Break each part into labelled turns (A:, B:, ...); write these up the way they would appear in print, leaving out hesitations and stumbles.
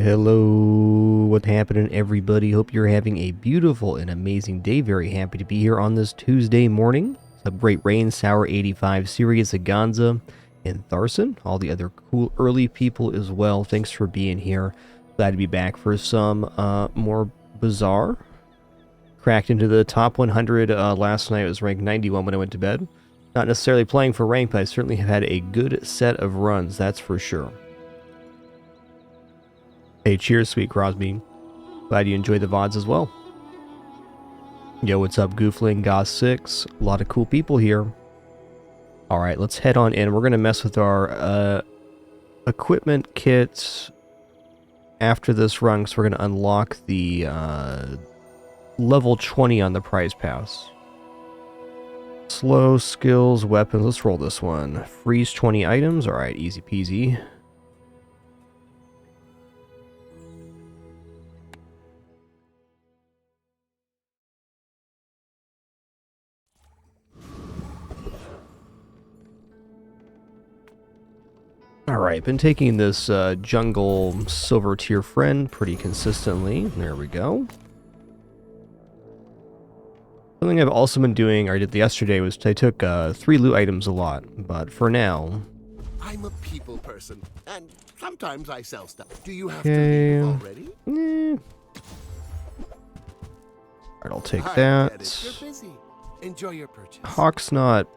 A: Hello, what's happening, everybody? Hope you're having a beautiful and amazing day. Very happy to be here on this Tuesday morning. Celebrate Rain, Sour 85, Sirius, Aganza, and Tharson. All the other cool early people as well. Thanks for being here. Glad to be back for some more Bazaar. Cracked into the top 100 last night. It was ranked 91 when I went to bed. Not necessarily playing for rank, but I certainly have had a good set of runs, that's for sure. Hey, cheers, Sweet Crosby. Glad you enjoyed the VODs as well. Yo, what's up, Goofling, Goss6? A lot of cool people here. Alright, let's head on in. We're going to mess with our equipment kit after this run, so we're going to unlock the level 20 on the prize pass. Slow, skills, weapons. Let's roll this one. Freeze 20 items. Alright, easy peasy. Alright, been taking this jungle silver tier friend pretty consistently. There we go. Something I've also been doing, or I did yesterday, was I took 3 loot items a lot, but for now...
B: I'm a people person, and sometimes I sell stuff. Do you have to leave already?
A: Alright, I'll take that.
B: You're busy. Enjoy your purchase.
A: Hawk's not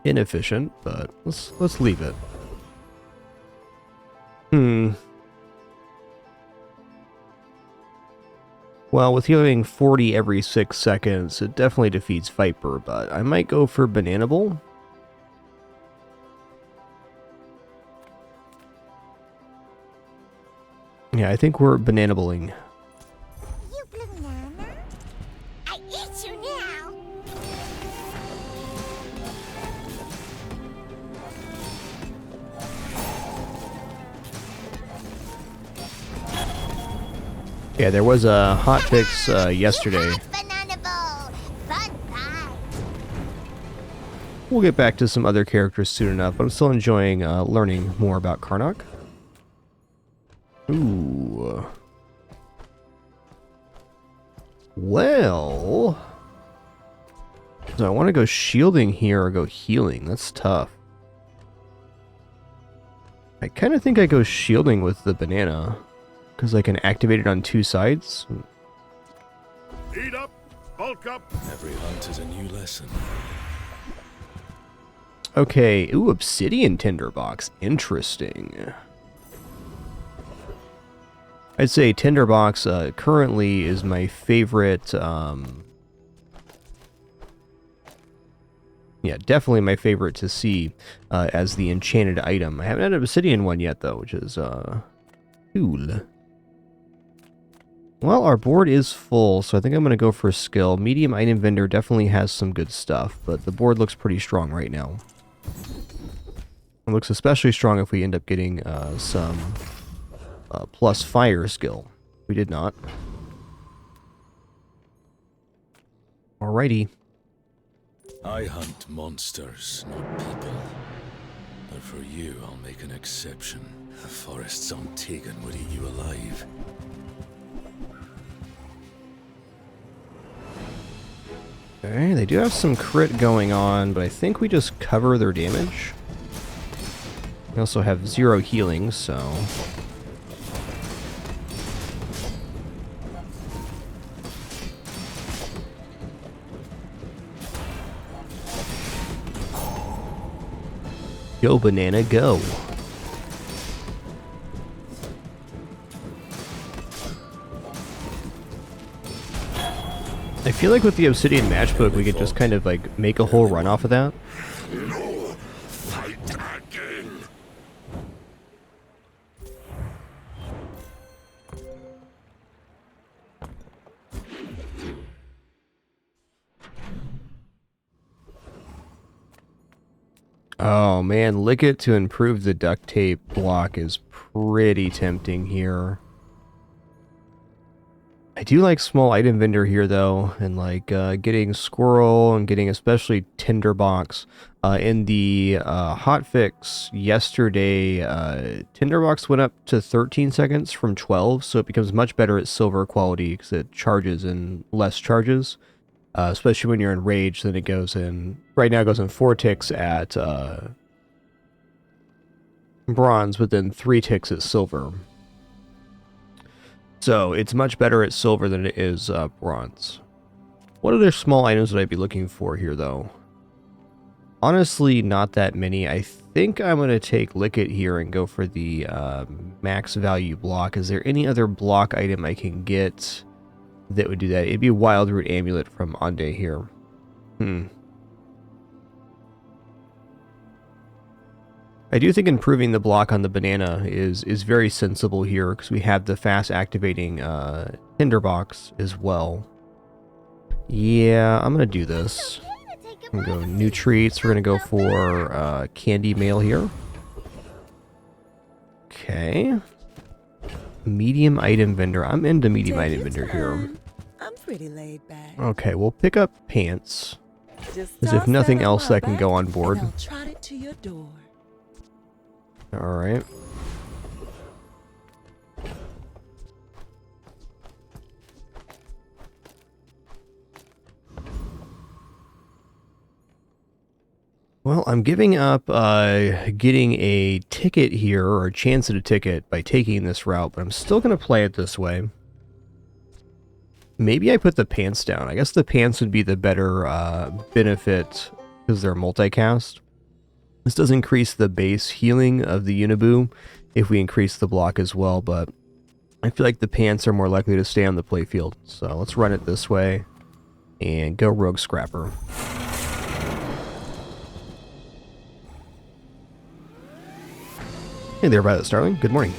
A: inefficient, but let's leave it. Well, with healing 40 every 6 seconds, it definitely defeats Viper, but I might go for Bananable. Yeah, I think we're Bananabling.
C: You banana? I eat you now!
A: Yeah, there was a hot fix yesterday. We'll get back to some other characters soon enough, but I'm still enjoying learning more about Karnok. Ooh. Well... So I want to go shielding here or go healing. That's tough. I kind of think I go shielding with the banana. Because I can activate it on 2 sides.
D: Eat up, bulk up. Every hunt is a new lesson.
A: Okay, ooh, obsidian tinderbox. Interesting. I'd say tinderbox currently is my favorite. Yeah, definitely my favorite to see as the enchanted item. I haven't had an obsidian one yet though, which is cool. Well, our board is full, so I think I'm going to go for a skill. Medium item vendor definitely has some good stuff, but the board looks pretty strong right now. It looks especially strong if we end up getting some plus fire skill. We did not. Alrighty.
D: I hunt monsters, not people. But for you, I'll make an exception. The forests on Tegan would eat you alive.
A: Okay, they do have some crit going on, but I think we just cover their damage. We also have 0 healing, so... Go, banana, go. I feel like with the Obsidian Matchbook, we could just kind of like make a whole run off of that.
D: No, fight again.
A: Oh man, lick it to improve the duct tape block is pretty tempting here. I do like small item vendor here though, and like getting squirrel and getting especially tinderbox. In the hotfix yesterday, tinderbox went up to 13 seconds from 12, so it becomes much better at silver quality because it charges in less charges. Especially when you're in rage, then it goes in. Right now, it goes in 4 ticks at bronze, but then 3 ticks at silver. So it's much better at silver than it is bronze. What other small items would I be looking for here, though? Honestly, not that many. I think I'm going to take Licket here and go for the max value block. Is there any other block item I can get that would do that? It'd be Wild Root Amulet from Ande here. I do think improving the block on the banana is very sensible here because we have the fast activating tinderbox as well. Yeah, I'm gonna do this. I'm gonna go new treats. We're gonna go for candy mail here. Okay. Medium item vendor. I'm into medium item vendor here.
E: I'm pretty laid back.
A: Okay, we'll pick up pants.
E: Just
A: As if
E: toss
A: nothing
E: that on
A: else
E: my
A: that can go
E: back
A: on board.
E: and I'll trot it to your door.
A: Alright. Well, I'm giving up getting a ticket here, or a chance at a ticket, by taking this route, but I'm still going to play it this way. Maybe I put the pants down. I guess the pants would be the better benefit because they're multicast. This does increase the base healing of the Unibu if we increase the block as well, but I feel like the pants are more likely to stay on the playfield. So let's run it this way and go Rogue Scrapper. Hey there, Violet Starling. Good morning.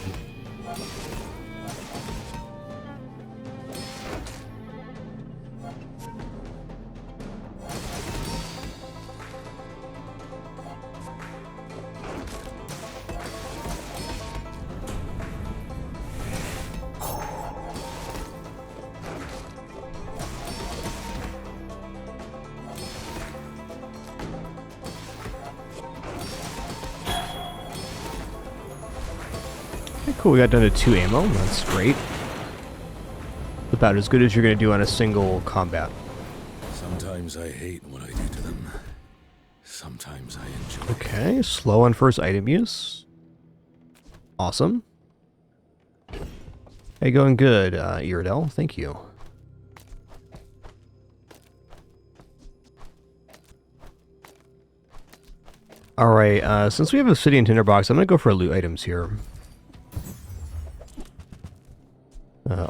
A: Cool, we got down to 2 ammo. That's great. About as good as you're going to do on a single combat.
D: Sometimes I hate what I do to them. Sometimes I enjoy.
A: Okay, slow on first item use. Awesome. Hey, going good, Iridel. Thank you. Alright, since we have Obsidian Tinderbox, I'm going to go for loot items here.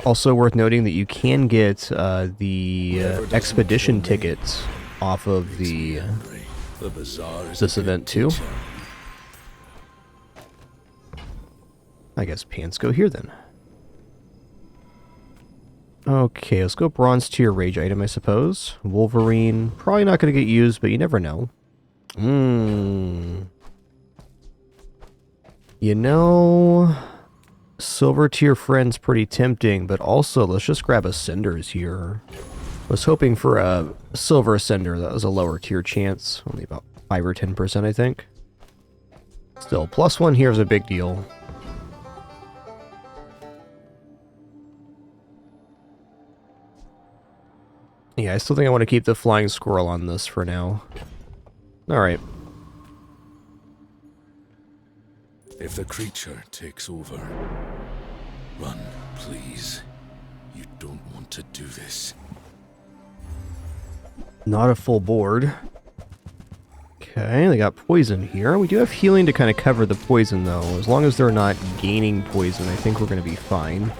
A: Also worth noting that you can get the expedition tickets off of the this event too. I guess pants go here then. Okay, let's go bronze tier rage item, I suppose. Wolverine, probably not going to get used, but you never know. You know, silver tier friend's pretty tempting, but also let's just grab a Cinders here. I was hoping for a silver Cinder. That was a lower tier chance. Only about 5 or 10%, I think. Still, +1 here is a big deal. Yeah, I still think I want to keep the flying squirrel on this for now. Alright.
D: If the creature takes over, run, please. You don't want to do this.
A: Not a full board. Okay, they got poison here. We do have healing to kind of cover the poison, though. As long as they're not gaining poison, I think we're going to be fine.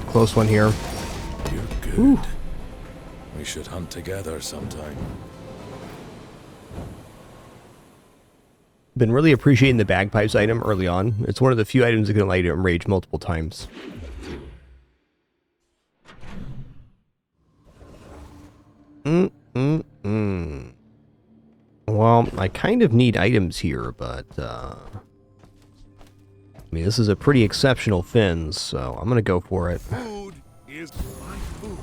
A: Close one here.
D: You're good.
A: Ooh.
D: We should hunt together sometime.
A: Been really appreciating the bagpipes item early on. It's one of the few items that can allow you to enrage multiple times. Well, I kind of need items here, but, I mean, this is a pretty exceptional fins, so I'm gonna go for it.
B: Food is my food.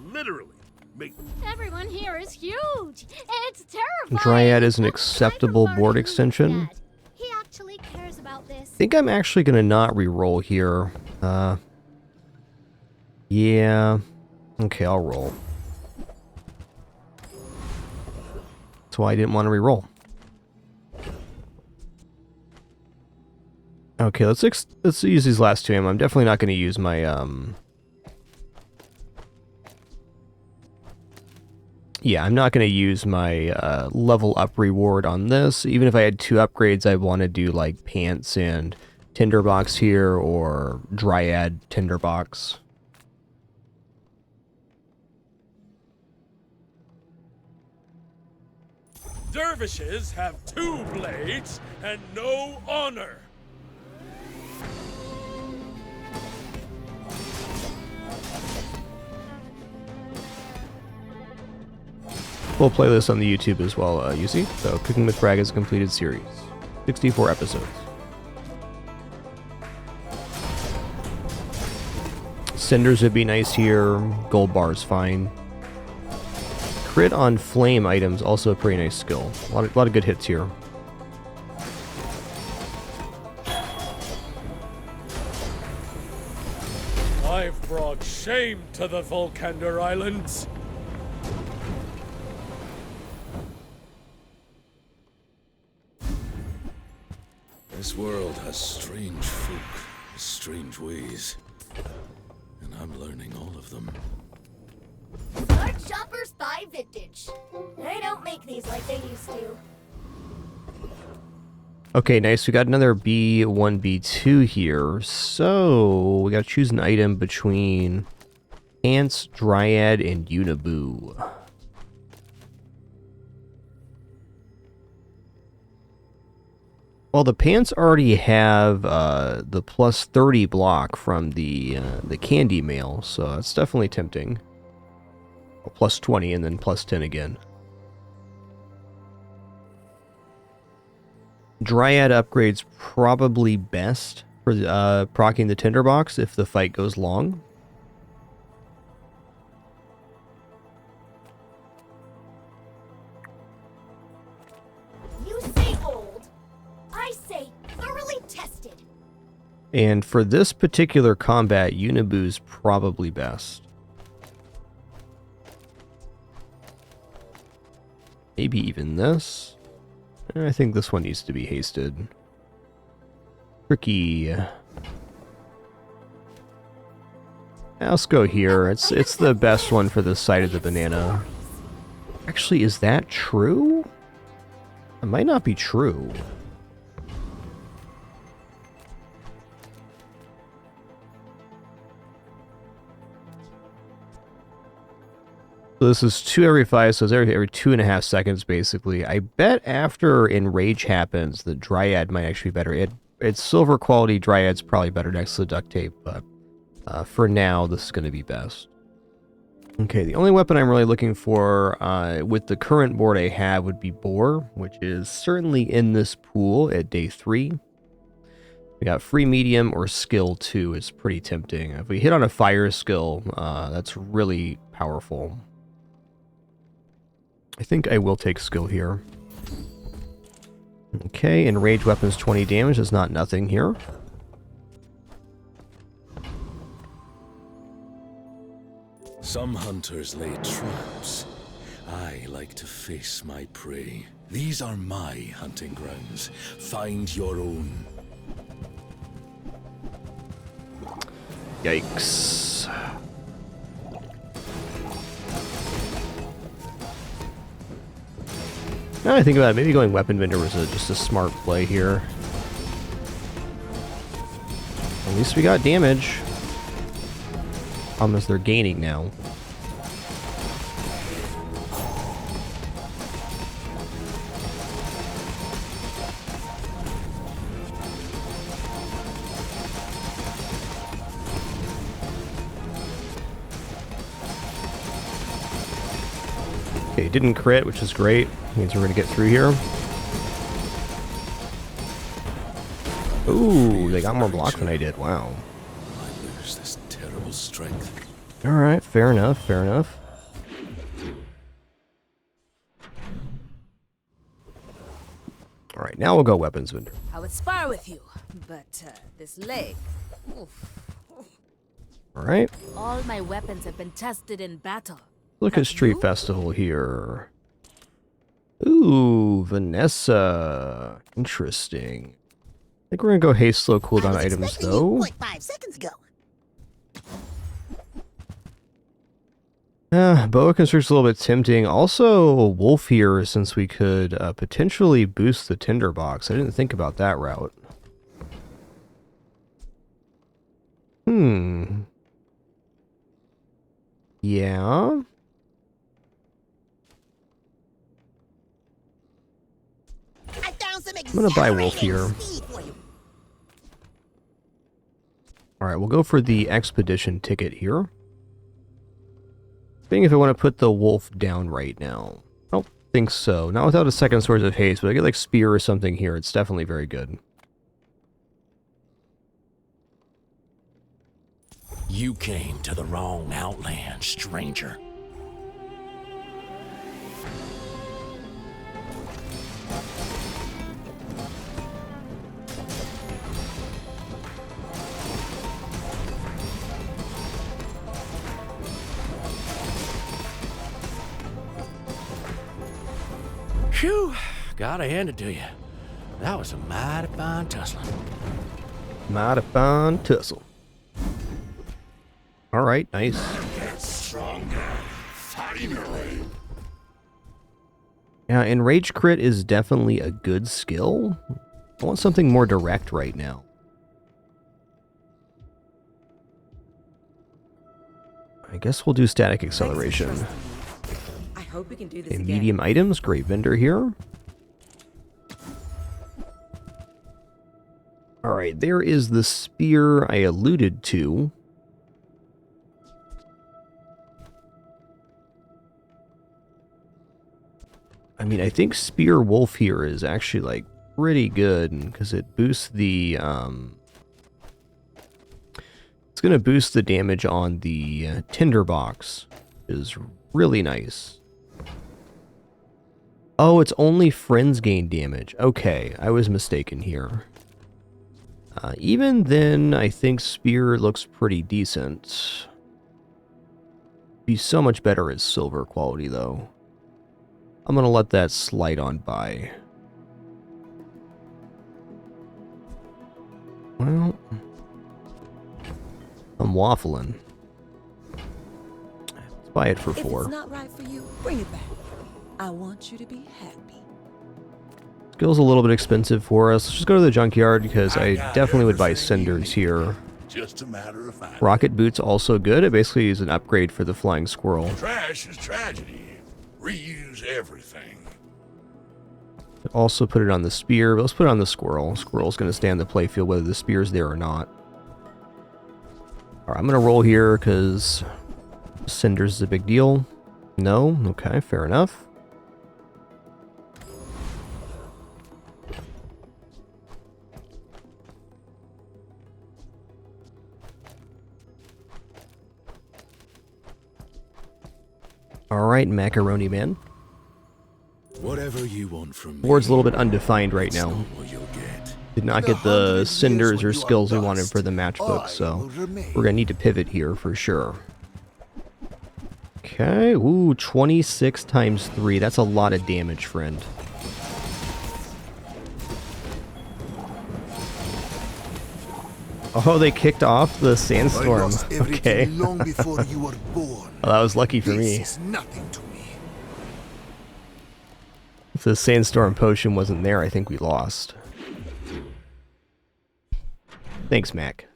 B: Literally. Make
C: Everyone here is huge. It's terrifying.
A: Dryad is an
C: But
A: acceptable
C: Michael
A: board
C: Martin
A: extension.
C: instead. He actually cares about this.
A: I think I'm actually gonna not re-roll here. Yeah. Okay, I'll roll. That's why I didn't want to re-roll. Okay, let's use these last two ammo. I'm definitely not going to use my yeah, I'm not going to use my level up reward on this. Even if I had 2 upgrades, I want to do like pants and tinderbox here, or dryad tinderbox.
F: Dervishes have 2 blades and no honor.
A: We'll play this on the YouTube as well, you see. So, Cooking with Frag is a completed series. 64 episodes. Cinders would be nice here. Gold bar's fine. Crit on flame items, also a pretty nice skill. A lot of good hits here.
F: I've brought shame to the Volcander Islands.
D: This world has strange folk, strange ways. And I'm learning all of them.
C: Smart shoppers buy vintage. They don't make these like they used to.
A: Okay, nice. We got another B1, B2 here. So, we gotta choose an item between Pants, Dryad, and Uniboo. Well, the pants already have the plus 30 block from the candy mail, so it's definitely tempting. Well, plus 20 and then plus 10 again. Dryad upgrade's probably best for proccing the tinderbox if the fight goes long.
C: You say old. I say thoroughly tested.
A: And for this particular combat, Uniboo's probably best. Maybe even this. I think this one needs to be hasted. Tricky. Let's go here. It's the best one for the side of the banana. Actually, is that true? It might not be true. So this is 2 every 5, so it's every 2.5 seconds, basically. I bet after Enrage happens, the Dryad might actually be better. It's silver quality Dryad's probably better next to the duct tape, but for now, this is going to be best. Okay, the only weapon I'm really looking for with the current board I have would be Boar, which is certainly in this pool at day 3. We got free medium or skill 2 is pretty tempting. If we hit on a fire skill, that's really powerful. I think I will take skill here. Okay, enrage weapons 20 damage is not nothing here.
D: Some hunters lay traps. I like to face my prey. These are my hunting grounds. Find your own.
A: Yikes. Now I think about it, maybe going Weapon Vendor was just a smart play here. At least we got damage. Problem is they're gaining now. Okay, didn't crit, which is great. Means we're gonna get through here. Ooh, they got more block than I did. Wow.
D: I lose this terrible strength.
A: Alright, fair enough, fair enough. Alright, now we'll go weapons vendor.
G: I would spar with you, but this leg. Oof.
A: Alright,
G: All my weapons have been tested in battle.
A: look at Street Festival here. Ooh, Vanessa. Interesting. I think we're gonna go haste slow cooldown items though.
E: 5 seconds ago.
A: Boa Constrictor's a little bit tempting. Also, a wolf here, since we could potentially boost the tinderbox. I didn't think about that route. Yeah.
E: I found some
A: I'm gonna buy wolf here. Alright, we'll go for the expedition ticket here. Seeing if I want to put the wolf down right now. I don't think so. Not without a second source of haste, but I get like spear or something here. It's definitely very good.
H: You came to the wrong outland, stranger. Phew, gotta hand it to you. That was a mighty fine tussling.
A: Mighty fine tussle. Alright, nice.
B: Get stronger. Finally.
A: Yeah, and Rage Crit is definitely a good skill. I want something more direct right now. I guess we'll do Static Acceleration.
E: I hope we can do this
A: Okay,
E: again.
A: medium items, great vendor here. Alright, there is the spear I alluded to. I mean, I think Spear Wolf here is actually, like, pretty good, because it boosts the, it's going to boost the damage on the tinderbox, which is really nice. Oh, it's only friends gain damage. Okay, I was mistaken here. Even then, I think Spear looks pretty decent. Be so much better as silver quality, though. I'm gonna let that slide on by. Well, I'm waffling. Let's buy it for
E: If
A: 4.
E: it's not right for you, bring it back. I want you to be happy.
A: Skill's a little bit expensive for us. Let's just go to the junkyard because I definitely would buy cinders here.
B: Just a matter of fact.
A: Rocket boots also good. It basically is an upgrade for the flying squirrel.
B: Trash is tragedy. Reuse everything.
A: Also put it on the spear, but let's put it on the squirrel. Squirrel's going to stay on the playfield whether the spear's there or not. Alright, I'm going to roll here because cinders is a big deal. No? Okay, fair enough. Alright, Macaroni Man.
D: Whatever you want from me.
A: Board's a little bit undefined right
D: it's
A: now.
D: not what you'll get.
A: Did not get the cinders or skills we wanted for the matchbook, so we're gonna need to pivot here for sure. Okay, ooh, 26 times 3. That's a lot of damage, friend. Oh, they kicked off the sandstorm. Okay.
B: long before you were born.
A: Well, that was lucky for me.
B: This is nothing to me.
A: If the sandstorm potion wasn't there, I think we lost. Thanks, Mac.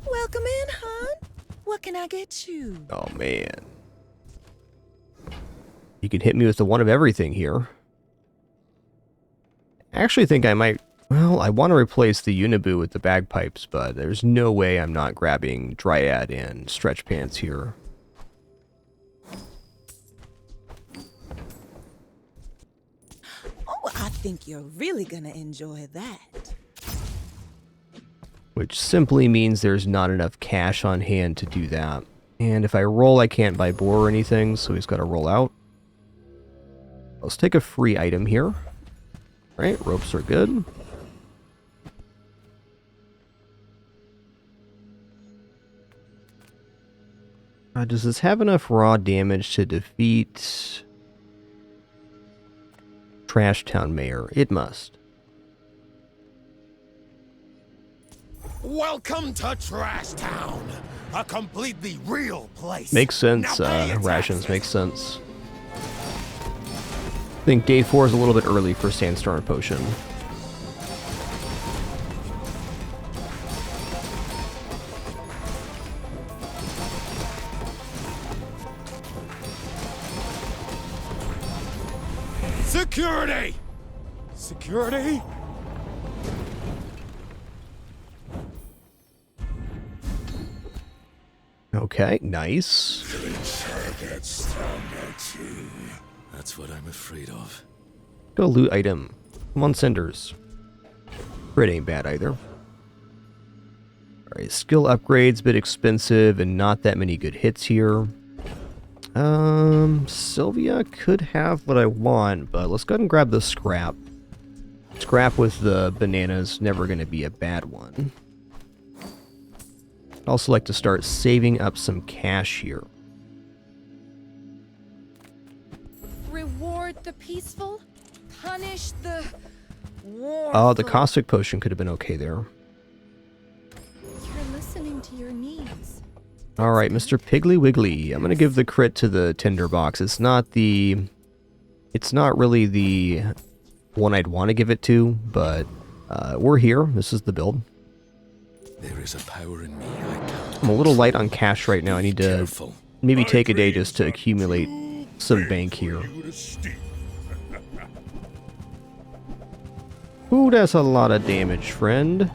E: Welcome in, hon. What can I get you?
A: Oh, man. You can hit me with the one of everything here. I actually think I might... Well, I want to replace the Unibu with the bagpipes, but there's no way I'm not grabbing Dryad and Stretch Pants here.
E: think you're really gonna enjoy that.
A: Which simply means there's not enough cash on hand to do that. And if I roll, I can't buy boar or anything, so he's got to roll out. Let's take a free item here. Right, ropes are good. Does this have enough raw damage to defeat Trash Town Mayor? It must.
I: Welcome to Trash Town, a completely real place.
A: Makes sense. Rations makes sense. I think day 4 is a little bit early for Sandstorm Potion.
I: Security! Security?
A: Okay, nice.
D: That's what I'm afraid of.
A: Go loot item. Come on, Cinders. Crit ain't bad either. Alright, skill upgrades, bit expensive and not that many good hits here. Sylvia could have what I want, but let's go ahead and grab the scrap. Scrap with the bananas, never going to be a bad one. I'd also like to start saving up some cash here.
G: Reward the peaceful, punish the war.
A: Oh, the caustic potion could have been okay there.
G: You're listening to your needs.
A: Alright, Mr. Piggly Wiggly. I'm going to give the crit to the tinderbox. It's not really the one I'd want to give it to, but we're here. This is the build.
D: There is a power in me I can't.
A: I'm a little light on cash right now. I need to
D: Careful.
A: maybe take a day just to accumulate some bank here. Ooh, that's a lot of damage, friend.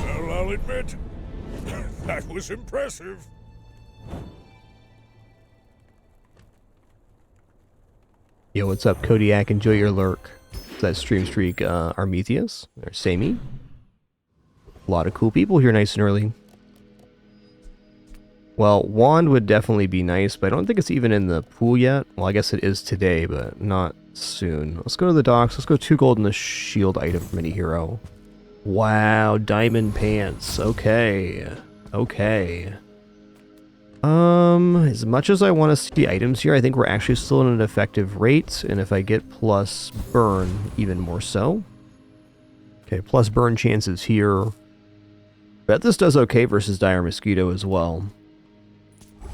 F: Well, I'll admit, that was impressive.
A: Yo, what's up, Kodiak? Enjoy your lurk. Is that Stream Streak Armethius? Or Samey? A lot of cool people here nice and early. Well, Wand would definitely be nice, but I don't think it's even in the pool yet. Well, I guess it is today, but not soon. Let's go to the docks. Let's go 2 gold in the shield item from any hero. Wow, diamond pants. Okay. Okay. As much as I want to see items here, I think we're actually still in an effective rate, and if I get plus burn, even more so. Okay, plus burn chances here. Bet this does okay versus Dire Mosquito as well.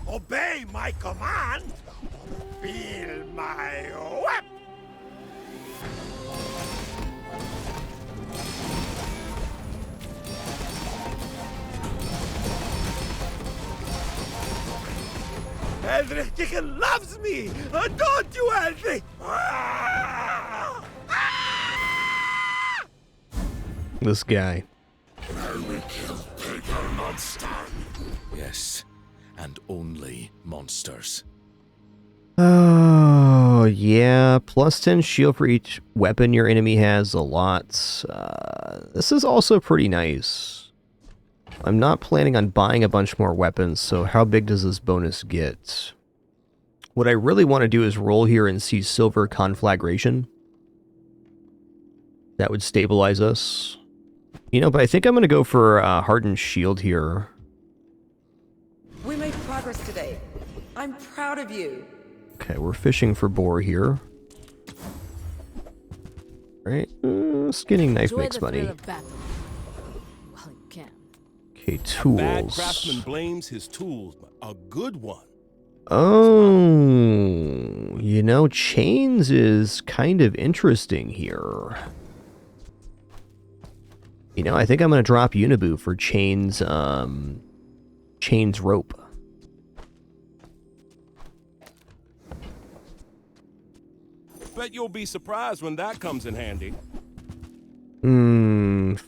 I: Obey my command! Feel my whip! Eldritch Chicken loves me! Don't you, Eldritch?
A: This guy.
I: I will kill bigger monster.
D: Yes, and only monsters.
A: Oh, yeah. Plus 10 shield for each weapon your enemy has. A lot. This is also pretty nice. I'm not planning on buying a bunch more weapons, so how big does this bonus get? What I really want to do is roll here and see Silver Conflagration. That would stabilize us. You know, but I think I'm going to go for Hardened Shield here.
J: We made progress today. I'm proud of you.
A: Okay, we're fishing for boar here. Right? Skinning knife
G: Enjoy
A: makes
G: the
A: money.
G: thrill of battle. While you can.
A: Okay,
F: Bad
A: tools.
F: craftsman blames his tools, but a good one.
A: Oh, you know, chains is kind of interesting here. You know, I think I'm going to drop Unibu for chains, chains rope.
I: Bet you'll be surprised when that comes in handy.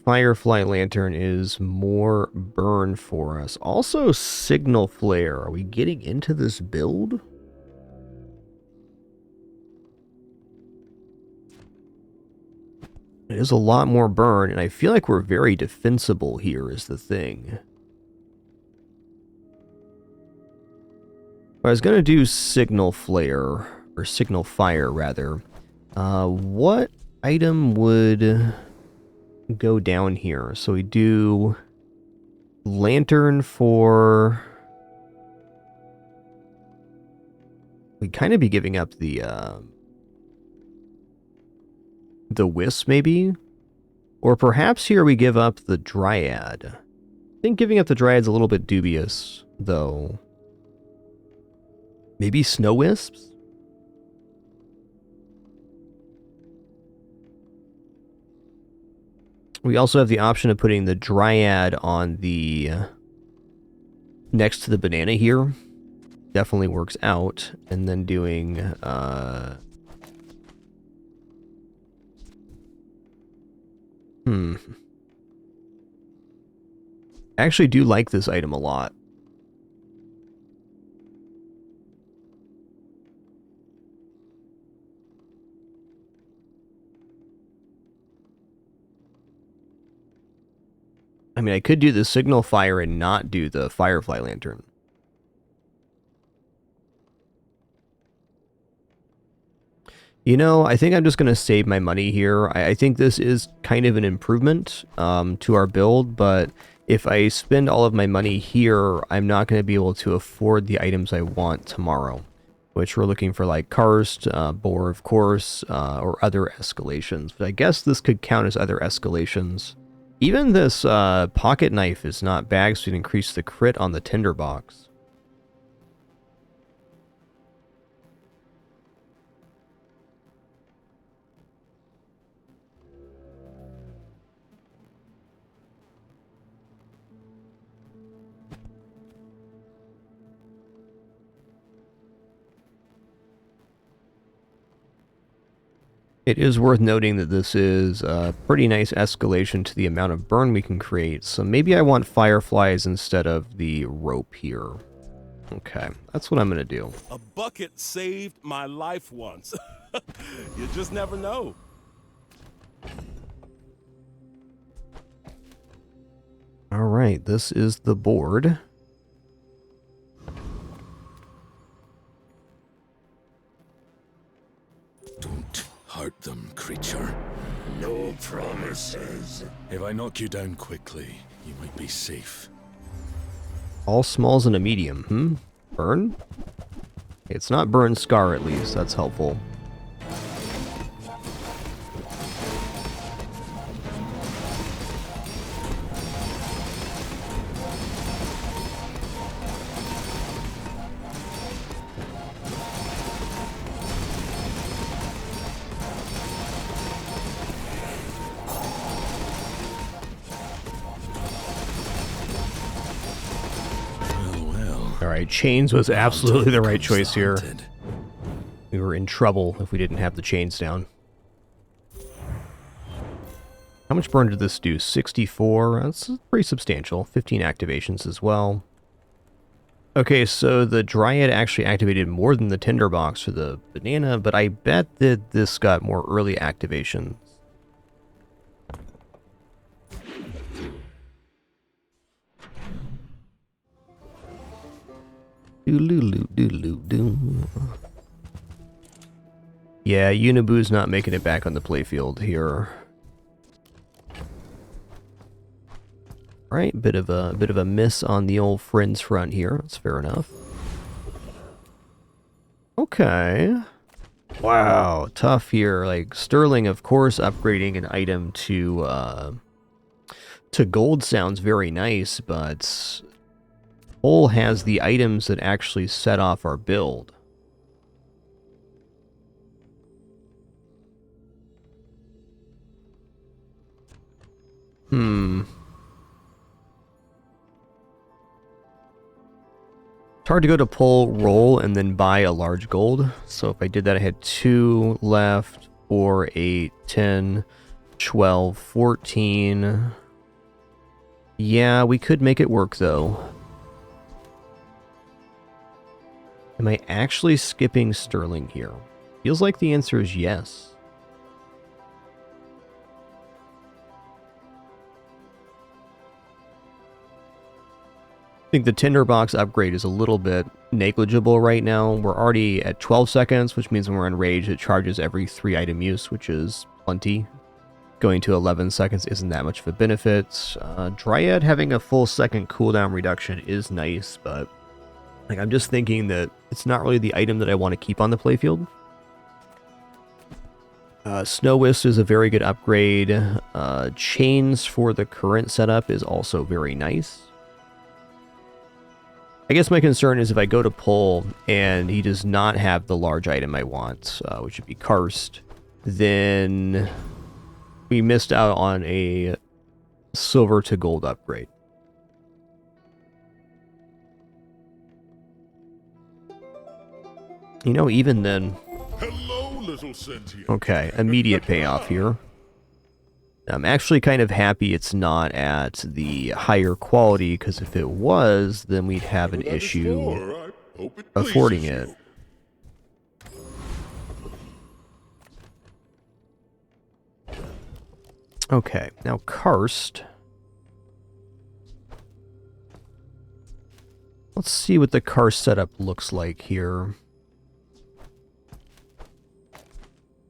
A: Firefly Lantern is more burn for us. Also, Signal Flare. Are we getting into this build? It is a lot more burn, and I feel like we're very defensible here is the thing. I was going to do Signal Flare, or Signal Fire, rather. What item would go down here? So we do Lantern for... We'd kind of be giving up the Wisp, maybe? Or perhaps here we give up the Dryad. I think giving up the Dryad's a little bit dubious, though. Maybe Snow Wisps? We also have the option of putting the Dryad on the... next to the banana here. Definitely works out. And then doing... I actually do like this item a lot. I mean, I could do the Signal Fire and not do the Firefly Lantern. You know, I think I'm just going to save my money here. I think this is kind of an improvement to our build, but if I spend all of my money here, I'm not going to be able to afford the items I want tomorrow, which we're looking for like Karst, Boar, of course, or other escalations. But I guess this could count as other escalations. Even this pocket knife is not bad, so we can increase the crit on the tinderbox. It is worth noting that this is a pretty nice escalation to the amount of burn we can create, so maybe I want fireflies instead of the rope here. Okay, that's what I'm going to do.
I: A bucket saved my life once. You just never know.
A: Alright, this is the board.
D: Don't hurt them, creature.
B: No promises.
D: If I knock you down quickly, you might be safe.
A: All smalls and a medium, Burn? It's not burn scar at least, that's helpful. Alright, chains was absolutely the right choice here. We were in trouble if we didn't have the chains down. How much burn did this do? 64? That's pretty substantial. 15 activations as well. Okay, so the Dryad actually activated more than the tinderbox for the banana, but I bet that this got more early activations. Yeah, Unibu's not making it back on the playfield here. Right, bit of a miss on the old friends front here. That's fair enough. Okay. Wow, tough here. Like Sterling, of course, upgrading an item to gold sounds very nice, but Hole has the items that actually set off our build. It's hard to go to pull, roll, and then buy a large gold. So if I did that, I had 2 left, 4, 8, 10, 12, 14. Yeah, we could make it work, though. Am I actually skipping Sterling here? Feels like the answer is yes. I think the tinderbox upgrade is a little bit negligible right now. We're already at 12 seconds, which means when we're enraged, it charges every 3 item use, which is plenty. Going to 11 seconds isn't that much of a benefit. Dryad having a full second cooldown reduction is nice, but like I'm just thinking that it's not really the item that I want to keep on the playfield. Snow Wisp is a very good upgrade. Chains for the current setup is also very nice. I guess my concern is if I go to pull and he does not have the large item I want, which would be Karst, then we missed out on a silver to gold upgrade. You know, even then...
D: Hello, little sentient.
A: Okay, immediate payoff here. I'm actually kind of happy it's not at the higher quality, because if it was, then we'd have an issue affording it. Okay, now Karst. Let's see what the Karst setup looks like here.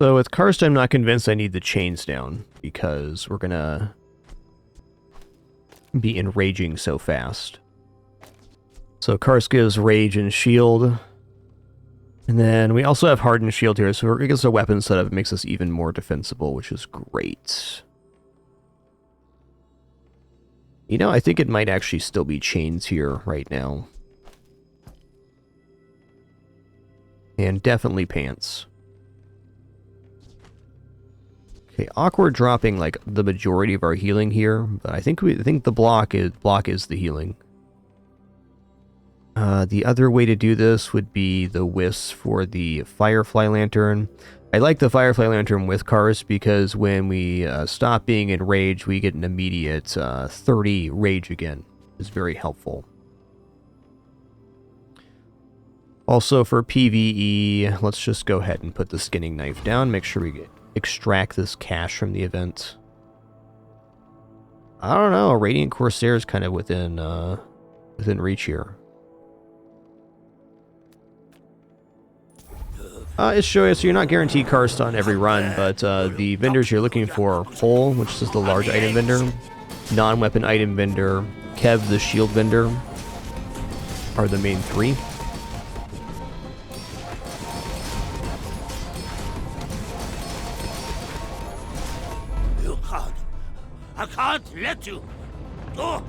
A: So with Karst, I'm not convinced I need the chains down, because we're gonna be enraging so fast. So Karst gives rage and shield. And then we also have hardened shield here, so I guess a weapon setup makes us even more defensible, which is great. You know, I think it might actually still be chains here right now. And definitely pants. Okay, awkward dropping like the majority of our healing here, but I think the block is the healing. The other way to do this would be the wisps for the Firefly Lantern. I like the Firefly Lantern with Karst because when we stop being enraged, we get an immediate 30 rage again. It's very helpful. Also for PvE, let's just go ahead and put the skinning knife down. Make sure we extract this cash from the event. I don't know. Radiant Corsair is kind of within reach here. It's showing us so you're not guaranteed Karst on every run, but the vendors you're looking for: Pole, which is the large item vendor, non-weapon item vendor, Kev, the shield vendor, are the main 3.
I: I can't let you. Oh.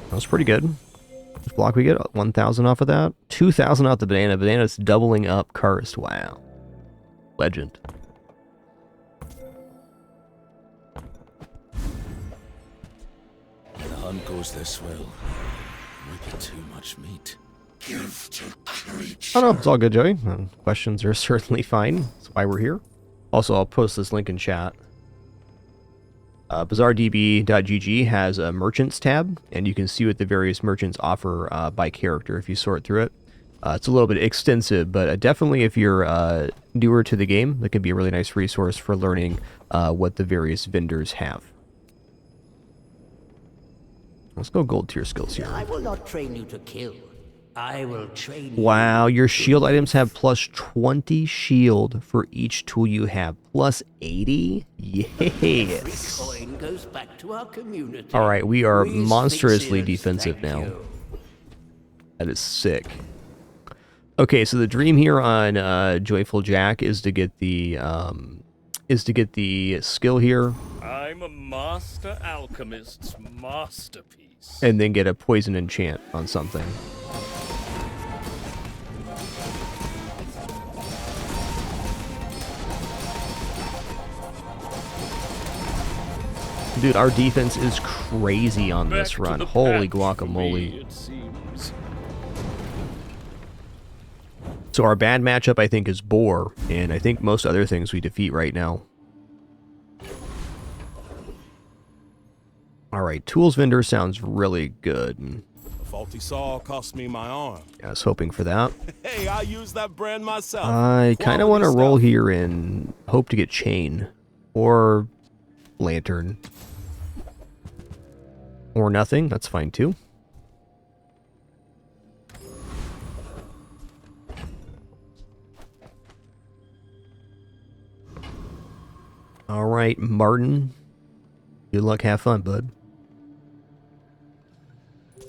A: That's pretty good. Which block we get? 1,000 off of that? 2,000 off the banana. Banana's doubling up Karst. Wow. Legend.
D: The hunt goes this well. Might be too much meat.
A: Oh no, it's all good, Joey. Questions are certainly fine. That's why we're here. Also, I'll post this link in chat. BazaarDB.gg has a merchants tab, and you can see what the various merchants offer by character if you sort through it. It's a little bit extensive, but definitely if you're newer to the game, that can be a really nice resource for learning what the various vendors have. Let's go gold tier skills here.
K: I will not train you to kill. I will train you.
A: Wow, your shield items have plus 20 shield for each tool you have. Plus 80? Yes.
K: Coin goes back to our community.
A: Alright, we are monstrously defensive now. That is sick. Okay, so the dream here on Joyful Jack is to get the skill here.
F: I'm a master alchemist's masterpiece.
A: And then get a poison enchant on something. Dude, our defense is crazy on this run. Holy guacamole. So our bad matchup, I think, is Boar, and I think most other things we defeat right now. Alright, Tools Vendor sounds really good.
I: A faulty saw cost me my arm.
A: Yeah, I was hoping for that.
I: Hey, I use that brand myself.
A: I kind of want to
I: Quality
A: roll
I: stuff.
A: here and hope to get Chain. Or Lantern. Or nothing, that's fine too. Alright, Martin. Good luck, have fun, bud.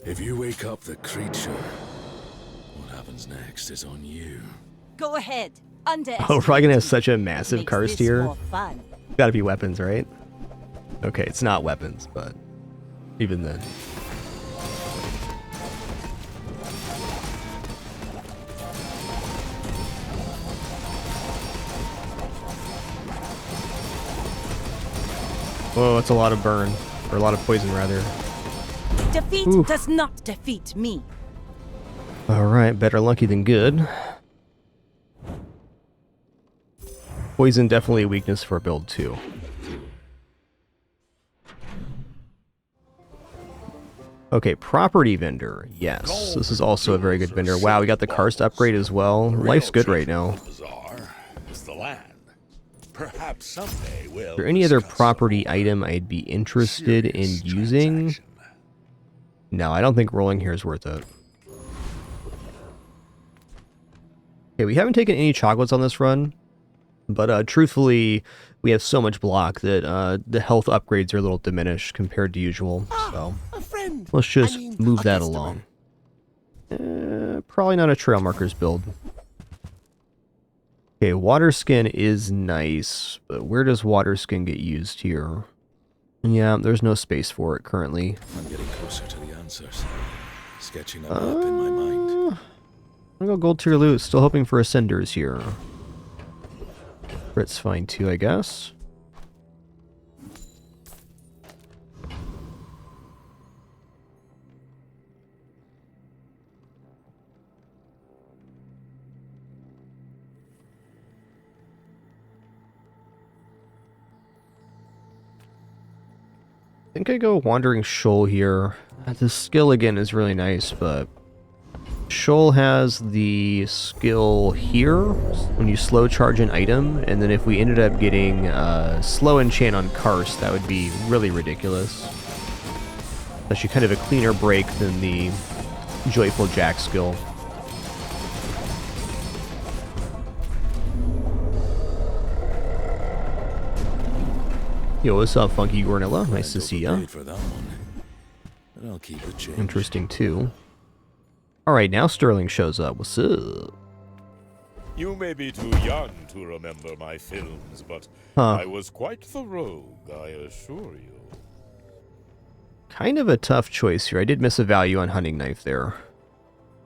D: If you wake up the creature, what happens next is on you.
G: Go ahead.
A: Oh, we're probably gonna have such a massive karst here.
G: Fun.
A: Gotta be weapons, right? Okay, it's not weapons, but even then. Whoa, that's a lot of burn. Or a lot of poison, rather.
G: Defeat
A: Oof.
G: does not defeat me.
A: Alright, better lucky than good. Poison definitely a weakness for build 2. Okay, Property Vendor. Yes, this is also a very good vendor. Wow, we got the Karst upgrade as well. Life's good right now.
F: Is the land. Perhaps someday we'll
A: Is there any other property item I'd be interested in using? No, I don't think rolling here is worth it. Okay, we haven't taken any chocolates on this run, but truthfully, we have so much block that the health upgrades are a little diminished compared to usual, so
B: A friend.
A: let's just
B: I mean,
A: move
B: a
A: that
B: customer.
A: along. Probably not a trail markers build. Okay, water skin is nice, but where does water skin get used here? Yeah, there's no space for it currently.
D: I'm getting closer to the answers. Sketching them up in my mind.
A: I'm gonna go gold tier loot. Still hoping for ascenders here. Crit's fine too, I guess. I think I go Wandering Shoal here. The skill again is really nice, but Shoal has the skill here when you slow charge an item, and then if we ended up getting slow enchant on Karst, that would be really ridiculous. That's actually kind of a cleaner break than the Joyful Jack skill. Yo, what's up, Funky Gornilla? Nice to see ya.
D: Paid for that one. But I'll keep the change.
A: Interesting, too. Alright, now Sterling shows up. What's up?
F: You may be too young to remember my films, but
A: Huh.
F: I was quite the rogue, I assure you.
A: Kind of a tough choice here. I did miss a value on Hunting Knife there.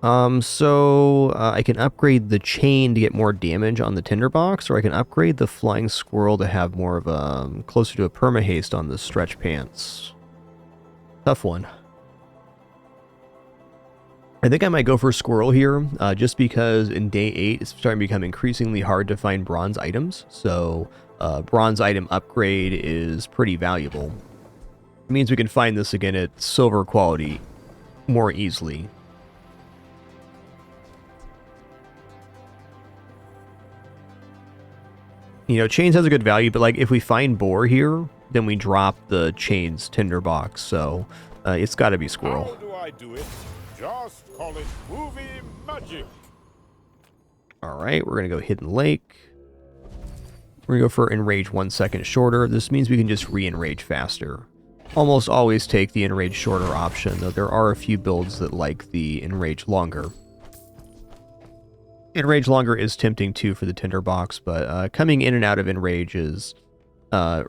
A: I can upgrade the chain to get more damage on the tinderbox, or I can upgrade the flying squirrel to have more of a, closer to a perma-haste on the stretch pants. Tough one. I think I might go for squirrel here, just because in day 8 it's starting to become increasingly hard to find bronze items, so bronze item upgrade is pretty valuable. It means we can find this again at silver quality more easily. You know, chains has a good value, but like if we find boar here, then we drop the chains tinderbox, so it's got to be squirrel.
F: How do I do it? Just call it movie magic.
A: Alright, we're going to go Hidden Lake. We're going to go for Enrage 1 second shorter. This means we can just re-enrage faster. Almost always take the Enrage shorter option, though there are a few builds that like the Enrage longer. Enrage longer is tempting too for the tinderbox, but coming in and out of Enrage is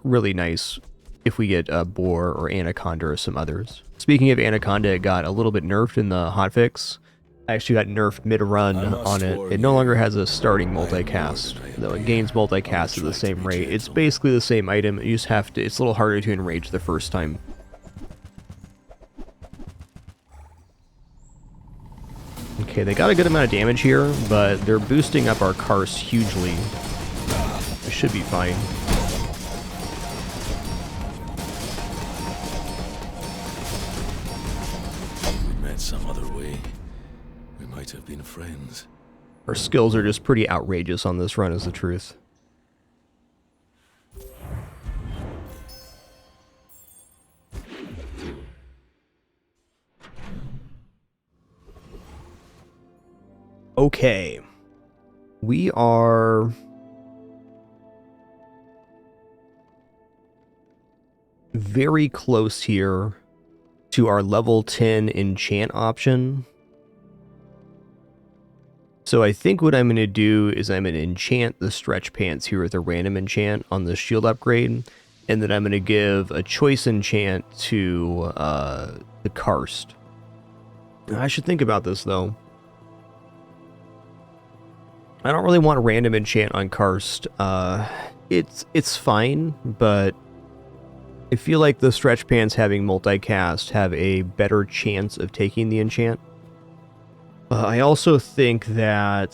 A: really nice if we get Boar or Anaconda or some others. Speaking of Anaconda, it got a little bit nerfed in the hotfix, I actually got nerfed mid-run on it. It no longer has a starting multicast, though it gains multicast at the same rate. It's basically the same item, you just have to, it's a little harder to enrage the first time. Okay, they got a good amount of damage here, but they're boosting up our Karst hugely. It should be fine.
D: We met some other way. We might have been friends.
A: Our skills are just pretty outrageous on this run, is the truth. Okay. We are... very close here to our level 10 enchant option. So I think what I'm going to do is I'm going to enchant the stretch pants here with a random enchant on the shield upgrade, and then I'm going to give a choice enchant to the Karst. I should think about this though. I don't really want a random enchant on Karst. It's fine, but I feel like the stretch pants having multicast have a better chance of taking the enchant. I also think that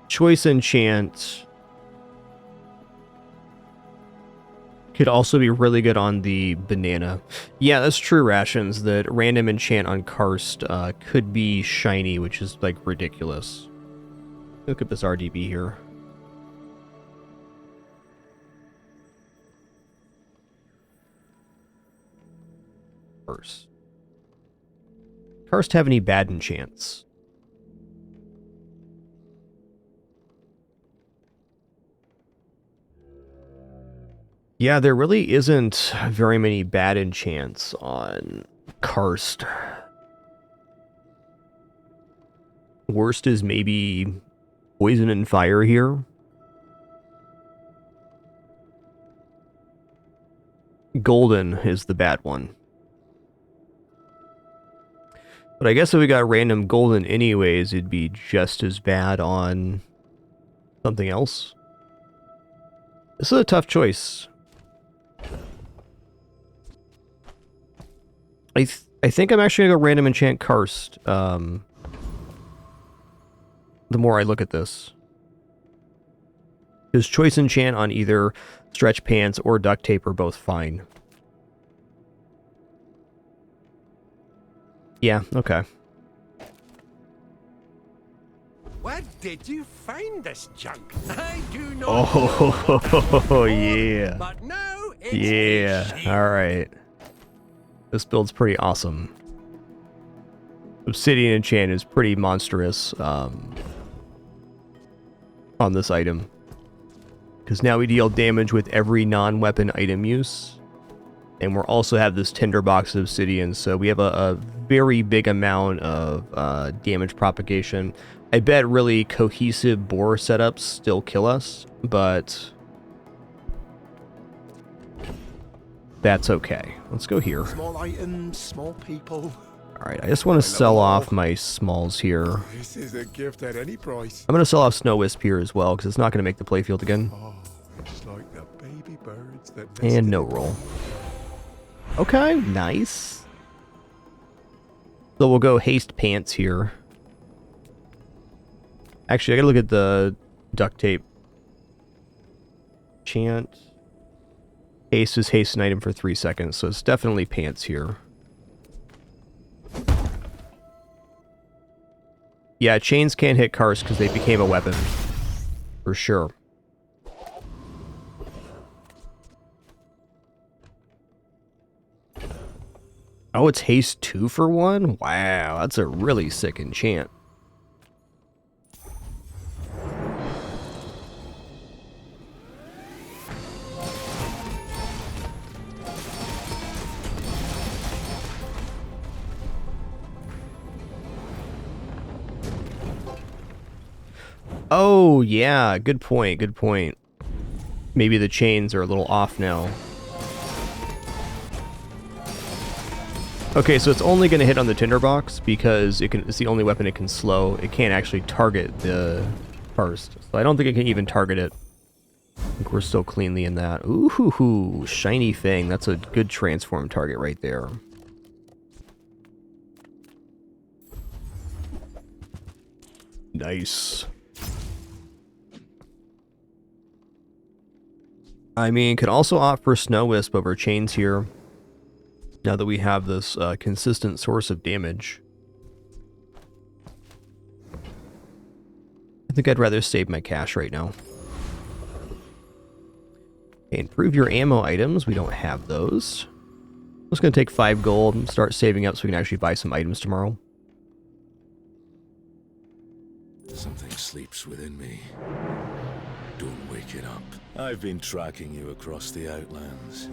A: choice enchant could also be really good on the banana. Yeah, that's true, Rations, that random enchant on Karst could be shiny, which is like ridiculous. Look at this RDB here. Karst have any bad enchants? Yeah, there really isn't very many bad enchants on Karst. Worst is maybe poison and fire here. Golden is the bad one. But I guess if we got random golden anyways, it'd be just as bad on something else. This is a tough choice. I think I'm actually going to go random enchant Karst. The more I look at this. Because choice enchant on either stretch pants or duct tape are both fine. Yeah, okay.
I: Where did you find this junk? I do not
A: Oh, yeah.
I: But no, it's
A: Yeah, alright. This build's pretty awesome. Obsidian enchant is pretty monstrous on this item. Because now we deal damage with every non-weapon item use. And we'll also have this tinderbox of obsidian, so we have a very big amount of damage propagation. I bet really cohesive boar setups still kill us, but that's okay. Let's go here.
B: Small items, small people.
A: Alright, I just want to sell off my smalls here.
I: This is a gift at any price.
A: I'm going to sell off Snow Wisp here as well, because it's not going to make the playfield again.
I: Oh, it's like the baby birds that
A: And no roll. Okay, nice. So we'll go haste pants here. Actually, I gotta look at the duct tape. Chant. Haste is haste an item for 3 seconds, so it's definitely pants here. Yeah, chains can't hit Karst because they became a weapon. For sure. Oh, it's haste 2 for 1? Wow, that's a really sick enchant. Oh, yeah, good point, good point. Maybe the chains are a little off now. Okay, so it's only going to hit on the tinderbox because it's the only weapon it can slow. It can't actually target the karst. So I don't think it can even target it. I think we're still cleanly in that. Ooh, hoo, hoo, shiny fang. That's a good transform target right there. Nice. I mean, could also opt for Snow Wisp over Chains here. Now that we have this consistent source of damage. I think I'd rather save my cash right now. Okay, improve your ammo items. We don't have those. I'm just going to take 5 gold and start saving up so we can actually buy some items tomorrow.
D: Something sleeps within me. Don't wake it up. I've been tracking you across the Outlands.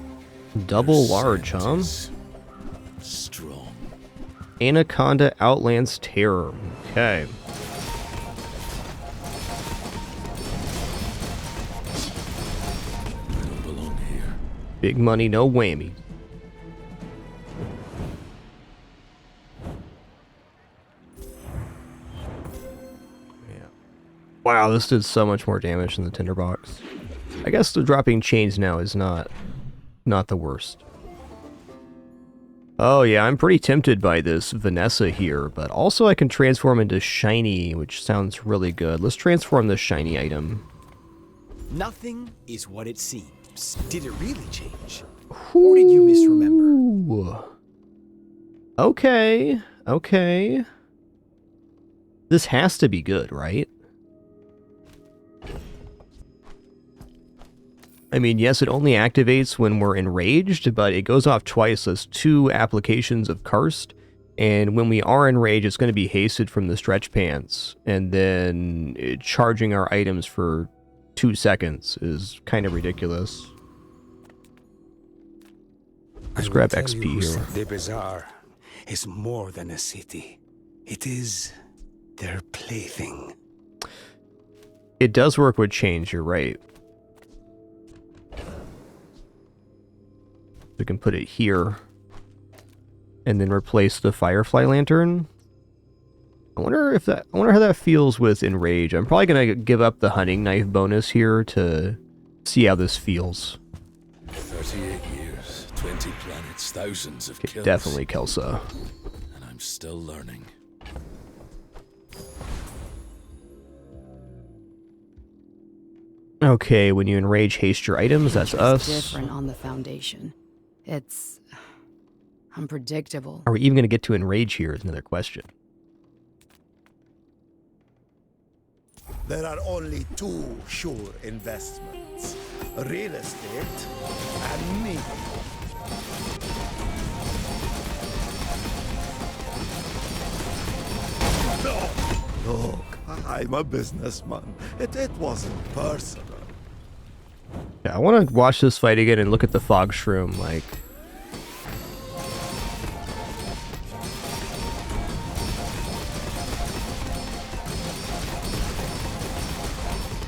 A: Double
D: Your
A: large,
D: scent
A: huh?
D: is strong.
A: Anaconda Outlands Terror. Okay.
D: I don't belong here.
A: Big money, no whammy. Yeah. Wow, this did so much more damage than the tinderbox. I guess the dropping chains now is not the worst. Oh yeah, I'm pretty tempted by this Vanessa here, but also I can transform into shiny, which sounds really good. Let's transform this shiny item.
L: Nothing is what it seems. Did it really change? Or did you misremember?
A: Okay, okay. This has to be good, right? I mean, yes, it only activates when we're enraged, but it goes off twice as 2 applications of Karst. And when we are enraged, it's going to be hasted from the stretch pants. And then charging our items for 2 seconds is kind of ridiculous. Let's grab XP here.
L: The bazaar is more than a city. It is their plaything.
A: It does work with chains, you're right. We can put it here. And then replace the Firefly Lantern. I wonder how that feels with Enrage. I'm probably gonna give up the hunting knife bonus here to see how this feels.
D: 38 years, 20 planets, thousands of kills.
A: Definitely Kelsa.
D: And I'm still learning.
A: Okay, when you enrage, haste your items. That's us.
G: Different on the Foundation. It's unpredictable.
A: Are we even going to get to enrage here is another question.
I: There are only 2 sure investments. Real estate and me. Look, I'm a businessman. It wasn't personal.
A: Yeah, I want to watch this fight again and look at the fog shroom, like...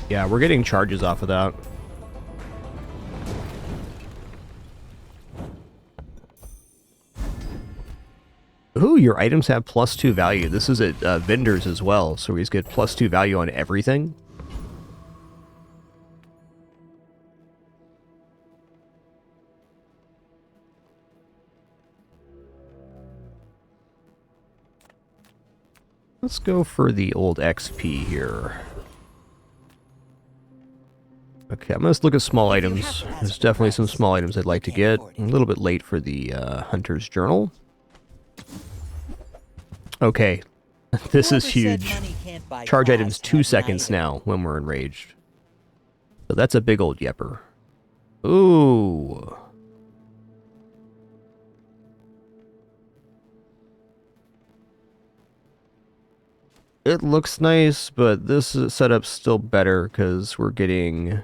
A: Yeah, we're getting charges off of that. Ooh, your items have +2 value. This is at vendors as well, so we just get +2 value on everything. Let's go for the old XP here. Okay, I'm going to look at small items. There's definitely some small items I'd like to get. I'm a little bit late for the Hunter's Journal. Okay, this is huge. Charge items 2 seconds now when we're enraged. So that's a big old yepper. Ooh. It looks nice, but this setup's still better because we're getting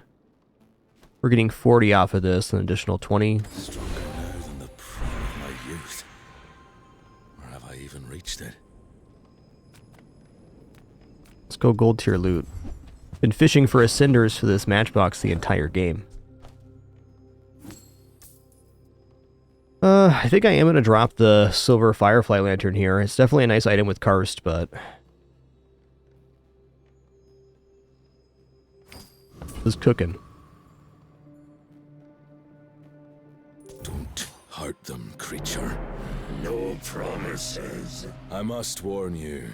A: 40 off of this, an additional 20.
D: Stronger now than the prime of my youth. Or have I even reached it?
A: Let's go gold tier loot. Been fishing for ascenders for this matchbox the entire game. I think I am going to drop the silver firefly lantern here. It's definitely a nice item with karst, but... It's cooking.
D: Don't hurt them, creature.
I: No promises.
D: I must warn you.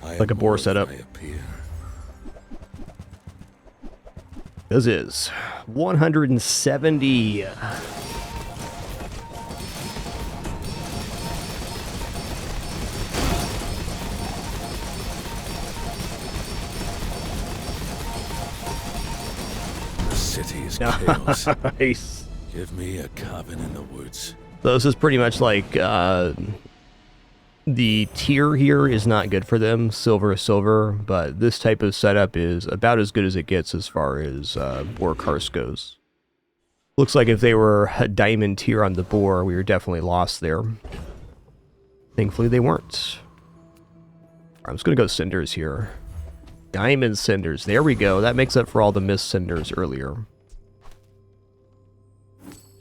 A: Like a boar setup. This is 170.
D: The city is chaos.
A: Nice.
D: Give me a cabin in the woods.
A: So this is pretty much like the tier here is not good for them, silver is silver, but this type of setup is about as good as it gets as far as boar karst goes. Looks like if they were a diamond tier on the boar, we were definitely lost there. Thankfully they weren't. I'm just going to go cinders here. Diamond cinders, there we go. That makes up for all the missed cinders earlier.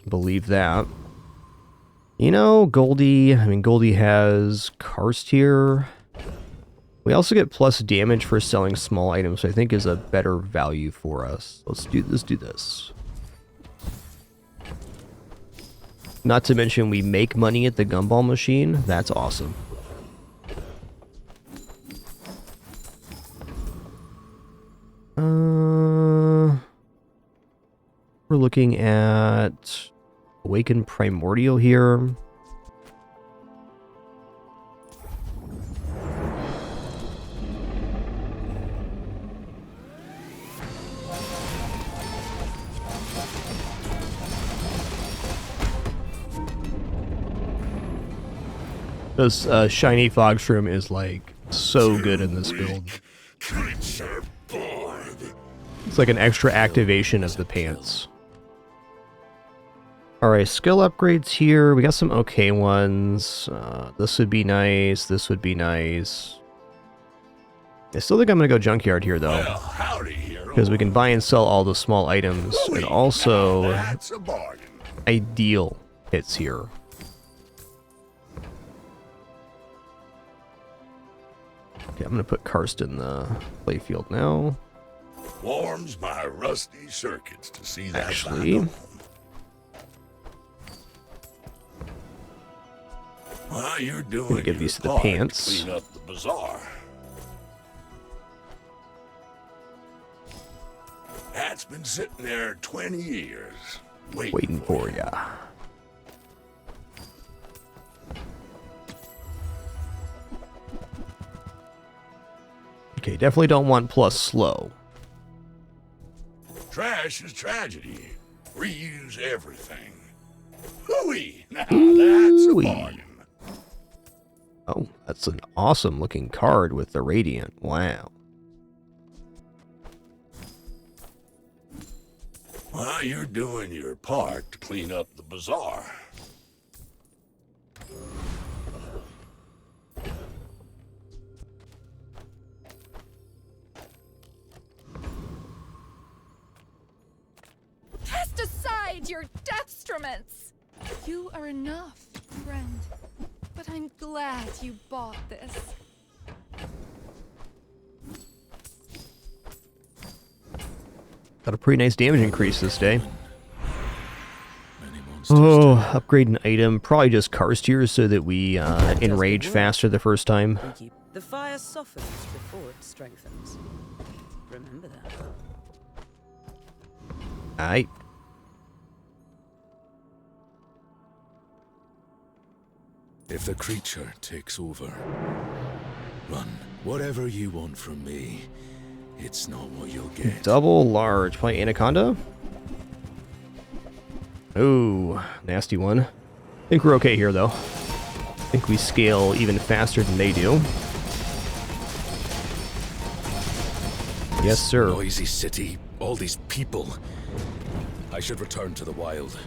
A: Believe that. You know, Goldie, I mean, Goldie has karst here. We also get plus damage for selling small items, which I think is a better value for us. Let's do this. Not to mention we make money at the gumball machine. That's awesome. We're looking at Awakened Primordial here. This shiny fog shroom is like so good in this build. It's like an extra activation of the pants. Alright, skill upgrades here. We got some okay ones. This would be nice. This would be nice. I still think I'm going to go junkyard here, though.
I: Well, howdy, hero.
A: Because we can buy and sell all the small items. And also,
I: That's a bargain.
A: ideal hits here. Okay, I'm going to put karst in the playfield now.
I: Warms my rusty circuits to see that.
A: Actually,
I: well, you're
A: I'm
I: doing
A: going to give these to the
I: part
A: pants.
I: Clean up the bazaar. That's been sitting there 20 years,
A: Waiting for ya. Okay, definitely don't want plus slow.
I: Trash is tragedy. Reuse everything. Hooey! Now that's a bargain.
A: Oh, that's an awesome looking card with the Radiant. Wow.
I: Well, you're doing your part to clean up the bazaar.
M: Cast aside your deathstruments! You are enough, friend. But I'm glad you bought this.
A: Got a pretty nice damage increase this day. Oh, upgrade an item. Probably just karst here so that we enrage faster the first time.
J: The fire softens before it strengthens. Remember that.
A: Aight.
D: If the creature takes over, run. Whatever you want from me, it's not what you'll get.
A: Double large. Probably Anaconda? Ooh, nasty one. I think we're okay here, though. I think we scale even faster than they do. Yes, sir.
D: Noisy city, all these people. I should return to the wild.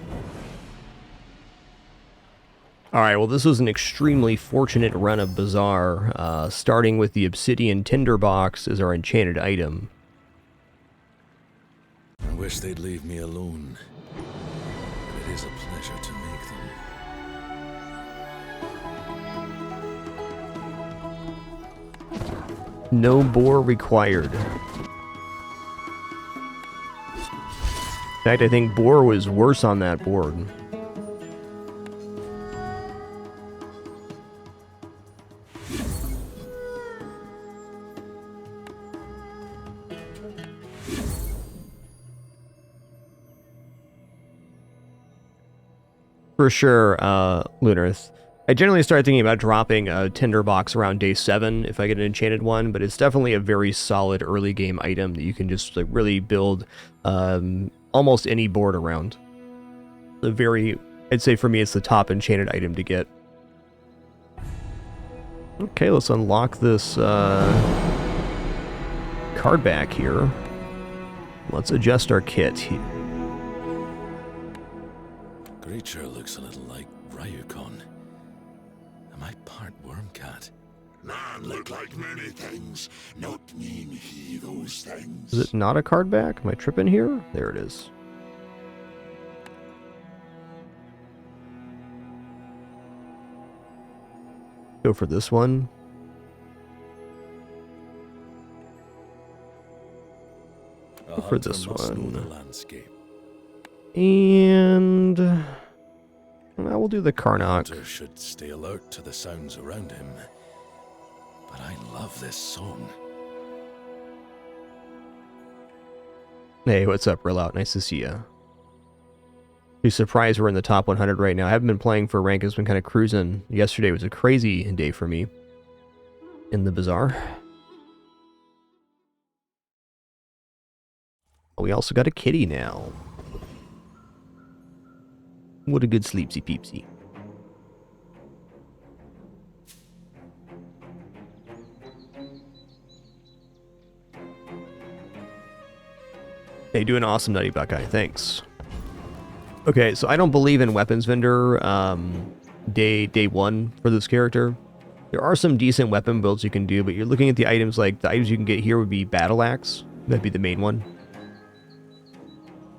A: Alright, well this was an extremely fortunate run of Bazaar, starting with the Obsidian Tinderbox as our enchanted item.
D: I wish they'd leave me alone. But it is a pleasure to make them.
A: No boar required. In fact, I think boar was worse on that board. For sure, Lunarth. I generally start thinking about dropping a tinderbox around day 7 if I get an enchanted one, but it's definitely a very solid early game item that you can just like really build almost any board around. I'd say for me it's the top enchanted item to get. Okay, let's unlock this card back here. Let's adjust our kit here.
D: Creature looks a little like Ryukon. Am I part wormcat?
I: Man look like many things, not mean he those things.
A: Is it not a card back? Am I tripping here? There it is. Go for this one. Go for this one. And I will do the Karnok.
D: Hunter should stay alert to the sounds around him. But I love this song.
A: Hey, what's up, Real Out? Nice to see ya. Be surprised we're in the top 100 right now. I haven't been playing for rank. It's been kind of cruising. Yesterday was a crazy day for me in the bazaar. We also got a kitty now. What a good sleepsy peepsy. Hey, doing awesome, Nutty Buckeye. Thanks. Okay, so I don't believe in weapons vendor day 1 for this character. There are some decent weapon builds you can do, but you're looking at the items like the items you can get here would be Battle Axe. That'd be the main one.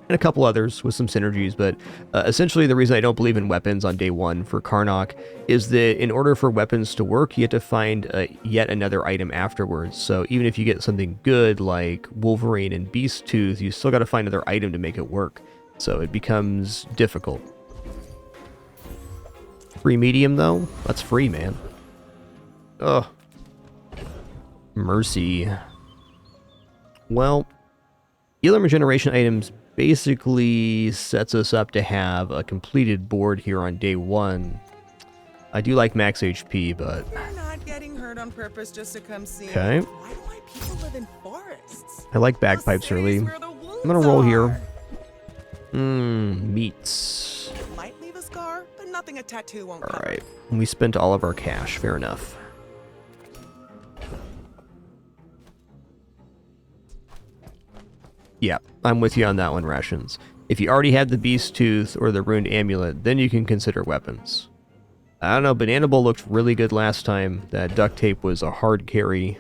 A: And a couple others with some synergies, but essentially the reason I don't believe in weapons on day 1 for Karnok is that in order for weapons to work, you have to find yet another item afterwards. So even if you get something good like Wolverine and Beast Tooth, you still got to find another item to make it work. So it becomes difficult. Free medium though? That's free, man. Ugh. Mercy. Well, healer regeneration items basically sets us up to have a completed board here on day 1. I do like max HP, but...
J: You're not getting hurt on purpose just to come see
A: okay.
J: me. Why do my people live in forests?
A: I like bagpipes early. I'm gonna roll here. Meats.
J: Might leave a scar, but nothing a tattoo won't cover.
A: Alright. We spent all of our cash. Fair enough. Yeah, I'm with you on that one, Rations. If you already had the Beast Tooth or the Ruined Amulet, then you can consider weapons. I don't know, Banana Bowl looked really good last time. That duct tape was a hard carry.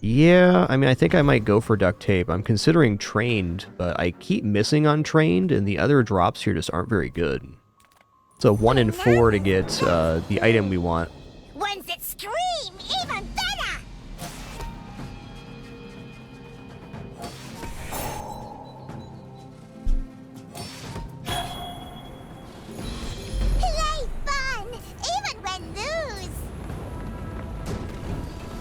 A: Yeah, I mean, I think I might go for duct tape. I'm considering Trained, but I keep missing on Trained, and the other drops here just aren't very good. It's a 1 in 4 to get the item we want.
C: Ones that scream even better! Play fun, even when lose!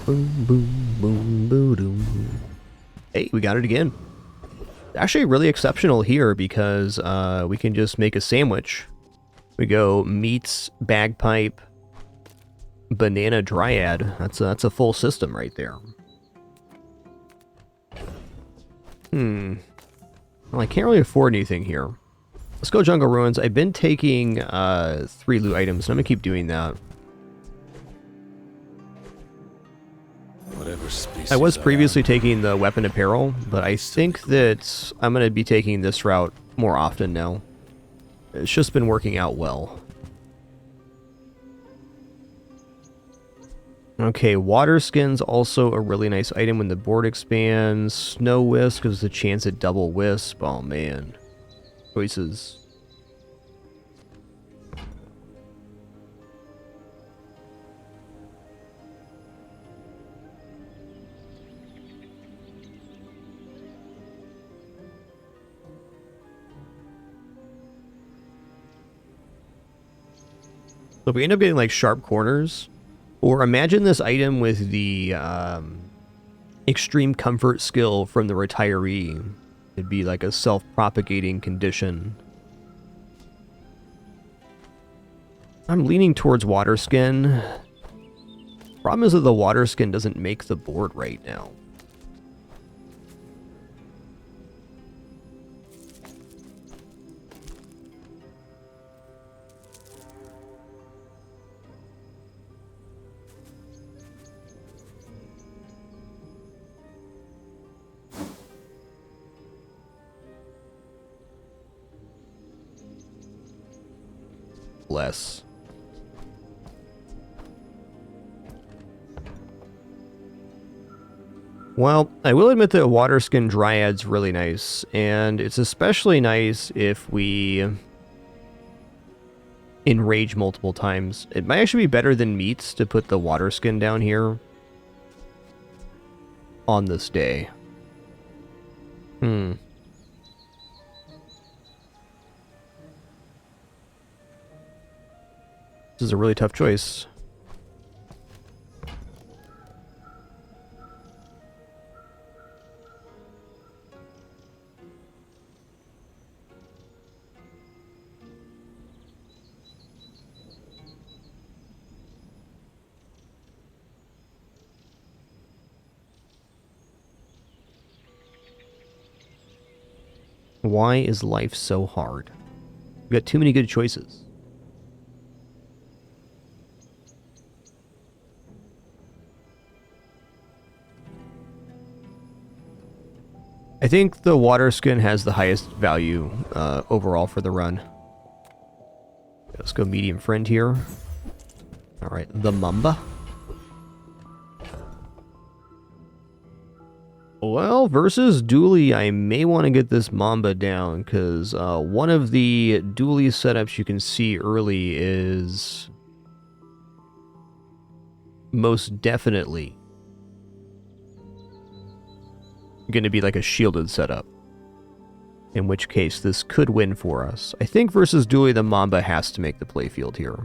A: Boom, boom, boom, boom, boom. Hey, we got it again. Actually really exceptional here because we can just make a sandwich. We go meats, bagpipe, banana dryad. That's a full system right there. Well, I can't really afford anything here. Let's go Jungle Ruins. I've been taking 3 loot items, and I'm gonna keep doing that. I was previously taking the weapon apparel, but I think that I'm going to be taking this route more often now. It's just been working out well. Okay, water skin's also a really nice item when the board expands. Snow Wisp gives a chance at double wisp. Oh man. Choices. So if we end up getting like sharp corners, or imagine this item with the extreme comfort skill from the retiree. It'd be like a self-propagating condition. I'm leaning towards water skin. Problem is that the water skin doesn't make the board right now. Less. Well, I will admit that Water Skin Dryad's really nice, and it's especially nice if we enrage multiple times. It might actually be better than Meats to put the Water Skin down here on this day. This is a really tough choice. Why is life so hard? We got too many good choices. I think the water skin has the highest value overall for the run. Let's go medium friend here. Alright, the Mamba. Well, versus Dooley, I may want to get this Mamba down, because one of the Dooley setups you can see early is most definitely going to be like a shielded setup. In which case, this could win for us. I think versus Dooley, the Mamba has to make the playfield here.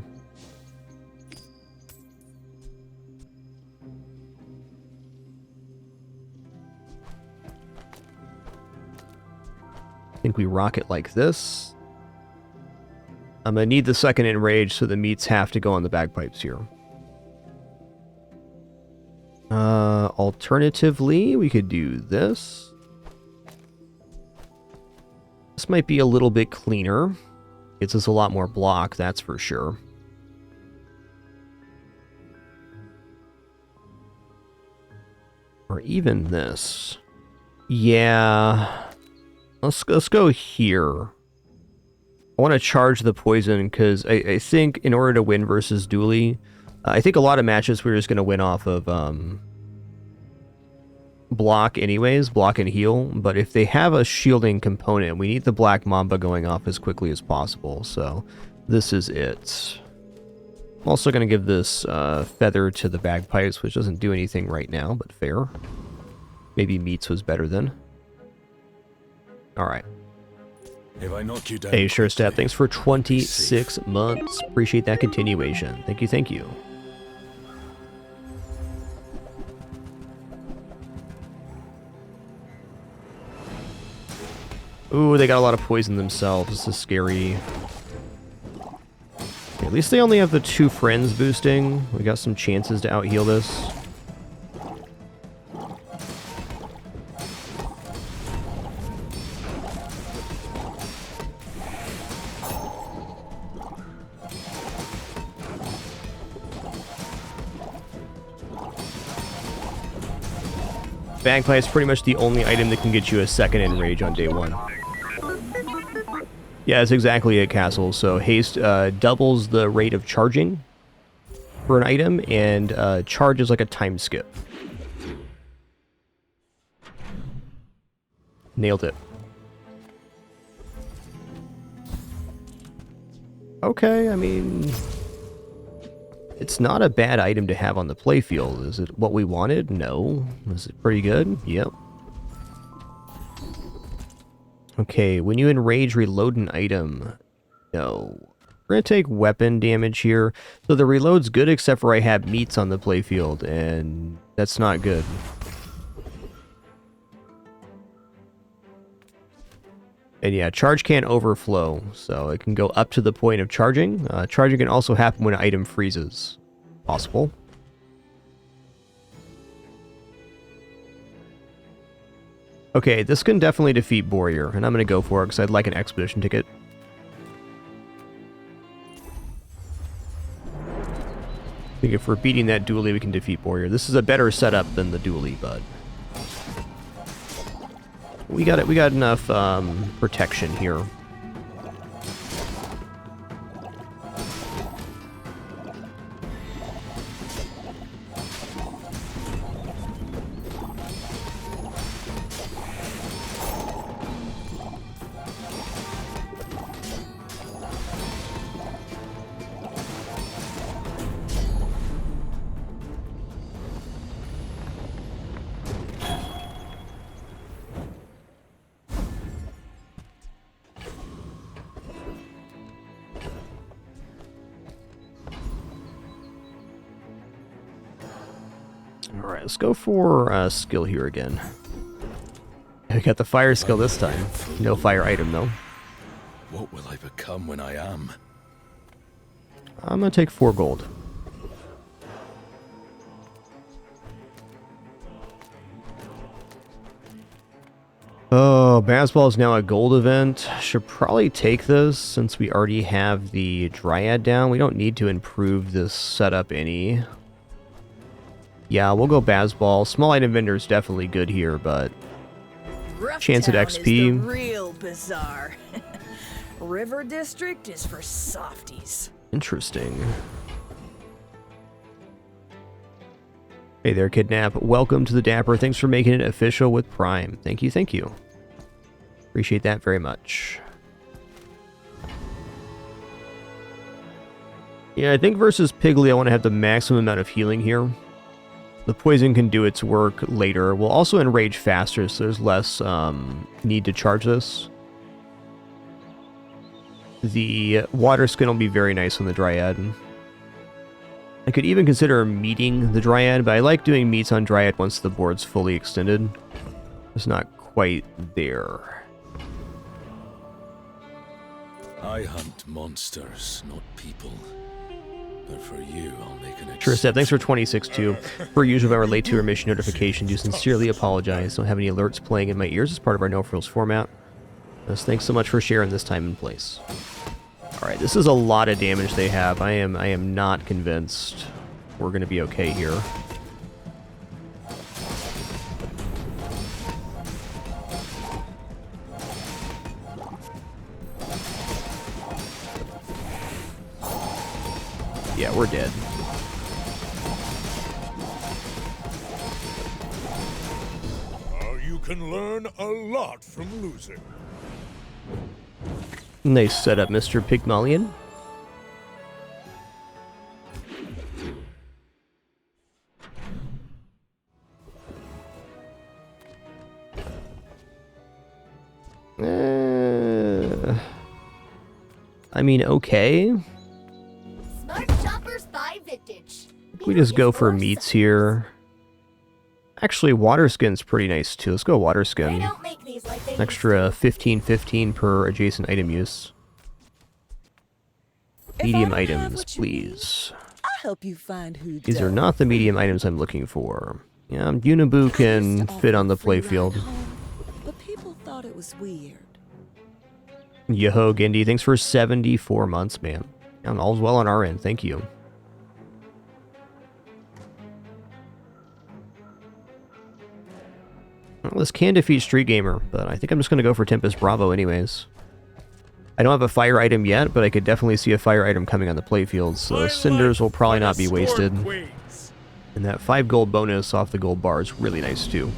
A: I think we rock it like this. I'm going to need the second enrage, so the meats have to go on the bagpipes here. Alternatively, we could do this. This might be a little bit cleaner. Gets us a lot more block, that's for sure. Or even this. Yeah. Let's go here. I want to charge the poison because I think in order to win versus Dooley, I think a lot of matches we're just going to win off of block anyways, block and heal. But if they have a shielding component, we need the Black Mamba going off as quickly as possible. So this is it. I'm also going to give this feather to the bagpipes, which doesn't do anything right now, but fair. Maybe Meats was better then. Alright. Hey, sure, Stab, thanks for 26 months. Appreciate that continuation. Thank you, thank you. Ooh, they got a lot of poison themselves. This is scary. Okay, at least they only have the 2 friends boosting. We got some chances to out-heal this. Bagpipe's pretty much the only item that can get you a second enrage on day 1. Yeah, that's exactly it, Castle. So haste doubles the rate of charging for an item, and charge is like a time skip. Nailed it. Okay, I mean, it's not a bad item to have on the playfield. Is it what we wanted? No. Is it pretty good? Yep. Okay, when you enrage, reload an item. No. We're going to take weapon damage here. So the reload's good except for I have meats on the playfield, and that's not good. And yeah, charge can't overflow, so it can go up to the point of charging. Charging can also happen when an item freezes. Possible. Okay, this can definitely defeat Warrior, and I'm going to go for it because I'd like an expedition ticket. I think if we're beating that dually, we can defeat Warrior. This is a better setup than the dually, but we got it. We got enough protection here. Alright, let's go for skill here again. I got the fire skill this time. No fire item, though.
D: What will I become when I am?
A: I'm going to take 4 gold. Oh, Basketball is now a gold event. Should probably take this since we already have the Dryad down. We don't need to improve this setup any. Yeah, we'll go Bazball. Small item vendor is definitely good here, but chance at XP.
E: Is the real bizarre. River District is for softies.
A: Interesting. Hey there, Kidnap. Welcome to the Dapper. Thanks for making it official with Prime. Thank you, thank you. Appreciate that very much. Yeah, I think versus Piggly, I want to have the maximum amount of healing here. The poison can do its work later. We'll also enrage faster, so there's less need to charge this. The water skin will be very nice on the Dryad. I could even consider meeting the Dryad, but I like doing meets on Dryad once the board's fully extended. It's not quite there.
D: I hunt monsters, not people. But for you, I'll make an
A: Sure, Steph. Thanks for 26 too. Per usual, if I were late to your mission notification, do sincerely apologize. Don't have any alerts playing in my ears as part of our no frills format. Just thanks so much for sharing this time and place. All right, this is a lot of damage they have. I am not convinced we're going to be okay here. Yeah, we're dead.
F: You can learn a lot from losing.
A: Nice setup, Mr. Pygmalion. I mean, okay.
C: Smart shoppers buy vintage.
A: We just go for meats here. Actually, water skin's pretty nice too. Let's go water skin. Extra 15/15 per adjacent item use. Medium items, please.
E: I'll help you find who
A: These are not the medium items I'm looking for. Yeah, Unibu can fit on the playfield.
E: But people thought it was weird.
A: Yoho Gindi, thanks for 74 months, man. And all's well on our end, thank you. Well, this can defeat Street Gamer, but I think I'm just going to go for Tempest Bravo anyways. I don't have a fire item yet, but I could definitely see a fire item coming on the playfield, so Cinders will probably not be wasted. And that 5 gold bonus off the gold bar is really nice too.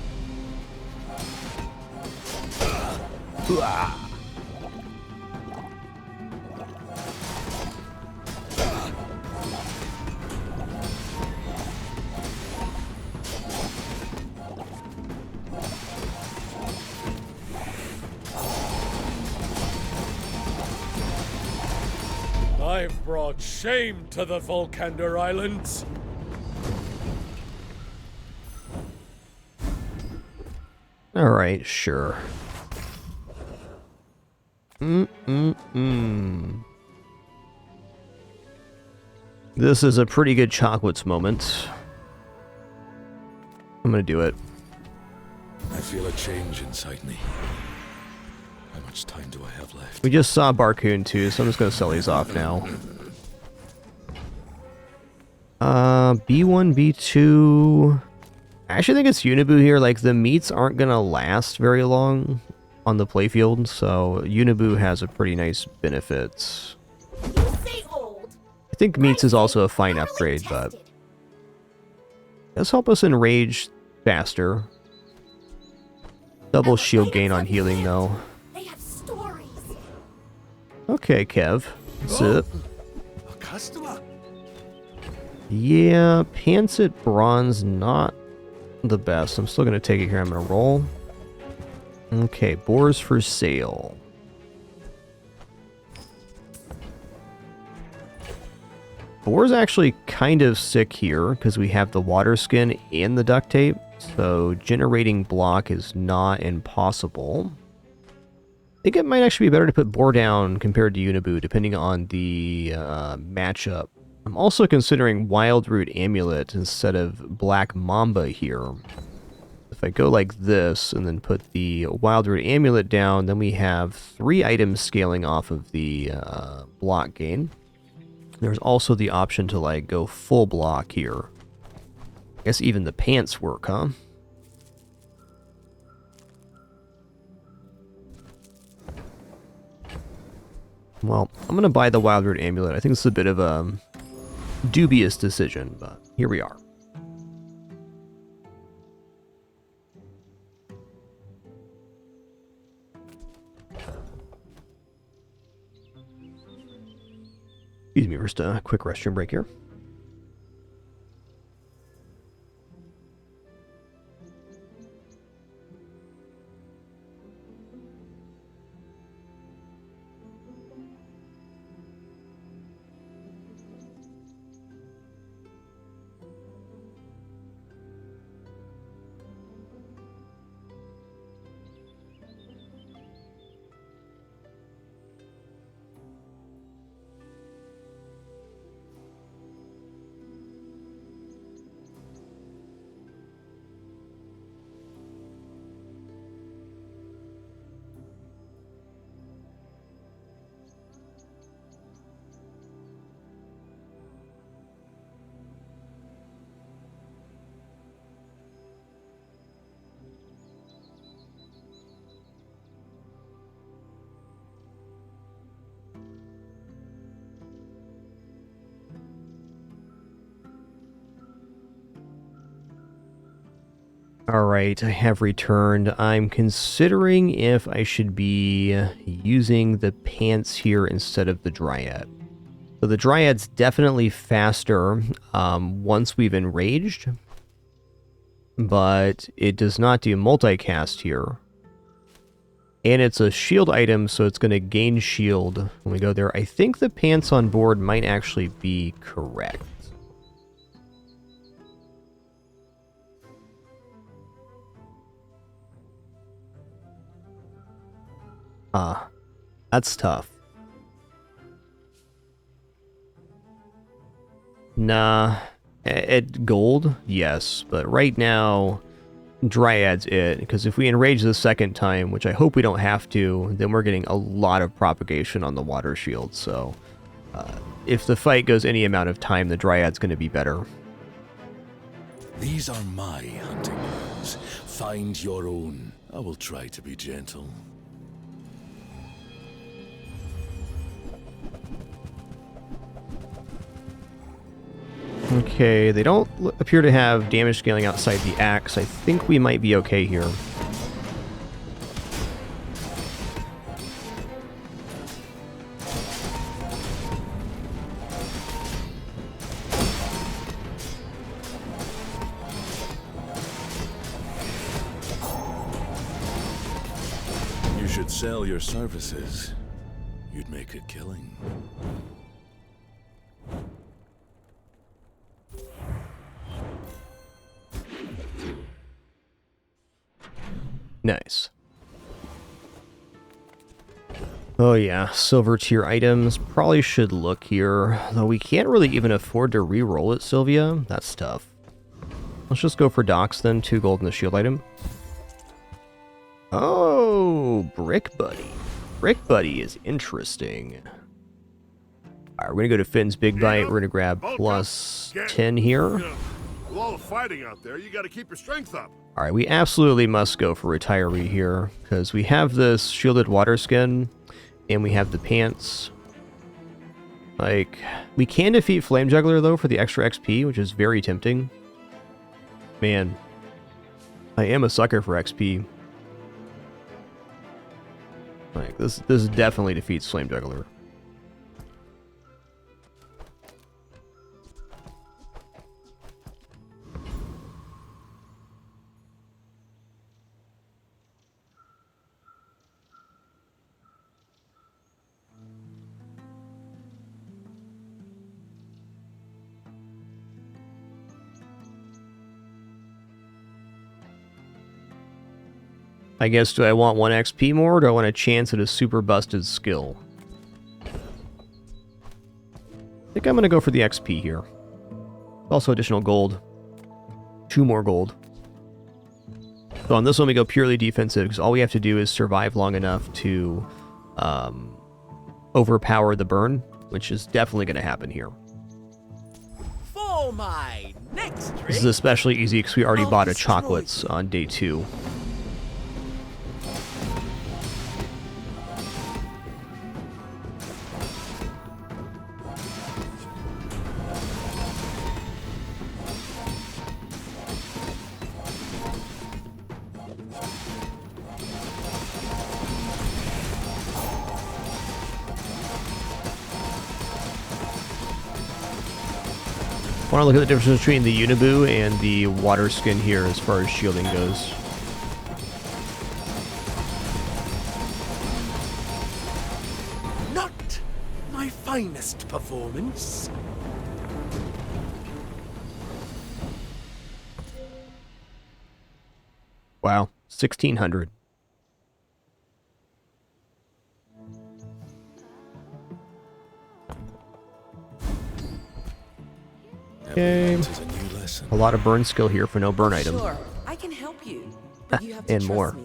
F: I've brought shame to the Volcander Islands.
A: Alright, sure. This is a pretty good chocolates moment. I'm gonna do it.
D: I feel a change inside me. How much time do I have left?
A: We just saw Barcoon too, so I'm just gonna sell these off now. B1, B2... I actually think it's Unibu here. Like, the meats aren't gonna last very long on the playfield, so Unibu has a pretty nice benefit. I think meats is also a fine upgrade, but does help us enrage faster. Double shield gain on healing, though. Okay, Kev. That's it.
I: A customer.
A: Yeah, pants at bronze, not the best. I'm still going to take it here. I'm going to roll. Okay, boars for sale. Boar's actually kind of sick here because we have the water skin and the duct tape, so generating block is not impossible. I think it might actually be better to put Boar down compared to Unibu, depending on the matchup. I'm also considering Wild Root Amulet instead of Black Mamba here. If I go like this and then put the Wild Root Amulet down, then we have 3 items scaling off of the block gain. There's also the option to like go full block here. I guess even the pants work, huh? Well, I'm going to buy the Wild Root Amulet. I think this is a bit of a dubious decision, but here we are. Excuse me, just a quick restroom break here. Alright, I have returned. I'm considering if I should be using the pants here instead of the Dryad. So the Dryad's definitely faster once we've enraged, but it does not do multicast here. And it's a shield item, so it's going to gain shield when we go there. I think the pants on board might actually be correct. That's tough. Nah, at gold, yes, but right now, Dryad's it, because if we enrage the second time, which I hope we don't have to, then we're getting a lot of propagation on the water shield, so if the fight goes any amount of time, the Dryad's going to be better.
D: These are my hunting grounds. Find your own. I will try to be gentle.
A: Okay, they don't appear to have damage scaling outside the axe. I think we might be okay here.
D: You should sell your services. You'd make a killing.
A: Nice. Oh yeah, silver tier items. Probably should look here. Though we can't really even afford to re-roll it, Sylvia. That's tough. Let's just go for docks then. 2 gold in the shield item. Oh, Brick Buddy. Brick Buddy is interesting. Alright, we're gonna go to Finn's Big Bite. We're gonna grab plus 10 here.
I: With all the fighting out there, you gotta keep your strength up.
A: Alright, we absolutely must go for Retiree here, because we have this shielded water skin, and we have the pants. Like, we can defeat Flame Juggler, though, for the extra XP, which is very tempting. Man, I am a sucker for XP. Like, this definitely defeats Flame Juggler. I guess, do I want 1 XP more, or do I want a chance at a super busted skill? I think I'm going to go for the XP here. Also additional gold. 2 more gold. So on this one we go purely defensive, because all we have to do is survive long enough to overpower the burn, which is definitely going to happen here.
L: For my next trick,
A: This is especially easy because we already bought a chocolates on day 2. I want to look at the difference between the Uniboo and the water skin here as far as shielding goes.
L: not my finest performance.
A: Wow, 1600. Okay. A lot of burn skill here for no burn item.
J: Sure, I can help you, but you have to
A: And
J: trust
A: more.
J: me.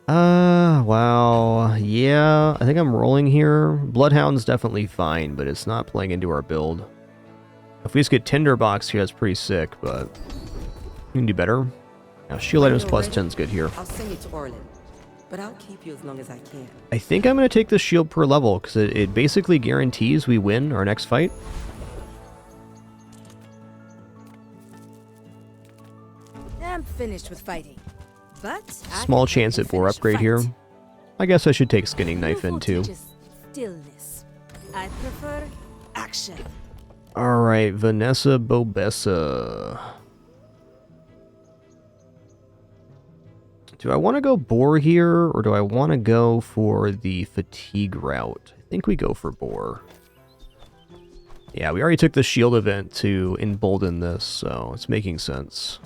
A: Wow. Yeah, I think I'm rolling here. Bloodhound's definitely fine, but it's not playing into our build. If we just get Tinderbox here, that's pretty sick, but we can do better. Now, shield items plus 10 is good here.
J: I'll send you to Orlin, but I'll keep you as long as I can.
A: I think I'm going to take the shield per level, because it basically guarantees we win our next fight.
G: I'm finished with fighting. But
A: Small chance at boar upgrade here. I guess I should take skinning knife in too.
G: Stillness. I prefer action.
A: Alright, Vanessa Bobessa. Do I want to go boar here, or do I want to go for the fatigue route? I think we go for boar. Yeah, we already took the shield event to embolden this, so it's making sense.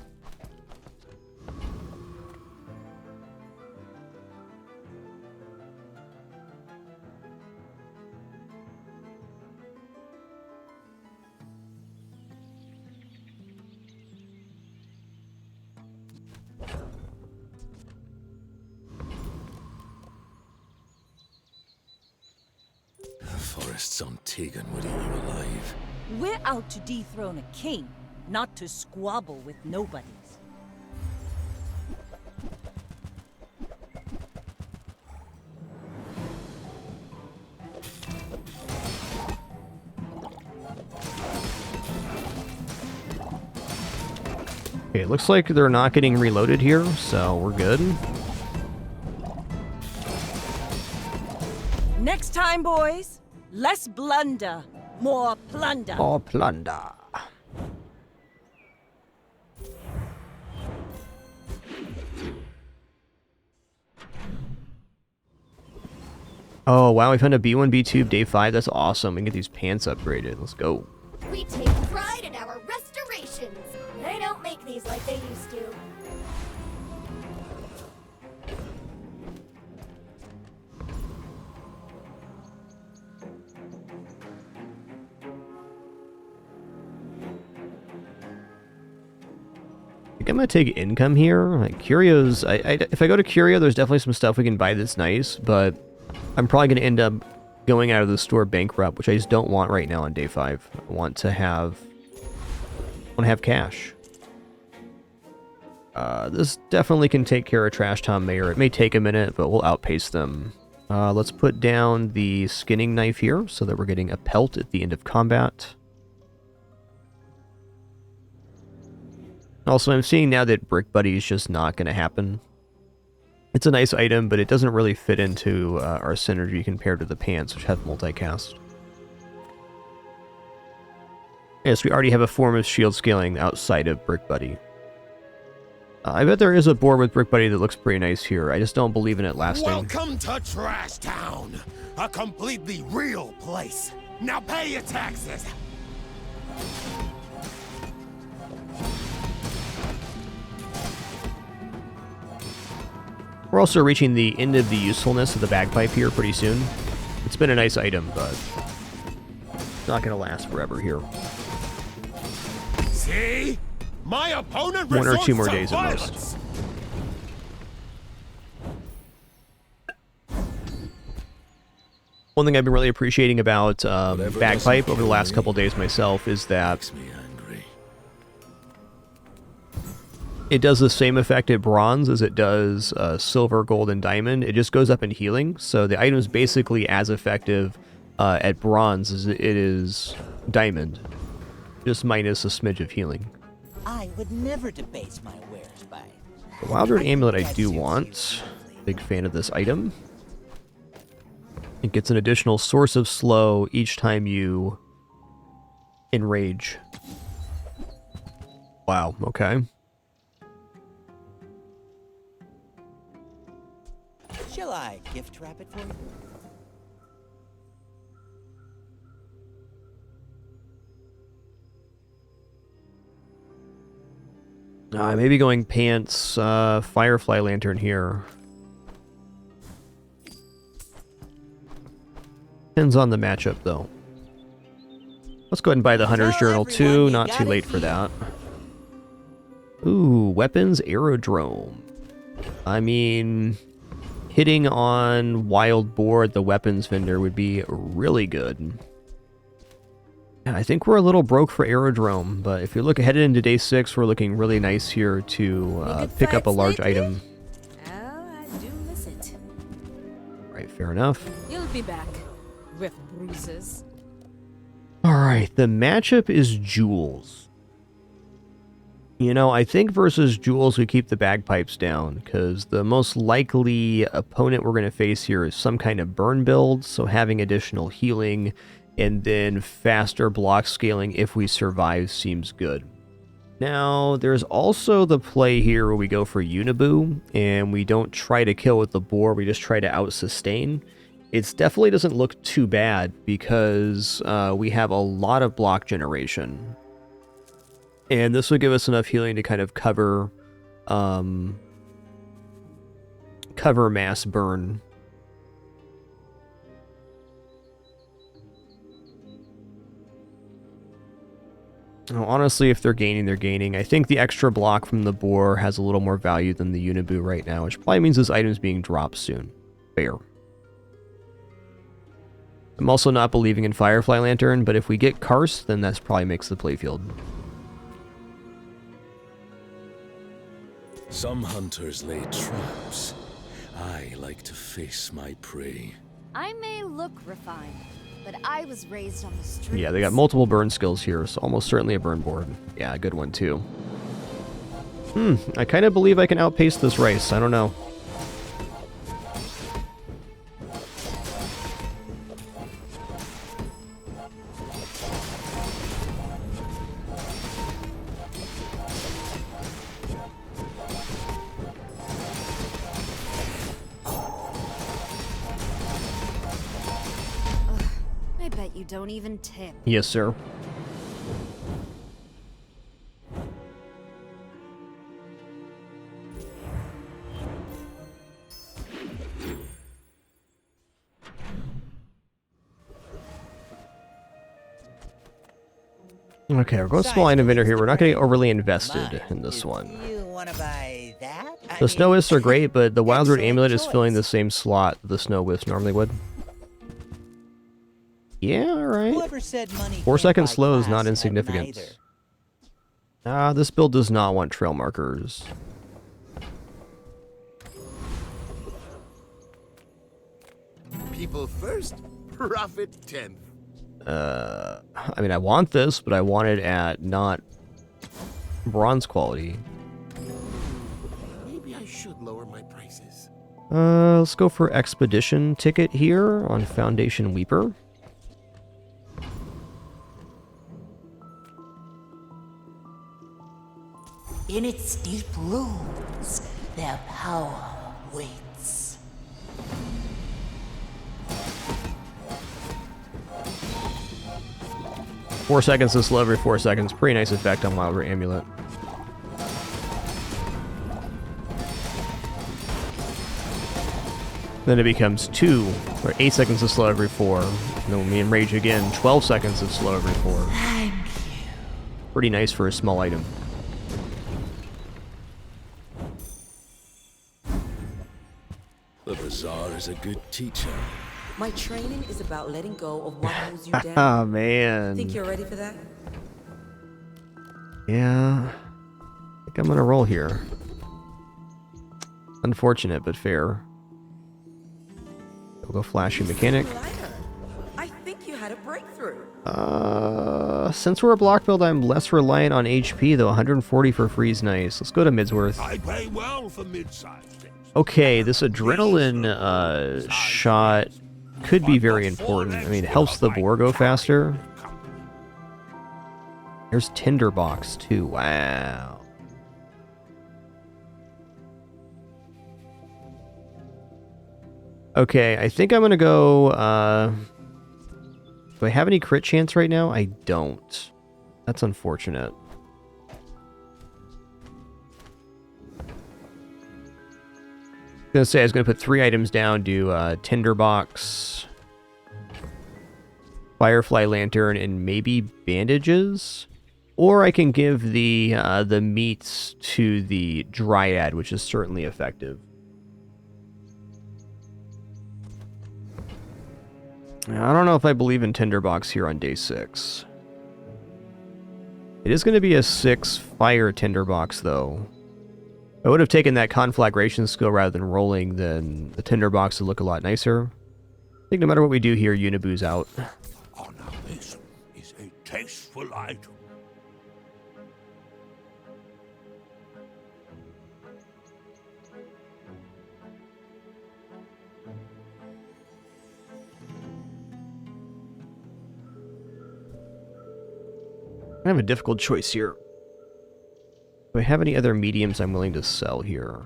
D: Forests on Tegan would eat you alive.
N: We're out to dethrone a king, not to squabble with nobodies.
A: Okay, it looks like they're not getting reloaded here, so we're good.
N: Next time, boys, less blunder, more plunder.
A: More plunder. Oh, wow, we found a B1, B2, day 5. That's awesome. We can get these pants upgraded. Let's go.
C: We take pride in our restorations. They don't make these like they used to.
A: I'm gonna take income here. Like Curios, if I go to Curio, there's definitely some stuff we can buy that's nice, but I'm probably gonna end up going out of the store bankrupt, which I just don't want right now on day 5. I want to have cash. This definitely can take care of Trash Tom Mayor. It may take a minute, but we'll outpace them. Let's put down the skinning knife here so that we're getting a pelt at the end of combat. Also, I'm seeing now that Brick Buddy is just not going to happen. It's a nice item, but it doesn't really fit into our synergy compared to the pants, which have multicast. Yes, we already have a form of shield scaling outside of Brick Buddy. I bet there is a board with Brick Buddy that looks pretty nice here. I just don't believe in it lasting.
I: Welcome to Trash Town, a completely real place. Now pay your taxes.
A: We're also reaching the end of the usefulness of the bagpipe here pretty soon. It's been a nice item, but it's not going to last forever here.
I: See? My opponent
A: 1 or 2 more
I: resorts
A: days
I: to
A: at
I: violence.
A: most. One thing I've been really appreciating about bagpipe over the last couple days myself is that it does the same effect at bronze as it does silver, gold, and diamond. It just goes up in healing, so the item is basically as effective at bronze as it is diamond, just minus a smidge of healing.
K: I would never debase my wares by.
A: The Wilder Amulet I do want. Big fan of this item. It gets an additional source of slow each time you enrage. Wow, okay.
K: Shall I gift wrap it for you?
A: Maybe going pants, Firefly Lantern here. Depends on the matchup, though. Let's go ahead and buy the Hunter's Journal, too. Not too late for that. Ooh, Weapons Aerodrome. I mean, hitting on Wild Boar at the weapons vendor would be really good. Yeah, I think we're a little broke for Aerodrome, but if you look ahead into day 6, we're looking really nice here to pick up a large item.
G: Oh, I do miss it.
A: Right, fair enough.
G: You'll be back with bruises.
A: Alright, the matchup is Jules. You know, I think versus Jules we keep the bagpipes down, because the most likely opponent we're going to face here is some kind of burn build, so having additional healing and then faster block scaling if we survive seems good. Now, there's also the play here where we go for Uniboo, and we don't try to kill with the boar, we just try to out-sustain. It definitely doesn't look too bad, because we have a lot of block generation. And this will give us enough healing to kind of cover mass burn. Now, honestly, if they're gaining, they're gaining. I think the extra block from the boar has a little more value than the Uniboo right now, which probably means this item's being dropped soon. Fair. I'm also not believing in Firefly Lantern, but if we get Karst, then that probably makes the playfield.
D: Some hunters lay traps. I like to face my prey.
C: I may look refined, but I was raised on the streets.
A: Yeah, they got multiple burn skills here, so almost certainly a burn board. Yeah, a good one too. I kind of believe I can outpace this race. I don't know.
C: Don't even tip.
A: Yes, sir. Okay, we're going small item vendor here. We're not getting overly invested in this one.
K: wanna buy that?
A: The snow wisps are great, but the wild root amulet is filling the same slot the snow wisps normally would. Yeah, alright.
K: Whoever said money
A: 4
K: can't
A: second
K: buy
A: slow is
K: class
A: not
K: had
A: insignificant.
K: neither.
A: This build does not want trail markers.
B: People first, profit 10th.
A: I mean, I want this, but I want it at not bronze quality.
B: Maybe I should lower my prices.
A: Let's go for expedition ticket here on Foundation Weeper.
K: In its deep rooms, their power waits.
A: 4 seconds to slow every 4 seconds. Pretty nice effect on Wild Root Amulet. Then it becomes 2, or 8 seconds to slow every 4. And then when we enrage again, 12 seconds to slow every 4.
K: Thank you.
A: Pretty nice for a small item.
D: The bazaar is a good teacher.
J: My training is about letting go of what holds you down.
A: Oh, man.
J: Think you're ready for that?
A: Yeah. I think I'm gonna roll here. Unfortunate, but fair. We'll go flashy mechanic.
J: I think you had a breakthrough.
A: Since we're a block build, I'm less reliant on HP, though. 140 for free is nice. Let's go to Midsworth.
I: I pay well for mid-sized things.
A: Okay, this adrenaline shot could be very important. I mean, it helps the boar go faster. There's Tinderbox, too. Wow. Okay, I think I'm going to go... do I have any crit chance right now? I don't. That's unfortunate. I was going to put 3 items down, do Tinderbox, Firefly Lantern, and maybe bandages? Or I can give the meats to the Dryad, which is certainly effective. I don't know if I believe in Tinderbox here on day 6. It is going to be a 6 fire Tinderbox, though. I would have taken that conflagration skill rather than rolling, then the Tinderbox would look a lot nicer. I think no matter what we do here, Unibu's out.
I: Oh, now this is a tasteful item.
A: I have a difficult choice here. Do I have any other mediums I'm willing to sell here?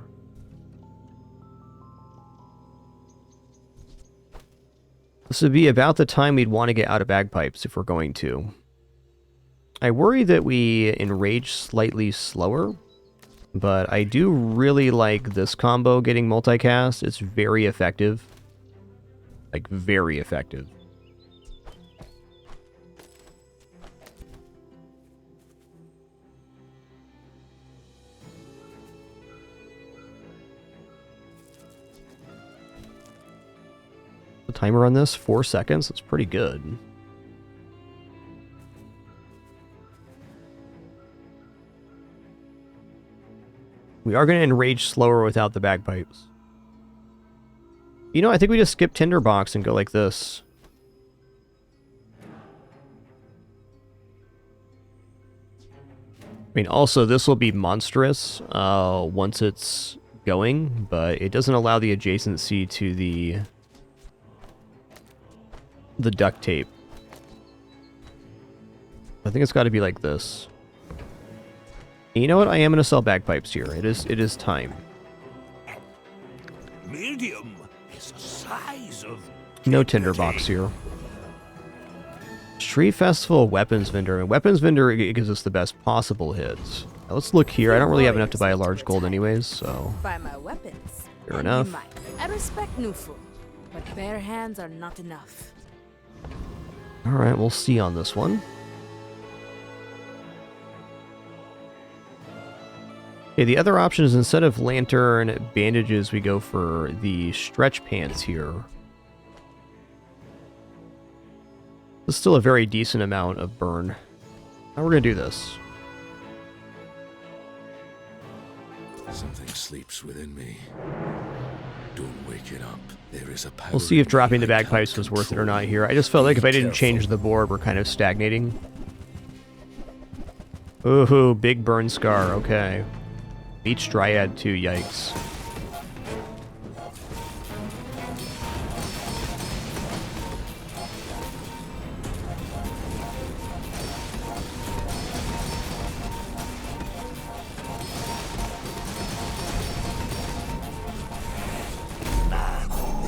A: This would be about the time we'd want to get out of bagpipes if we're going to. I worry that we enrage slightly slower, but I do really like this combo getting multicast. It's very effective. Like, very effective. The timer on this, 4 seconds. That's pretty good. We are going to enrage slower without the bagpipes. You know, I think we just skip Tinderbox and go like this. I mean, also, this will be monstrous once it's going, but it doesn't allow the adjacency to the duct tape. I think it's got to be like this. And you know what? I am going to sell bagpipes here. It is time.
I: Medium is the size of...
A: No Tinderbox here. Street Festival Weapons Vendor. And Weapons Vendor gives us the best possible hits. Now let's look here. I don't really have enough to buy a large gold anyways, so...
G: Buy my weapons.
A: Fair enough.
G: I respect Nufu, but bare hands are not enough.
A: Alright, we'll see on this one. Okay, the other option is instead of lantern bandages, we go for the stretch pants here. It's still a very decent amount of burn. How we're gonna do this?
D: Something sleeps within me. Don't wake it up. There is a power.
A: We'll see if dropping the bagpipes was worth it or not here. I just felt like if I didn't change the board, we're kind of stagnating. Ooh, big burn scar. Okay. Beach Dryad too. Yikes.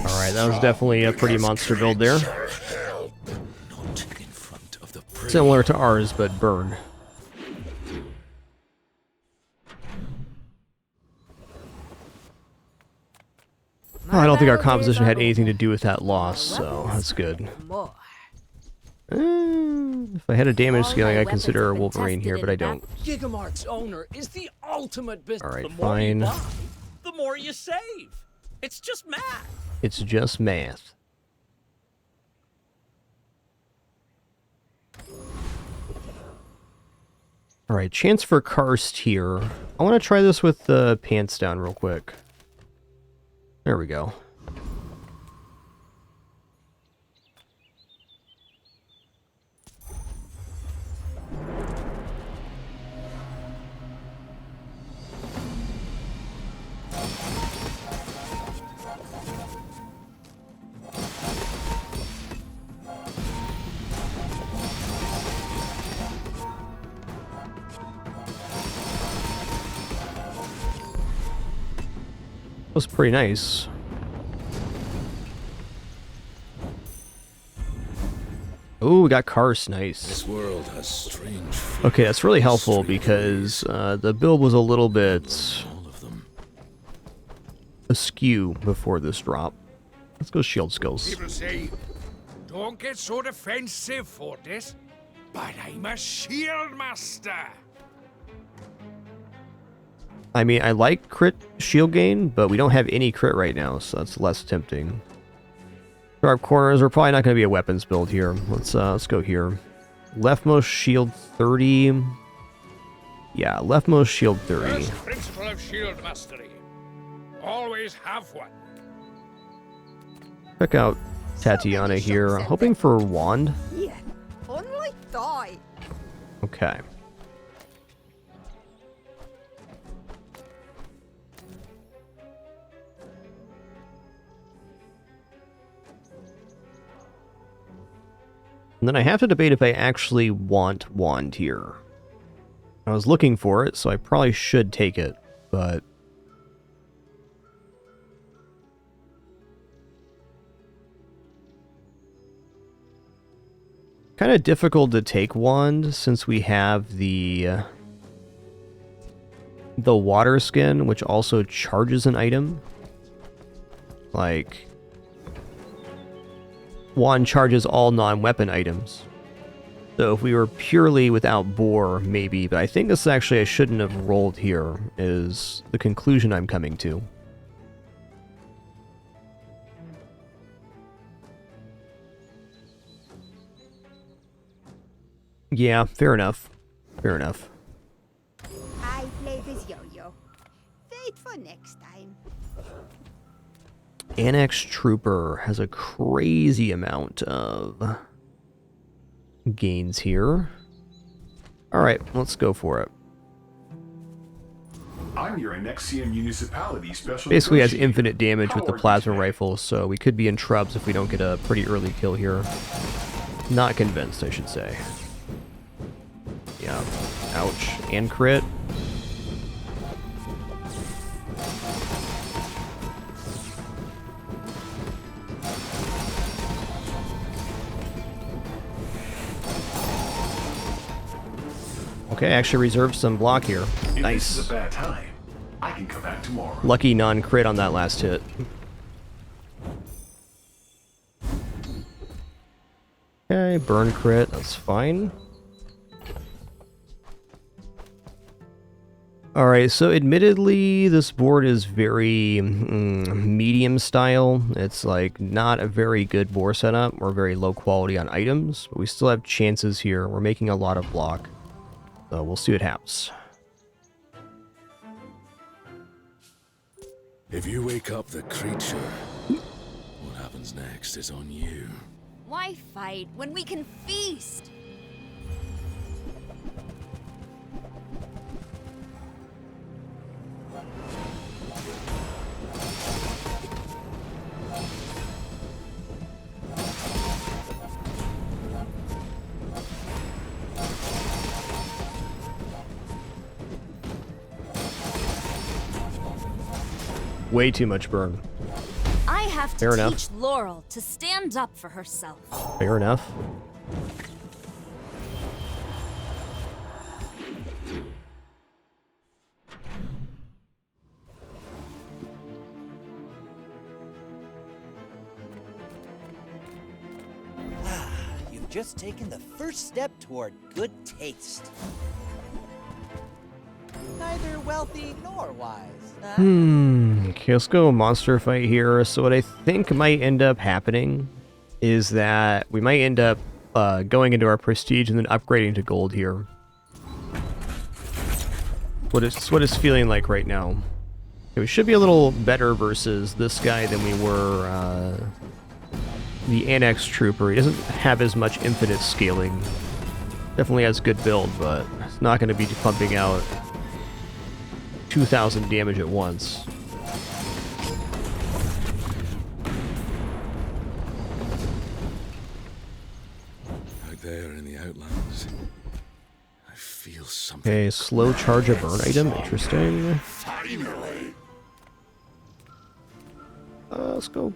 A: Alright, that was definitely a pretty monster build there. Similar to ours, but burn. Oh, I don't think our composition had anything to do with that loss, so that's good. If I had a damage scaling, I'd consider a Wolverine here, but I don't.
H: Gigamart's owner is the ultimate business.
A: Alright, fine.
H: The more you save. It's just math.
A: It's just math. Alright, chance for Karst here. I want to try this with the pants down real quick. There we go. Was pretty nice. Oh, we got Karst, nice.
D: This world has strange.
A: Okay, that's really helpful because the build was a little bit askew before this drop. Let's go shield skills.
F: People say, don't get so defensive, Fortis, but I'm a shield master.
A: I mean, I like crit shield gain, but we don't have any crit right now, so that's less tempting. Sharp corners are probably not going to be a weapons build here. Let's go here. Leftmost shield 30. Yeah, leftmost shield 30.
F: First principle of shield mastery. Always have one.
A: Check out Tatiana here. I'm hoping for wand.
E: Yeah, only die.
A: Okay. And then I have to debate if I actually want wand here. I was looking for it, so I probably should take it, but... kind of difficult to take wand since we have the water skin, which also charges an item. Like... wand charges all non-weapon items. So if we were purely without boar, maybe, but I think this actually I shouldn't have rolled here, is the conclusion I'm coming to. Yeah, fair enough. Fair enough.
C: I play this yo-yo. Wait for next time.
A: Annex Trooper has a crazy amount of gains here. Alright, let's go for it.
O: I'm your Annexian municipality special.
A: Basically has infinite damage with the plasma rifle, so we could be in trubs if we don't get a pretty early kill here. Not convinced, I should say. Yeah, ouch. And crit. Okay, I actually reserved some block here. Nice.
O: This is a bad time. I can come back tomorrow.
A: Lucky non-crit on that last hit. Okay, burn crit, that's fine. Alright, so admittedly, this board is very medium style. It's like not a very good board setup or very low quality on items, but we still have chances here. We're making a lot of block, so we'll see what happens.
D: If you wake up the creature, what happens next is on you.
C: Why fight when we can feast?
A: Way too much burn.
C: I have to
A: Fair enough.
C: teach Laurel to stand up for herself.
A: Fair enough.
P: You've just taken the first step toward good taste. Neither wealthy nor wise.
A: Okay, let's go monster fight here. So what I think might end up happening is that we might end up going into our prestige and then upgrading to gold here. What it's feeling like right now. Okay, we should be a little better versus this guy than we were the Annex Trooper. He doesn't have as much infinite scaling. Definitely has good build, but it's not going to be pumping out 2,000 damage at once.
D: Out there in the outlands, I feel something.
A: Okay, slow charge a burn item. Interesting. Let's go.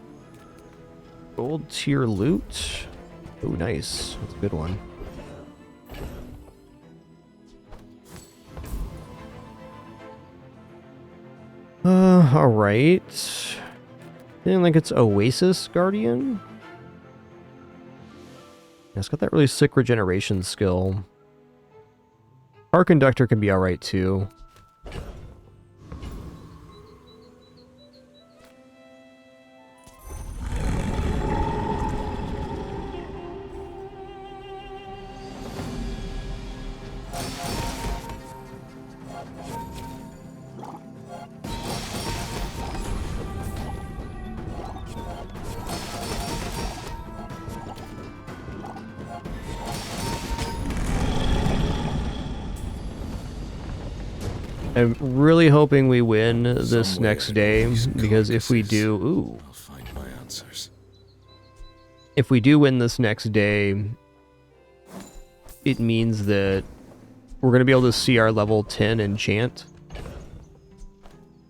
A: Gold tier loot. Oh, nice. That's a good one. Alright. Feeling like it's Oasis Guardian. Yeah, it's got that really sick regeneration skill. Power Conductor can be alright too. I'm really hoping we win this next day, because if we do, ooh.
D: I'll find my answers.
A: If we do win this next day, it means that we're going to be able to see our level 10 enchant.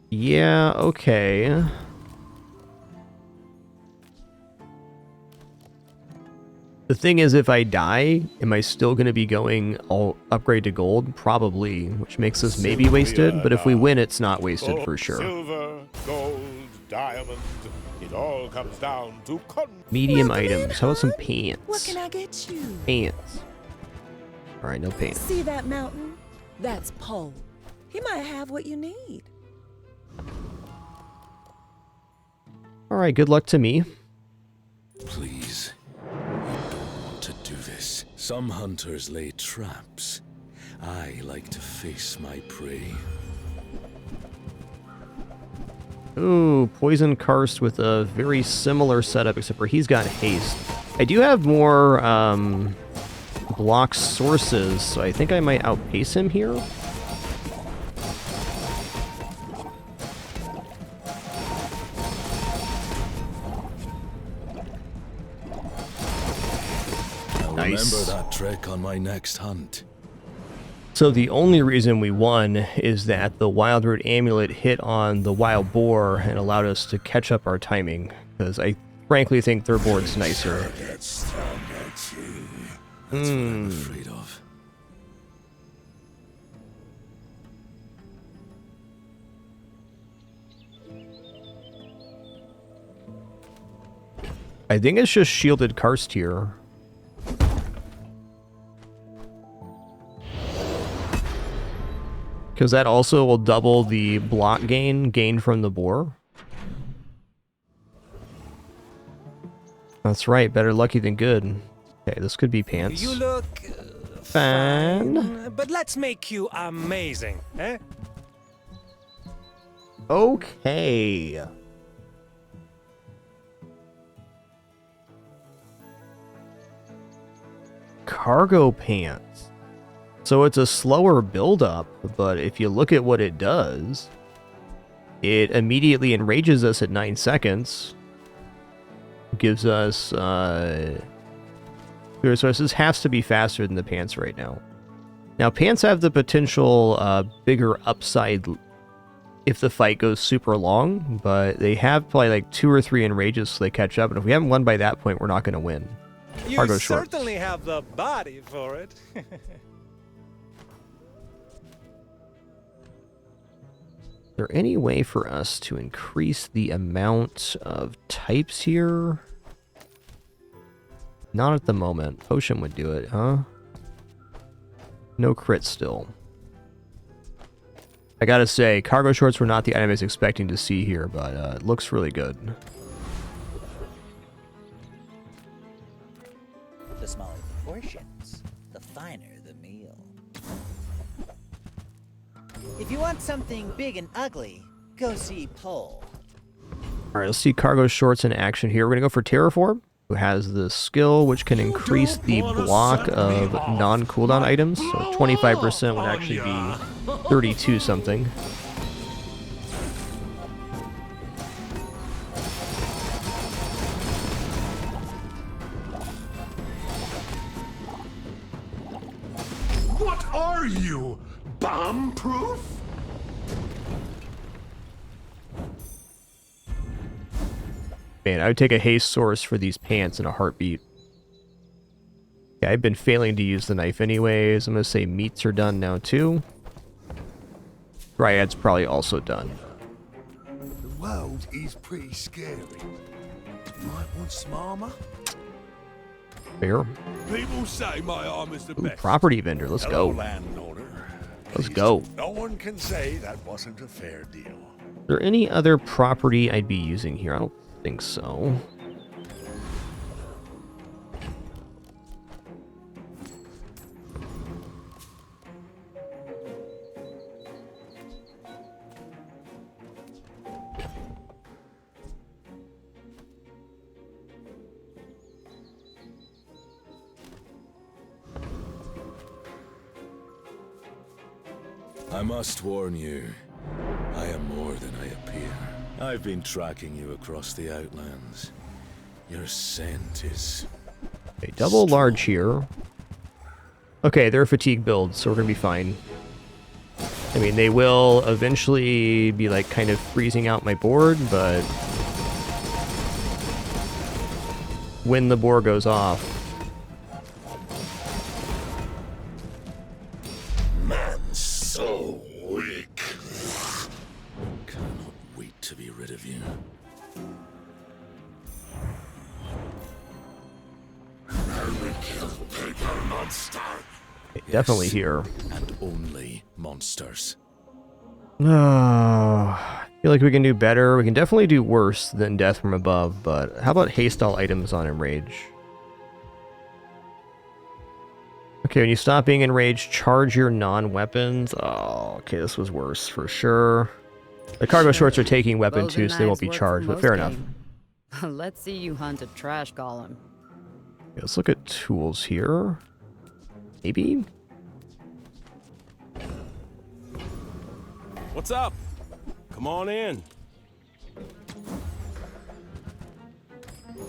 A: Yeah, okay. The thing is, if I die, am I still going to be going all upgrade to gold? Probably, which makes this maybe wasted, but if we win, it's not wasted for sure.
Q: Silver, gold, diamond, it all comes down to
A: Medium items. How about some pants?
E: What can I get you?
A: Pants. Alright, no pants.
E: See that mountain? That's Poe. He might have what you need.
A: Alright, good luck to me.
D: Please. I don't want to do this. Some hunters lay traps. I like to face my prey.
A: Ooh, Poison Karst with a very similar setup, except for he's got haste. I do have more block sources, so I think I might outpace him here.
D: I'll remember that trick on my next hunt.
A: So the only reason we won is that the Wild Root Amulet hit on the Wild Boar and allowed us to catch up our timing, because I frankly think their board's nicer.
D: That's what I'm afraid of.
A: I think it's just shielded Karst here. Because that also will double the block gained from the boar. That's right, better lucky than good. Okay, this could be pants.
R: You look fine, but let's make you amazing, eh?
A: Okay. Cargo pants. So it's a slower build-up, but if you look at what it does, it immediately enrages us at 9 seconds. Gives us, so this has to be faster than the pants right now. Now, pants have the potential bigger upside if the fight goes super long, but they have probably like 2 or 3 enrages so they catch up, and if we haven't won by that point, we're not going to win.
R: You
A: Cargo shorts.
R: certainly have the body for it.
A: Is there any way for us to increase the amount of types here? Not at the moment. Potion would do it, huh? No crit still. I gotta say, cargo shorts were not the item I was expecting to see here, but it looks really good.
P: The smaller the portions, the finer the meal. If you want something big and ugly, go see Pole.
A: Alright, let's see cargo shorts in action here. We're gonna go for Terraform, who has the skill which can increase the block of non-cooldown items. So 25% would actually be 32 something.
I: What are you? Bomb-proof?
A: Man, I would take a haste source for these pants in a heartbeat. Yeah, I've been failing to use the knife anyways. I'm going to say meats are done now too. Dryad's probably also done.
F: The world is pretty scary. Might want some armor?
A: Fair.
Q: People say my armor's the best.
A: Property vendor, let's
I: Hello,
A: go.
I: landowner.
A: Let's go.
I: No one can say that wasn't a fair deal.
A: Is there any other property I'd be using here? I don't think so.
D: I must warn you, I am more than I appear. I've been tracking you across the Outlands. Your scent is...
A: Okay, double large here. Okay, they're fatigue builds, so we're gonna be fine. I mean, they will eventually be like kind of freezing out my board, but when the board goes off,
I: Man's so weak.
D: Cannot wait to be rid of you.
I: I will kill paper monster.
A: definitely here.
D: And only monsters.
A: I feel like we can do better. We can definitely do worse than Death from Above, but how about haste all items on Enrage? Okay, when you stop being enraged, charge your non-weapons. Oh, okay, this was worse for sure. The cargo shorts are taking weapon too, so they won't be charged, but fair enough.
G: Let's see you hunt a trash golem.
A: Okay, let's look at tools here. Maybe?
R: What's up? Come on in.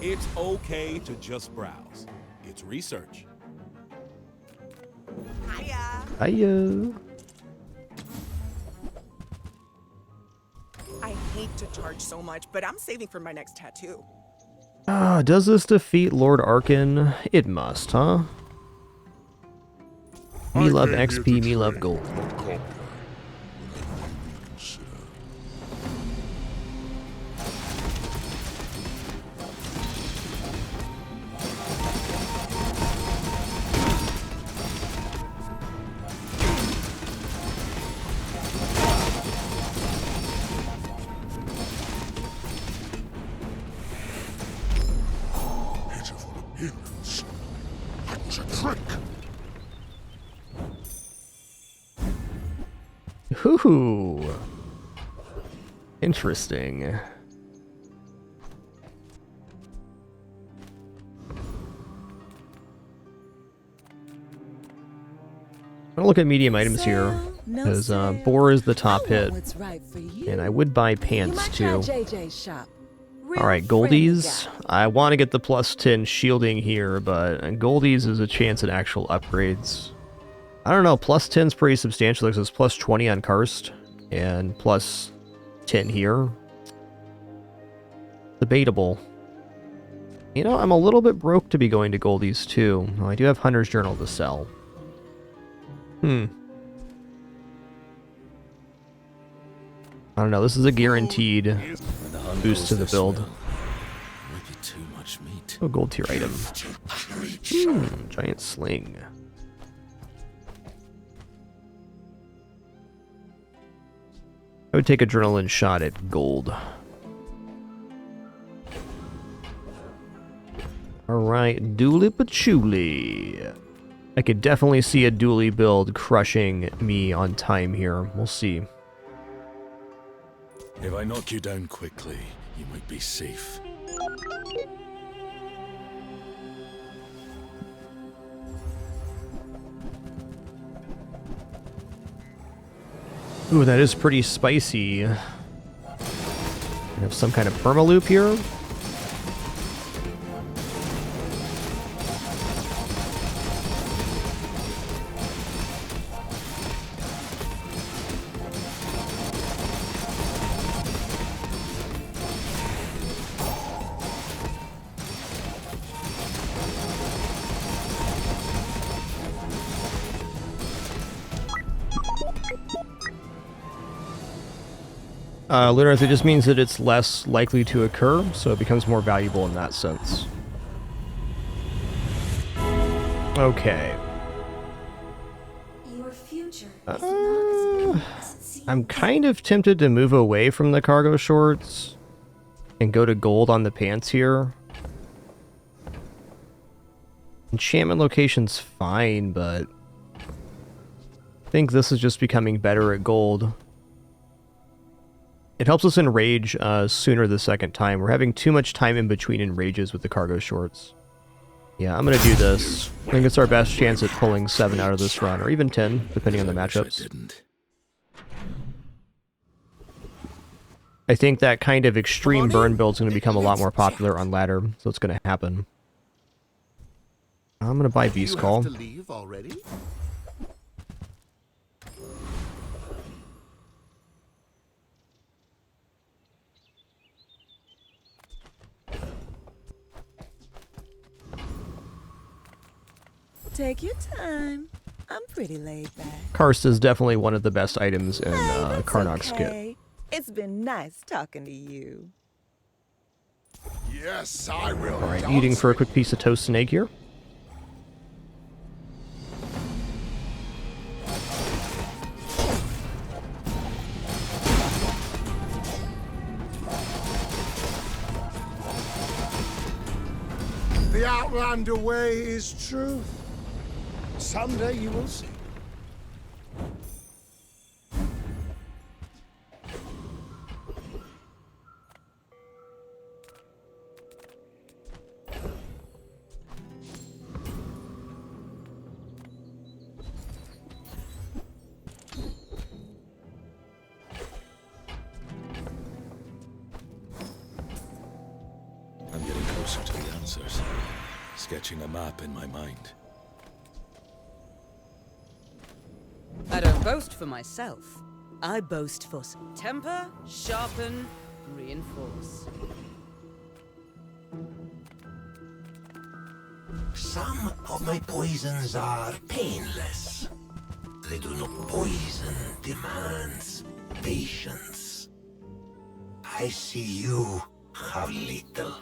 R: It's okay to just browse. It's research.
J: Hiya.
A: Hiya.
J: I hate to charge so much, but I'm saving for my next tattoo.
A: Does this defeat Lord Arkin? It must, huh? Me love XP, me love gold.
I: It's a trick.
A: Ooh. Interesting. I'm gonna look at medium items here, because boar is the top hit, and I would buy pants too. Alright, goldies. I want to get the plus 10 shielding here, but goldies is a chance at actual upgrades. I don't know, plus 10 is pretty substantial because it's plus 20 on Karst, and plus 10 here. Debatable. You know, I'm a little bit broke to be going to goldies too. Well, I do have Hunter's Journal to sell. I don't know, this is a guaranteed boost to the build.
D: Might be too much meat.
A: Oh, gold tier item. Giant sling. I would take adrenaline shot at gold. Alright, Dooley Patchouli. I could definitely see a Dooley build crushing me on time here. We'll see.
D: If I knock you down quickly, you might be safe.
A: Ooh, that is pretty spicy. We have some kind of permaloop here. Lunar, it just means that it's less likely to occur, so it becomes more valuable in that sense. Okay.
C: Your future
A: I'm kind of tempted to move away from the cargo shorts and go to gold on the pants here. Enchantment location's fine, but I think this is just becoming better at gold. It helps us enrage sooner the second time. We're having too much time in between enrages with the cargo shorts. Yeah, I'm going to do this. I think it's our best chance at pulling 7 out of this run, or even 10, depending on the matchups. I think that kind of extreme burn build is going to become a lot more popular on ladder, so it's going to happen. I'm going to buy Beast Call.
J: Take your time. I'm pretty laid back.
A: Karst is definitely one of the best items in Karnok's kit.
J: It's been nice talking to you.
I: Yes, I will.
A: Alright, eating for a quick piece of toast and egg here.
F: The Outlander way is truth. Someday you will see.
D: I'm getting closer to the answers. Sketching a map in my mind.
N: I don't boast for myself. I boast for temper, sharpen, reinforce.
K: Some of my poisons are painless. They do not poison demands patience. I see you have little.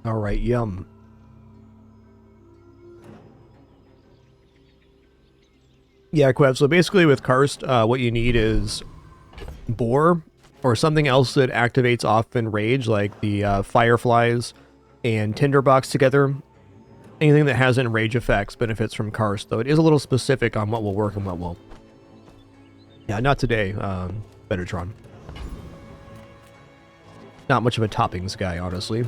A: Alright, yum. Yeah, Quev, so basically with Karst, what you need is Boar, or something else that activates off in Rage, like the Fireflies and Tinderbox together. Anything that has Enrage effects benefits from Karst, though it is a little specific on what will work and what won't. Yeah, not today, Betatron. Not much of a toppings guy, honestly.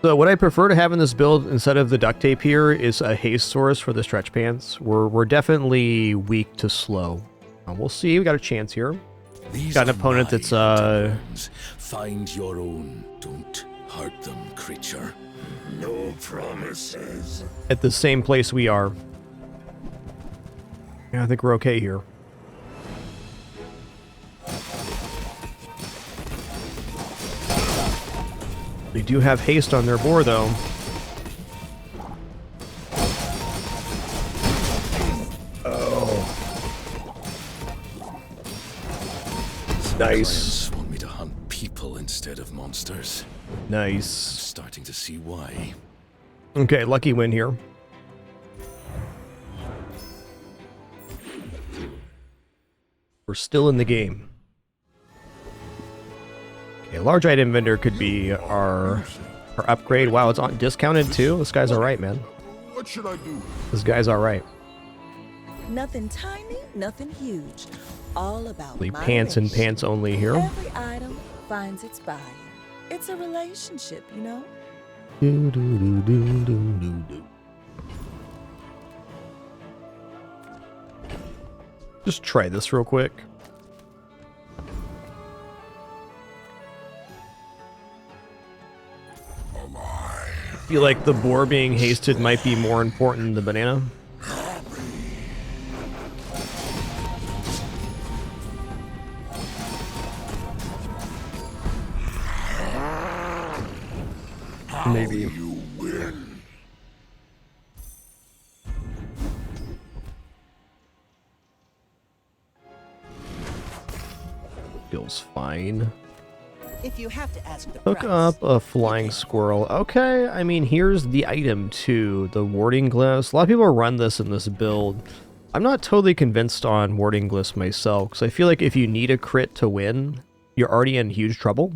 A: So what I prefer to have in this build instead of the duct tape here is a haste source for the stretch pants. We're definitely weak to slow. We'll see. We got a chance here. Got an opponent that's
D: Find your own. Don't hurt them, creature. No promises.
A: At the same place we are. Yeah, I think we're okay here. They do have haste on their boar, though. Oh. Nice.
D: Want me to hunt people instead of monsters.
A: Nice.
D: Starting to see why.
A: Okay, lucky win here. We're still in the game. Okay, large item vendor could be our upgrade. Wow, it's on discounted too. This guy's alright, man.
I: What should I do?
A: This guy's alright.
E: Nothing tiny, nothing huge. All about
A: Pants and pants only here.
E: Every item finds its buyer. It's a relationship, you know?
A: Do, do, do, do, do, do, do. Just try this real quick. I feel like the boar being hasted might be more important than the banana. Maybe.
I: You win.
A: Feels fine.
P: If you have to ask the
A: Hook
P: price,
A: up a flying squirrel. Okay, I mean, here's the item too, the warding glyphs. A lot of people run this in this build. I'm not totally convinced on warding glyphs myself, because I feel like if you need a crit to win, you're already in huge trouble.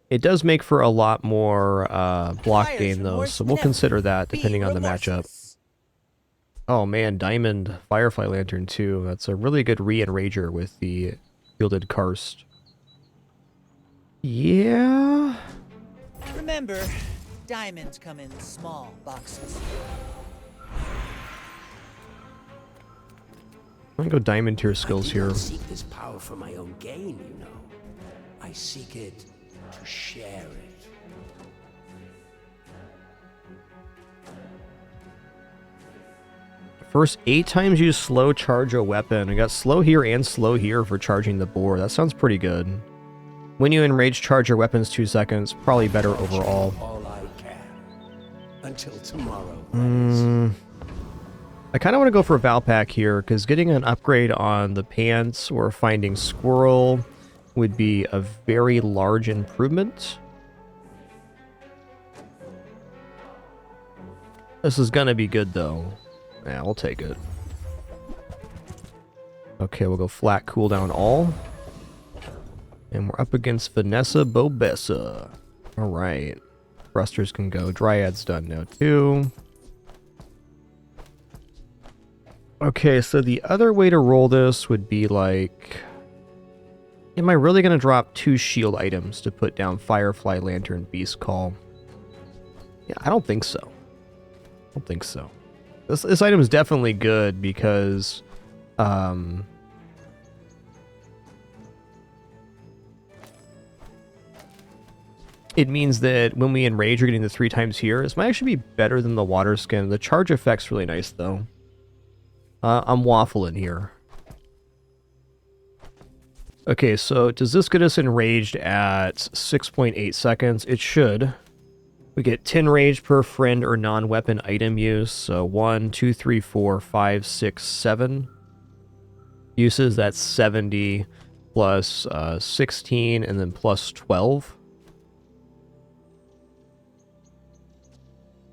A: It does make for a lot more block gain though, so we'll consider that depending on the matchup. Oh man, Diamond Firefly Lantern too. That's a really good re-enrager with the Fielded Karst. Yeah.
P: remember, diamonds come in small boxes.
A: I'm gonna go diamond tier skills
K: I do
A: here.
K: not seek this power for my own gain, you know. I seek it to share it.
A: First 8 times you slow charge a weapon. I got slow here and slow here for charging the boar. That sounds pretty good. When you enrage charge your weapons 2 seconds, probably better overall.
K: All I can. Until tomorrow.
A: I kind of want to go for Valpak here, because getting an upgrade on the pants or finding squirrel would be a very large improvement. This is gonna be good though. Yeah, we'll take it. Okay, we'll go flat cooldown all. And we're up against Vanessa Bobessa. Alright. Thrusters can go. Dryad's done now too. Okay, so the other way to roll this would be like... Am I really going to drop 2 shield items to put down Firefly Lantern Beast Call? Yeah, I don't think so. I don't think so. This item is definitely good because... it means that when we enrage, we're getting the 3 times here. This might actually be better than the water skin. The charge effect's really nice, though. I'm waffling here. Okay, so does this get us enraged at 6.8 seconds? It should. We get 10 rage per friend or non-weapon item use. So 1, 2, 3, 4, 5, 6, 7 uses. That's 70. plus 16, and then plus 12.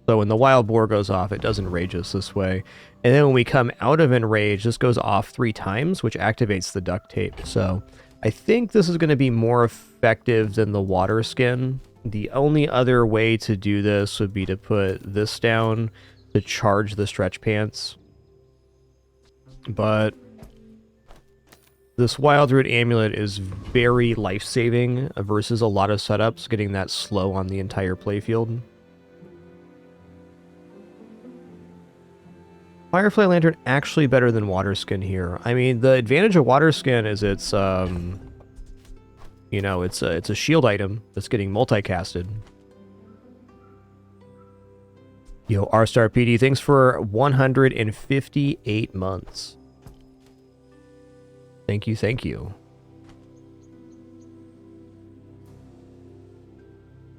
A: So when the wild boar goes off, it does enrage us this way. And then when we come out of enrage, this goes off 3 times, which activates the duct tape. So I think this is going to be more effective than the water skin. The only other way to do this would be to put this down to charge the stretch pants. But this Wild Root Amulet is very life-saving versus a lot of setups getting that slow on the entire playfield. Firefly Lantern actually better than Water Skin here. I mean, the advantage of Water Skin is it's, you know, it's a shield item that's getting multicasted. Yo, R-Star PD, thanks for 158 months. Thank you, thank you.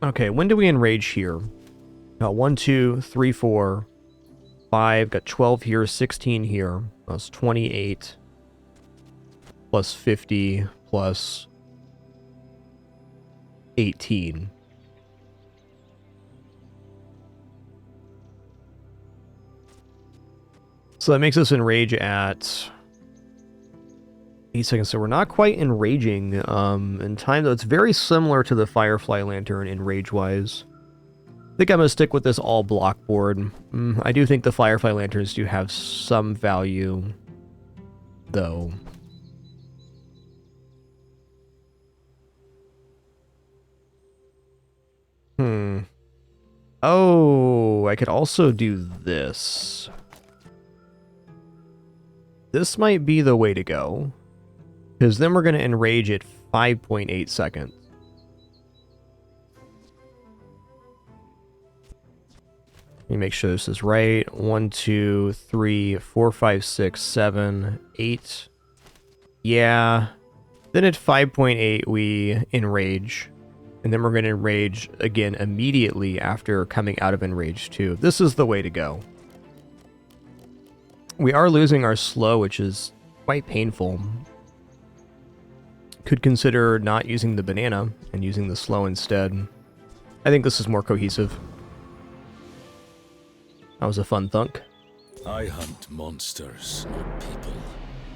A: Okay, when do we enrage here? Got 1, 2, 3, 4, 5. Got 12 here, 16 here. That's 28. Plus 50, plus 18. So that makes us enrage at 8 seconds. So we're not quite enraging in time, though. It's very similar to the Firefly Lantern enrage-wise. I think I'm going to stick with this all-block board. I do think the Firefly Lanterns do have some value, though. Oh, I could also do this. This might be the way to go, because then we're going to enrage at 5.8 seconds. Let me make sure this is right. 1, 2, 3, 4, 5, 6, 7, 8. Yeah. Then at 5.8 we enrage. And then we're going to enrage again immediately after coming out of enrage 2. This is the way to go. We are losing our slow, which is quite painful. Could consider not using the banana and using the slow instead. I think this is more cohesive. That was a fun thunk.
D: I hunt monsters, not people.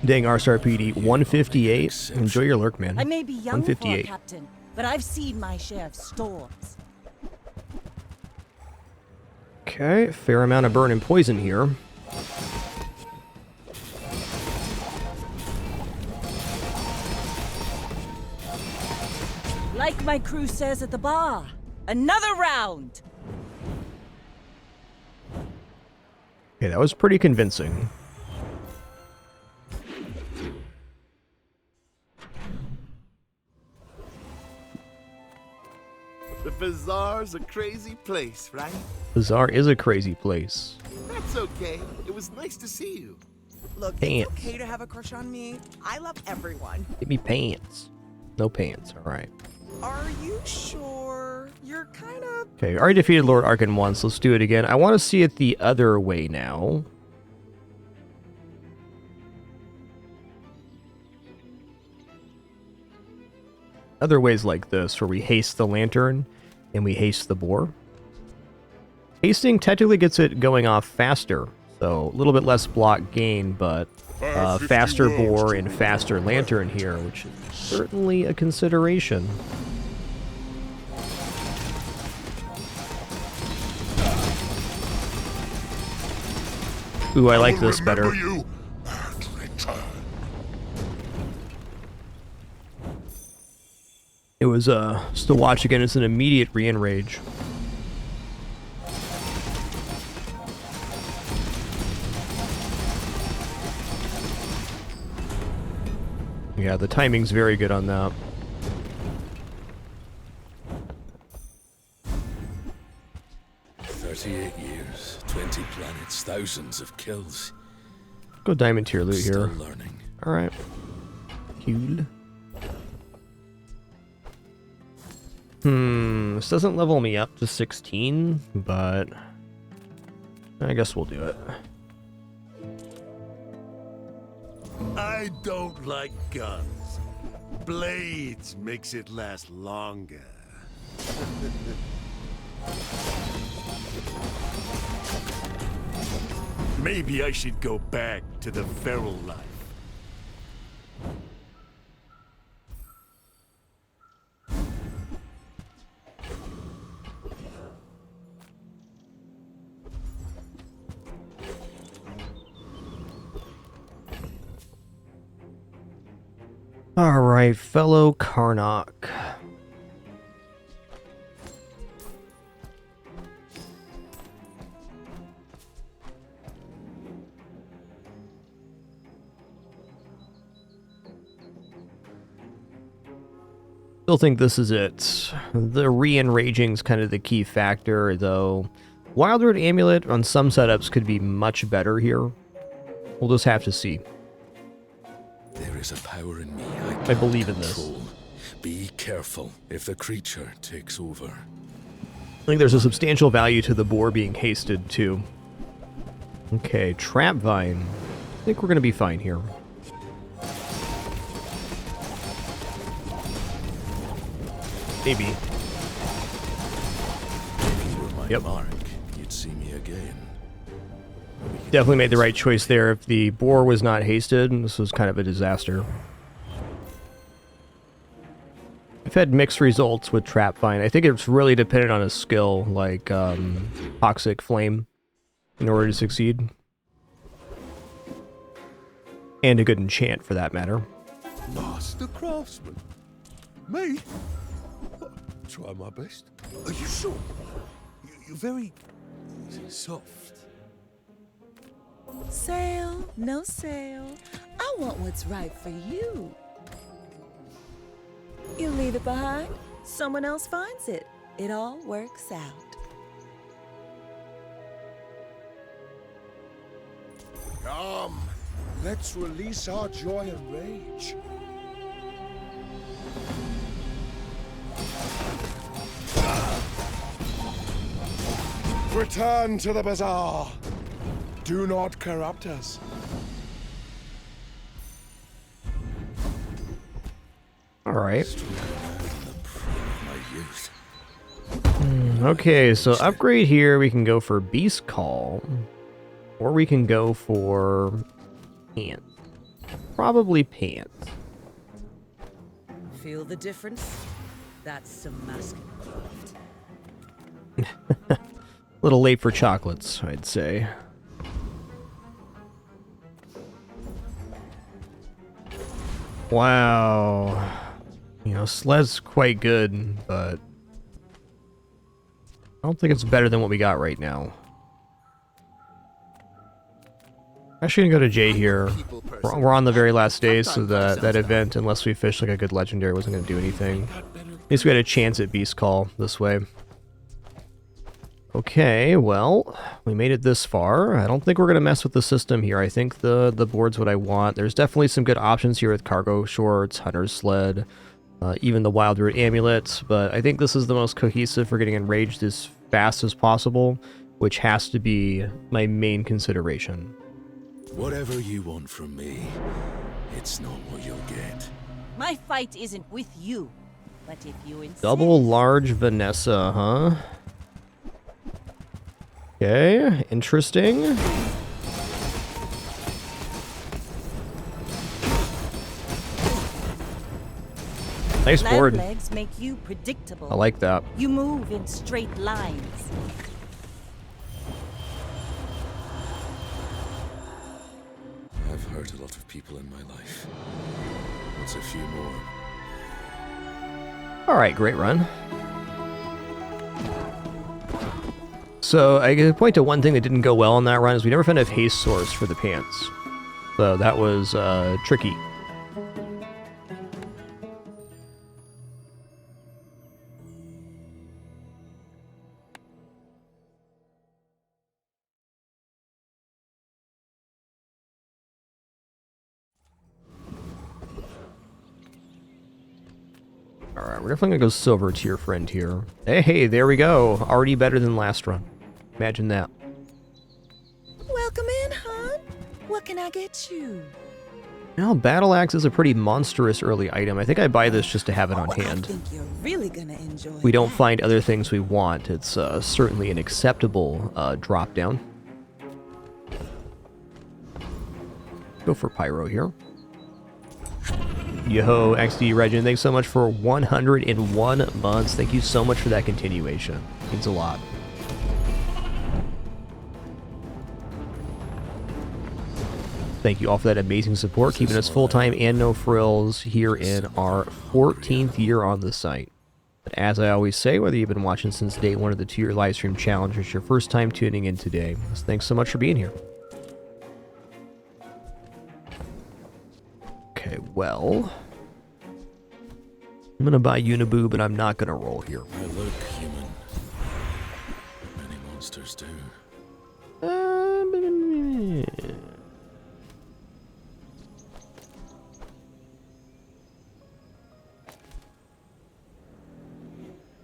A: Dang, R-Star PD, 158. Enjoy your lurk, man.
N: I may be young,
A: 158.
N: Captain, but I've seen my share of storms.
A: Okay, fair amount of burn and poison here.
N: Like my crew says at the bar, another round!
A: Okay, that was pretty convincing.
B: The Bazaar's a crazy place, right?
A: Bazaar is a crazy place.
B: That's okay. It was nice to see you.
J: Look,
A: Pants.
J: it's okay to have a crush on me. I love everyone.
A: Give me pants. No pants, alright.
J: Are you sure? You're kind of...
A: Okay, already defeated Lord Arkan once. Let's do it again. I want to see it the other way now. Other ways like this, where we haste the lantern and we haste the boar. Hasting technically gets it going off faster, so a little bit less block gain, but faster boar and faster lantern here, which is certainly a consideration. Ooh, I like this better. It was, still watch again, it's an immediate re-enrage. Yeah, the timing's very good on that.
D: Years, 20 planets, thousands of kills.
A: Go diamond tier loot
D: Still
A: here.
D: learning.
A: Alright. Cool. This doesn't level me up to 16, but I guess we'll do it.
I: I don't like guns,
B: blades makes it last longer. Maybe I should go back to the feral life.
A: All right, fellow Karnok. Still think this is it. The re-enraging's kind of the key factor, though. Wildroot Amulet on some setups could be much better here. We'll just have to see.
D: There is a power in me
A: I believe in this.
D: Be careful if the creature takes over.
A: I think there's a substantial value to the boar being hasted, too. Okay, Trap Vine. I think we're going to be fine here. Maybe.
D: If you were my mark, you'd see me again.
A: Definitely made the right choice there. If the boar was not hasted, this was kind of a disaster. I've had mixed results with Trap Vine. I think it's really dependent on a skill like Toxic Flame in order to succeed. And a good enchant for that matter.
I: Master craftsman. Me? Try my best. Are you sure? You're very soft.
J: Sale, no sale. I want what's right for you. You leave it behind, someone else finds it. It all works out.
I: Come, let's release our joy and rage. Return to the bazaar. Do not corrupt us.
A: All right. Okay, so upgrade here, we can go for Beast Call, or we can go for Pants. Probably Pants.
J: Feel the difference? That's some masculine craft.
A: A little late for chocolates, I'd say. Wow. You know, Sled's quite good, but I don't think it's better than what we got right now. Actually gonna go to J here. We're on the very last day, so that event, unless we fish like a good legendary, wasn't gonna do anything. At least we had a chance at Beast Call this way. Okay, well, we made it this far. I don't think we're going to mess with the system here. I think the board's what I want. There's definitely some good options here with Cargo Shorts, Hunter's Sled, even the Wildroot Amulet, but I think this is the most cohesive for getting enraged as fast as possible, which has to be my main consideration.
D: Whatever you want from me, it's not what you'll get.
N: My fight isn't with you, but if you insist...
A: Double large Vanessa, huh? Okay, interesting. Nice board.
N: Legs make you predictable.
A: I like that.
N: You move in straight lines.
D: I've hurt a lot of people in my life. What's a few more?
A: All right, great run. So I can point to one thing that didn't go well on that run is we never found a haste source for the pants. So that was tricky. Alright, we're definitely gonna go silver tier friend here. Hey, there we go. Already better than last run. Imagine that.
J: Welcome in, hon. What can I get you?
A: Now, Battle Axe is a pretty monstrous early item. I think I buy this just to have it on hand.
J: I think you're really gonna enjoy
A: We don't find other things we want. It's certainly an acceptable drop down. Go for Pyro here. Yo, XD Regin, thanks so much for 101 months. Thank you so much for that continuation. It means a lot. Thank you all for that amazing support, keeping us full-time and no frills here in our 14th year on the site. But as I always say, whether you've been watching since day one of the 2-year live stream challenge or it's your first time tuning in today, thanks so much for being here. Okay, well, I'm gonna buy Uniboo, but I'm not gonna roll here.
D: I look human. Many monsters do.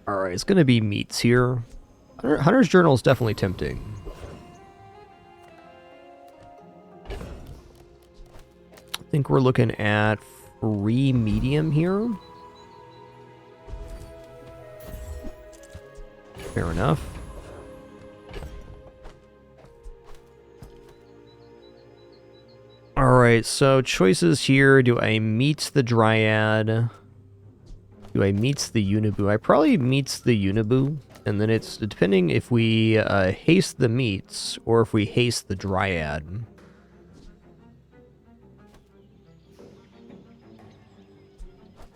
A: Alright, it's gonna be meats here. Hunter's Journal is definitely tempting. I think we're looking at free medium here. Fair enough. Alright, so choices here. Do I meet the Dryad? Do I meets the Uniboo? I probably meets the Uniboo, and then it's depending if we haste the meats or if we haste the Dryad.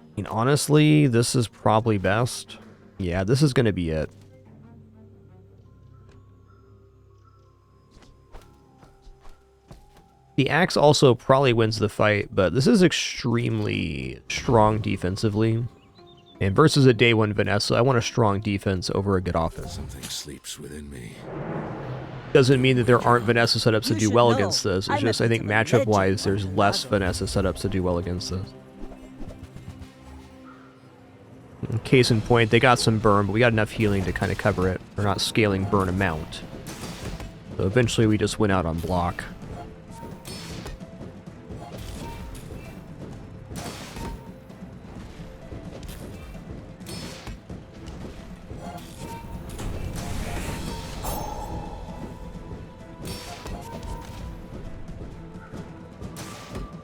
A: I mean, honestly, this is probably best. Yeah, this is going to be it. The axe also probably wins the fight, but this is extremely strong defensively. And versus a day one Vanessa, I want a strong defense over a good offense.
D: Something sleeps within me.
A: Doesn't mean that there aren't Vanessa setups to do well against this. It's just, I think matchup-wise, there's less Vanessa setups to do well against this. Case in point, they got some burn, but we got enough healing to kind of cover it. We're not scaling burn amount. So eventually we just went out on block.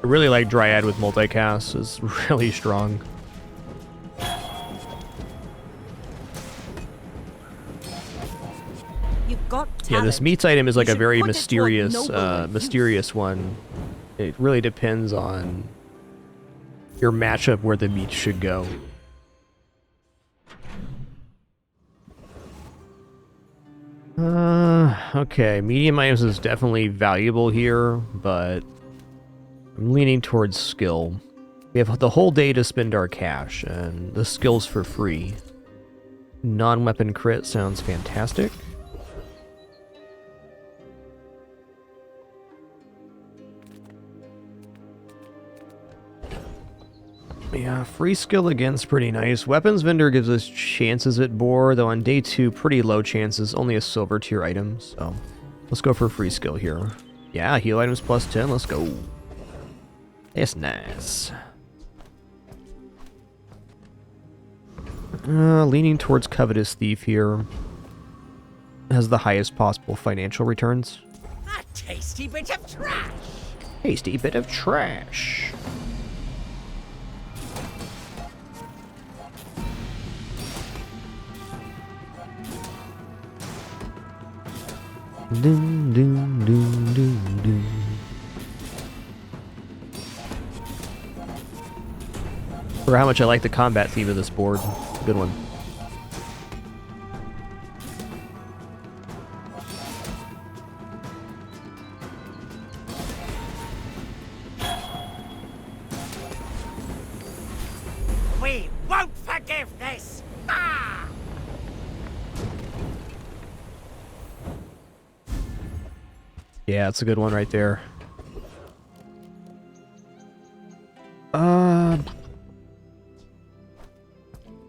A: I really like Dryad with multicast. It's really strong.
N: You've got talent.
A: Yeah, this meats item is like a very
N: put it to a nobler
A: mysterious one. It really depends on your matchup where the meat should go. Okay, medium items is definitely valuable here, but I'm leaning towards skill. We have the whole day to spend our cash, and the skill's for free. Non-weapon crit sounds fantastic. Yeah, free skill again's pretty nice. Weapons vendor gives us chances at boar, though on day 2, pretty low chances, only a silver tier item, so let's go for free skill here. Yeah, heal items plus 10, let's go. That's nice. Leaning towards Covetous Thief here. Has the highest possible financial returns.
K: A tasty bit of trash!
A: Tasty bit of trash. Doom, doom, doom, doom, doom. For how much I like the combat theme of this board. Good one.
K: We won't forgive this! Ah!
A: Yeah, it's a good one right there.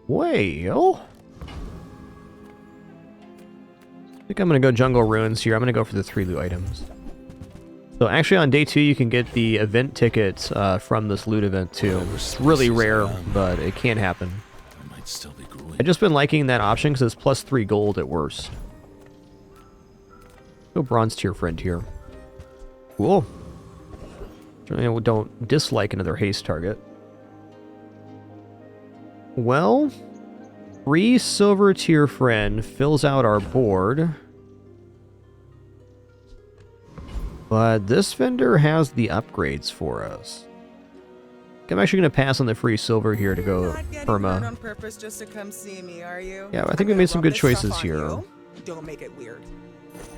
A: Well, I think I'm gonna go Jungle Ruins here. I'm gonna go for the 3 loot items. So actually on day 2 you can get the event tickets from this loot event too. It's really rare, but it can happen.
D: I might still be growing.
A: I've just been liking that option because it's plus 3 gold at worst. Go bronze tier friend here. Cool. Don't dislike another haste target. Well, 3 silver tier friend fills out our board. But this vendor has the upgrades for us. I'm actually going to pass on the free silver here to go Perma.
J: On purpose just to come see me, are you?
A: Yeah, I think we made some good choices here.
J: Don't make it weird.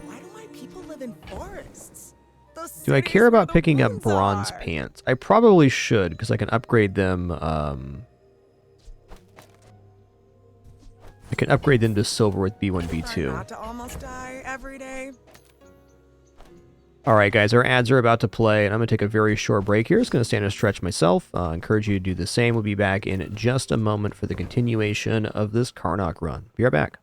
J: Why do my people live in forests?
A: Do I care about picking up bronze pants? I probably should, because I can upgrade them. I can upgrade them to silver with B1, B2.
J: Not to almost die every day.
A: All right, guys, our ads are about to play, and I'm going to take a very short break here. Just going to stand and stretch myself. Encourage you to do the same. We'll be back in just a moment for the continuation of this Karnok run. Be right back.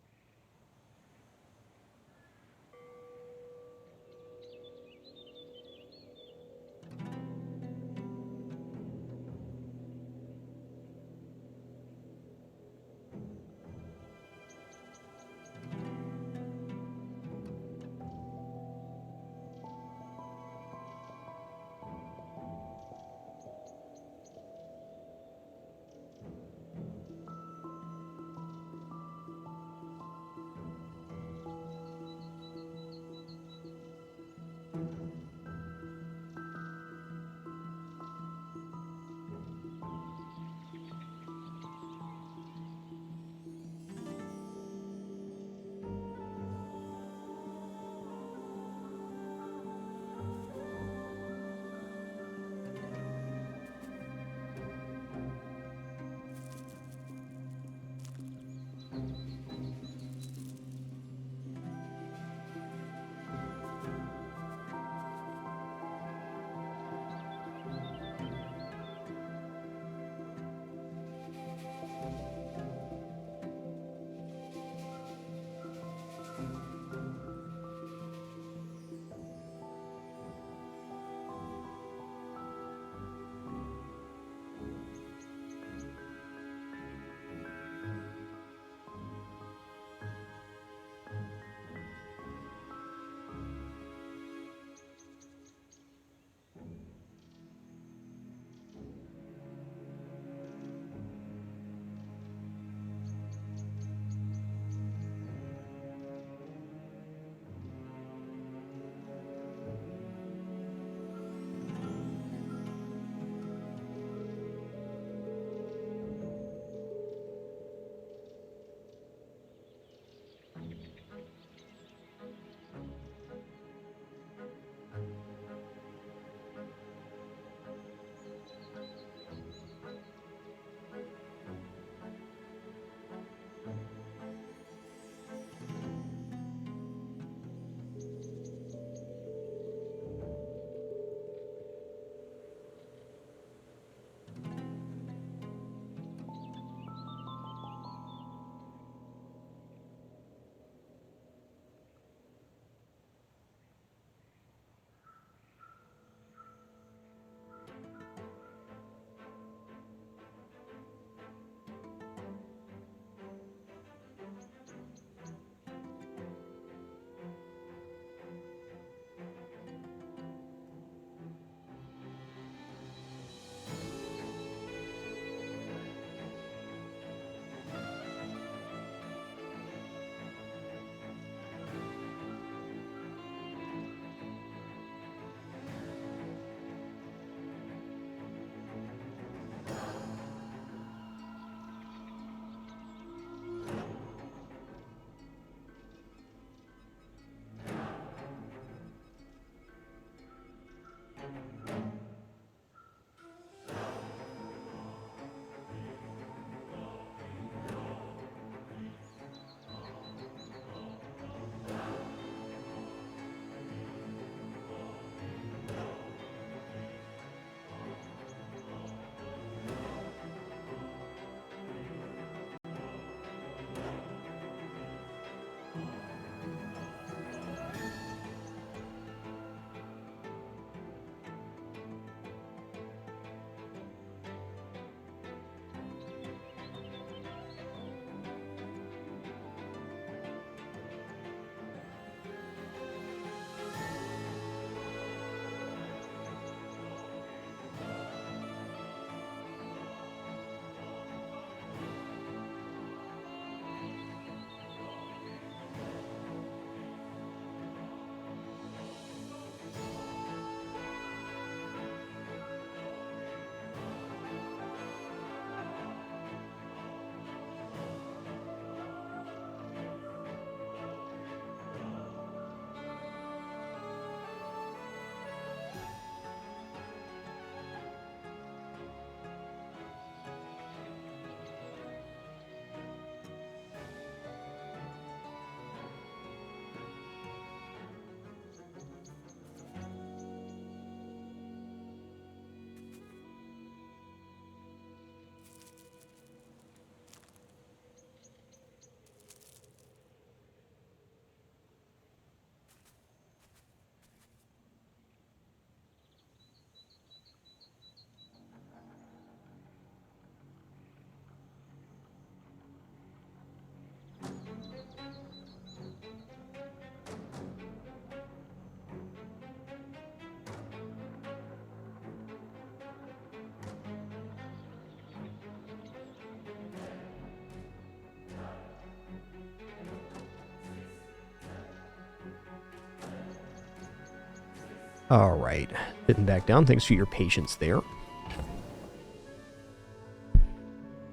A: Alright. Sitting back down. Thanks for your patience there.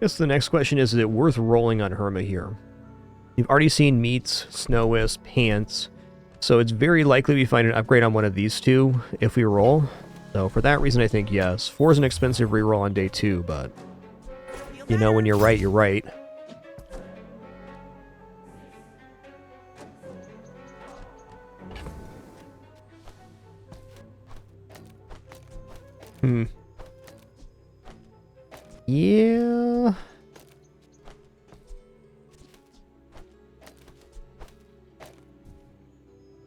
A: Guess the next question is it worth rolling on Herma here? You've already seen meats, snow wisp, pants, so it's very likely we find an upgrade on one of these two if we roll. So for that reason, I think yes. 4 is an expensive reroll on day 2, but you know when you're right, you're right. Yeah. I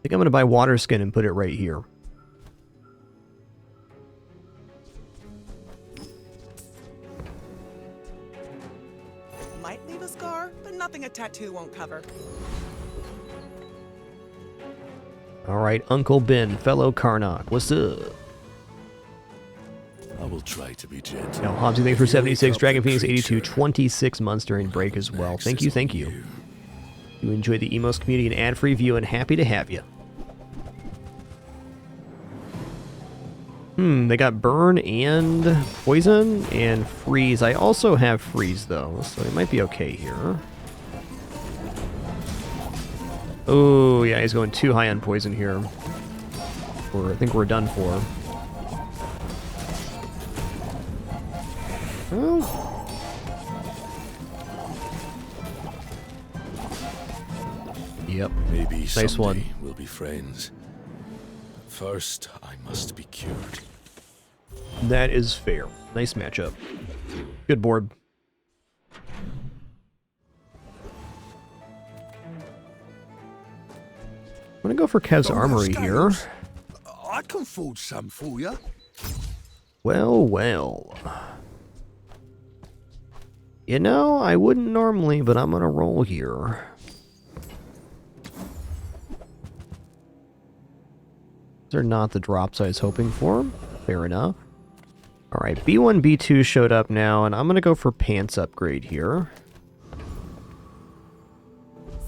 A: think I'm going to buy water skin and put it right here.
J: Might leave a scar, but nothing a tattoo won't cover.
A: Alright, Uncle Ben, fellow Karnok, what's up?
D: I will try to be gentle.
A: Now, Hobbsy, thanks for 76, Dragon Phoenix 82, 26 months during break as well. Thank you, thank you. You enjoy the Emos community and ad-free view, and happy to have you. They got burn and poison and freeze. I also have freeze though, so it might be okay here. Oh yeah, he's going too high on poison here. I think we're done for. Well. Yep.
D: Maybe
A: nice one.
D: We'll be friends. But first, I must be cured.
A: That is fair. Nice matchup. Good board. I'm gonna go for Kev's Armory here.
B: I can forge some for you.
A: Well, well. You know, I wouldn't normally, but I'm gonna roll here. These are not the drops I was hoping for. Fair enough. Alright, B1, B2 showed up now, and I'm gonna go for pants upgrade here.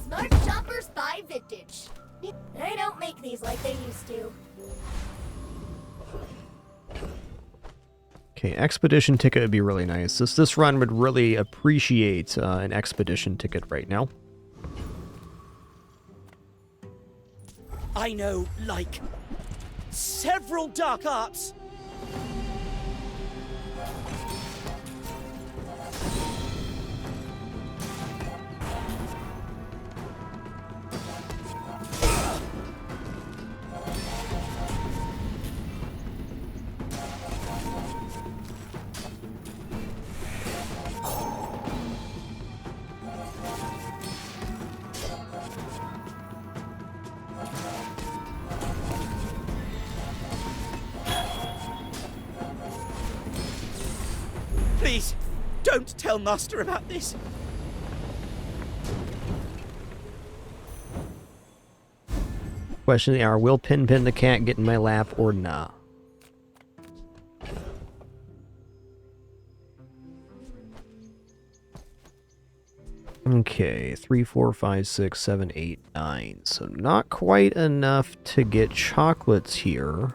C: Smart Shoppers 5 Vintage. They don't make these like they used to.
A: Okay, expedition ticket would be really nice. This run would really appreciate an expedition ticket right now.
P: I know, like, several dark arts. Please, don't tell Master about this.
A: Question of the hour, will Pin the cat get in my lap or nah? Okay, 3, 4, 5, 6, 7, 8, 9. So not quite enough to get chocolates here.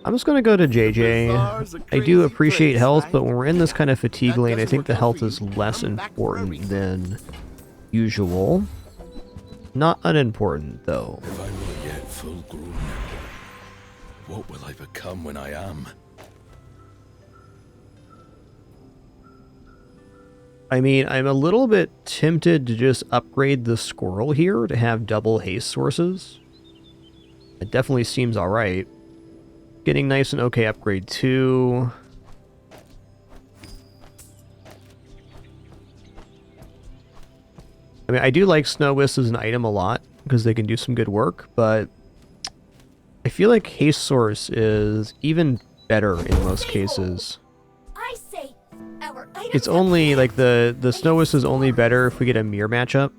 A: I'm just going to go to JJ. I do appreciate health, but when we're in this kind of fatigue lane, I think the health is less important than usual. Not unimportant, though.
D: If I'm not yet full grown, what will I become when I am?
A: I mean, I'm a little bit tempted to just upgrade the squirrel here to have double haste sources. It definitely seems alright. Getting nice and okay upgrade 2. I mean, I do like Snow Wisp as an item a lot, because they can do some good work, but I feel like Haste Source is even better in most cases.
C: I say our items
A: It's only, like, the Snow Wisp is only better if we get a mirror matchup.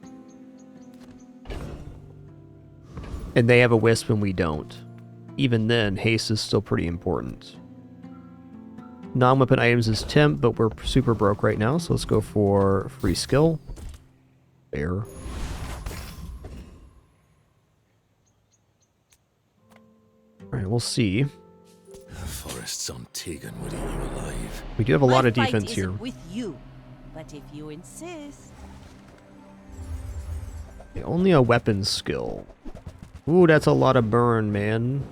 A: And they have a Wisp and we don't. Even then, haste is still pretty important. Non-weapon items is temp, but we're super broke right now, so let's go for free skill. Fair. Alright, we'll see.
D: Forests on Tegan would eat you alive.
A: We do have a lot of
N: My
A: defense
N: fight
A: here.
N: isn't with you, but if you insist.
A: Okay, only a weapons skill. Ooh, that's a lot of burn, man.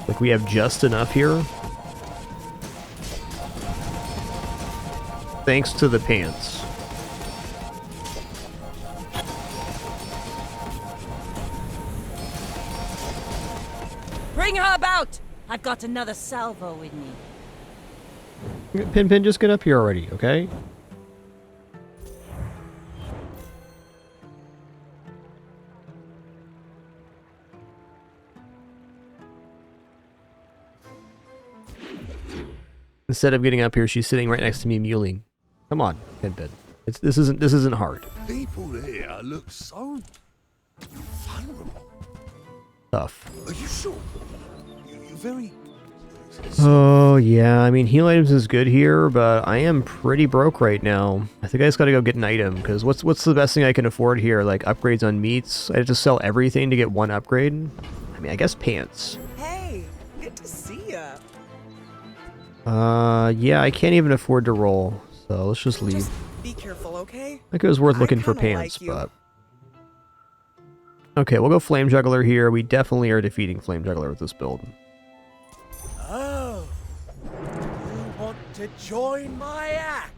A: Like we have just enough here. Thanks to the pants.
N: Bring her about! I've got another salvo with me.
A: Pin, just get up here already, okay? Instead of getting up here, she's sitting right next to me mewling. Come on, Pin. This isn't hard.
I: People here look so vulnerable.
A: Tough.
I: Are you sure? You're very.
A: Oh yeah, I mean heal items is good here, but I am pretty broke right now. I think I just gotta go get an item, because what's the best thing I can afford here? Like upgrades on meats? I have to sell everything to get one upgrade? I mean, I guess pants.
J: Hey, good to see ya.
A: Yeah, I can't even afford to roll, so let's just leave.
J: Just be careful, okay?
A: I think it was worth looking for pants, but... Okay, we'll go Flame Juggler here. We definitely are defeating Flame Juggler with this build.
L: Oh, you want to join my act?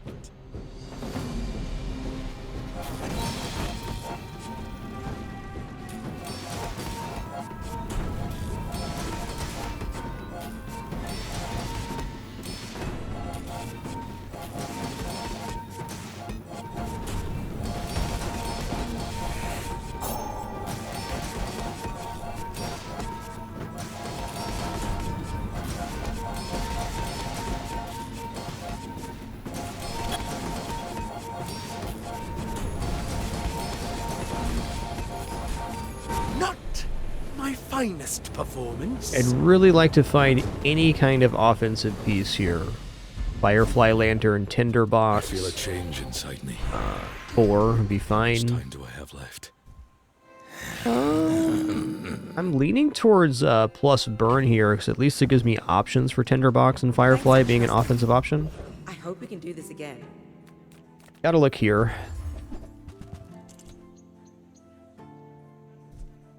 L: Finest performance.
A: I'd really like to find any kind of offensive piece here. Firefly Lantern, Tinderbox.
D: I feel a change inside me.
A: 4 would be fine.
D: How much time do I have left?
A: I'm leaning towards plus burn here, because at least it gives me options for Tinderbox and Firefly being an offensive option.
J: I hope we can do this again.
A: Gotta look here.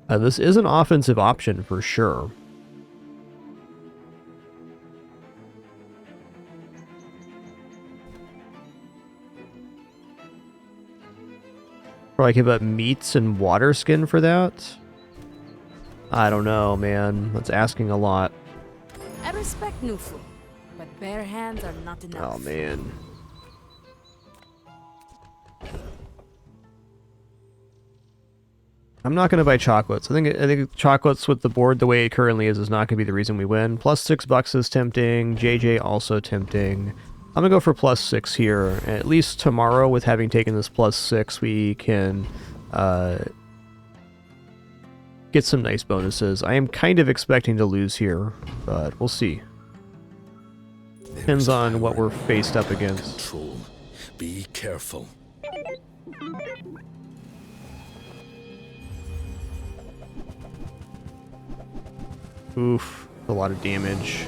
A: This is an offensive option for sure. Probably give up meats and water skin for that? I don't know, man. That's asking a lot.
G: I respect Nufu, but bare hands are not enough.
A: Oh, man. I'm not going to buy chocolates. I think chocolates with the board the way it currently is not going to be the reason we win. Plus $6 is tempting. JJ also tempting. I'm going to go for plus 6 here. At least tomorrow, with having taken this plus 6, we can get some nice bonuses. I am kind of expecting to lose here, but we'll see. Depends on what we're faced up against.
D: Control. Be careful.
A: Oof, a lot of damage.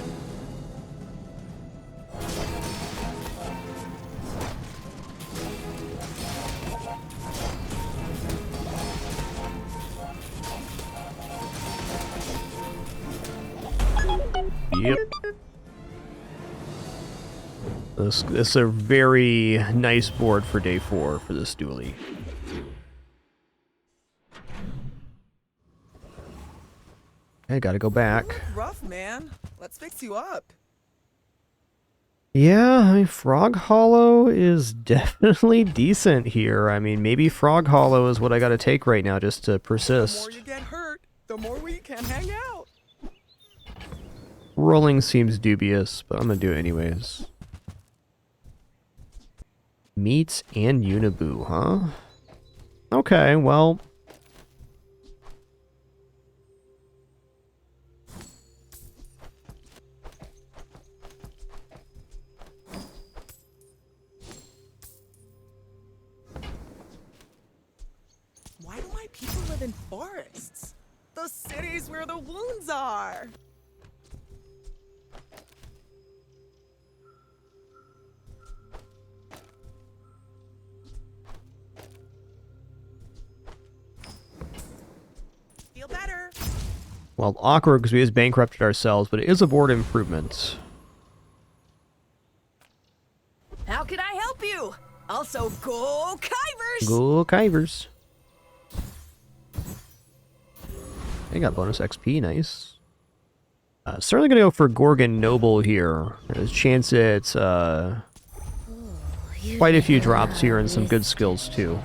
A: Yep. This is a very nice board for day 4 for this dually. I gotta go back.
J: Rough, man. Let's fix you up.
A: Yeah, I mean, Frog Hollow is definitely decent here. I mean, maybe Frog Hollow is what I gotta take right now just to persist.
J: The more you get hurt, the more we can hang out.
A: Rolling seems dubious, but I'm gonna do it anyways. Meats and Uniboo, huh? Okay, well,
J: why people live in forests. The cities where the wounds are. Feel better.
A: Well, awkward because we just bankrupted ourselves, but it is a board improvement.
E: How can I help you? Also, go Kivers!
A: Go Kivers. I got bonus XP, nice. Certainly gonna go for Gorgon Noble here. There's a chance it's quite a few drops here and some good skills too.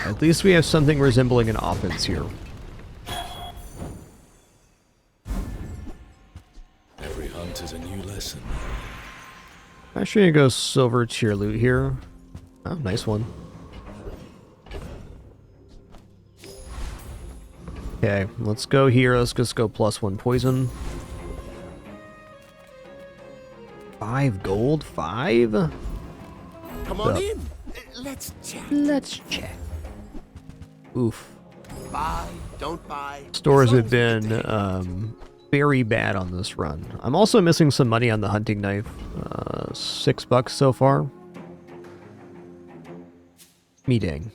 A: At least we have something resembling an offense here.
D: Every hunt is a new lesson.
A: Actually, gonna go silver tier loot here. Oh, nice one. Okay, let's go here. Let's just go +1 poison. 5 gold? 5?
B: Come on in. Let's chat.
A: Let's chat. Oof.
B: Buy, don't buy.
A: Stores have been very bad on this run. I'm also missing some money on the hunting knife. $6 so far. Me dang.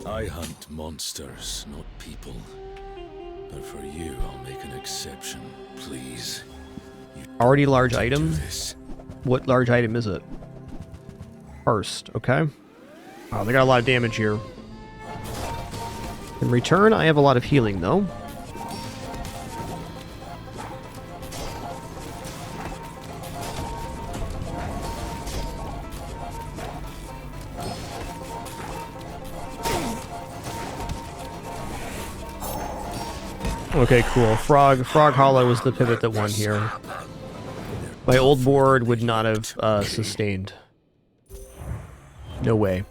D: I hunt monsters, not people. But for you, I'll make an exception, please.
A: Already large item? What large item is it? First, okay. Wow, they got a lot of damage here. In return, I have a lot of healing, though. Okay, cool. Frog Hollow was the pivot that won here. My old board would not have sustained. No way.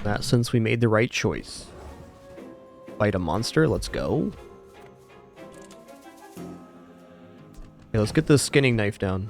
A: Not since we made the right choice. Fight a monster, let's go. Okay, let's get this skinning knife down.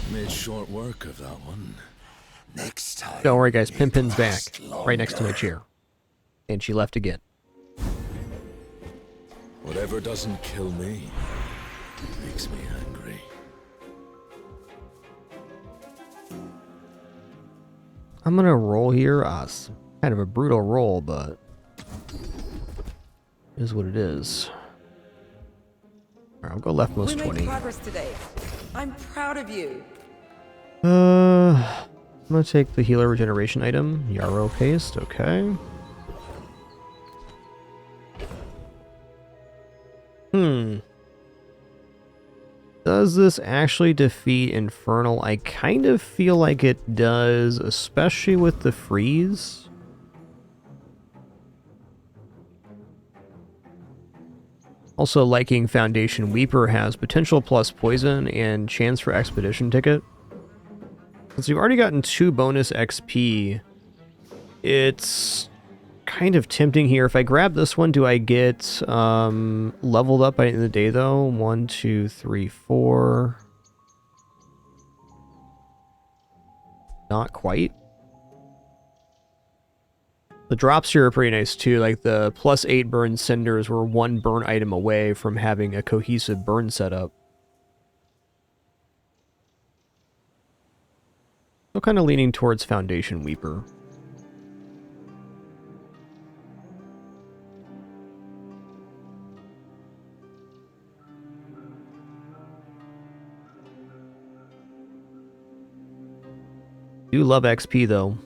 D: Made short work of that one.
B: Next time.
A: Don't worry, guys. Pimpin's back. Right next to my chair. And she left again.
D: Whatever doesn't kill me makes me angry.
A: I'm gonna roll here. It's kind of a brutal roll, but it is what it is. Alright, I'll go leftmost 20.
J: We made progress today. I'm proud of you.
A: I'm gonna take the healer regeneration item. Yarrow paste, okay. Does this actually defeat Infernal? I kind of feel like it does, especially with the freeze. Also liking Foundation Weeper has potential plus poison and chance for expedition ticket. Since we've already gotten 2 bonus XP, it's kind of tempting here. If I grab this one, do I get leveled up by the end of the day though? 1, 2, 3, 4. Not quite. The drops here are pretty nice too, like the +8 burn cinders were 1 burn item away from having a cohesive burn setup. Still kind of leaning towards Foundation Weeper. Do love XP though.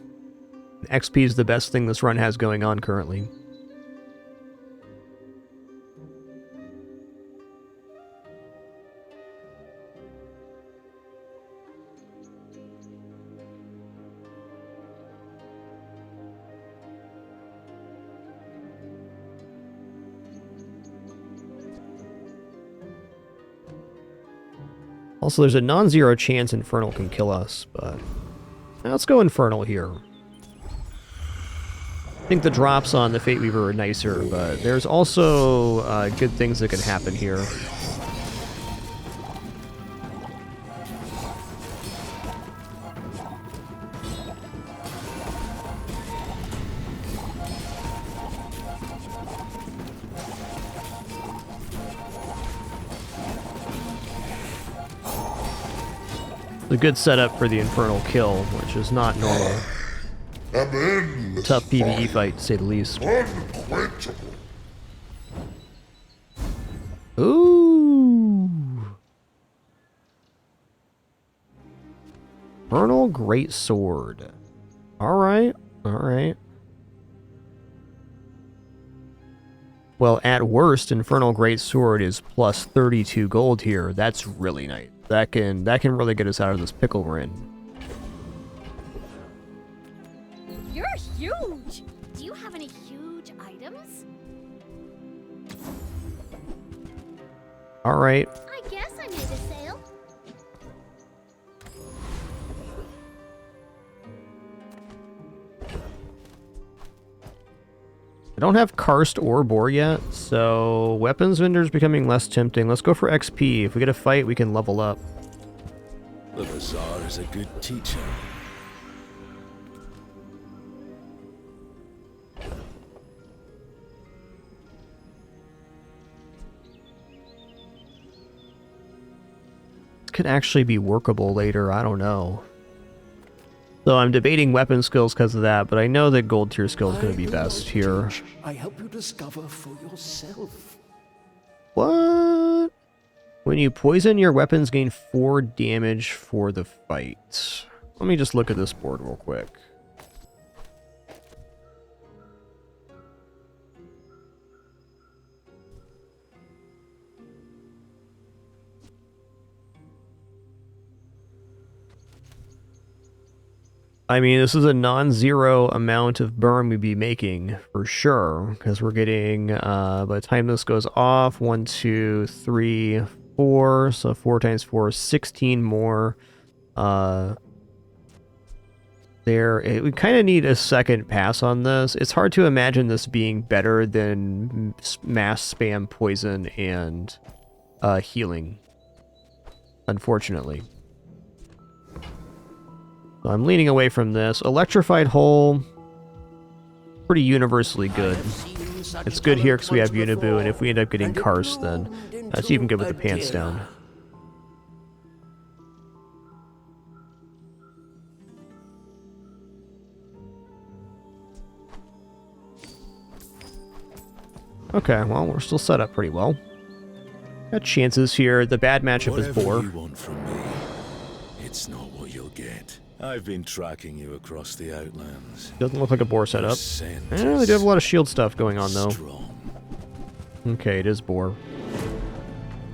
A: XP is the best thing this run has going on currently. Also, there's a non-zero chance Infernal can kill us, but let's go Infernal here. I think the drops on the Fate Weaver are nicer, but there's also good things that can happen here. A good setup for the Infernal kill, which is not normal. Tough PvE fight, to say the least. Ooh. Infernal Greatsword. Alright, alright. Well, at worst, Infernal Greatsword is plus 32 gold here. That's really nice. That can really get us out of this pickle we're in.
C: You're huge! Do you have any huge items?
A: Alright.
C: I guess I made a sale.
A: I don't have Karst or Boar yet, so weapons vendor's becoming less tempting. Let's go for XP. If we get a fight, we can level up.
D: The bazaar is a good teacher.
A: This could actually be workable later, I don't know. So I'm debating weapon skills because of that, but I know that gold tier skill is going to be best here.
K: I help you discover for yourself.
A: What? When you poison, your weapons gain 4 damage for the fight. Let me just look at this board real quick. I mean, this is a non-zero amount of burn we'd be making, for sure, because we're getting, by the time this goes off, 1, 2, 3, 4, so 4 times 4, 16 more. We kind of need a second pass on this. It's hard to imagine this being better than mass spam poison and healing, unfortunately. So I'm leaning away from this. Electrified Hole, pretty universally good. It's good here because we have Unibu, and if we end up getting Karst, then that's even good with the pants down. Okay, well, we're still set up pretty well. Got chances here. The bad matchup is Boar.
D: Whatever you want from me, it's not what you'll get. I've been tracking you across the Outlands.
A: Doesn't look like a Boar setup. They do have a lot of shield stuff going on, though. Okay, it is Boar.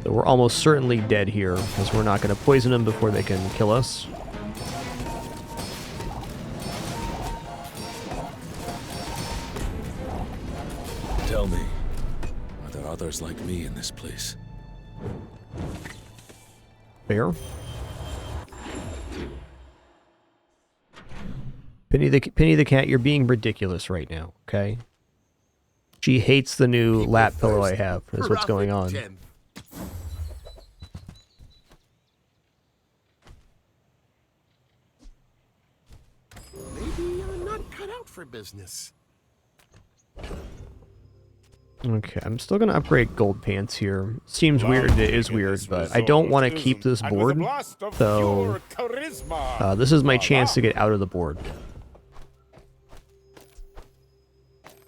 A: So we're almost certainly dead here, because we're not going to poison them before they can kill us.
D: Tell me, are there others like me in this place?
A: Fair. Penny the cat, you're being ridiculous right now, okay? She hates the new lap pillow I have, is what's going on.
B: Maybe I'm not cut out for business.
A: Okay, I'm still gonna upgrade gold pants here. Seems weird, it is weird, but I don't want to keep this board, so this is my chance to get out of the board.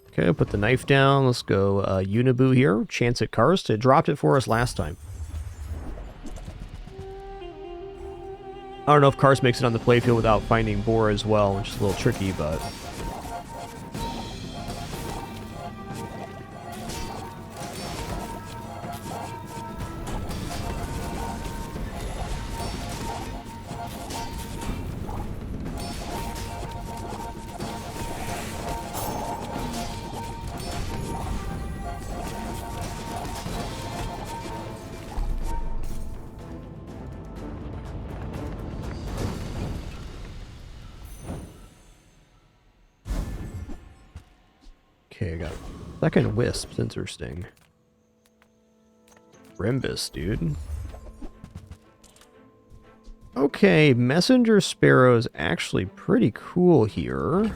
A: Okay, put the knife down. Let's go Unibu here. Chance at Karst. It dropped it for us last time. I don't know if Karst makes it on the playfield without finding Boar as well, which is a little tricky, but... Okay, I got second Wisp Sensor Sting. Rimbus, dude. Okay, Messenger Sparrow is actually pretty cool here. I'm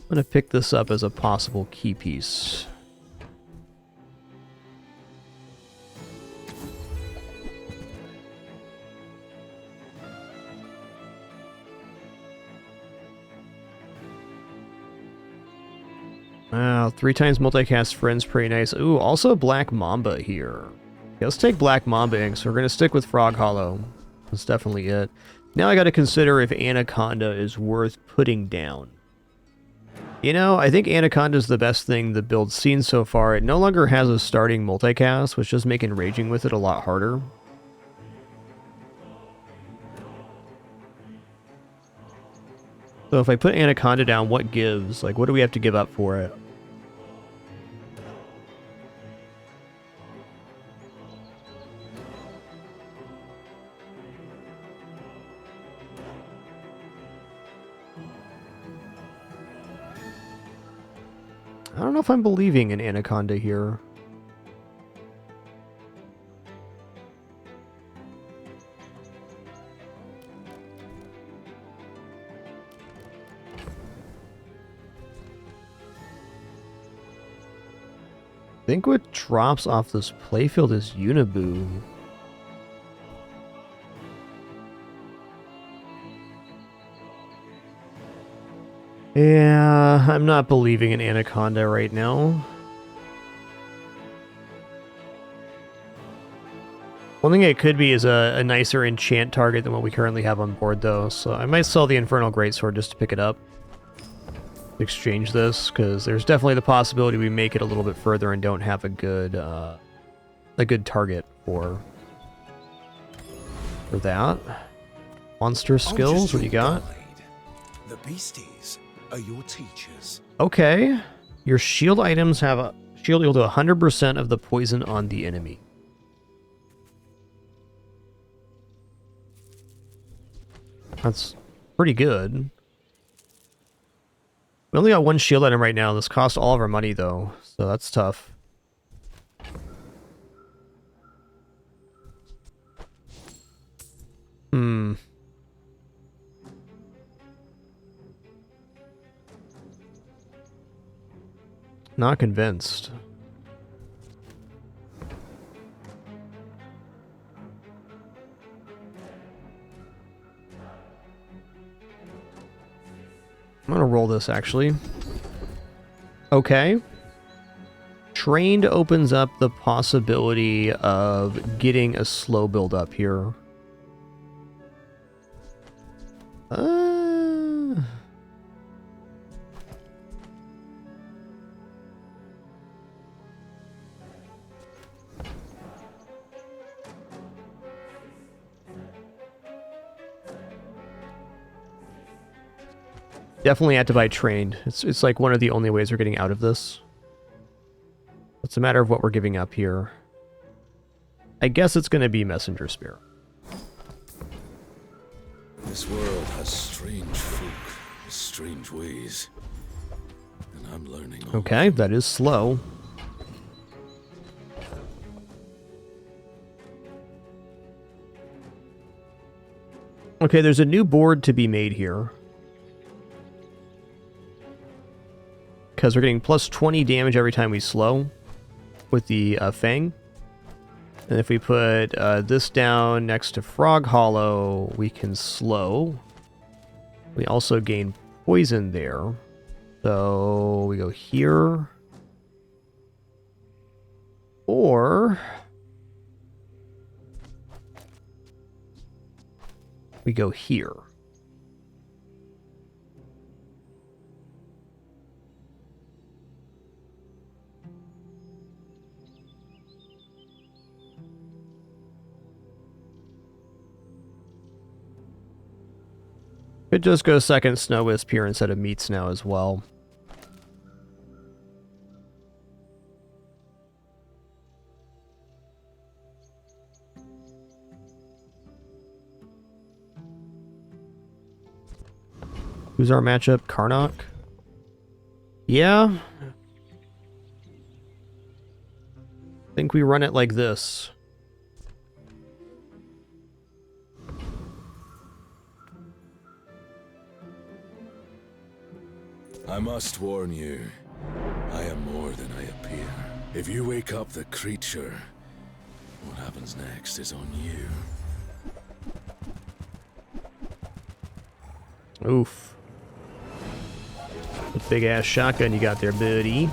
A: gonna pick this up as a possible key piece. Wow, 3 times multicast friends, pretty nice. Ooh, also Black Mamba here. Okay, let's take Black Mamba Ink, so we're going to stick with Frog Hollow. That's definitely it. Now I got to consider if Anaconda is worth putting down. You know, I think Anaconda is the best thing the build's seen so far. It no longer has a starting multicast, which is making raging with it a lot harder. So if I put Anaconda down, what gives? Like, what do we have to give up for it? I don't know if I'm believing in Anaconda here. I think what drops off this playfield is Unibu. Yeah, I'm not believing in Anaconda right now. One thing it could be is a nicer enchant target than what we currently have on board, though. So I might sell the Infernal Greatsword just to pick it up. Exchange this, because there's definitely the possibility we make it a little bit further and don't have a good target for that. Monster skills, what do you got?
R: The beasties are your teachers.
A: Okay. Your shield items have a shield equal to 100% of the poison on the enemy. That's pretty good. We only got one shield item right now. This costs all of our money, though, so that's tough. Not convinced. I'm gonna roll this, actually. Okay. Trained opens up the possibility of getting a slow build up here. Definitely had to buy trained. It's like one of the only ways we're getting out of this. It's a matter of what we're giving up here. I guess it's going to be Messenger Spirit.
D: This world has strange folk, with strange ways. And I'm learning all.
A: Okay, that is slow. Okay, there's a new board to be made here. because we're getting plus 20 damage every time we slow with the Fang. And if we put this down next to Frog Hollow, we can slow. We also gain poison there. So we go here. Or we go here. Could just go second Snow Wisp here instead of Meats now as well. Who's our matchup? Karnok? Yeah. I think we run it like this.
D: I must warn you, I am more than I appear. If you wake up the creature, what happens next is on you.
A: Oof. What big ass shotgun you got there, buddy?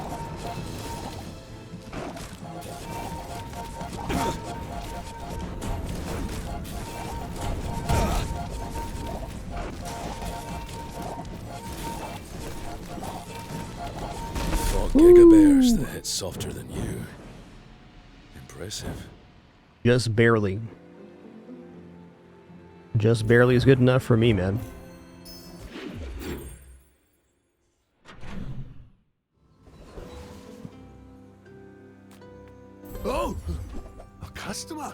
D: Fought Giga Bears that hit softer than you. Impressive.
A: Just barely. Just barely is good enough for me, man.
I: Oh, a customer.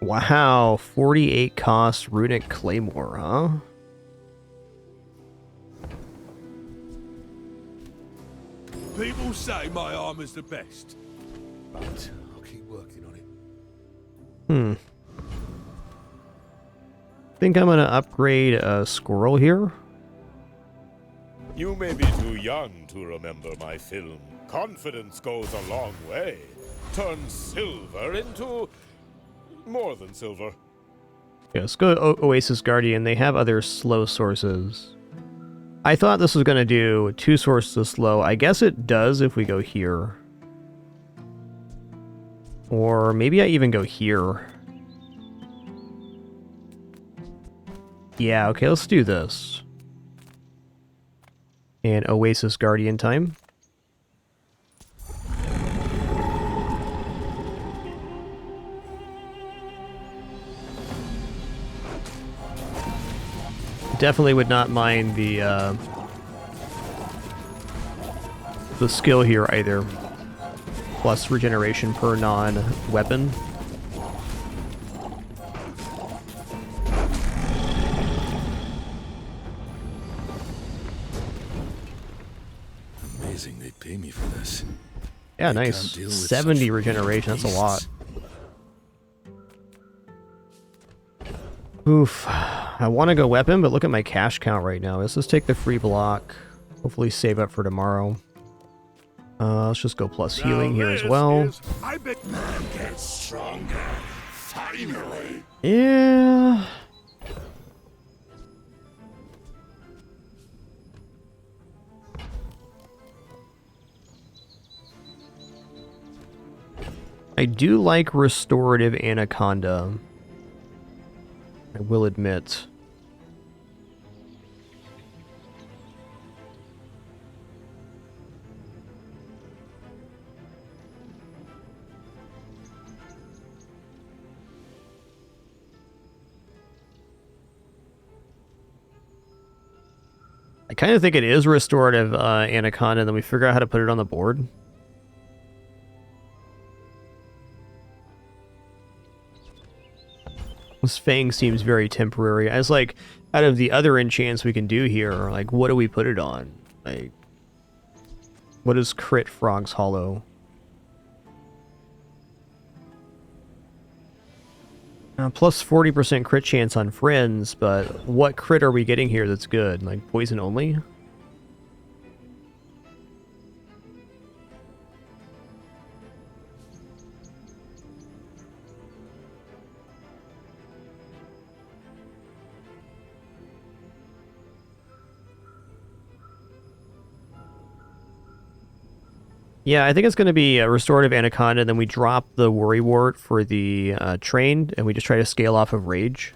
A: Wow, 48 cost runic claymore, huh?
Q: People say my armor's the best,
I: but I'll keep working on it.
A: Think I'm gonna upgrade a squirrel here.
Q: You may be too young to remember my film. Confidence goes a long way. Turns silver into more than silver.
A: Yeah, let's go Oasis Guardian. They have other slow sources. I thought this was gonna do 2 sources slow. I guess it does if we go here. Or maybe I even go here. Yeah, okay, let's do this. And Oasis Guardian time. Definitely would not mind the skill here either. Plus regeneration per non-weapon.
D: Amazing they'd pay me for this.
A: Yeah, nice. 70 regeneration, that's a lot. Oof. I want to go weapon, but look at my cash count right now. Let's just take the free block. Hopefully save up for tomorrow. Let's just go plus healing here as well.
I: I bet man gets stronger. Finally.
A: Yeah. I do like restorative anaconda. I will admit. I kind of think it is restorative anaconda, and then we figure out how to put it on the board. This Fang seems very temporary. I was like, out of the other enchants we can do here, like, what do we put it on? Like, what is crit Frog's Hollow? Plus 40% crit chance on friends, but what crit are we getting here that's good? Like, poison only? Yeah, I think it's going to be a restorative anaconda, and then we drop the worrywart for the trained, and we just try to scale off of rage,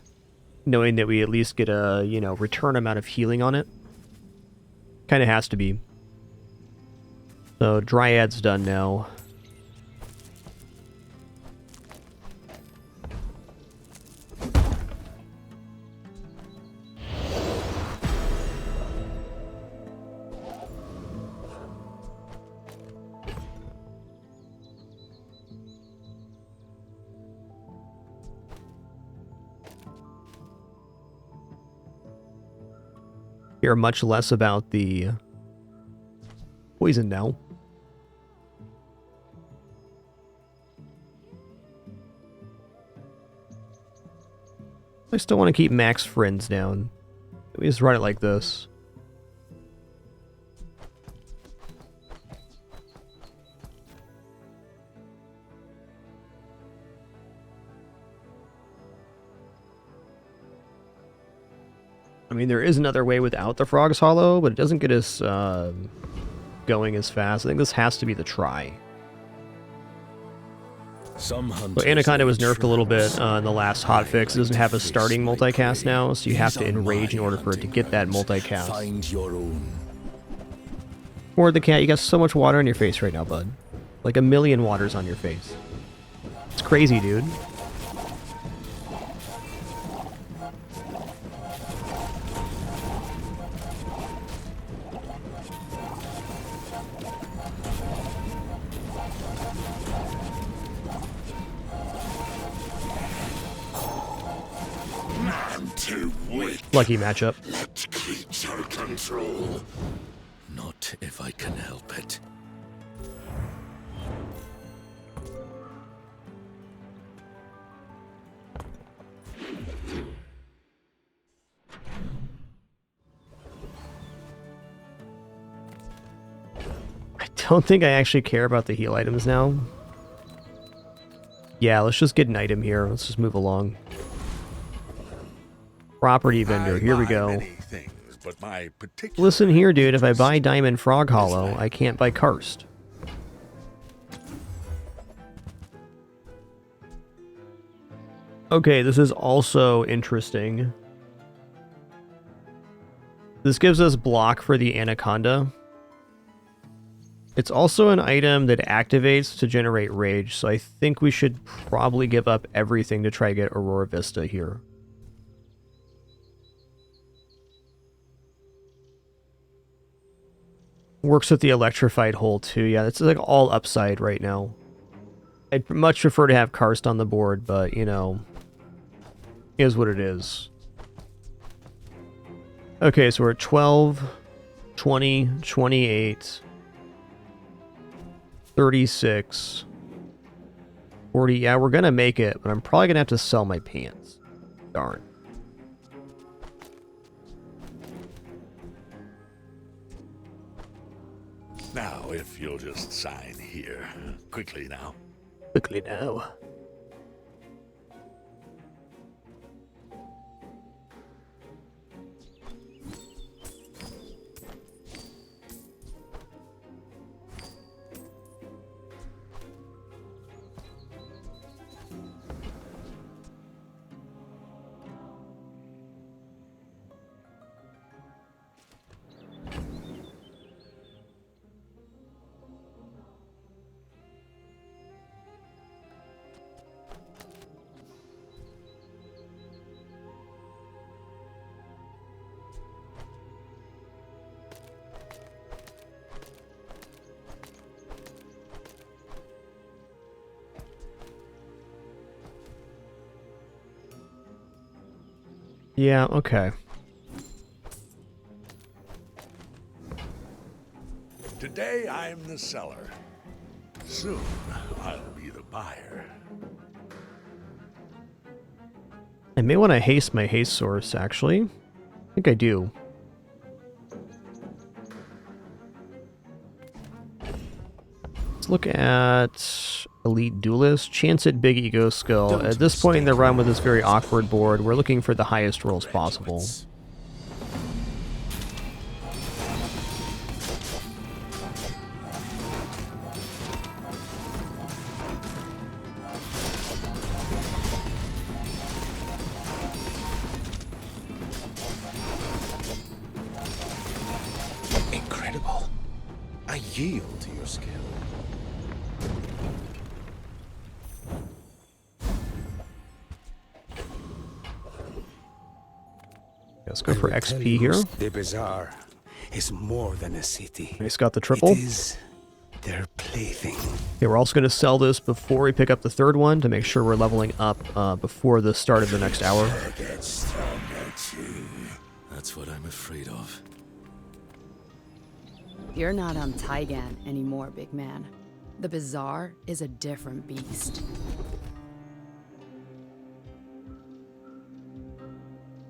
A: knowing that we at least get a, you know, return amount of healing on it. Kind of has to be. So Dryad's done now. Care much less about the poison now. I still want to keep max friends down. We just run it like this. I mean, there is another way without the Frog's Hollow, but it doesn't get us going as fast. I think this has to be the try. So Anaconda was nerfed a little bit in the last hotfix. It doesn't have a starting multicast now, so you have to enrage in order for it to get that multicast.
D: Find your own.
A: Or the cat, you got so much water on your face right now, bud. Like a million waters on your face. It's crazy, dude. Lucky matchup.
I: Let creature control.
D: Not if I can help it.
A: I don't think I actually care about the heal items now. Yeah, let's just get an item here. Let's just move along. Property vendor, here we go.
I: Things, but my
A: Listen here, dude, if I buy Diamond Frog Hollow, I can't buy Karst. Okay, this is also interesting. This gives us block for the Anaconda. It's also an item that activates to generate rage, so I think we should probably give up everything to try to get Aurora Vista here. Works with the electrified hole too. Yeah, it's like all upside right now. I'd much prefer to have Karst on the board, but you know, is what it is. Okay, so we're at 12, 20, 28, 36, 40. Yeah, we're gonna make it, but I'm probably gonna have to sell my pants. Darn.
I: Now, if you'll just sign here. Quickly now.
A: Quickly now. Yeah, okay.
I: Today I'm the seller. Soon I'll be the buyer.
A: I may want to haste my haste source, actually. I think I do. Let's look at Elite Duelist. Chance at Big Ego Skill. At this point in the run with this very awkward board, we're looking for the highest rolls possible.
R: yield to your skill.
A: Let's go for XP here.
K: The bazaar is more than a city.
A: Nice, got the triple.
K: It is their plaything.
A: Okay, we're also going to sell this before we pick up the third one to make sure we're leveling up before the start of the next hour.
D: Get stronger too. That's what I'm afraid of.
G: You're not on Taigan anymore, big man. The bazaar is a different beast.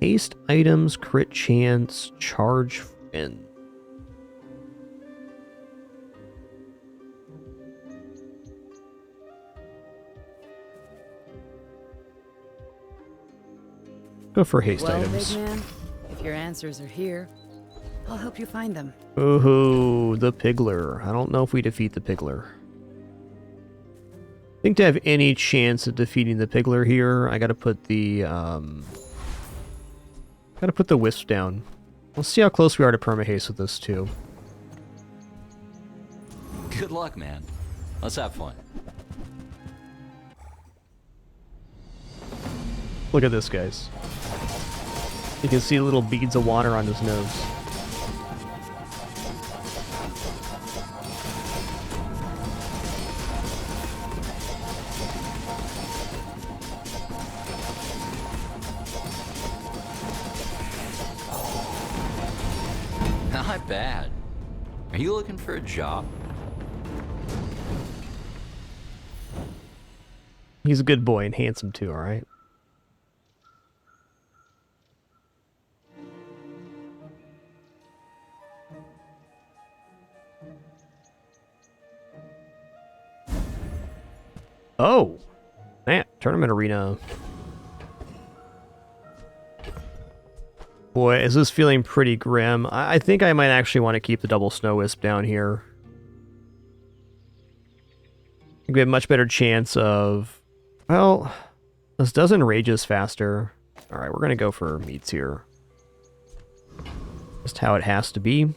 A: Haste items, crit chance, charge friend. Go for haste items.
G: Big man, if your answers are here, I'll help you find them.
A: Ooh, the Piggler. I don't know if we defeat the Piggler. I think to have any chance of defeating the Piggler here, I gotta put the Wisp down. Let's see how close we are to permahaste with this too.
S: Good luck, man. Let's have fun.
A: Look at this, guys. You can see little beads of water on his nose.
S: Not bad. Are you looking for a job?
A: He's a good boy and handsome too, alright? Oh! Man, tournament arena. Boy, is this feeling pretty grim. I think I might actually want to keep the double snow wisp down here. I think we have a much better chance of... Well, this does enrages faster. Alright, we're going to go for meats here. Just how it has to be.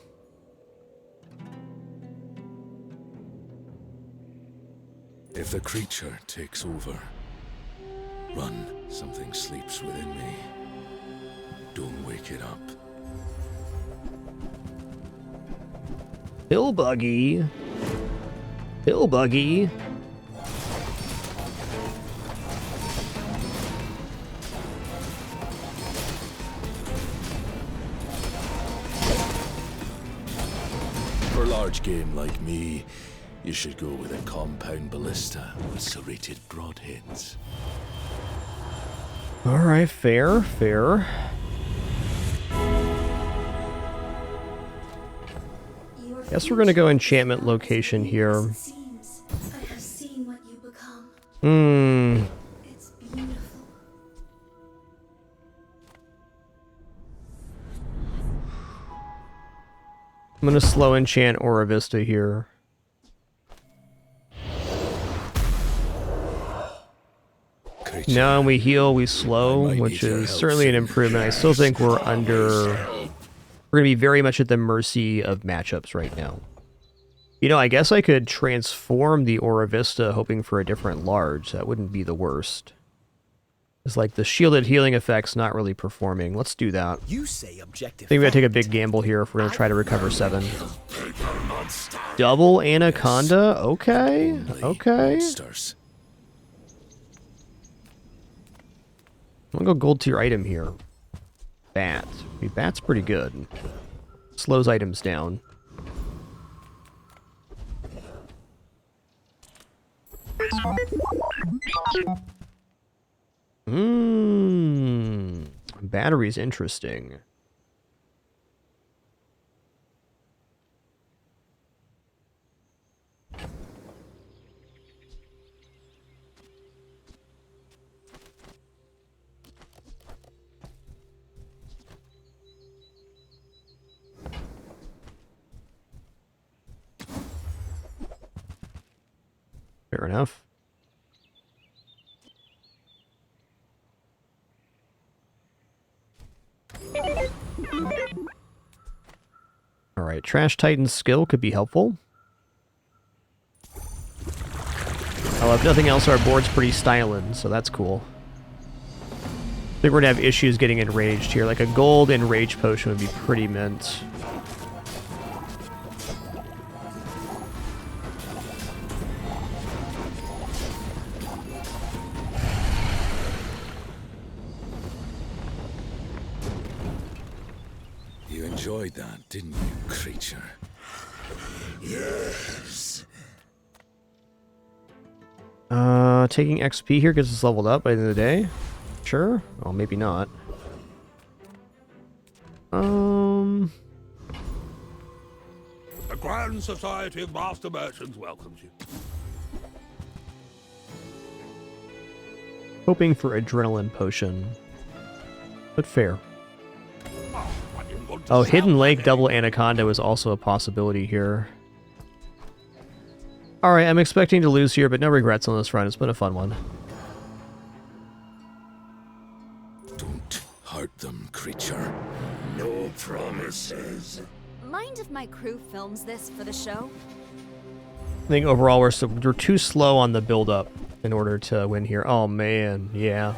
D: If the creature takes over, run. Something sleeps within me. Don't wake it up.
A: Pill buggy. Pill buggy.
D: For a large game like me, you should go with a compound ballista with serrated broadheads.
A: Alright, fair, fair. Guess we're gonna go enchantment location here.
C: I have seen what you become. It's beautiful.
A: I'm gonna slow enchant Aura Vista here. No, we heal, we slow, which is certainly an improvement. I still think we're gonna be very much at the mercy of matchups right now. You know, I guess I could transform the Aura Vista hoping for a different large. That wouldn't be the worst. It's like the shielded healing effect's not really performing. Let's do that.
L: You say objective.
A: I think we gotta take a big gamble here if we're gonna try to recover 7. Double Anaconda? Okay. Okay. I'm gonna go gold tier item here. Bat. I mean, Bat's pretty good. Slows items down. Battery's interesting. Fair enough. Alright, Trash Titan's skill could be helpful. Well, if nothing else, our board's pretty styling, so that's cool. I think we're gonna have issues getting enraged here. Like a gold enrage potion would be pretty mint.
D: You enjoyed that, didn't you, creature?
I: Yes.
A: Taking XP here gets us leveled up by the end of the day. Sure. Well, maybe not.
F: The Grand Society of Master Merchants welcomes you.
A: Hoping for adrenaline potion. But fair. Oh, Hidden Lake Double Anaconda was also a possibility here. Alright, I'm expecting to lose here, but no regrets on this run. It's been a fun one.
D: Don't hurt them, creature.
I: No promises.
C: Mind if my crew films this for the show?
A: I think overall we're too slow on the build-up in order to win here. Oh man, yeah.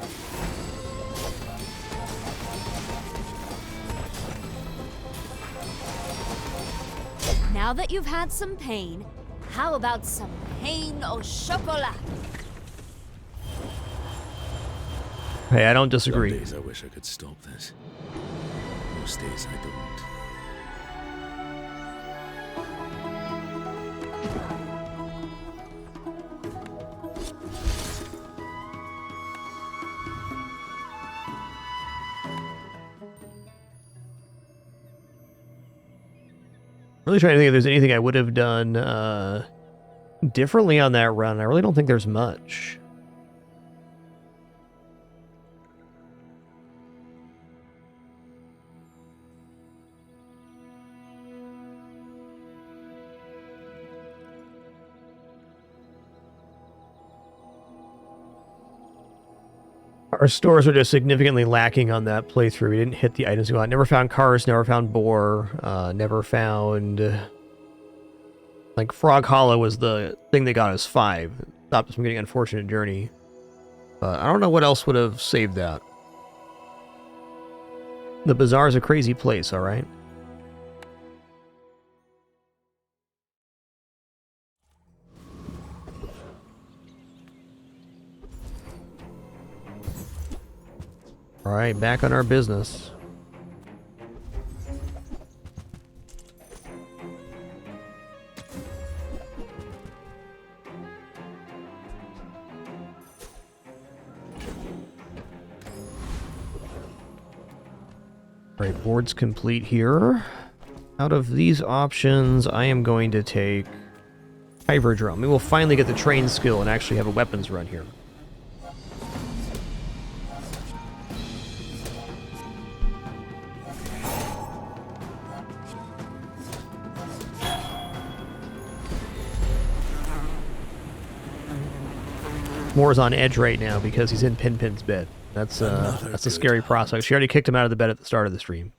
C: Now that you've had some pain, how about some pain au chocolat?
A: Hey, I don't disagree.
D: Some days I wish I could stop this. Most days I don't.
A: Really trying to think if there's anything I would have done differently on that run. I really don't think there's much. Our stores are just significantly lacking on that playthrough. We didn't hit the items we want. Never found cars, never found boar, never found... Like, Frog Hollow was the thing that got us 5. Stopped us from getting Unfortunate Journey. But I don't know what else would have saved that. The Bazaar is a crazy place, alright? Alright, back on our business. Alright, board's complete here. Out of these options, I am going to take Kyber Drum. We will finally get the train skill and actually have a weapons run here. Moore's on edge right now because he's in Pin's bed. That's a scary prospect. She already kicked him out of the bed at the start of the stream.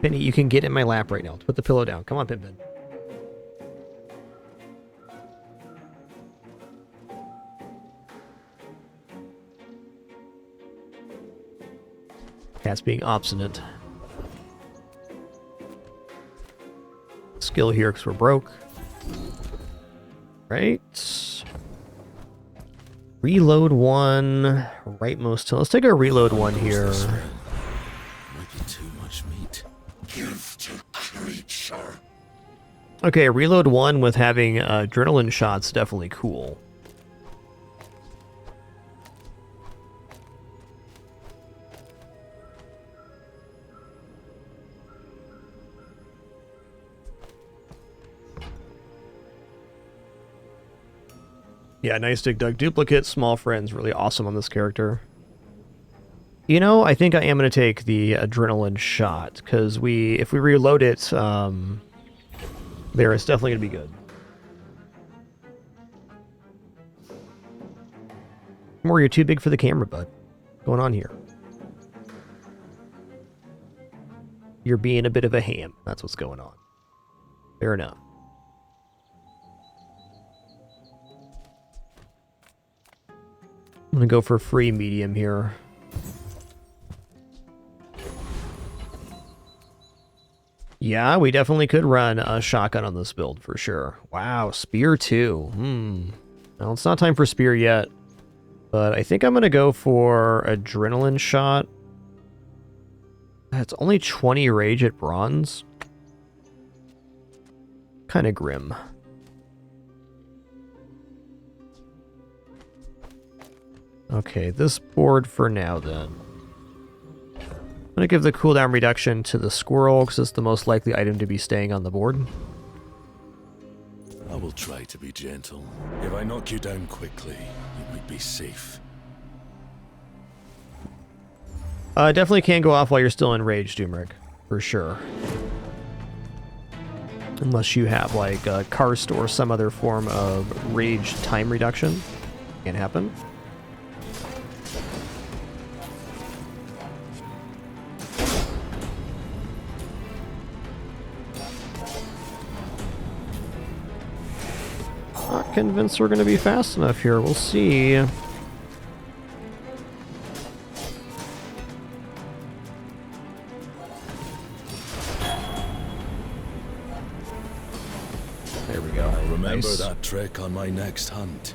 A: Penny, you can get in my lap right now. Put the pillow down. Come on, Pin. Cat's being obstinate. Skill here because we're broke. Right. Reload 1. Rightmost. Let's take a reload 1 here.
D: Might be too much meat.
I: Gifted creature.
A: Okay, reload 1 with having adrenaline shots definitely cool. Yeah, nice Dig Dug duplicate, small friends, really awesome on this character. You know, I think I am going to take the adrenaline shot, because if we reload it, there, it's definitely going to be good. More, you're too big for the camera, bud. What's going on here? You're being a bit of a ham. That's what's going on. Fair enough. I'm gonna go for free medium here. Yeah, we definitely could run a shotgun on this build for sure. Wow, spear too. Well, it's not time for spear yet, but I think I'm gonna go for adrenaline shot. It's only 20 rage at bronze. Kind of grim. Okay, this board for now then. I'm going to give the cooldown reduction to the squirrel because it's the most likely item to be staying on the board.
D: I will try to be gentle. If I knock you down quickly, you might be safe.
A: Definitely can go off while you're still in rage, Doomrick. For sure. Unless you have like a karst or some other form of rage time reduction. Can't happen. Not convinced we're going to be fast enough here. We'll see. There we go.
D: I'll remember
A: Nice.
D: that trick on my next hunt.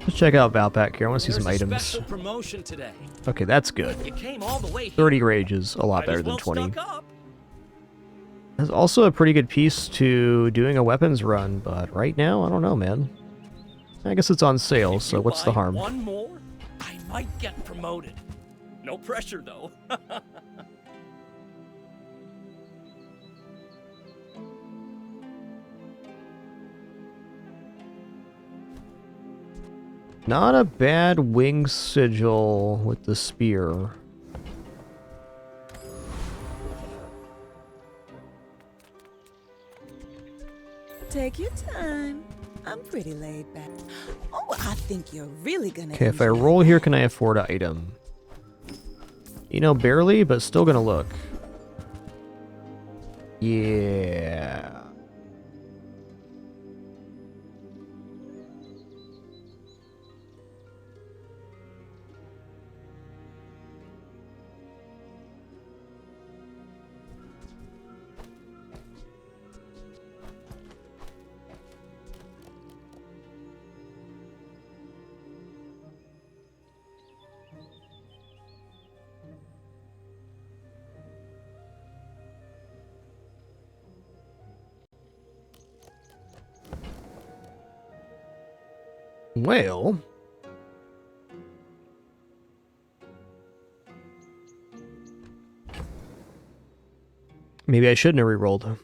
A: Let's check out Valpak here. I want to see some
L: There's a
A: items.
L: special promotion today.
A: Okay, that's good.
L: You came all the way here.
A: 30 rage is a lot
L: Might as
A: better than
L: well
A: 20.
L: stock up.
A: That's also a pretty good piece to doing a weapons run, but right now, I don't know, man. I guess it's on sale, so what's the
L: Buy
A: harm?
L: one more, I might get promoted. No pressure, though.
A: Not a bad wing sigil with the spear.
T: Take your time. I'm pretty laid back. Oh, I think you're really gonna.
A: Okay, if I roll here, can I afford an item? You know, barely, but still gonna look. Yeah. Well, maybe I shouldn't have rerolled.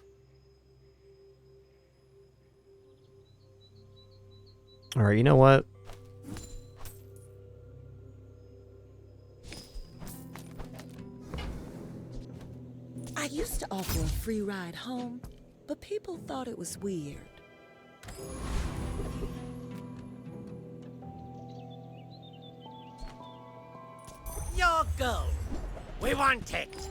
A: All right, you know what?
T: I used to offer a free ride home, but people thought it was weird.
K: Your gold. We want it.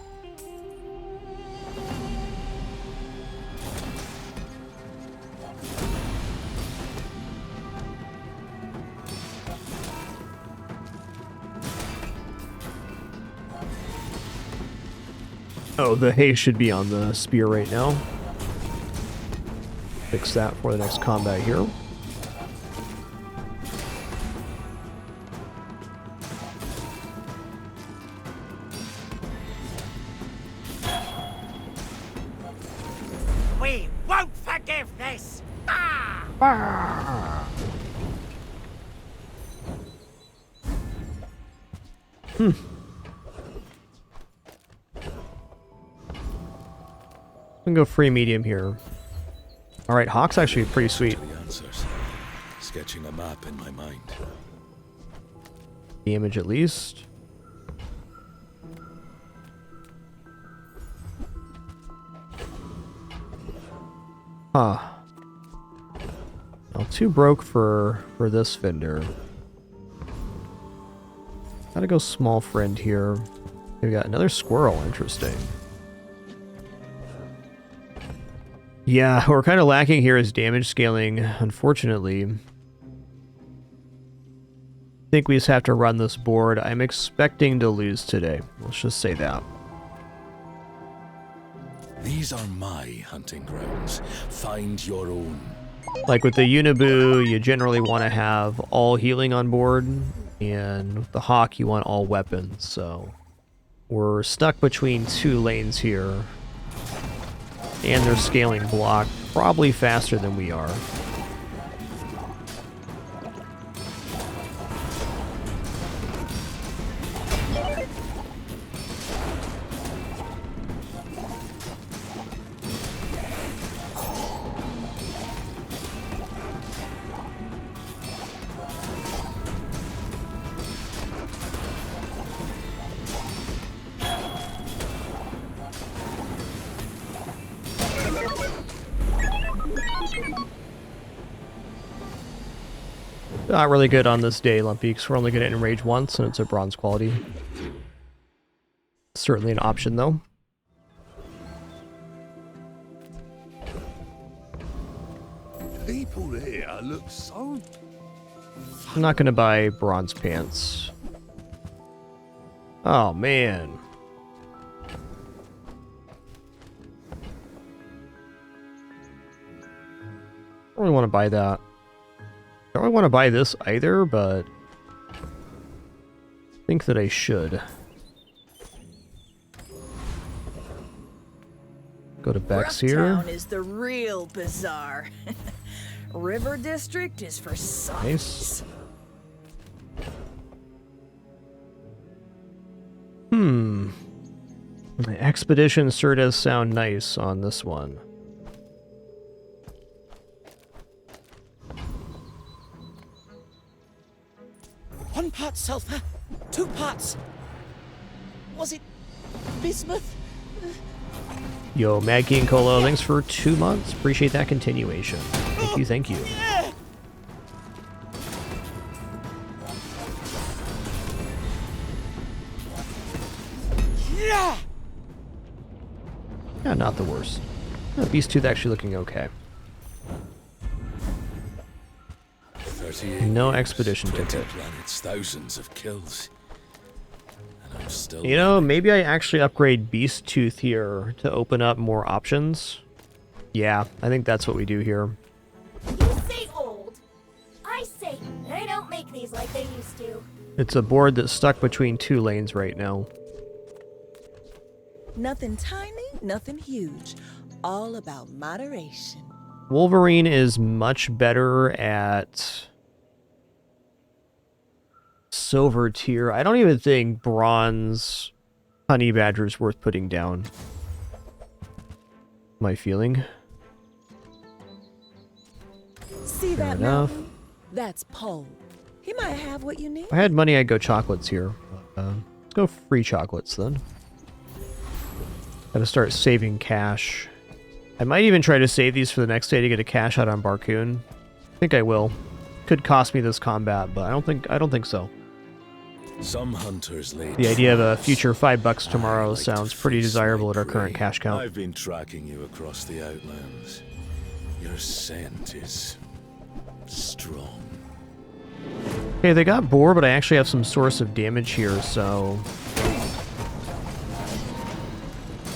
A: Oh, the hay should be on the spear right now. Fix that for the next combat here.
K: We won't forgive this. Ah!
A: Hmm. We can go free medium here. All right, Hawk's actually pretty sweet.
D: The answers. Sketching a map in my mind.
A: Damage at least. Huh. Well, too broke for this Fender. Gotta go small friend here. We got another squirrel. Interesting. Yeah, we're kind of lacking here is damage scaling, unfortunately. I think we just have to run this board. I'm expecting to lose today. Let's just say that.
D: These are my hunting grounds. Find your own.
A: Like with the Unibu, you generally want to have all healing on board, and with the Hawk, you want all weapons, so we're stuck between two lanes here. And they're scaling block probably faster than we are. Not really good on this day, Lumpy, because we're only going to enrage once, and it's a bronze quality. Certainly an option, though.
I: People here look so...
A: I'm not going to buy bronze pants. Oh, man. I don't really want to buy that. I don't really want to buy this either, but I think that I should. Go to Bex here.
E: Town is the real bazaar. River District is for softies.
A: Nice. Expedition sure does sound nice on this one.
P: One part sulfur, 2 parts. Was it bismuth?
A: Yo, Mad King Colo, thanks for 2 months. Appreciate that continuation. Thank you, thank you.
P: Yeah.
A: Yeah, not the worst. Beast Tooth actually looking okay. No expedition ticket.
D: Planets, thousands of kills. And I'm still...
A: You know, maybe I actually upgrade Beast Tooth here to open up more options. Yeah, I think that's what we do here.
U: You say old. I say they don't make these like they used to.
A: It's a board that's stuck between 2 lanes right now.
T: Nothing tiny, nothing huge. All about moderation.
A: Wolverine is much better at silver tier. I don't even think bronze honey badger is worth putting down. My feeling.
T: See
A: Fair
T: that
A: enough.
T: mountain? That's Pole. He might have what you need.
A: If I had money, I'd go chocolates here. Let's go free chocolates then. Gotta start saving cash. I might even try to save these for the next day to get a cash out on Barcoon. I think I will. Could cost me this combat, but I don't think so.
D: Some hunters laid
A: The idea of a future $5 tomorrow sounds pretty desirable at our current cash count.
D: I've been tracking you across the Outlands. Your scent is strong.
A: Okay, they got boar, but I actually have some source of damage here, so I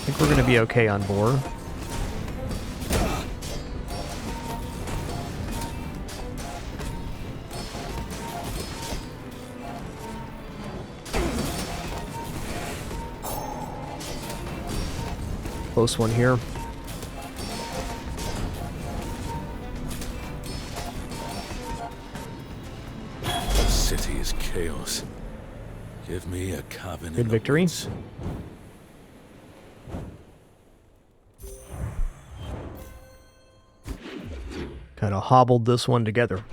A: think we're gonna be okay on boar. Close one here.
D: The city is chaos. Give me a cabin
A: Good
D: in
A: victory.
D: the woods.
A: Kind of hobbled this one together.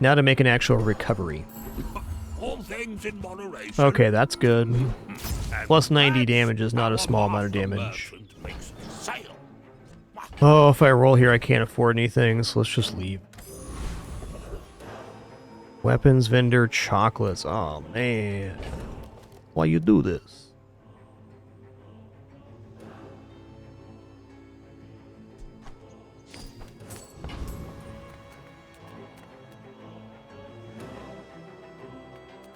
A: Now to make an actual recovery.
I: All things in moderation.
A: Okay, that's good. Plus 90 damage is not a small amount of damage. Oh, if I roll here, I can't afford anything, so let's just leave. Weapons vendor chocolates. Oh man. Why you do this?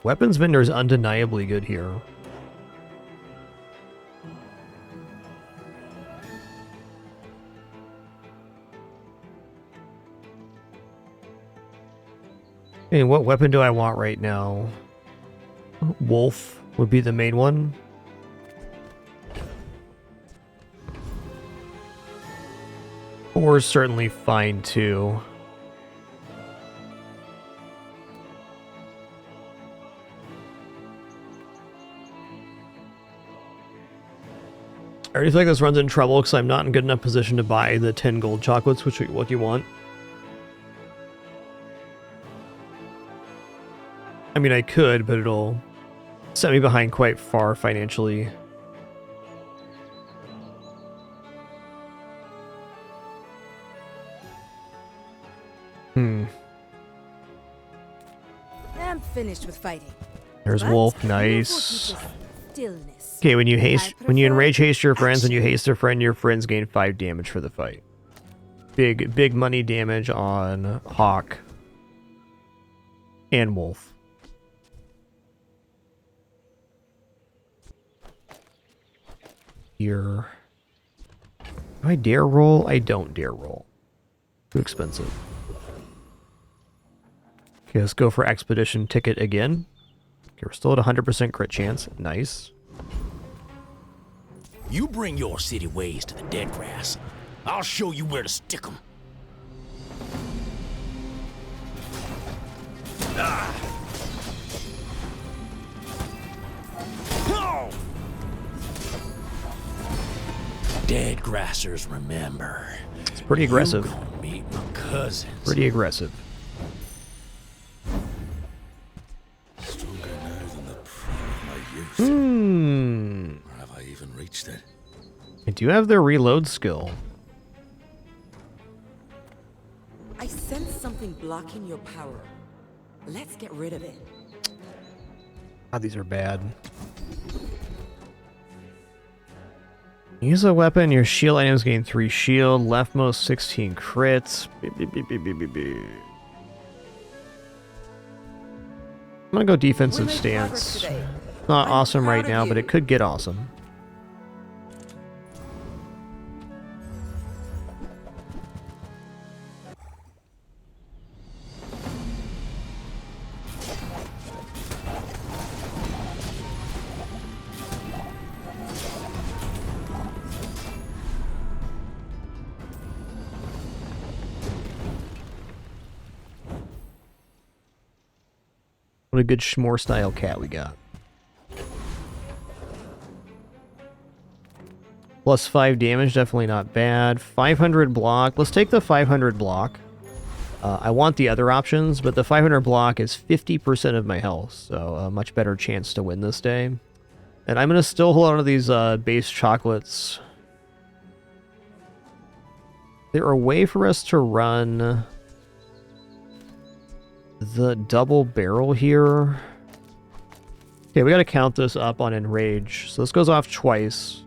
A: Weapons vendor is undeniably good here. Hey, what weapon do I want right now? Wolf would be the main one. Or is certainly fine too. I already feel like this runs in trouble because I'm not in good enough position to buy the 10 gold chocolates. What do you want? I mean, I could, but it'll set me behind quite far financially.
T: I'm finished with fighting.
A: There's
T: But
A: Wolf,
T: you
A: nice.
T: will keep stillness.
A: Okay, when you enrage haste your friends and you
T: action.
A: haste a friend, your friends gain 5 damage for the fight. Big money damage on Hawk and Wolf. Here. Do I dare roll? I don't dare roll. Too expensive. Okay, let's go for expedition ticket again. Okay, we're still at 100% crit chance. Nice.
H: You bring your city ways to the dead grass. I'll show you where to stick 'em. Ah. Oh. Dead grassers remember.
A: It's pretty aggressive.
H: You gonna meet my cousins.
A: Pretty aggressive.
D: Stronger now than the prime of my youth.
A: Hmm.
D: Or have I even reached it?
A: I do have their reload skill.
J: I sense something blocking your power. Let's get rid of it.
A: God, these are bad. Use a weapon, your shield items gain 3 shield, leftmost 16 crits. I'm gonna go defensive stance. Not awesome right now, but it could get awesome. What a good Schmore style cat we got. Plus 5 damage, definitely not bad. 500 block. Let's take the 500 block. I want the other options, but the 500 block is 50% of my health, so a much better chance to win this day. And I'm going to still hold on to these base chocolates. There a way for us to run the double barrel here? Okay, we got to count this up on enrage. So this goes off twice.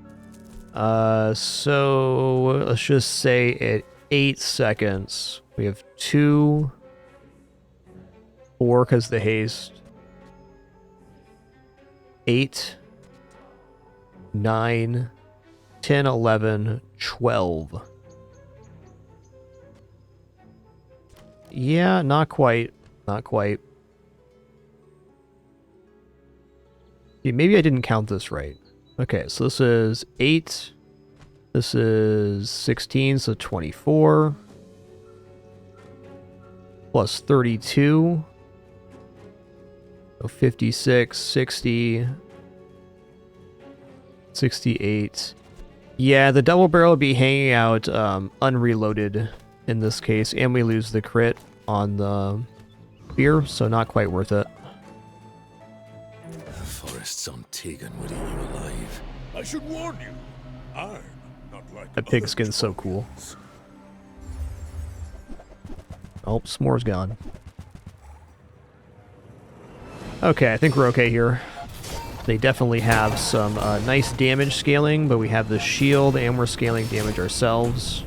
A: So let's just say at 8 seconds, we have 2, 4 because the haste, 8, 9, 10, 11, 12. Yeah, not quite. Not quite. Yeah, maybe I didn't count this right. Okay, so this is 8. This is 16, so 24. Plus 32. So 56, 60. 68. Yeah, the double barrel would be hanging out unreloaded in this case, and we lose the crit on the spear, so not quite worth it.
D: The forests on Tegan would eat you alive.
Q: I should warn you, I'm not like
A: That pig skin's so cool. Oh, S'more's gone. Okay, I think we're okay here. They definitely have some nice damage scaling, but we have the shield and we're scaling damage ourselves.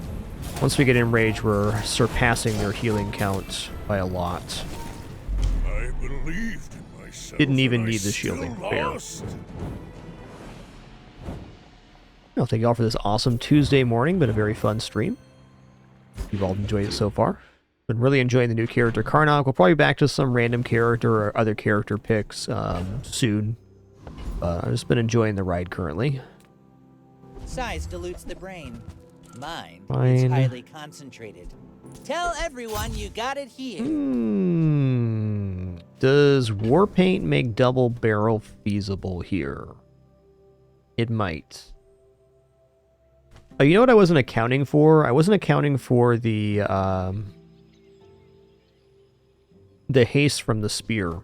A: Once we get enraged, we're surpassing their healing count by a lot.
I: I believed in myself.
A: Didn't even
I: and I
A: need the
I: still
A: shielding. Fair.
I: lost.
A: Well, thank you all for this awesome Tuesday morning. Been a very fun stream. You've all enjoyed it so far. Been really enjoying the new character Karnok. We'll probably be back to some random character or other character picks soon. I've just been enjoying the ride currently.
P: Size dilutes the brain. Mine
A: Fine.
P: is highly concentrated. Tell everyone you got it here.
A: Does war paint make double barrel feasible here? It might. Oh, you know what I wasn't accounting for? I wasn't accounting for the haste from the spear.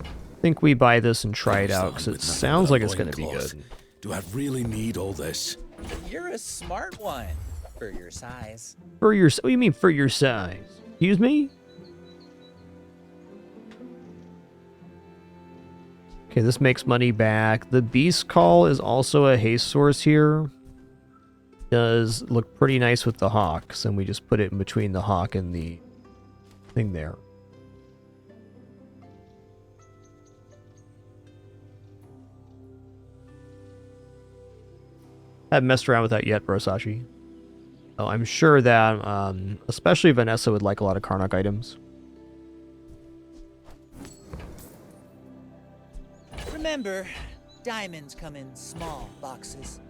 A: I think we buy this and try it out because it sounds like it's going to be good.
D: Do I really need all this?
P: You're a smart one for your size.
A: For your, what do you mean for your size? Excuse me? Okay, this makes money back. The Beast Call is also a haste source here. Does look pretty nice with the hawks, and we just put it in between the hawk and the thing there. I haven't messed around with that yet, Brosashi. Oh, I'm sure that, especially Vanessa would like a lot of Karnok items.
P: Remember, diamonds come in small boxes.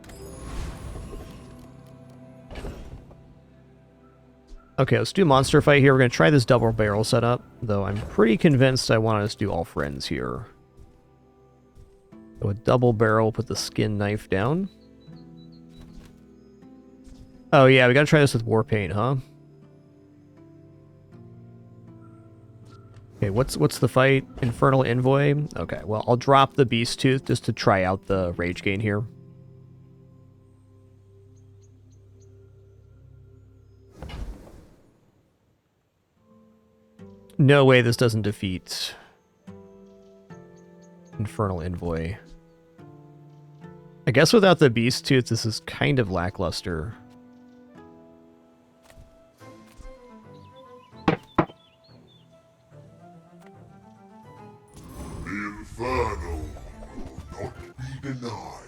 A: Okay, let's do monster fight here. We're going to try this double barrel setup, though I'm pretty convinced I want us to do all friends here. So with double barrel, put the skin knife down. Oh yeah, we gotta try this with war paint, huh? Okay, what's the fight? Infernal Envoy? Okay, well, I'll drop the Beast Tooth just to try out the rage gain here. No way this doesn't defeat Infernal Envoy. I guess without the Beast Tooth, this is kind of lackluster.
I: Inferno will not be denied.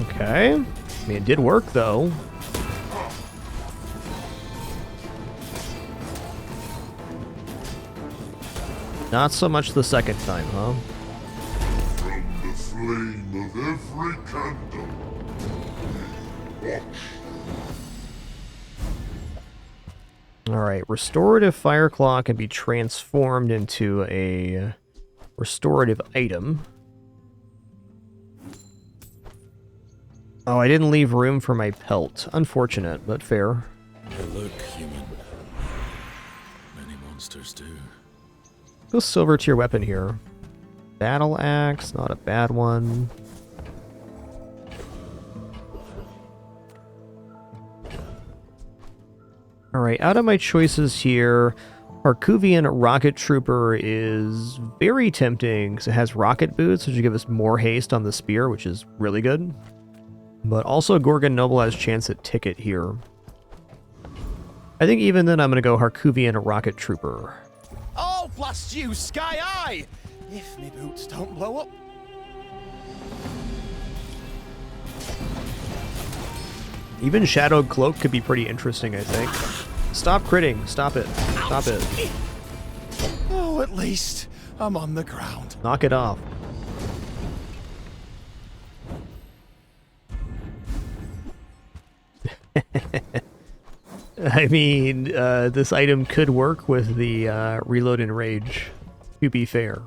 A: Okay. I mean, it did work, though. Not so much the second time, huh?
I: From the flame of every candle, watch.
A: Alright, restorative fire claw can be transformed into a restorative item. Oh, I didn't leave room for my pelt. Unfortunate, but fair.
D: They look human. Many monsters do.
A: Go silver tier weapon here. Battle axe, not a bad one. Alright, out of my choices here, Harkuvian Rocket Trooper is very tempting because it has rocket boots, which will give us more haste on the spear, which is really good. But also Gorgon Noble has chance at ticket here. I think even then I'm going to go Harkuvian Rocket Trooper.
L: Oh, blast you, Sky Eye! If me boots don't blow up.
A: Even Shadowed Cloak could be pretty interesting, I think. Stop critting. Stop it. Stop it.
L: Oh, at least I'm on the ground.
A: Knock it off. I mean, this item could work with the reload and rage, to be fair.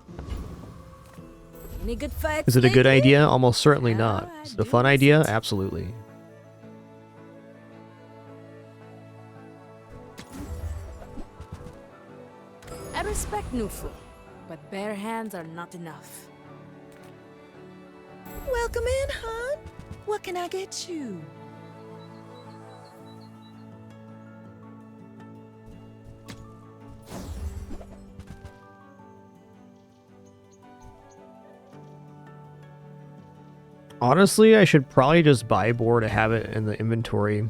T: Any good fights
A: Is it a good
T: lately?
A: idea? Almost certainly not. Is it a fun idea? Absolutely.
T: I respect Nufu, but bare hands are not enough. Welcome in, hon. What can I get you?
A: Honestly, I should probably just buy boar to have it in the inventory.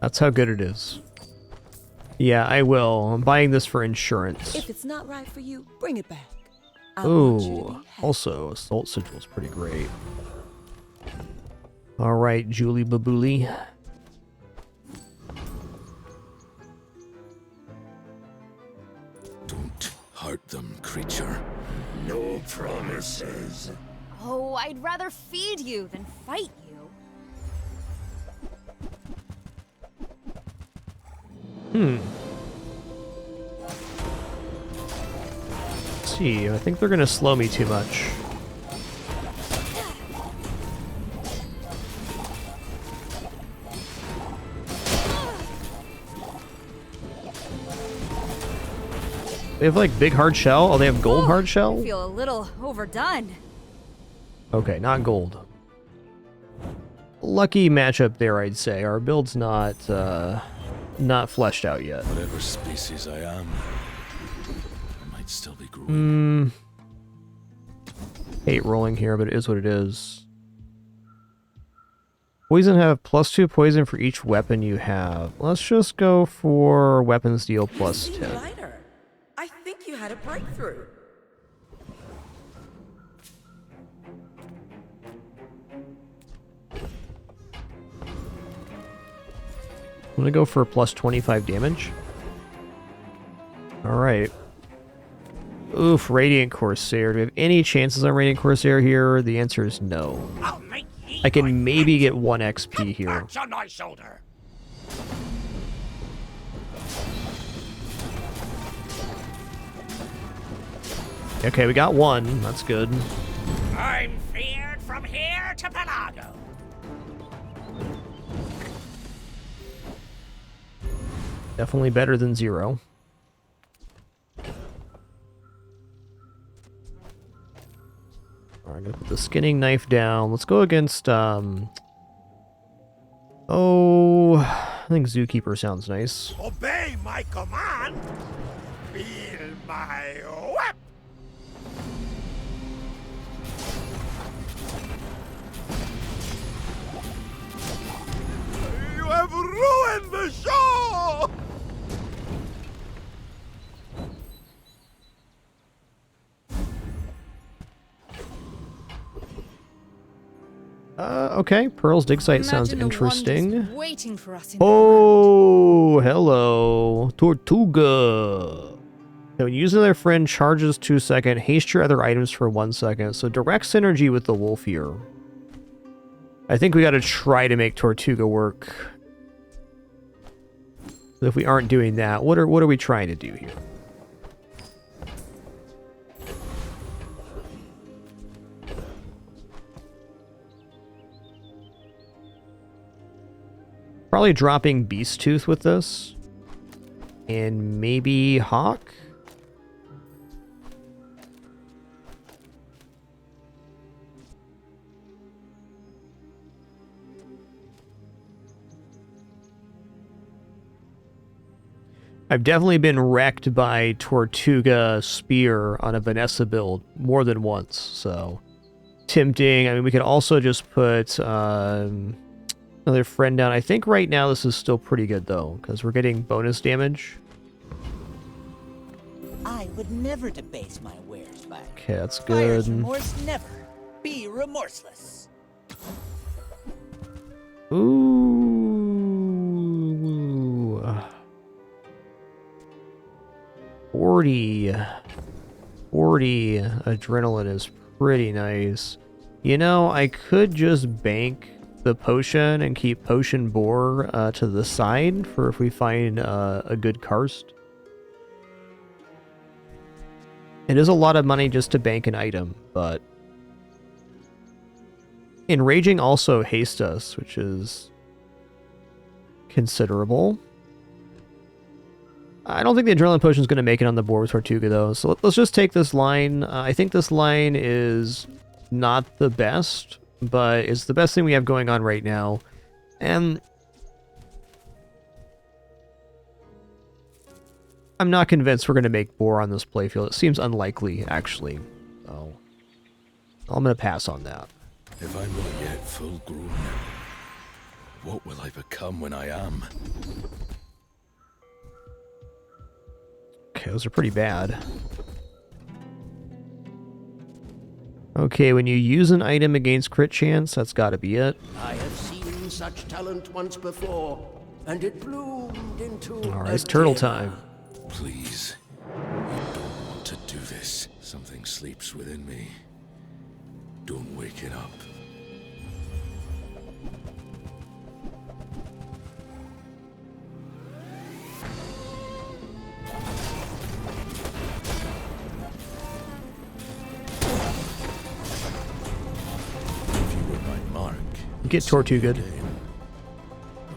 A: That's how good it is. Yeah, I will. I'm buying this for insurance.
T: If it's not right for you, bring it back. I want you to
A: Ooh,
T: be
A: also, Assault Sigil is pretty great. Alright, Julie Babooli.
D: Don't hurt them, creature.
K: No promises.
C: Oh, I'd rather feed you than fight you.
A: Let's see, I think they're gonna slow me too much. They have like big hard shell? Oh, they have gold hard
C: I
A: shell?
C: feel a little overdone.
A: Okay, not gold. Lucky matchup there, I'd say. Our build's not fleshed out yet.
D: Whatever species I am, I might still be growing.
A: Hate rolling here, but it is what it is. Poison have +2 poison for each weapon you have. Let's just go for weapons deal +10.
J: Lighter. I think you had a breakthrough.
A: I'm gonna go for +25 damage. Alright. Oof, Radiant Corsair. Do we have any chances on Radiant Corsair here? The answer is no. I can maybe get 1 XP here.
K: On my shoulder.
A: Okay, we got 1. That's good.
K: I'm feared from here to Pelago.
A: Definitely better than 0. Alright, I'm gonna put the skinning knife down. Let's go against, I think Zookeeper sounds nice.
K: Obey my command. Feel my whip. You have ruined the show.
A: Okay, Pearl's dig site sounds
C: Imagine the
A: interesting.
C: wonders waiting for us in the
A: Oh, hello. Tortuga. So when you use another friend, charges 2 seconds, haste your other items for 1 second. So direct synergy with the wolf here. I think we gotta try to make Tortuga work. So if we aren't doing that, what are we trying to do here? Probably dropping Beast Tooth with this. And maybe Hawk? I've definitely been wrecked by Tortuga Spear on a Vanessa build more than once, so tempting. I mean, we could also just put another friend down. I think right now this is still pretty good, though, because we're getting bonus damage.
P: I would never debase my wares by
A: Okay, that's
P: Buyer's
A: good.
P: remorse never. Be remorseless.
A: Ooh. 40 adrenaline is pretty nice. You know, I could just bank the potion and keep potion boar to the side for if we find a good karst. It is a lot of money just to bank an item, but Enraging also haste us, which is considerable. I don't think the Adrenaline Potion is going to make it on the board with Tortuga, though. So let's just take this line. I think this line is not the best, but it's the best thing we have going on right now. And I'm not convinced we're going to make boar on this playfield. It seems unlikely, actually. So I'm gonna pass on that.
D: If I'm not yet full grown, what will I become when I am?
A: Okay, those are pretty bad. Okay, when you use an item against crit chance, that's gotta be it.
K: I have seen such talent once before, and it bloomed into
A: Alright, it's turtle time.
D: Please, I don't want to do this. Something sleeps within me. Don't wake it up. If you were my mark,
A: Get Tortuga.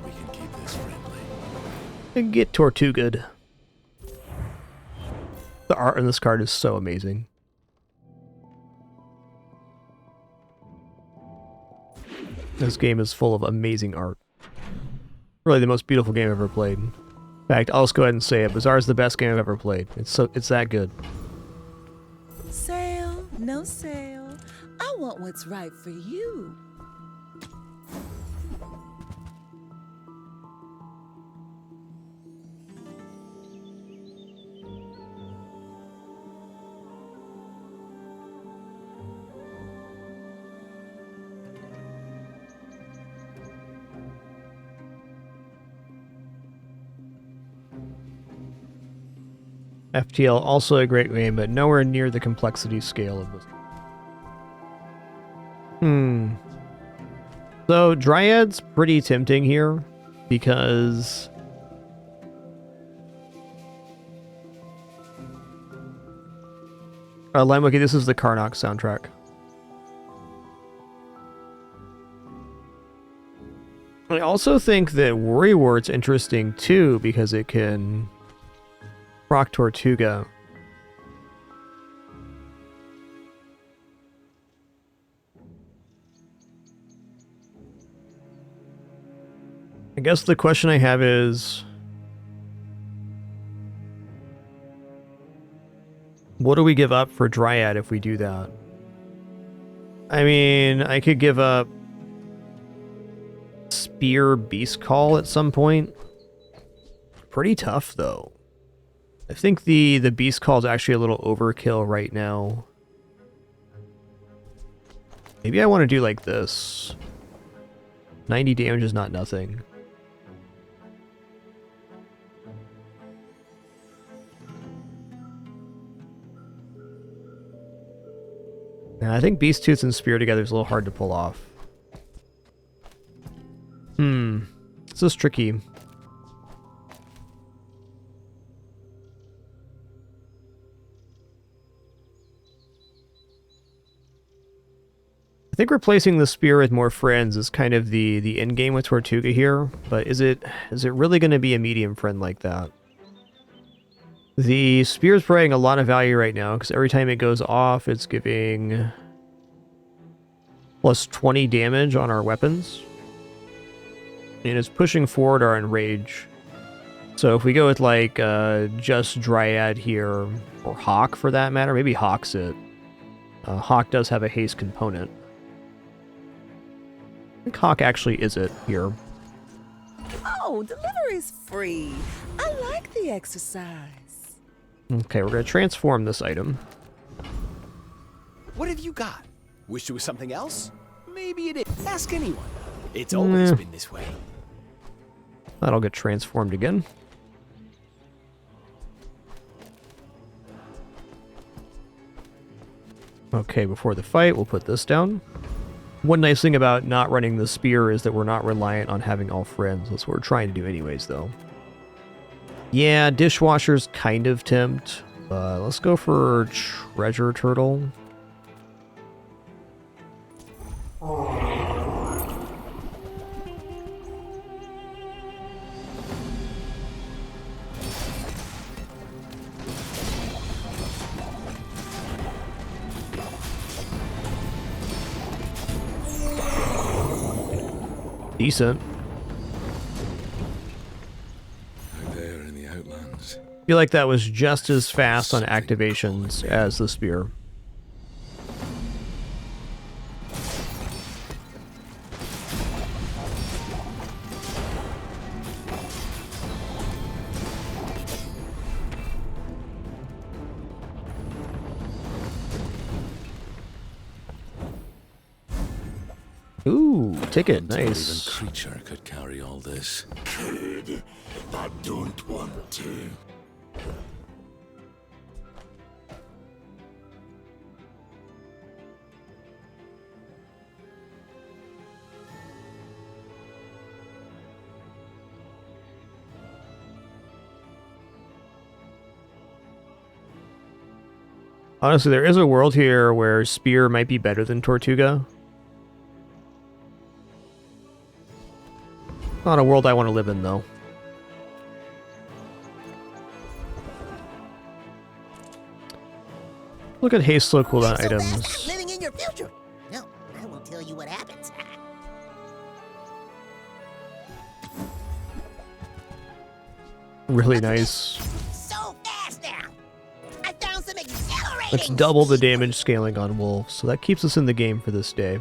D: we can keep this friendly.
A: And get Tortuga. The art on this card is so amazing. This game is full of amazing art. Really the most beautiful game I've ever played. In fact, I'll just go ahead and say it. Bazaar is the best game I've ever played. It's that good.
T: Sale, no sale. I want what's right for you.
A: FTL, also a great game, but nowhere near the complexity scale of this. So, Dryad's pretty tempting here, because... Limewiki, this is the Karnok soundtrack. I also think that Worrywurt's interesting too, because it can proc Tortuga. I guess the question I have is, what do we give up for Dryad if we do that? I mean, I could give up Spear Beast Call at some point. Pretty tough, though. I think the Beast Call is actually a little overkill right now. Maybe I want to do like this. 90 damage is not nothing. Yeah, I think Beast Tooth and Spear together is a little hard to pull off. This is tricky. I think replacing the spear with more friends is kind of the end game with Tortuga here, but is it really going to be a medium friend like that? The spear is providing a lot of value right now because every time it goes off, it's giving plus 20 damage on our weapons, and it's pushing forward our enrage. So if we go with like just Dryad here, or Hawk for that matter, maybe Hawk's it. Hawk does have a haste component. I think Hawk actually is it here.
T: Oh, delivery's free. I like the exercise.
A: Okay, we're going to transform this item.
L: What have you got? Wish it was something else? Maybe it is. Ask anyone. It's always been this way.
A: That'll get transformed again. Okay, before the fight, we'll put this down. One nice thing about not running the spear is that we're not reliant on having all friends. That's what we're trying to do anyways, though. Yeah, dishwashers kind of tempt. Let's go for treasure turtle. Decent.
D: There in the outlands.
A: I feel like that was just as fast on activations as the spear. Ooh, ticket,
D: Until
A: nice.
D: Even creature could carry all this.
I: Kid, I don't want to.
A: Honestly, there is a world here where Spear might be better than Tortuga. Not a world I want to live in, though. Look at haste slow cooldown items.
M: Living in your future. No, I won't tell you what happens.
A: Really nice.
M: So fast now. I found some accelerating.
A: Let's double the damage scaling on wolves, so that keeps us in the game for this day.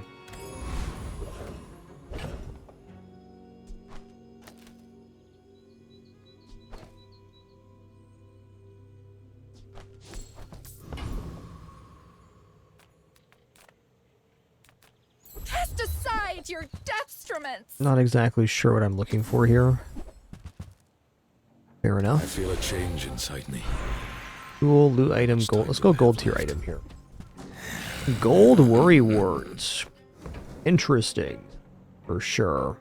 V: Cast aside your dextrements.
A: Not exactly sure what I'm looking for here. Fair
D: I
A: enough.
D: feel a change inside me.
A: Cool, loot item, gold. Let's go gold tier item here. Gold worry words. Interesting. For sure.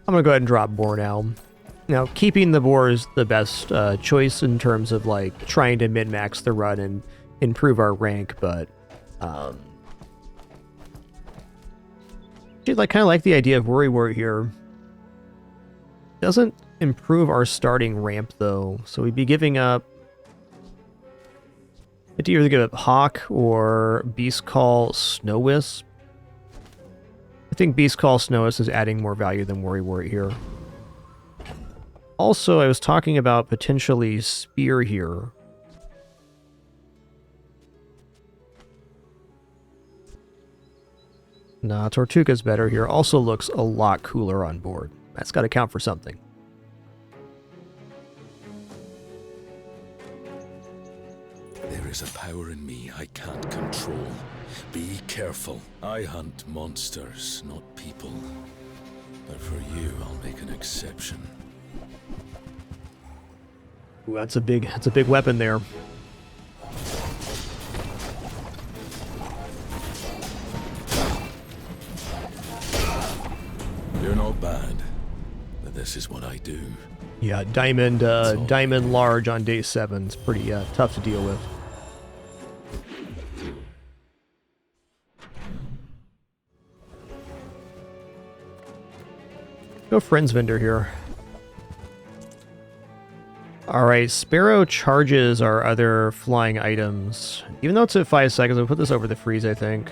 A: I'm gonna go ahead and drop boar now. Now, keeping the boar is the best choice in terms of like trying to min-max the run and improve our rank, but I kind of like the idea of worry wart here. Doesn't improve our starting ramp though, so we'd be giving up. I'd either give up Hawk or Beast Call Snow Wisp. I think Beast Call Snow Wisp is adding more value than worry wart here. Also, I was talking about potentially Spear here. Nah, Tortuga's better here. Also looks a lot cooler on board. That's got to count for something.
D: There is a power in me I can't control. Be careful. I hunt monsters, not people. But for you, I'll make an exception.
A: Ooh, that's a big weapon there.
D: You're not bad, but this is what I do.
A: Yeah, diamond large on day 7 is pretty tough to deal with. Go friends vendor here. Alright, Sparrow charges our other flying items. Even though it's at 5 seconds, I'll put this over the freeze, I think.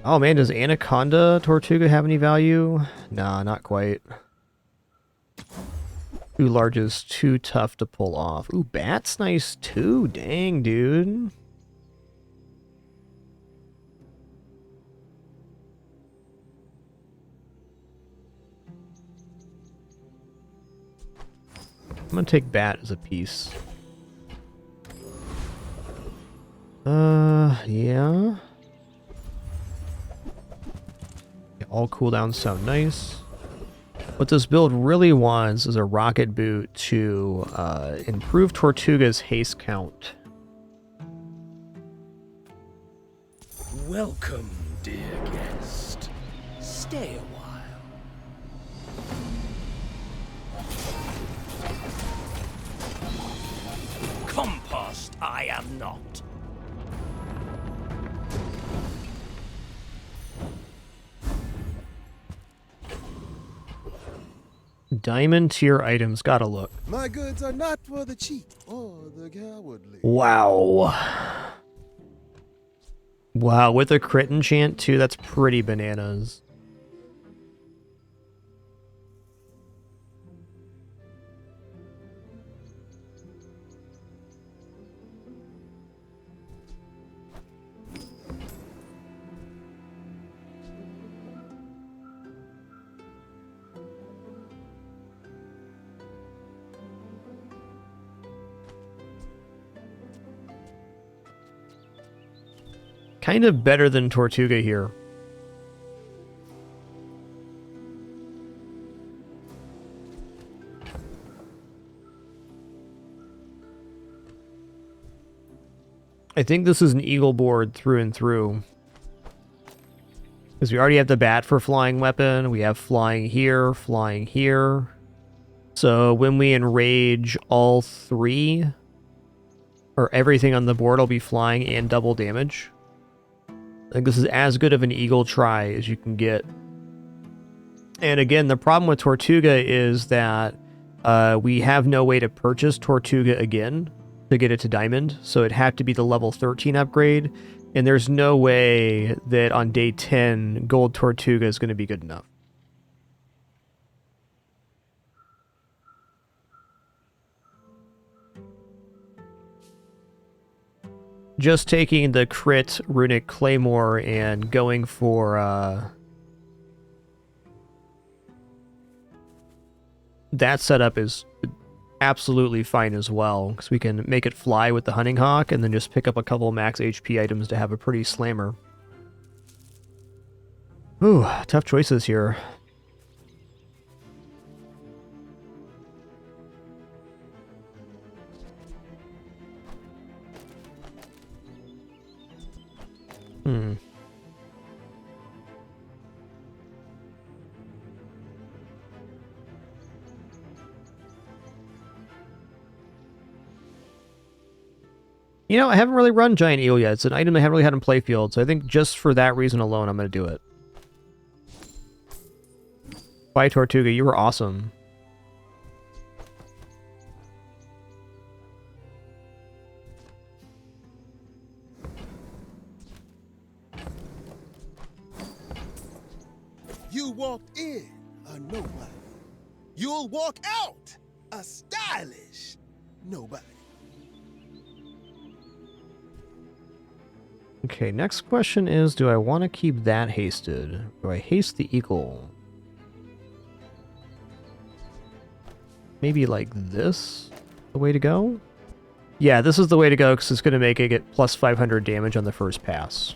A: Oh man, does Anaconda Tortuga have any value? Nah, not quite. Too large is too tough to pull off. Ooh, Bat's nice too. Dang, dude. I'm gonna take Bat as a piece. Yeah. All cooldowns sound nice. What this build really wants is a rocket boot to improve Tortuga's haste count.
K: Welcome, dear guest. Stay a while. Compost I am not.
A: Diamond tier items, gotta look.
W: My goods are not for the cheap or the cowardly.
A: Wow. Wow, with a crit enchant too, that's pretty bananas. kind of better than Tortuga here. I think this is an eagle board through and through. Because we already have the bat for flying weapon. We have flying here, flying here. So when we enrage all three, or everything on the board will be flying and double damage. I think this is as good of an eagle try as you can get. And again, the problem with Tortuga is that we have no way to purchase Tortuga again to get it to Diamond, so it had to be the level 13 upgrade, and there's no way that on day 10, Gold Tortuga is going to be good enough. Just taking the crit Runic Claymore and going for that setup is absolutely fine as well, because we can make it fly with the Hunting Hawk and then just pick up a couple max HP items to have a pretty slammer. Ooh, tough choices here. You know, I haven't really run Giant Eel yet. It's an item I haven't really had in playfield, so I think just for that reason alone, I'm going to do it. Bye, Tortuga. You were awesome.
W: You walked in a nobody. You'll walk out a stylish nobody.
A: Okay, next question is, do I want to keep that hasted? Do I haste the eagle? Maybe like this? The way to go? Yeah, this is the way to go, because it's going to make it get plus 500 damage on the first pass.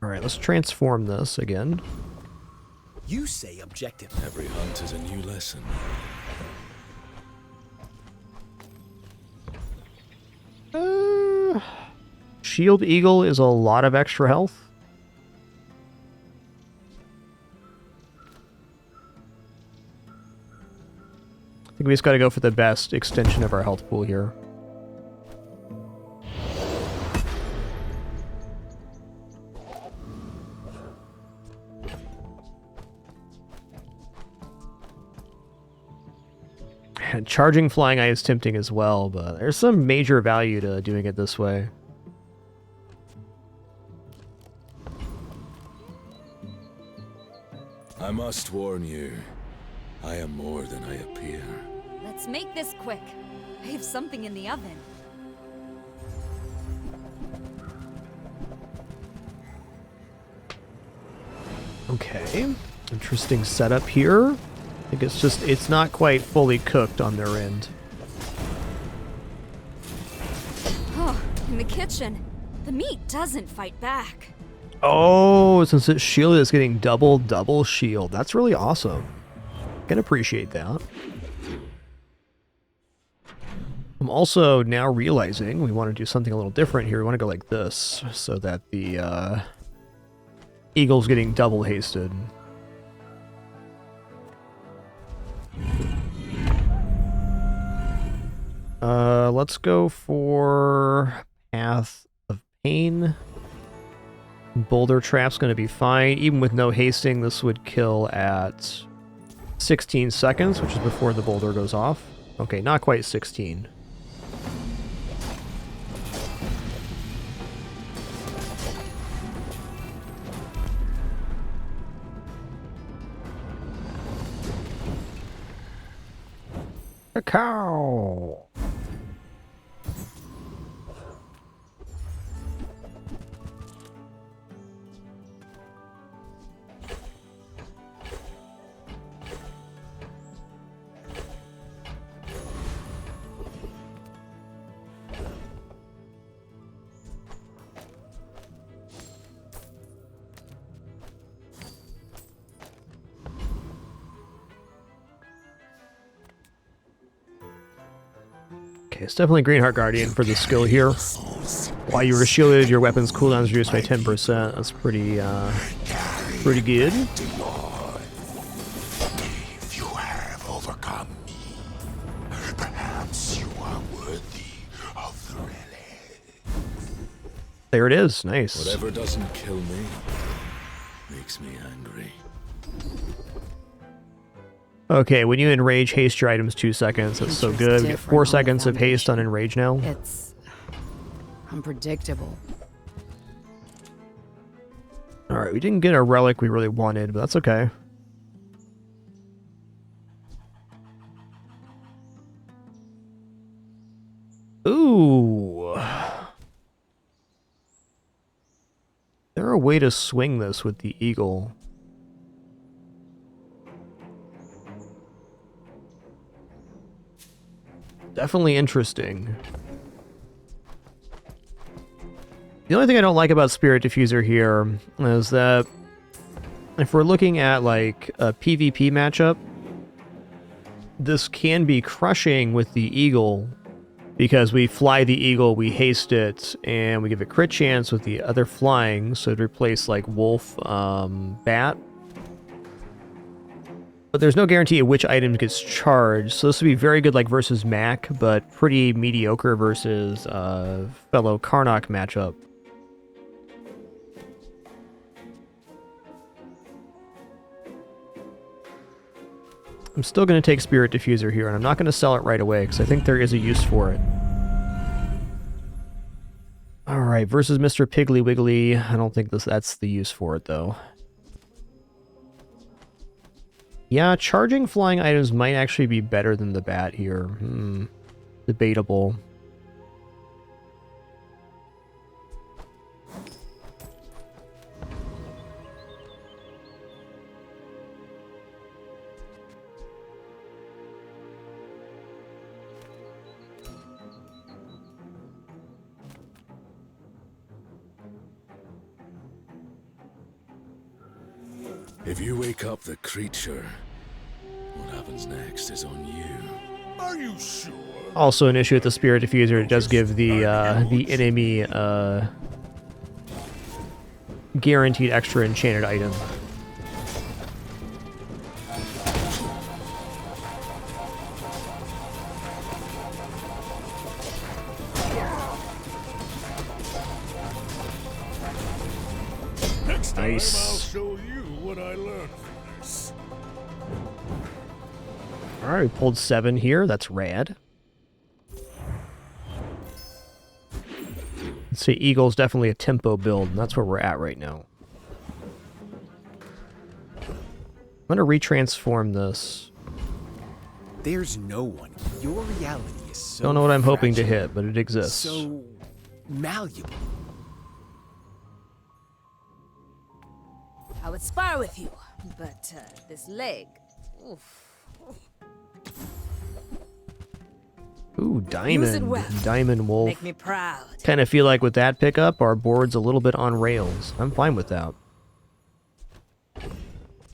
A: Alright, let's transform this again.
L: You say objective.
D: Every hunt is a new lesson.
A: Shield Eagle is a lot of extra health. I think we just gotta go for the best extension of our health pool here. And charging Flying Eye is tempting as well, but there's some major value to doing it this way.
D: I must warn you, I am more than I appear.
C: Let's make this quick. I have something in the oven.
A: Okay, interesting setup here. I think it's not quite fully cooked on their end.
C: Oh, in the kitchen. The meat doesn't fight back.
A: Oh, since it's shielded, it's getting double shield. That's really awesome. Can appreciate that. I'm also now realizing we want to do something a little different here. We want to go like this, so that the eagle's getting double hasted. Let's go for Path of Pain. Boulder Trap's going to be fine. Even with no hasting, this would kill at 16 seconds, which is before the boulder goes off. Okay, not quite 16. A cow! Okay, it's definitely Greenheart Guardian for the skill here. While you were shielded, your weapon's cooldown is reduced by 10%. That's pretty good.
I: If you have overcome me, perhaps you are worthy of the relic.
A: There it is. Nice.
D: Whatever doesn't kill me makes me angry.
A: Okay, when you enrage, haste your items 2 seconds. That's so good. We get 4 seconds of haste on enrage now.
G: It's unpredictable.
A: Alright, we didn't get a relic we really wanted, but that's okay. Ooh. Is there a way to swing this with the eagle? Definitely interesting. The only thing I don't like about Spirit Diffuser here is that if we're looking at like a PvP matchup, this can be crushing with the eagle because we fly the eagle, we haste it, and we give a crit chance with the other flying, so to replace like wolf, bat. But there's no guarantee of which item gets charged, so this would be very good like versus Mac, but pretty mediocre versus fellow Karnok matchup. I'm still going to take Spirit Diffuser here, and I'm not going to sell it right away, because I think there is a use for it. Alright, versus Mr. Piggly Wiggly. I don't think that's the use for it, though. Yeah, charging flying items might actually be better than the bat here. Debatable.
D: If you wake up the creature, what happens next is on you.
I: Are you sure?
A: Also an issue with the Spirit Diffuser, it does give the enemy guaranteed extra enchanted item. Nice.
I: I'll show you what I learned from this.
A: Alright, we pulled 7 here. That's rad. Let's see, Eagle's definitely a tempo build, and that's where we're at right now. I'm gonna retransform this.
L: There's no one. Your reality is so
A: Don't know what I'm hoping to
L: fragile,
A: hit, but it exists.
L: So malleable.
C: I would spar with you, but this leg. Oof.
A: Ooh,
C: Use it
A: diamond.
C: well.
A: Diamond wolf.
C: Make me proud.
A: Kind of feel like with that pickup, our board's a little bit on rails. I'm fine with that.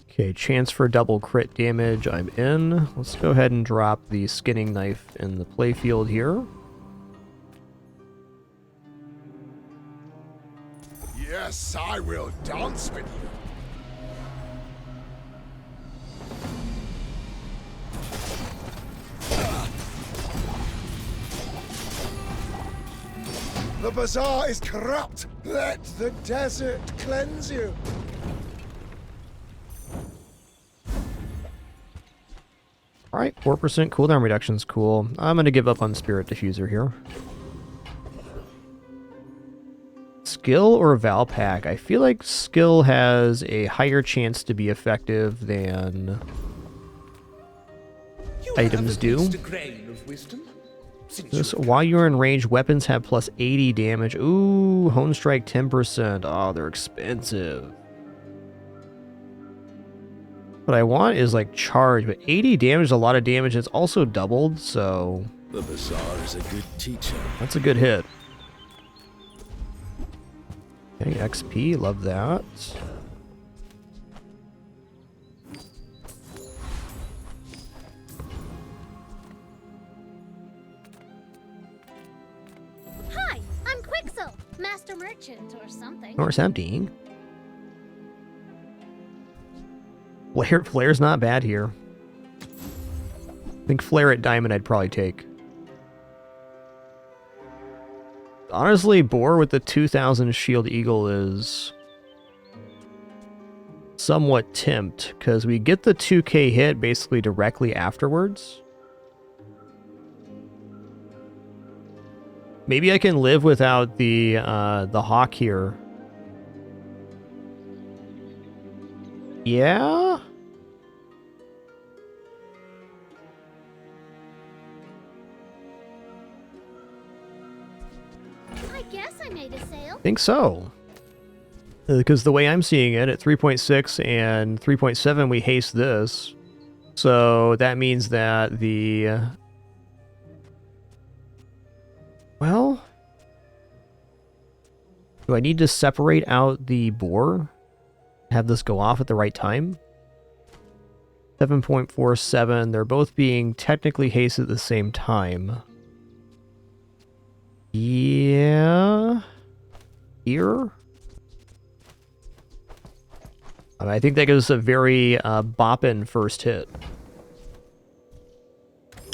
A: Okay, chance for double crit damage. I'm in. Let's go ahead and drop the skinning knife in the playfield here.
I: Yes, I will dance with you. The bazaar is corrupt. Let the desert cleanse you.
A: Alright, 4% cooldown reduction's cool. I'm going to give up on Spirit Diffuser here. Skill or Valpack? I feel like skill has a higher chance to be effective than items do. This, while you're in range, weapons have plus 80 damage. Ooh, Hone Strike 10%. Oh, they're expensive. What I want is like charge, but 80 damage is a lot of damage. It's also doubled, so
D: The bazaar is a good teacher.
A: that's a good hit. Okay, XP, love that.
B: Master merchant or something.
A: Or something. Flare's not bad here. I think Flare at Diamond I'd probably take. Honestly, Boar with the 2000 Shield Eagle is somewhat tempt, because we get the 2k hit basically directly afterwards. Maybe I can live without the Hawk here. Yeah?
B: I guess I made a sale.
A: I think so. Because the way I'm seeing it, at 3.6 and 3.7 we haste this. So that means that the... well... do I need to separate out the Boar? Have this go off at the right time? 7.47, they're both being technically hasted at the same time. Yeah... here? I think that gives us a very boppin' first hit.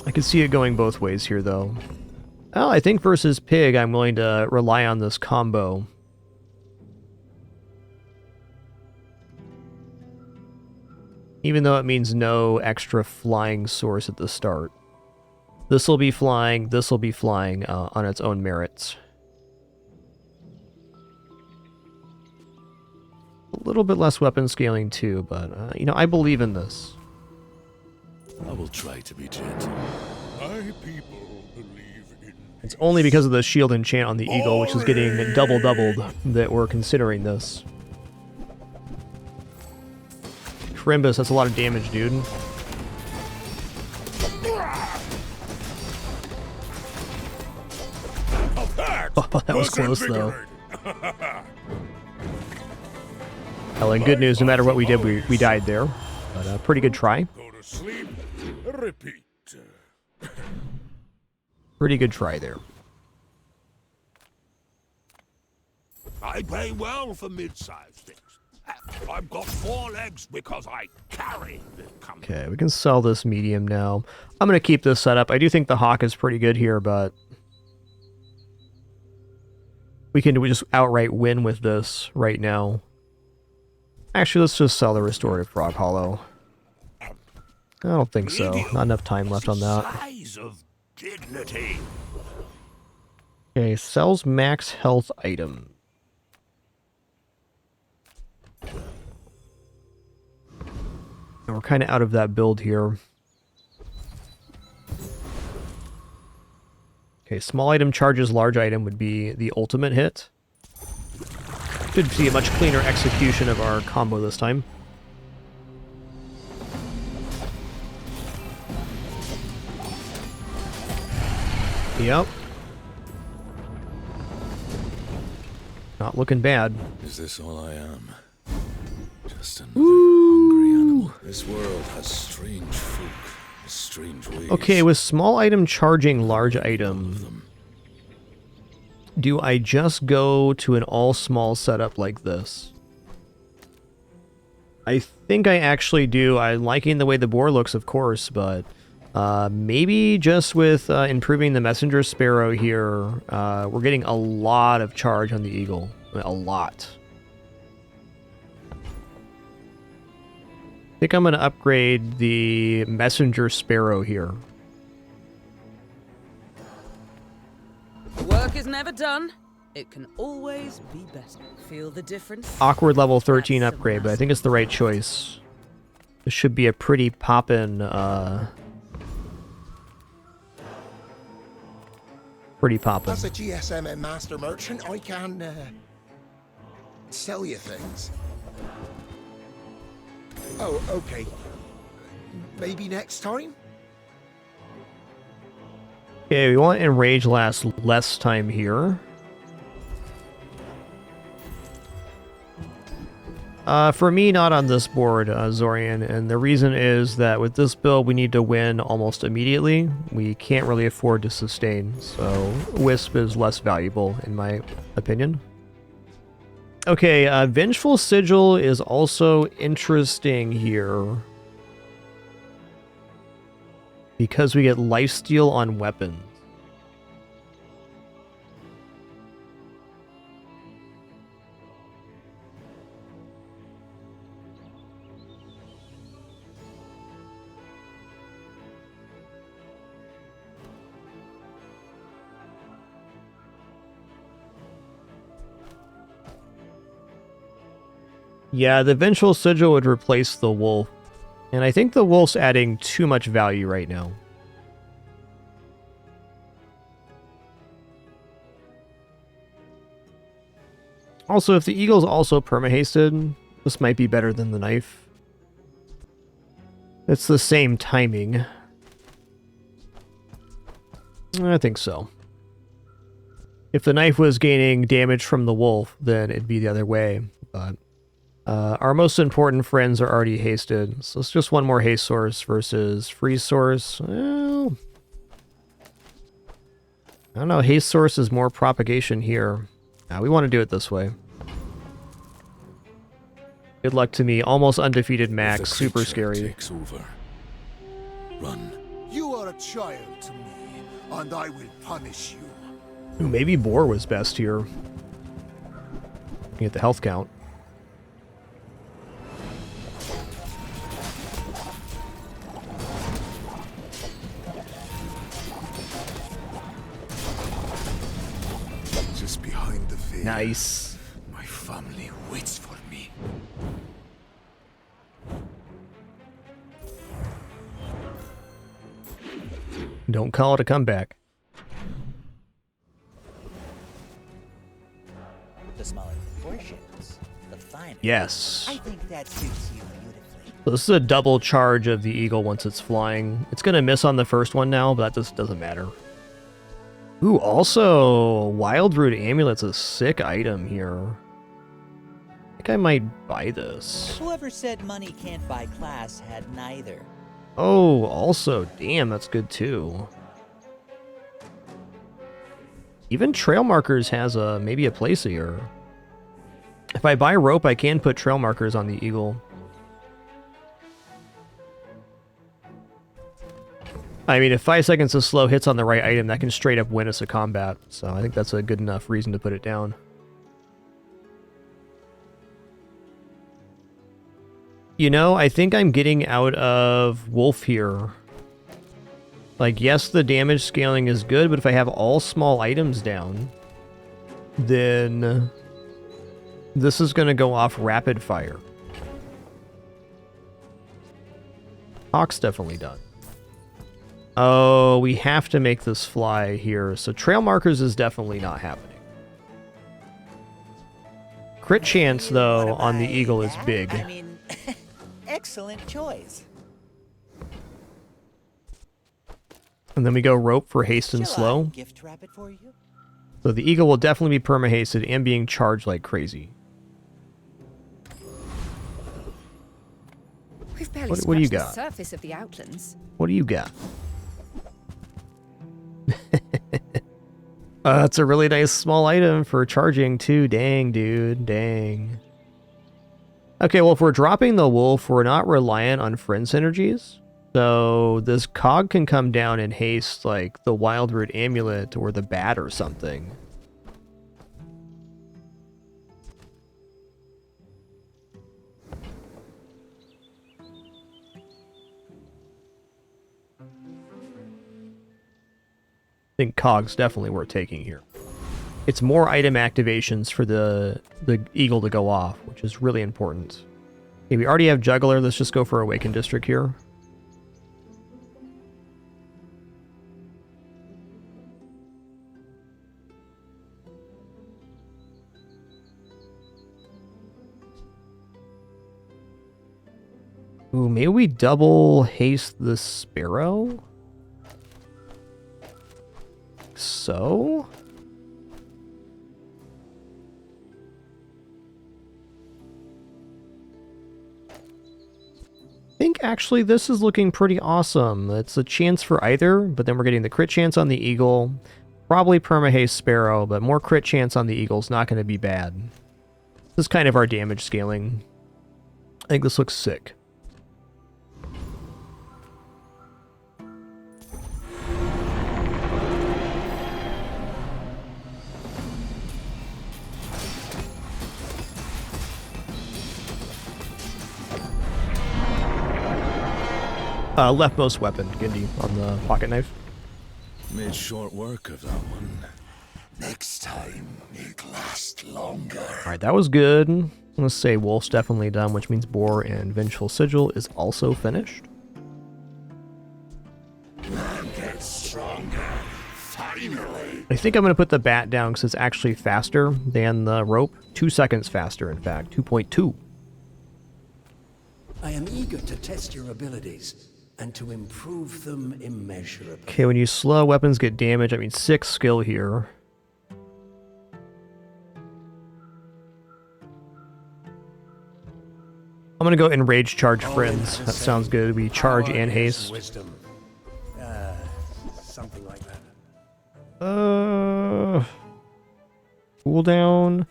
A: I can see it going both ways here, though. Well, I think versus Pig, I'm willing to rely on this combo. Even though it means no extra flying source at the start. This will be flying on its own merits. A little bit less weapon scaling too, but, you know, I believe in this.
D: I will try to be gentle.
I: My people believe in...
A: It's only because of the shield enchant on the Eagle, which is getting doubled, that we're considering this. Crimbus, that's a lot of damage, dude. Oh, that was close, though. Well, and good news, no matter what we did, we died there. But pretty good try.
I: Go to sleep, repeat.
A: Pretty good try there.
I: I pay well for mid-sized things. I've got 4 legs because I carry the company.
A: Okay, we can sell this medium now. I'm going to keep this set up. I do think the Hawk is pretty good here, but... we can just outright win with this right now. Actually, let's just sell the Restorative Frog Hollow. I don't think so. Not enough time left on that.
I: Size of dignity.
A: Okay, sells max health item. And we're kind of out of that build here. Okay, small item charges large item would be the ultimate hit. Should see a much cleaner execution of our combo this time. Yep. Not looking bad.
D: Is this all I am? Just another hungry animal. This world has strange folk, strange ways.
A: Okay, with small item charging large item, do I just go to an all-small setup like this? I think I actually do. I'm liking the way the boar looks, of course, but maybe just with improving the messenger sparrow here, we're getting a lot of charge on the eagle. A lot. I think I'm going to upgrade the messenger sparrow here.
J: Work is never done. It can always be better. Feel the difference?
A: Awkward level 13 upgrade, but I think it's the right choice. This should be a pretty poppin', pretty poppin'.
W: As a GSM and master merchant, I can sell you things. Oh, okay. Maybe next time?
A: Okay, we want Enrage last less time here. For me, not on this board, Zorian, and the reason is that with this build, we need to win almost immediately. We can't really afford to sustain, so Wisp is less valuable, in my opinion. Okay, Vengeful Sigil is also interesting here, because we get lifesteal on weapons. Yeah, the Vengeful Sigil would replace the Wolf, and I think the Wolf's adding too much value right now. Also, if the Eagle's also perma-hasted, this might be better than the Knife. It's the same timing. I think so. If the Knife was gaining damage from the Wolf, then it'd be the other way, but... our most important friends are already hasted, so it's just one more haste source versus freeze source. Well, I don't know, haste source is more propagation here. We want to do it this way. Good luck to me, almost undefeated Max, super scary.
D: Takes over. Run.
W: You are a child to me, and I will punish you.
A: Ooh, maybe Boar was best here. Get the health count.
W: Just behind the veil.
A: Nice.
W: My family waits for me.
A: Don't call it a comeback.
P: The smaller proportions, the finer.
A: Yes.
P: I think that suits you beautifully.
A: So this is a double charge of the Eagle once it's flying. It's going to miss on the first one now, but that just doesn't matter. Ooh, also, Wild Root Amulet's a sick item here. I think I might buy this.
P: Whoever said money can't buy class had neither.
A: Oh, also, damn, that's good too. Even Trail Markers has maybe a place here. If I buy Rope, I can put Trail Markers on the Eagle. I mean, if 5 seconds of slow hits on the right item, that can straight up win us a combat. So I think that's a good enough reason to put it down. You know, I think I'm getting out of Wolf here. Like, yes, the damage scaling is good, but if I have all small items down, then this is going to go off rapid fire. Hawk's definitely done. Oh, we have to make this fly here, so Trail Markers is definitely not happening. Crit chance, though, on the Eagle is big.
P: I mean, excellent choice.
A: And then we go Rope for haste and slow.
P: Gift wrap it for you?
A: So the Eagle will definitely be perma-hasted and being charged like crazy.
N: We've barely
A: What do you
N: scratched the
A: got?
N: surface of the Outlands.
A: What do you got? That's a really nice small item for charging too. Dang, dude. Dang. Okay, well, if we're dropping the Wolf, we're not reliant on friend synergies. So this cog can come down and haste like the Wild Root Amulet or the Bat or something. I think Cog's definitely worth taking here. It's more item activations for the Eagle to go off, which is really important. Okay, we already have Juggler. Let's just go for Awakened District here. Ooh, maybe we double haste the Sparrow? So? think actually this is looking pretty awesome. It's a chance for either, but then we're getting the crit chance on the Eagle. Probably permahaste Sparrow, but more crit chance on the Eagle's not going to be bad. This is kind of our damage scaling. I think this looks sick. Leftmost weapon, Gindi, on the pocket knife.
D: Made short work of that one.
I: Next time, make last longer.
A: Alright, that was good. Let's say Wolf's definitely done, which means Boar and Vengeful Sigil is also finished.
I: Man gets stronger. Finally.
A: I think I'm going to put the bat down because it's actually faster than the rope. 2 seconds faster, in fact. 2.2.
K: I am eager to test your abilities and to improve them immeasurably.
A: Okay, when you slow, weapons get damage. I mean, 6 skill here. I'm gonna go Enrage Charge Friends. That sounds good. We charge and haste.
K: Wisdom. Something like that.
A: Cooldown.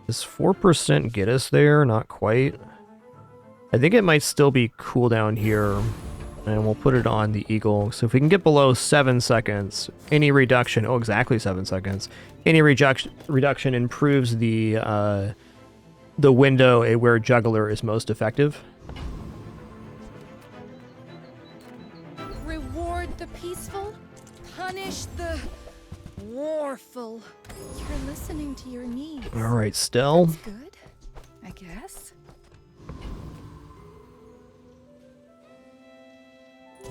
A: Does 4% get us there? Not quite. I think it might still be cooldown here. And we'll put it on the Eagle. So if we can get below 7 seconds, any reduction, oh, exactly 7 seconds. Any reduction improves the window where Juggler is most effective.
V: Reward the peaceful, punish the warful. You're listening to your needs.
A: All right, Stell.
V: That's good, I guess.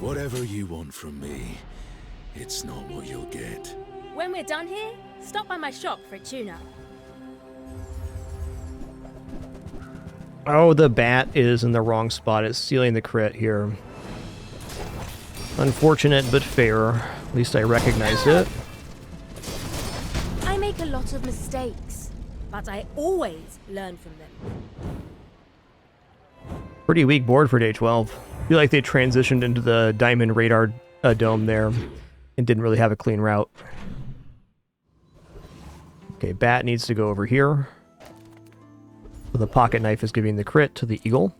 D: Whatever you want from me, it's not what you'll get.
U: When we're done here, stop by my shop for a tuna.
A: Oh, the bat is in the wrong spot. It's sealing the crit here. Unfortunate, but fair. At least I recognized it.
U: I make a lot of mistakes, but I always learn from them.
A: Pretty weak board for day 12. I feel like they transitioned into the diamond radar dome there and didn't really have a clean route. Okay, bat needs to go over here. So the pocket knife is giving the crit to the Eagle.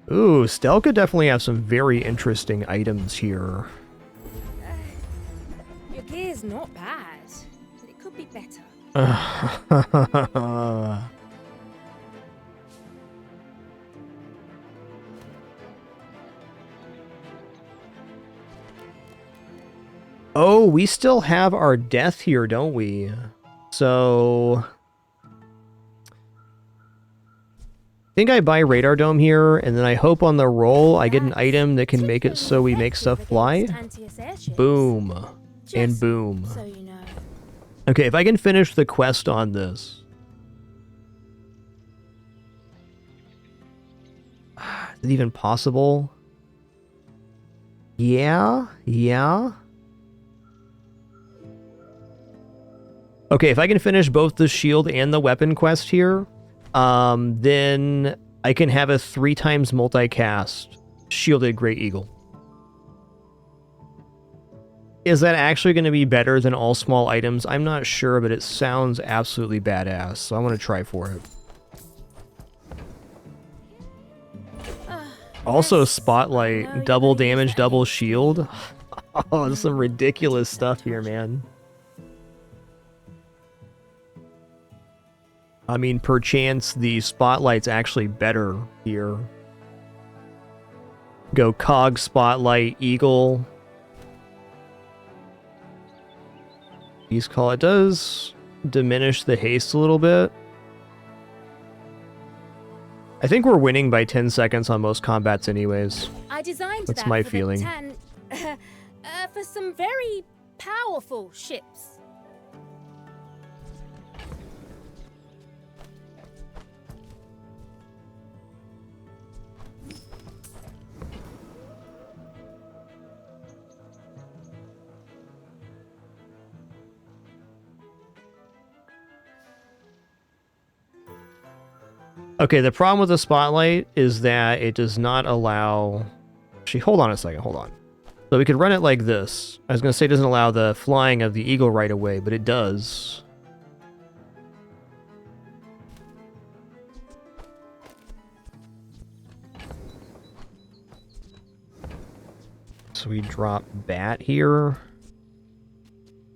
A: Ooh, Stell could definitely have some very interesting items here.
U: Your gear's not bad, but it could be better.
A: Oh, we still have our death here, don't we? So I think I buy Radar Dome here, and then I hope on the roll I get an item that can make it so we make stuff fly. Boom. And boom.
U: So you know.
A: Okay, if I can finish the quest on this. Is it even possible? Yeah. Okay, if I can finish both the shield and the weapon quest here, then I can have a 3 times multicast shielded Great Eagle. Is that actually going to be better than all small items? I'm not sure, but it sounds absolutely badass, so I want to try for it. Also, Spotlight, double damage, double shield. Oh, there's some ridiculous stuff here, man. I mean, perchance the Spotlight's actually better here. Go Cog, Spotlight, Eagle. Beast Call. It does diminish the haste a little bit. I think we're winning by 10 seconds on most combats anyways.
U: I designed
A: That's
U: that
A: my
U: for
A: feeling.
U: for some very powerful ships.
A: Okay, the problem with the spotlight is that it does not allow... Actually, hold on a second, hold on. So we could run it like this. I was going to say it doesn't allow the flying of the eagle right away, but it does. So we drop bat here.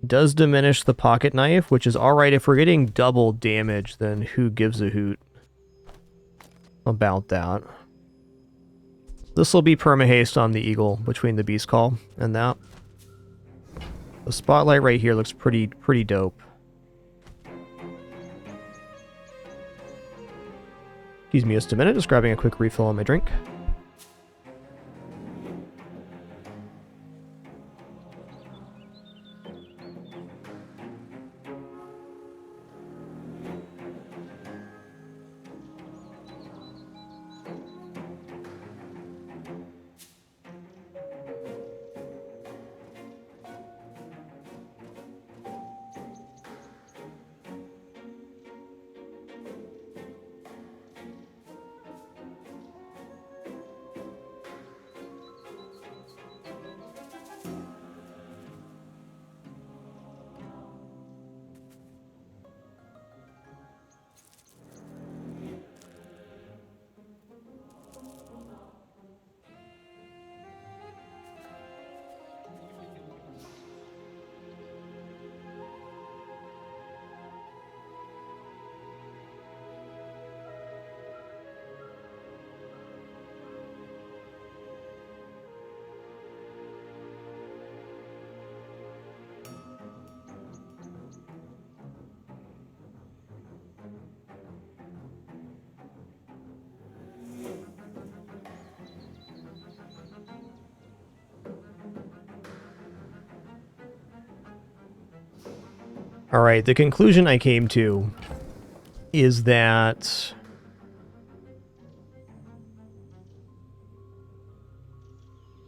A: Does diminish the pocket knife, which is alright. If we're getting double damage, then who gives a hoot about that. This will be perma-haste on the eagle between the beast call and that. The spotlight right here looks pretty dope. Excuse me just a minute, just grabbing a quick refill on my drink. Alright, the conclusion I came to is that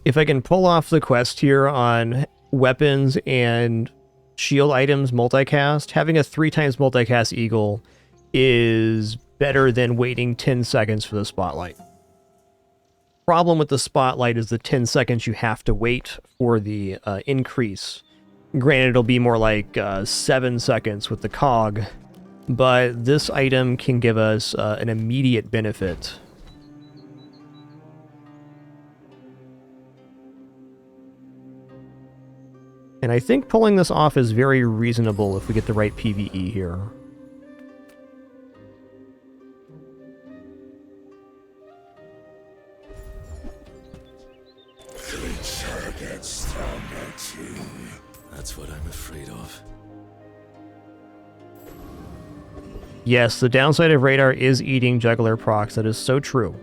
A: if I can pull off the quest here on weapons and shield items multicast, having a 3x multicast eagle is better than waiting 10 seconds for the spotlight. Problem with the spotlight is the 10 seconds you have to wait for the increase. Granted, it'll be more like 7 seconds with the cog, but this item can give us an immediate benefit. And I think pulling this off is very reasonable if we get the right PvE here.
D: That's what I'm afraid of.
A: Yes, the downside of radar is eating juggler procs. That is so true.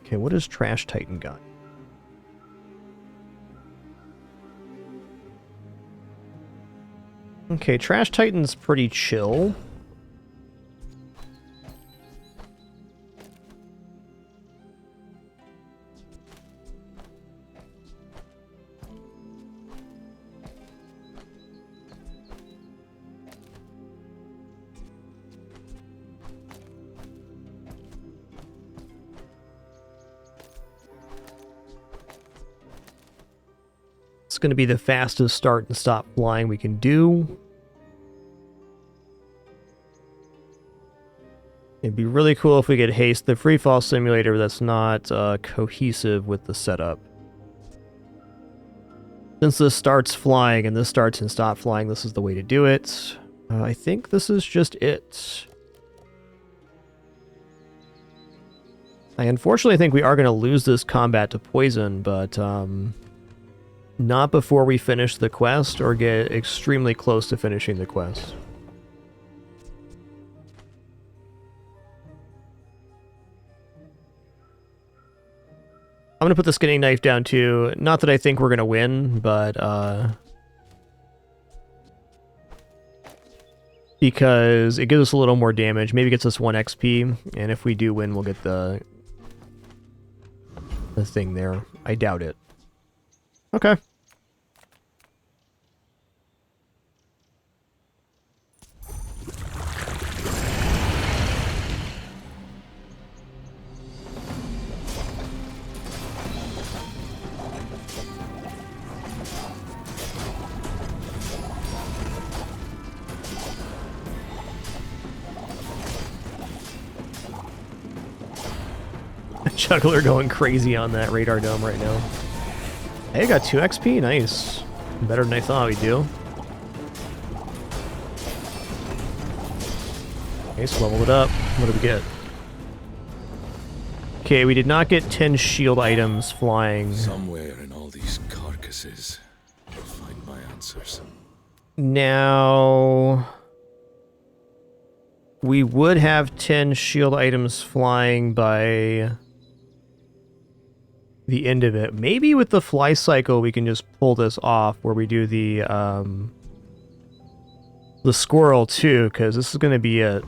A: Okay, what does Trash Titan got? Okay, Trash Titan's pretty chill. It's going to be the fastest start and stop flying we can do. It'd be really cool if we could haste the freefall simulator that's not cohesive with the setup. Since this starts flying and this starts and stop flying, this is the way to do it. I think this is just it. I unfortunately think we are going to lose this combat to poison, but not before we finish the quest or get extremely close to finishing the quest. I'm going to put the skinning knife down too. Not that I think we're going to win, but because it gives us a little more damage. Maybe gets us 1 XP, and if we do win, we'll get the thing there. I doubt it. Okay. Juggler going crazy on that radar dome right now. Hey, got 2 XP. Nice. Better than I thought we'd do. Nice, leveled it up. What did we get? Okay, we did not get 10 shield items flying.
D: Somewhere in all these carcasses, I'll find my answers.
A: Now... we would have 10 shield items flying by the end of it. Maybe with the fly cycle we can just pull this off where we do the squirrel too, because this is going to be a...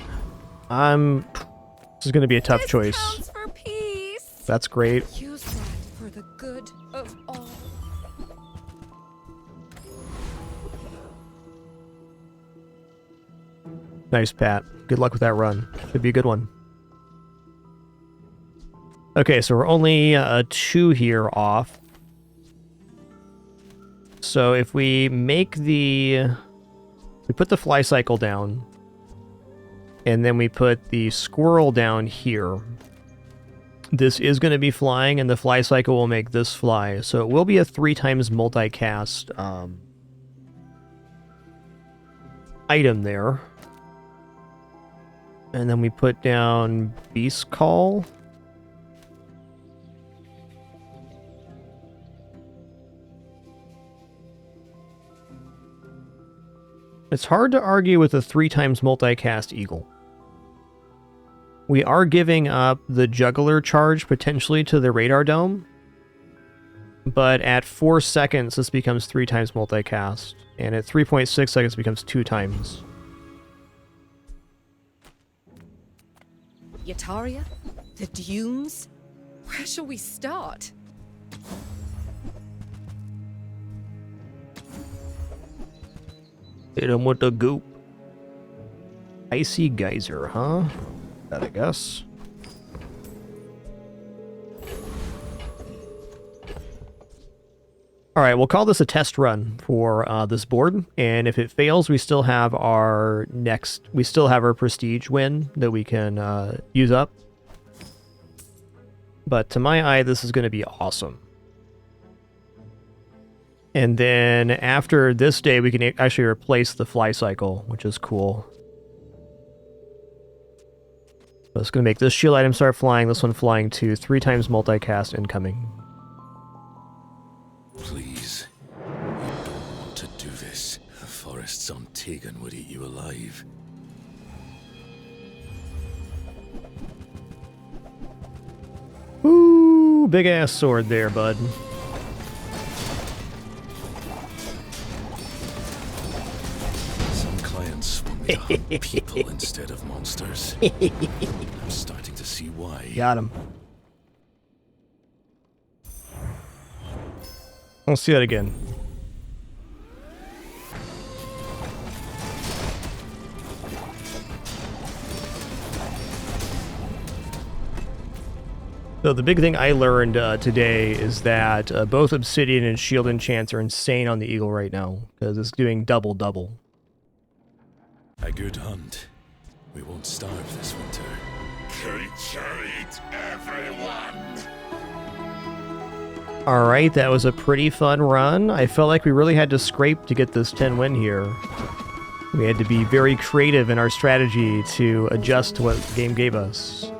A: this is going to be a tough choice.
V: Counts for peace.
A: That's great.
V: Use that for the good of all.
A: Nice, Pat. Good luck with that run. Should be a good one. Okay, so we're only 2 here off. So if we make the... we put the fly cycle down, and then we put the squirrel down here. This is going to be flying, and the fly cycle will make this fly. So it will be a 3 times multicast item there. And then we put down Beast Call. It's hard to argue with a 3 times multicast eagle. We are giving up the juggler charge potentially to the radar dome. But at 4 seconds, this becomes 3 times multicast. And at 3.6 seconds, it becomes 2 times.
V: Yataria? The dunes? Where shall we start?
A: Hit him with the goop. Icy geyser, huh? That I guess. Alright, we'll call this a test run for this board, and if it fails, we still have our prestige win that we can use up. But to my eye, this is going to be awesome. And then after this day, we can actually replace the fly cycle, which is cool. So it's going to make this shield item start flying, this one flying too, 3 times multicast incoming.
D: Please, you don't want to do this. The forests on Tegan would eat you alive.
A: Ooh, big ass sword there, bud.
D: Some clients want me to hunt people instead of monsters. I'm starting to see why.
A: Got him. Let's see that again. So the big thing I learned today is that both Obsidian and Shield enchants are insane on the Eagle right now, because it's doing double-double.
D: A good hunt. We won't starve this winter.
I: Creature eat everyone!
A: Alright, that was a pretty fun run. I felt like we really had to scrape to get this 10 win here. We had to be very creative in our strategy to adjust to what the game gave us.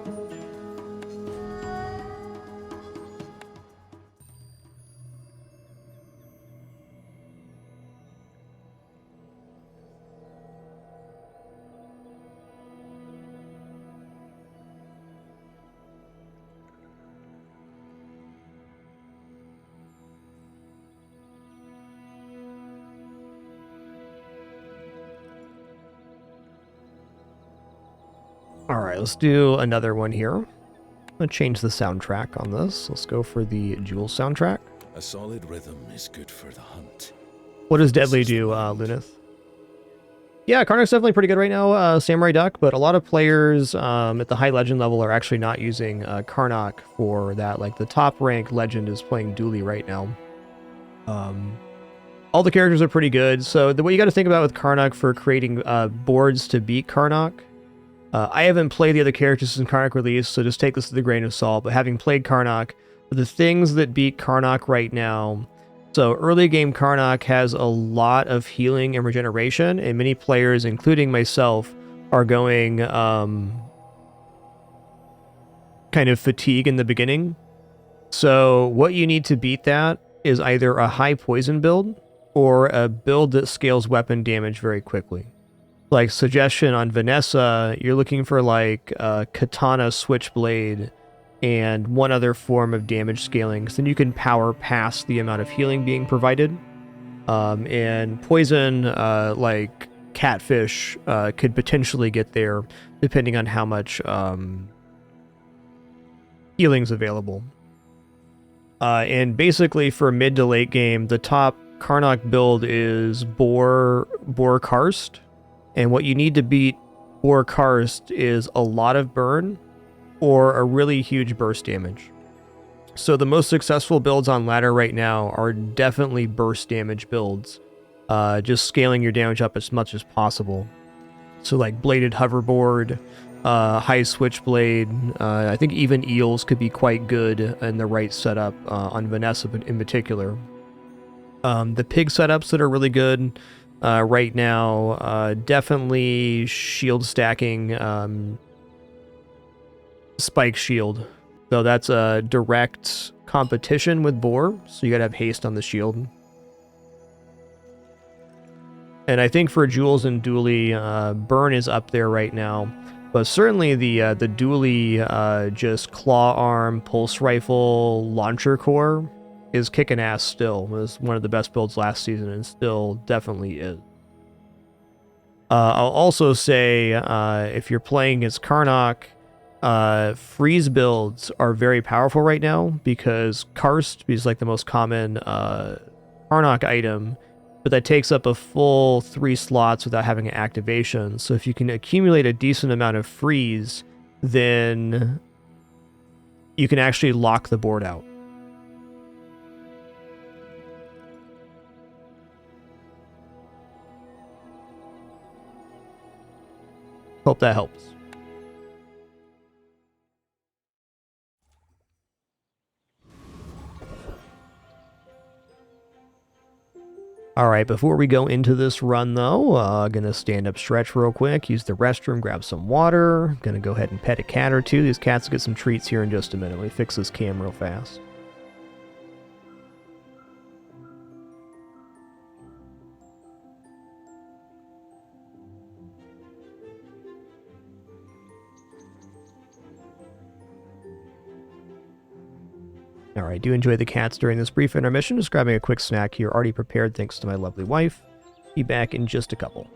A: Alright, let's do another one here. I'm going to change the soundtrack on this. Let's go for the Jewel soundtrack.
D: A solid rhythm is good for the hunt.
A: What does Deadly do, Lunith? Yeah, Karnok's definitely pretty good right now, Samurai Duck, but a lot of players at the high legend level are actually not using Karnok for that. Like, the top rank legend is playing Dooley right now. All the characters are pretty good, so what you got to think about with Karnok for creating boards to beat Karnok I haven't played the other characters since Karnok released, so just take this with a grain of salt. But having played Karnok, the things that beat Karnok right now, so early game Karnok has a lot of healing and regeneration, and many players, including myself, are going kind of fatigue in the beginning. So what you need to beat that is either a high poison build or a build that scales weapon damage very quickly. Like suggestion on Vanessa, you're looking for like a katana switchblade and one other form of damage scaling, because then you can power past the amount of healing being provided. And poison, like catfish, could potentially get there depending on how much healing's available. And basically for mid to late game, the top Karnok build is Boar Karst. And what you need to beat Boar Karst is a lot of burn or a really huge burst damage. So the most successful builds on ladder right now are definitely burst damage builds. Just scaling your damage up as much as possible. So like bladed hoverboard, high switchblade, I think even eels could be quite good in the right setup on Vanessa in particular. The pig setups that are really good right now, definitely shield stacking, spike shield. So that's a direct competition with Boar, so you gotta have haste on the shield. And I think for Jules and Dooley, burn is up there right now. But certainly the Dooley just claw arm, pulse rifle, launcher core is kicking ass still. It was one of the best builds last season and still definitely is. I'll also say if you're playing as Karnok, freeze builds are very powerful right now because Karst is like the most common Karnok item, but that takes up a full 3 slots without having an activation. So if you can accumulate a decent amount of freeze, then you can actually lock the board out. Hope that helps. Alright, before we go into this run though, gonna stand up stretch real quick, use the restroom, grab some water, gonna go ahead and pet a cat or two. These cats will get some treats here in just a minute. Let me fix this cam real fast. Alright, do enjoy the cats during this brief intermission. Just grabbing a quick snack here, already prepared thanks to my lovely wife. Be back in just a couple.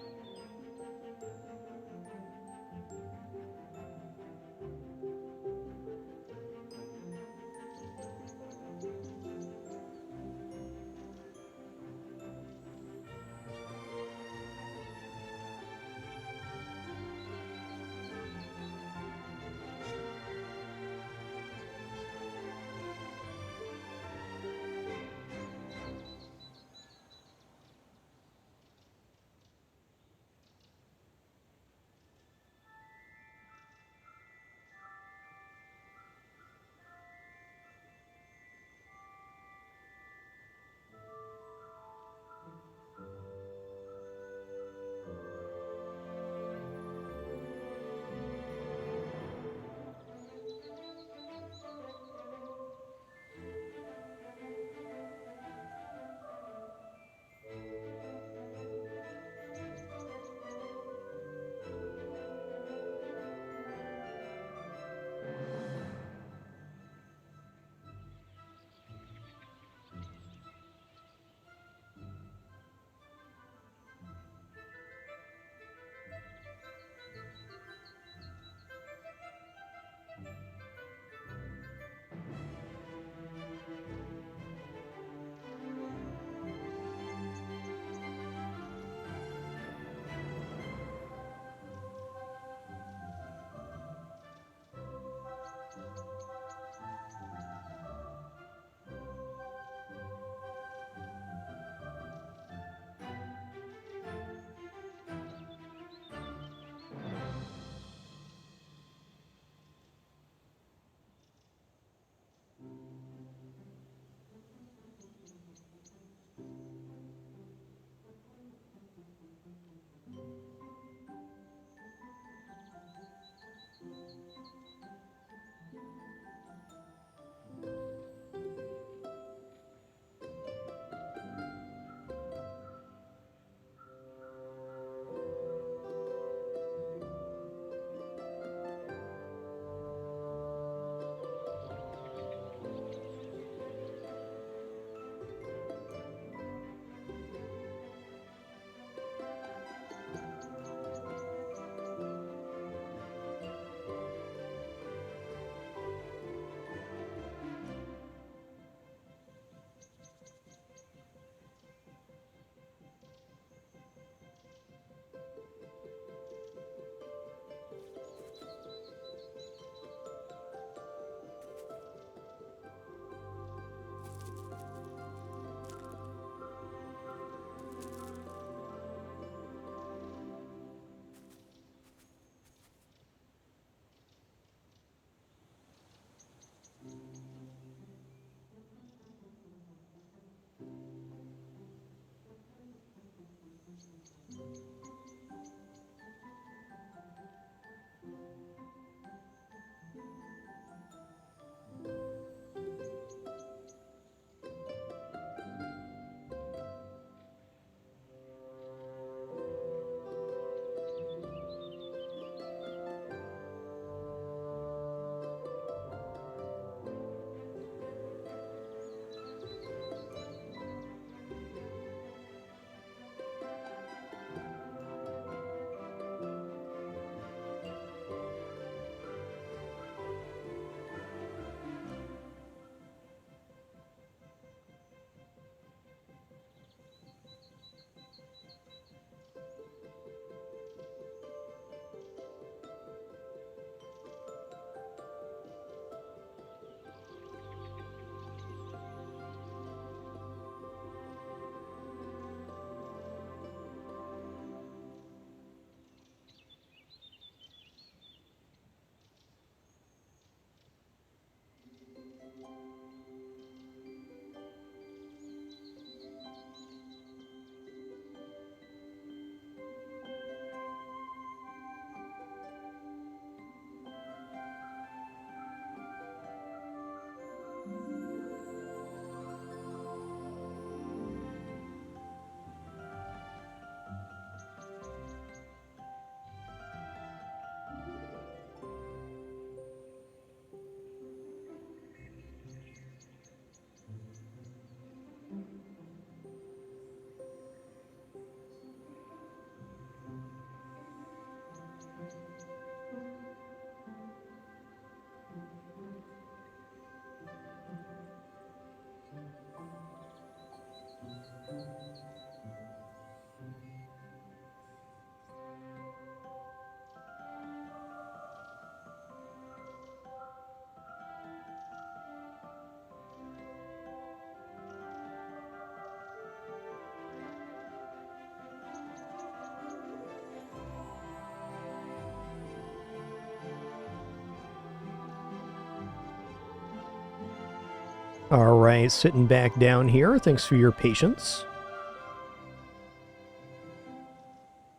A: All right, sitting back down here. Thanks for your patience.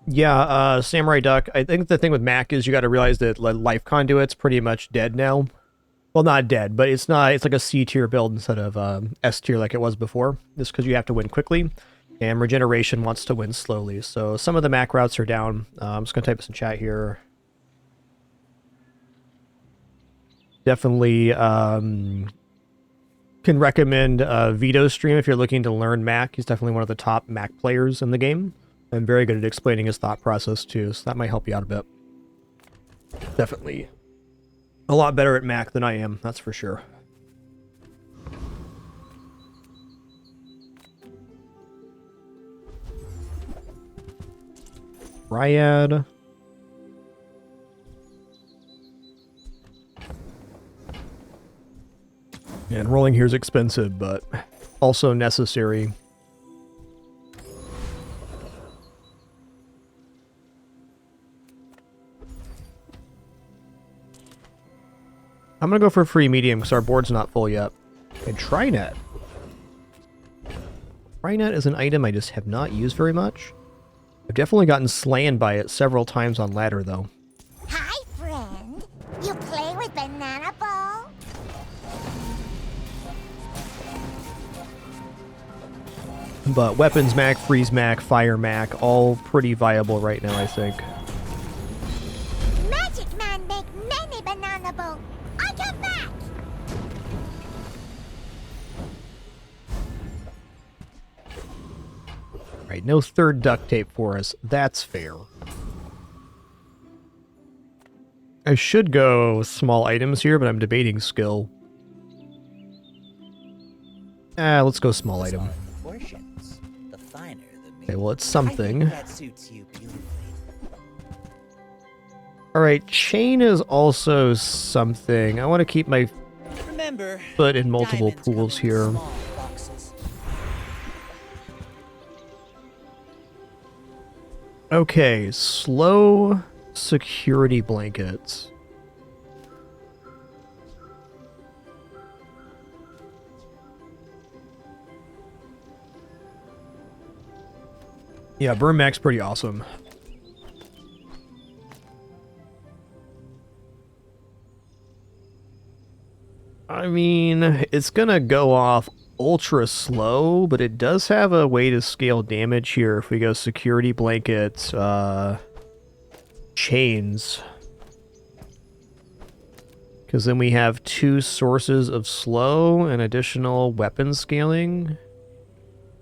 A: Yeah, Samurai Duck. I think the thing with Mac is you got to realize that Life Conduit's pretty much dead now. Well, not dead, but it's not. It's like a C tier build instead of S tier like it was before. Just because you have to win quickly, and Regeneration wants to win slowly. So some of the Mac routes are down. I'm just gonna type this in chat here. Definitely can recommend Vito's stream if you're looking to learn Mac. He's definitely one of the top Mac players in the game. And very good at explaining his thought process too, so that might help you out a bit. Definitely a lot better at Mac than I am, that's for sure. Ryad. And rolling here is expensive, but also necessary. I'm gonna go for free medium because our board's not full yet. And Trinet. Trinet is an item I just have not used very much. I've definitely gotten slayed by it several times on ladder though.
M: Hi, friend. You play with banana ball?
A: But weapons Mac, freeze Mac, fire Mac, all pretty viable right now, I think.
M: Magic Man make many banana boat. I come back.
A: Right, no third duct tape for us. That's fair. I should go small items here, but I'm debating skill. Let's go small item.
P: Portions. The finer the meat.
A: Okay, well, it's something.
P: I think that suits you beautifully.
A: Alright, chain is also something. I want to keep my foot in multiple pools here. Okay, slow security blankets. Yeah, Burn Mac's pretty awesome. I mean, it's gonna go off ultra slow, but it does have a way to scale damage here if we go security blankets, chains. Because then we have 2 sources of slow and additional weapon scaling.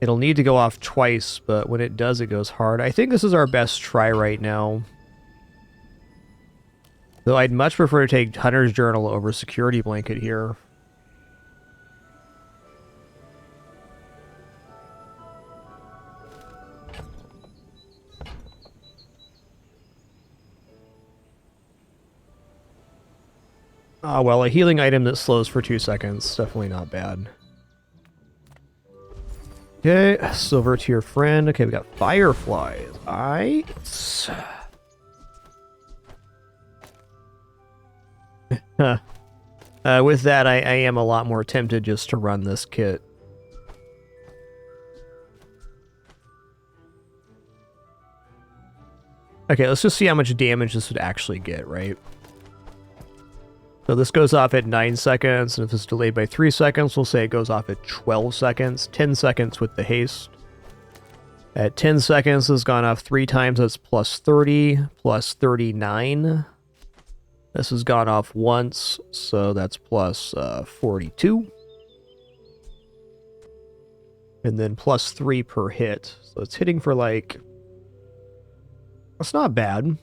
A: It'll need to go off twice, but when it does, it goes hard. I think this is our best try right now. Though I'd much prefer to take Hunter's Journal over Security Blanket here. Ah, well, a healing item that slows for 2 seconds. Definitely not bad. Okay, silver to your friend. Okay, we got fireflies. Aight. With that, I am a lot more tempted just to run this kit. Okay, let's just see how much damage this would actually get, right? So this goes off at 9 seconds, and if it's delayed by 3 seconds, we'll say it goes off at 12 seconds. 10 seconds with the haste. At 10 seconds, it's gone off 3 times, that's plus 30, plus 39. This has gone off once, so that's plus 42. And then +3 per hit. So it's hitting for like... That's not bad.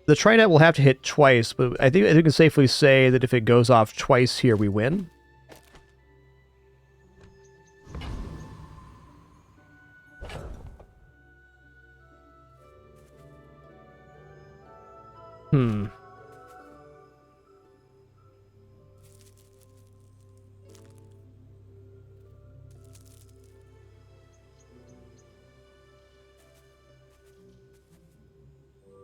A: The Trinet will have to hit twice, but I think we can safely say that if it goes off twice here, we win.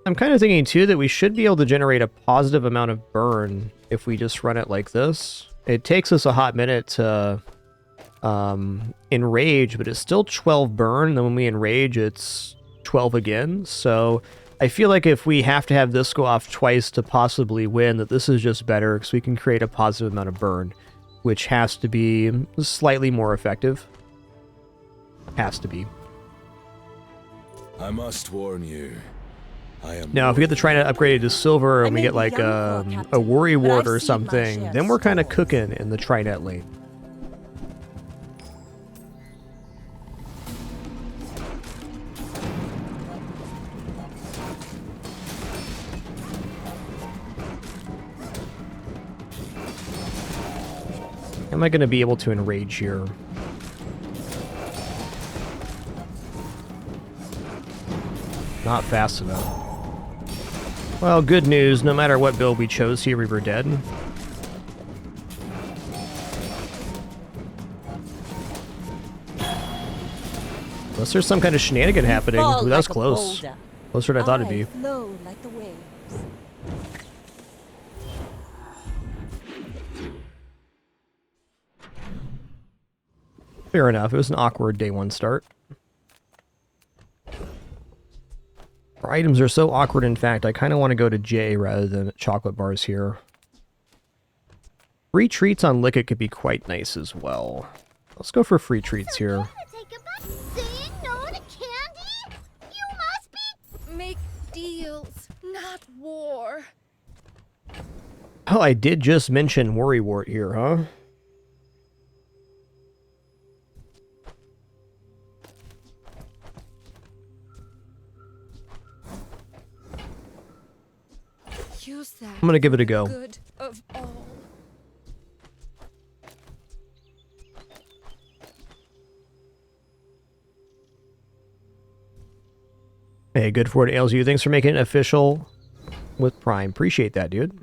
A: I'm kind of thinking, too, that we should be able to generate a positive amount of burn if we just run it like this. It takes us a hot minute to enrage, but it's still 12 burn, and then when we enrage, it's 12 again. So I feel like if we have to have this go off twice to possibly win, that this is just better, because we can create a positive amount of burn, which has to be slightly more effective. Has to be.
D: I must warn you.
A: Now, if we get the Trinet upgraded to silver and we get like a worry ward or something, then we're kind of cooking in the Trinet lane. Am I going to be able to enrage here? Not fast enough. Well, good news. No matter what build we chose here, we were dead. Unless there's some kind of shenanigan happening. Ooh, that was close. Closer than I thought it'd be.
U: Flow like the waves.
A: Fair enough. It was an awkward day one start. Our items are so awkward, in fact, I kind of want to go to J rather than chocolate bars here. Free treats on Lickit could be quite nice as well. Let's go for free treats here.
B: Saying no to candy? You must be...
V: Make deals, not war.
A: Oh, I did just mention Worrywart here, huh?
V: Use that.
A: I'm gonna give it a go.
V: Good of all.
A: Hey, good for it ails you. Thanks for making it official with Prime. Appreciate that, dude.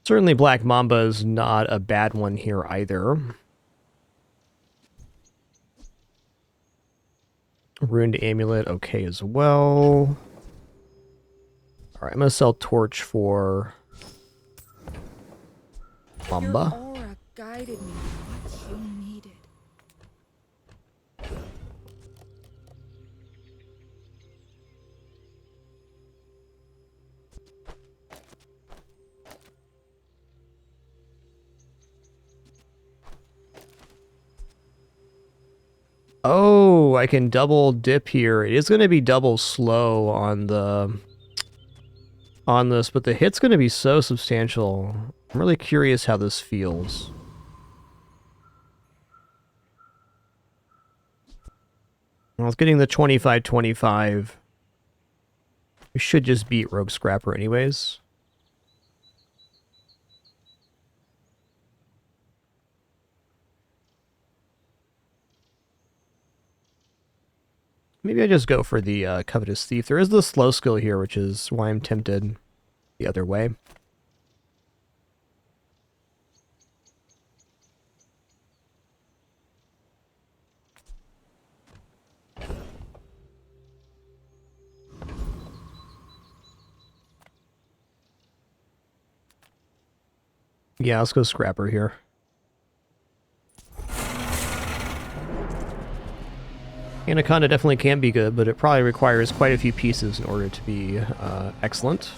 A: Certainly Black Mamba is not a bad one here either. Ruined Amulet, okay as well. Alright, I'm going to sell Torch for Mamba.
V: Your aura guided me to what you needed.
A: Oh, I can double dip here. It is going to be double slow on this, but the hit's going to be so substantial. I'm really curious how this feels. I was getting the 25-25. We should just beat Rogue Scrapper anyways. Maybe I just go for the Covetous Thief. There is the slow skill here, which is why I'm tempted the other way. Yeah, let's go Scrapper here. Anaconda definitely can be good, but it probably requires quite a few pieces in order to be excellent.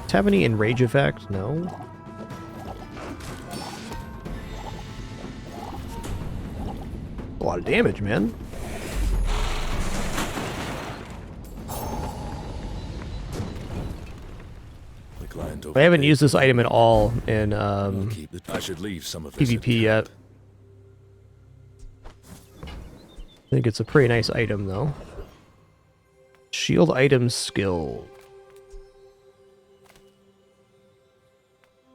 A: Does it have any enrage effect? No. A lot of damage, man.
D: client
A: I haven't used this item at all in
D: I should leave some of this
A: PvP yet. I think it's a pretty nice item though. Shield item skill.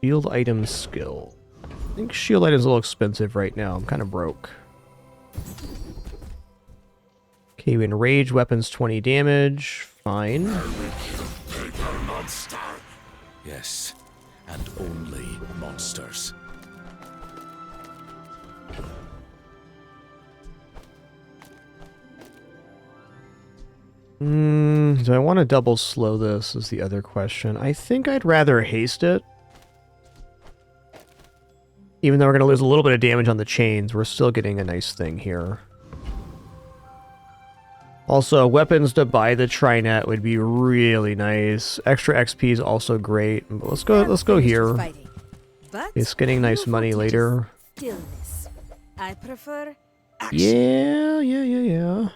A: Shield item skill. I think shield item's a little expensive right now. I'm kind of broke. Okay, when rage weapons 20 damage. Fine.
D: Monster. Yes, and only monsters.
A: Do I want to double slow this is the other question. I think I'd rather haste it. Even though we're going to lose a little bit of damage on the chains, we're still getting a nice thing here. Also, weapons to buy the Trinet would be really nice. Extra XP is also great. But let's go here. It's getting nice money later.
U: Stillness. I prefer
A: Yeah.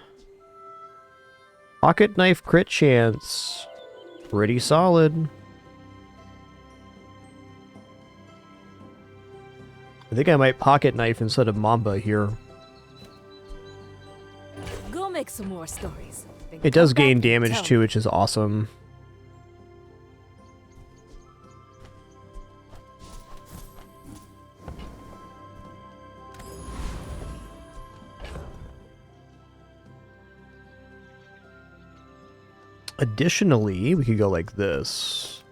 A: Pocket knife crit chance. Pretty solid. I think I might pocket knife instead of Mamba here.
C: Go make some more stories. Then
A: It does
C: come back
A: gain
C: and
A: damage
C: tell
A: too,
C: me.
A: which is awesome. Additionally, we could go like this.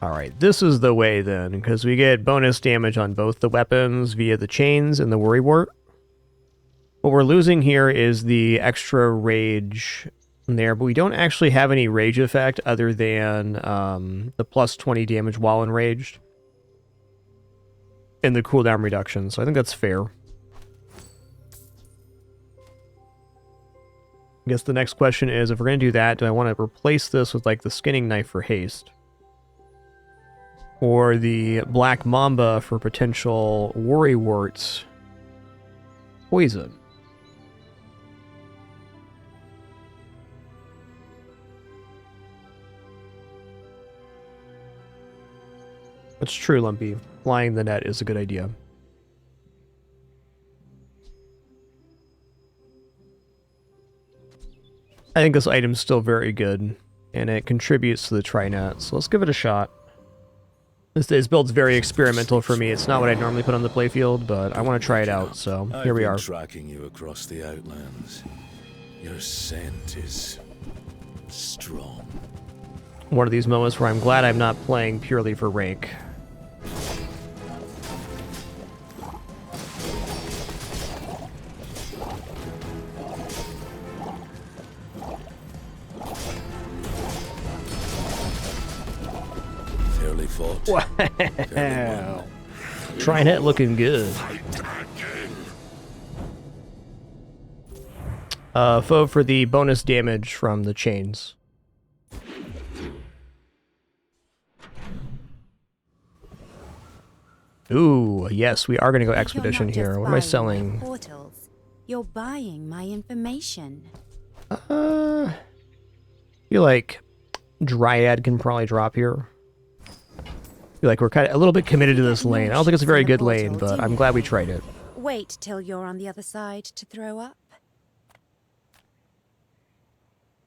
A: Alright, this is the way then, because we get bonus damage on both the weapons via the chains and the worrywart. What we're losing here is the extra rage there, but we don't actually have any rage effect other than the plus 20 damage while enraged. And the cooldown reduction, so I think that's fair. I guess the next question is, if we're going to do that, do I want to replace this with like the skinning knife for haste? Or the black mamba for potential worrywarts poison? It's true, Lumpy. Flying the net is a good idea. I think this item's still very good, and it contributes to the Trinet, so let's give it a shot. This build's very experimental for me. It's not what I'd normally put on the playfield, but I want to try it out, so here we are.
D: I've been tracking you across the Outlands. Your scent is strong.
A: One of these moments where I'm glad I'm not playing purely for rank.
D: Fairly fought.
A: Wow. Trying it looking good. Foe for the bonus damage from the chains. Ooh, yes, we are going to go expedition here. What am I selling?
N: Portals. You're buying my information.
A: I feel like Dryad can probably drop here. I feel like we're kind of a little bit committed to this lane. I don't think it's a very good lane, but I'm glad we tried it.
N: Wait till you're on the other side to throw up.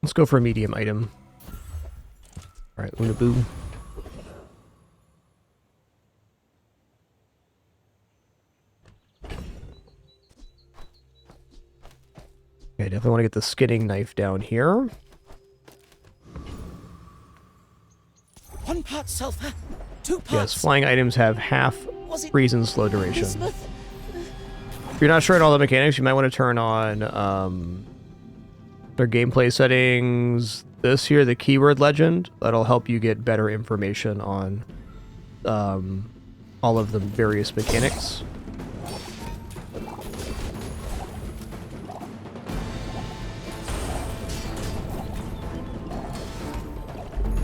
A: Let's go for a medium item. Alright, Unaboo. Okay, definitely want to get the skinning knife down here.
P: One part sulfur, two parts.
A: Yes, flying items have half
P: Was it
A: freeze and slow duration.
P: Elizabeth?
A: If you're not sure on all the mechanics, you might want to turn on their gameplay settings. This here, the keyword legend, that'll help you get better information on all of the various mechanics.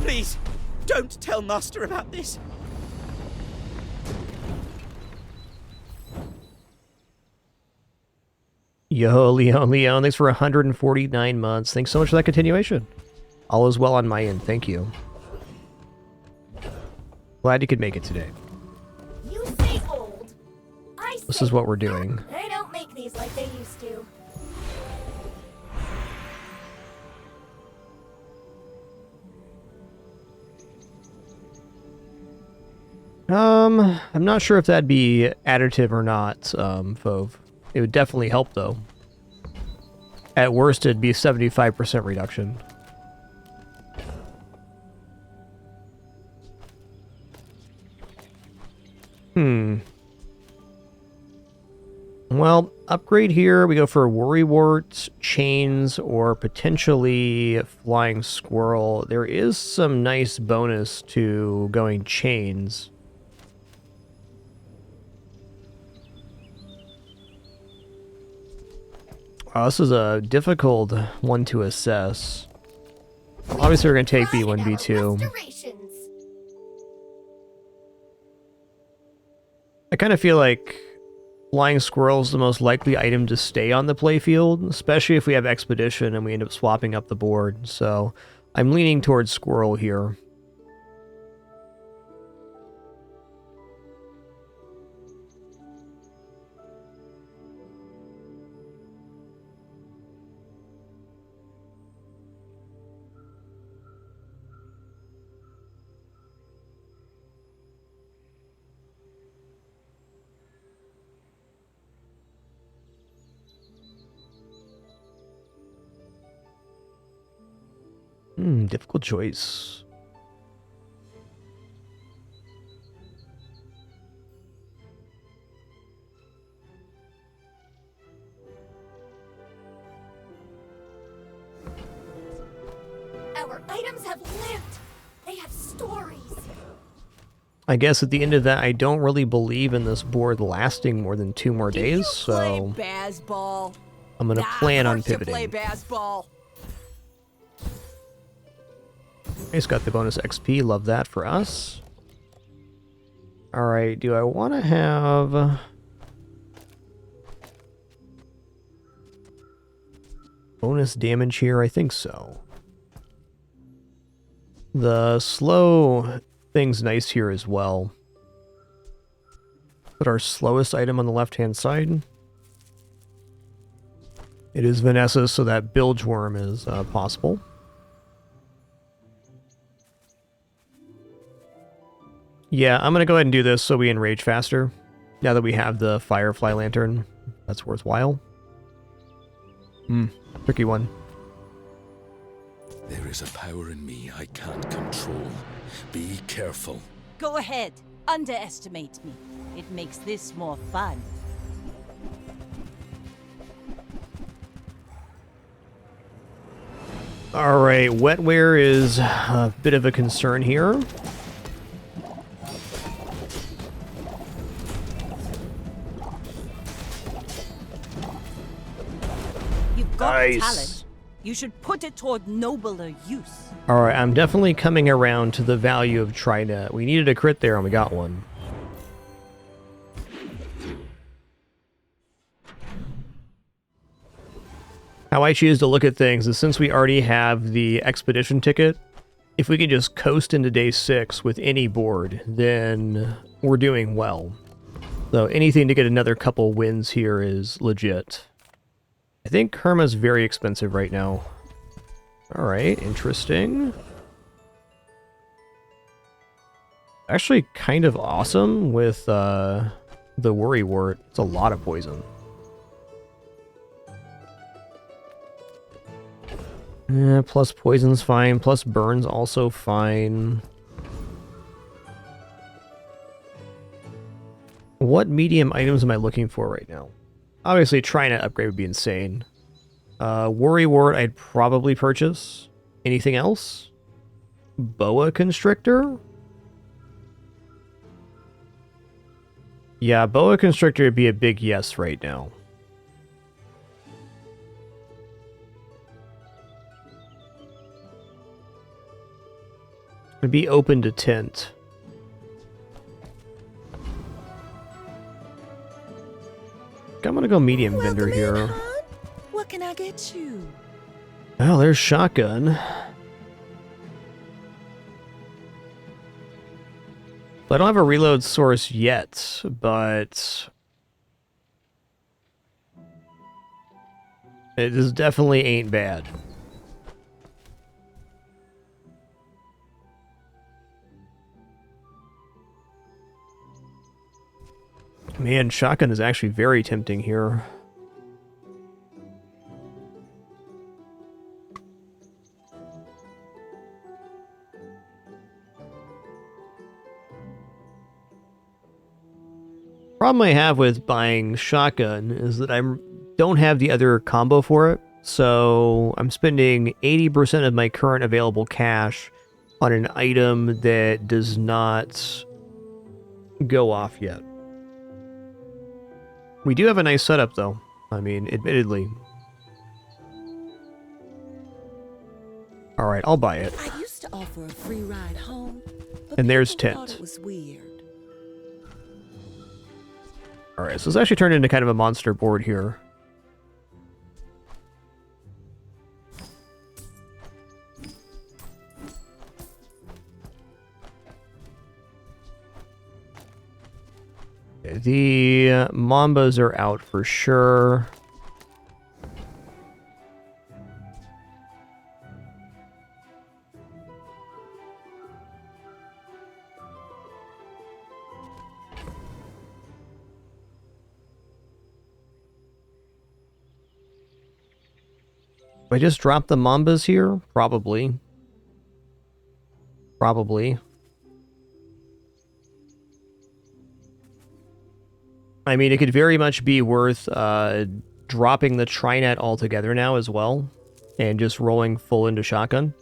P: Please, don't tell Master about this.
A: Yo, Leon, thanks for 149 months. Thanks so much for that continuation. All is well on my end, thank you. Glad you could make it today.
U: You say old. I
A: This
U: say
A: is what we're doing.
U: they don't make these like they used to.
A: I'm not sure if that'd be additive or not, Fove. It would definitely help, though. At worst, it'd be 75% reduction. Well, upgrade here. We go for Worrywart, Chains, or potentially Flying Squirrel. There is some nice bonus to going Chains. This is a difficult one to assess. Obviously, we're going to take B1, B2. I kind of feel like Flying Squirrel is the most likely item to stay on the playfield, especially if we have Expedition and we end up swapping up the board. So I'm leaning towards Squirrel here. Difficult choice.
U: Our items have lived. They have stories.
A: I guess at the end of that, I don't really believe in this board lasting more than 2 more days, so
E: Bazball.
A: I'm gonna plan on
E: Play
A: pivoting.
E: Bazball.
A: He's got the bonus XP, love that for us. Alright, do I want to have bonus damage here? I think so. The slow thing's nice here as well. Put our slowest item on the left-hand side. It is Vanessa, so that bilge worm is possible. Yeah, I'm going to go ahead and do this so we enrage faster. Now that we have the Firefly Lantern, that's worthwhile. Tricky one.
D: There is a power in me I can't control. Be careful.
O: Go ahead. Underestimate me. It makes this more fun.
A: Alright, wetware is a bit of a concern here.
O: You've got talent. You should put it toward nobler use.
A: Alright, I'm definitely coming around to the value of Trinet. We needed a crit there and we got one. How I choose to look at things is since we already have the Expedition ticket, if we can just coast into day 6 with any board, then we're doing well. So anything to get another couple wins here is legit. I think Herma's very expensive right now. Alright, interesting. Actually kind of awesome with the Worrywart. It's a lot of poison. Plus poison's fine, plus burn's also fine. What medium items am I looking for right now? Obviously, trying to upgrade would be insane. Worrywart I'd probably purchase. Anything else? Boa Constrictor? Yeah, Boa Constrictor would be a big yes right now. I'd be open to tint. I'm gonna go medium vendor here.
T: What can I get you?
A: Oh, there's shotgun. I don't have a reload source yet, but it just definitely ain't bad. Man, shotgun is actually very tempting here. Problem I have with buying shotgun is that I don't have the other combo for it, so I'm spending 80% of my current available cash on an item that does not go off yet. We do have a nice setup, though. I mean, admittedly. Alright, I'll buy it.
T: I used to offer a free ride home, but
A: and there's
T: people thought
A: Tent.
T: it was weird.
A: Alright, so it's actually turned into kind of a monster board here. The Mambas are out for sure. I just dropped the Mambas here? Probably. Probably. I mean, it could very much be worth dropping the Trinet altogether now as well, and just rolling full into shotgun.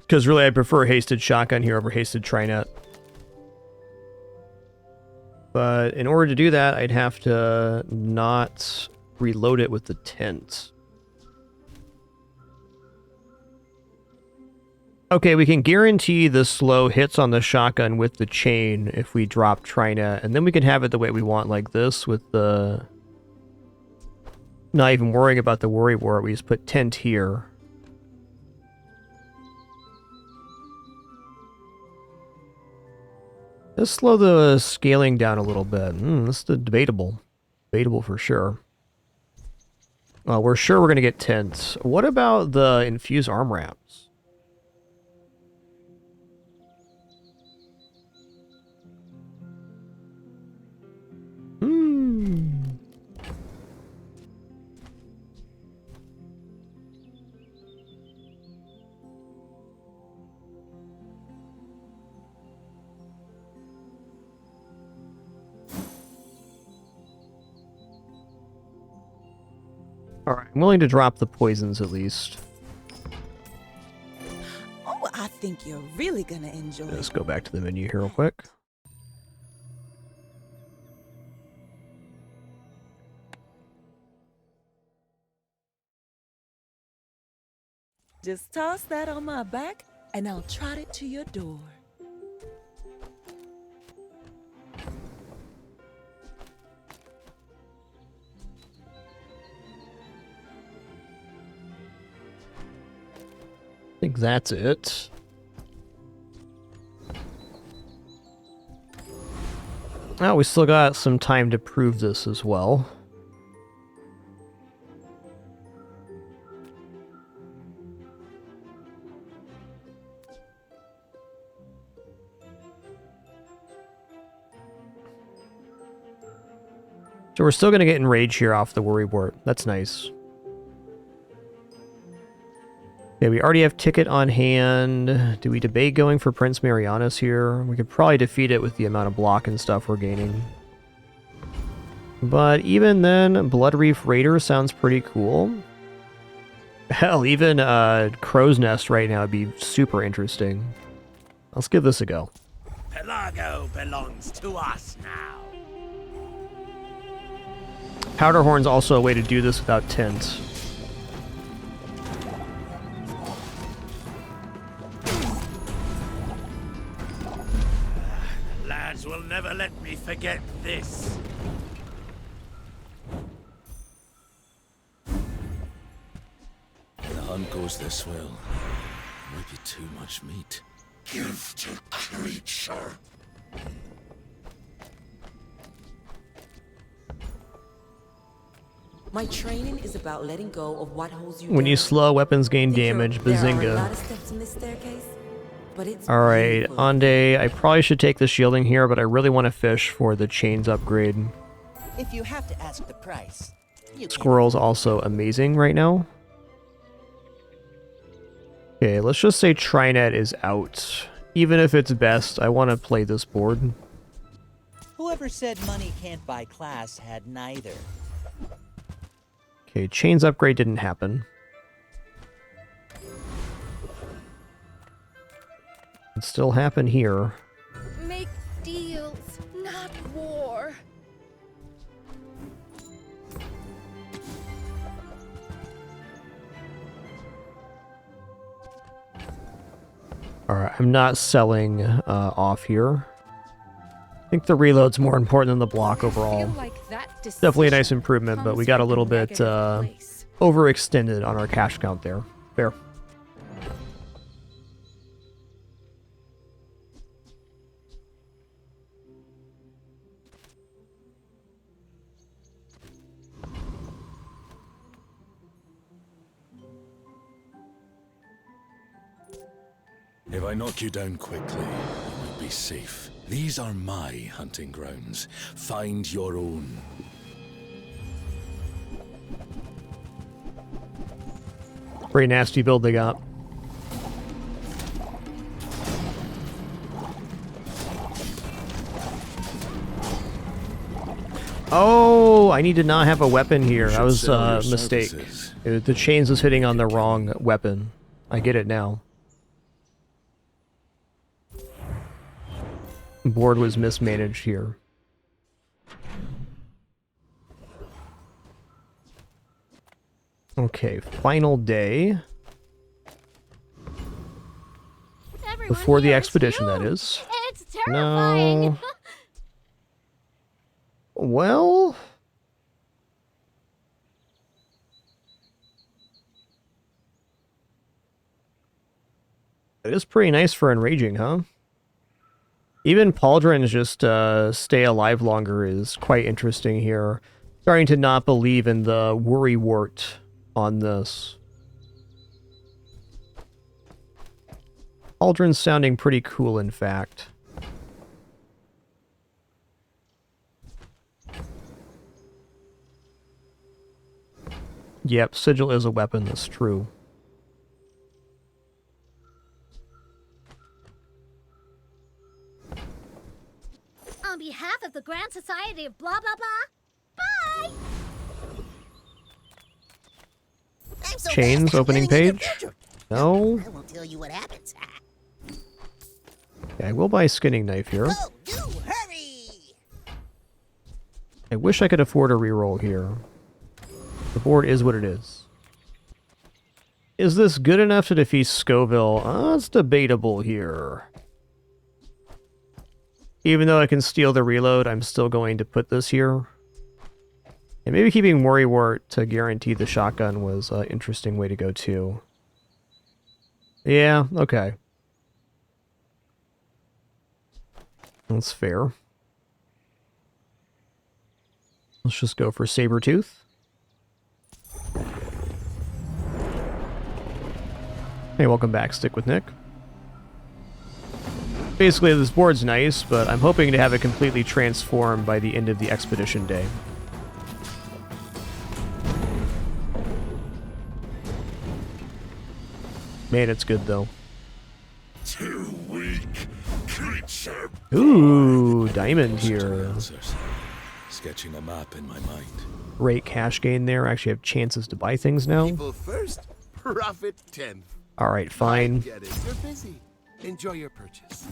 A: Because really, I prefer hasted shotgun here over hasted Trinet. But in order to do that, I'd have to not reload it with the Tent. Okay, we can guarantee the slow hits on the shotgun with the chain if we drop Trinet, and then we can have it the way we want, like this, with the... Not even worrying about the worry wart, we just put Tent here. Let's slow the scaling down a little bit. This is debatable. Debatable for sure. We're sure we're going to get Tent. What about the infused arm wraps? Alright, I'm willing to drop the poisons at least.
T: Oh, I think you're really gonna enjoy it.
A: Let's go back to the menu here real quick.
T: Just toss that on my back, and I'll trot it to your door.
A: I think that's it. Oh, we still got some time to prove this as well. So we're still going to get enraged here off the worry wart. That's nice. Okay, we already have Ticket on hand. Do we debate going for Prince Marianus here? We could probably defeat it with the amount of block and stuff we're gaining. But even then, Blood Reef Raider sounds pretty cool. Hell, even Crow's Nest right now would be super interesting. Let's give this a go.
K: Pelago belongs to us now.
A: Powderhorn's also a way to do this without Tent.
K: Lads will never let me forget this.
D: hunt goes this well, might be too much meat. Gifted creature.
J: My training is about letting go of what holds you
A: When you
J: down.
A: slow, weapons gain damage.
J: There are a
A: Bazinga.
J: lot of steps in this staircase, but it's
A: Alright,
J: beautiful.
A: Ande, I probably should take the shielding here, but I really want to fish for the chains upgrade.
P: If you have to ask the price, you can.
A: Squirrel's also amazing right now. Okay, let's just say Trinet is out. Even if it's best, I want to play this board.
P: Whoever said money can't buy class had neither.
A: Okay, chains upgrade didn't happen. It still happen here.
V: Make deals, not war.
A: Alright, I'm not selling off here. I think the reload's more important than the block overall. Definitely a nice improvement, but we got a little bit overextended on our cash count there. Fair.
D: If I knock you down quickly, you might be safe. These are my hunting grounds. Find your own.
A: Pretty nasty build they got. Oh, I need to not have a weapon here. That was a mistake. The chains was hitting on the wrong weapon. I get it now. Board was mismanaged here. Okay, final day. Before the expedition, that is.
B: It's terrifying.
A: No. Well... It is pretty nice for enraging, huh? Even Pauldron's just stay alive longer is quite interesting here. Starting to not believe in the worrywart on this. Pauldron's sounding pretty cool, in fact. Yep, Sigil is a weapon, that's true.
B: On behalf of the Grand Society of blah blah blah, bye!
M: I'm so
A: Chains, opening page? No?
M: I won't tell you what happens.
A: Okay, I will buy a skinning knife here.
M: Oh, do hurry!
A: I wish I could afford a reroll here. The board is what it is. Is this good enough to defeat Scoville? It's debatable here. Even though I can steal the reload, I'm still going to put this here. And maybe keeping Worrywart to guarantee the shotgun was an interesting way to go too. Yeah, okay. That's fair. Let's just go for Sabretooth. Hey, welcome back, Stick with Nick. Basically, this board's nice, but I'm hoping to have it completely transformed by the end of the expedition day. Man, it's good, though.
I: Too weak, creature.
A: Ooh, diamond here.
D: Sketching a map in my mind.
A: Great cash gain there. I actually have chances to buy things now.
W: People first, profit 10th.
A: Alright, fine.
W: Get it. You're busy. Enjoy your purchase.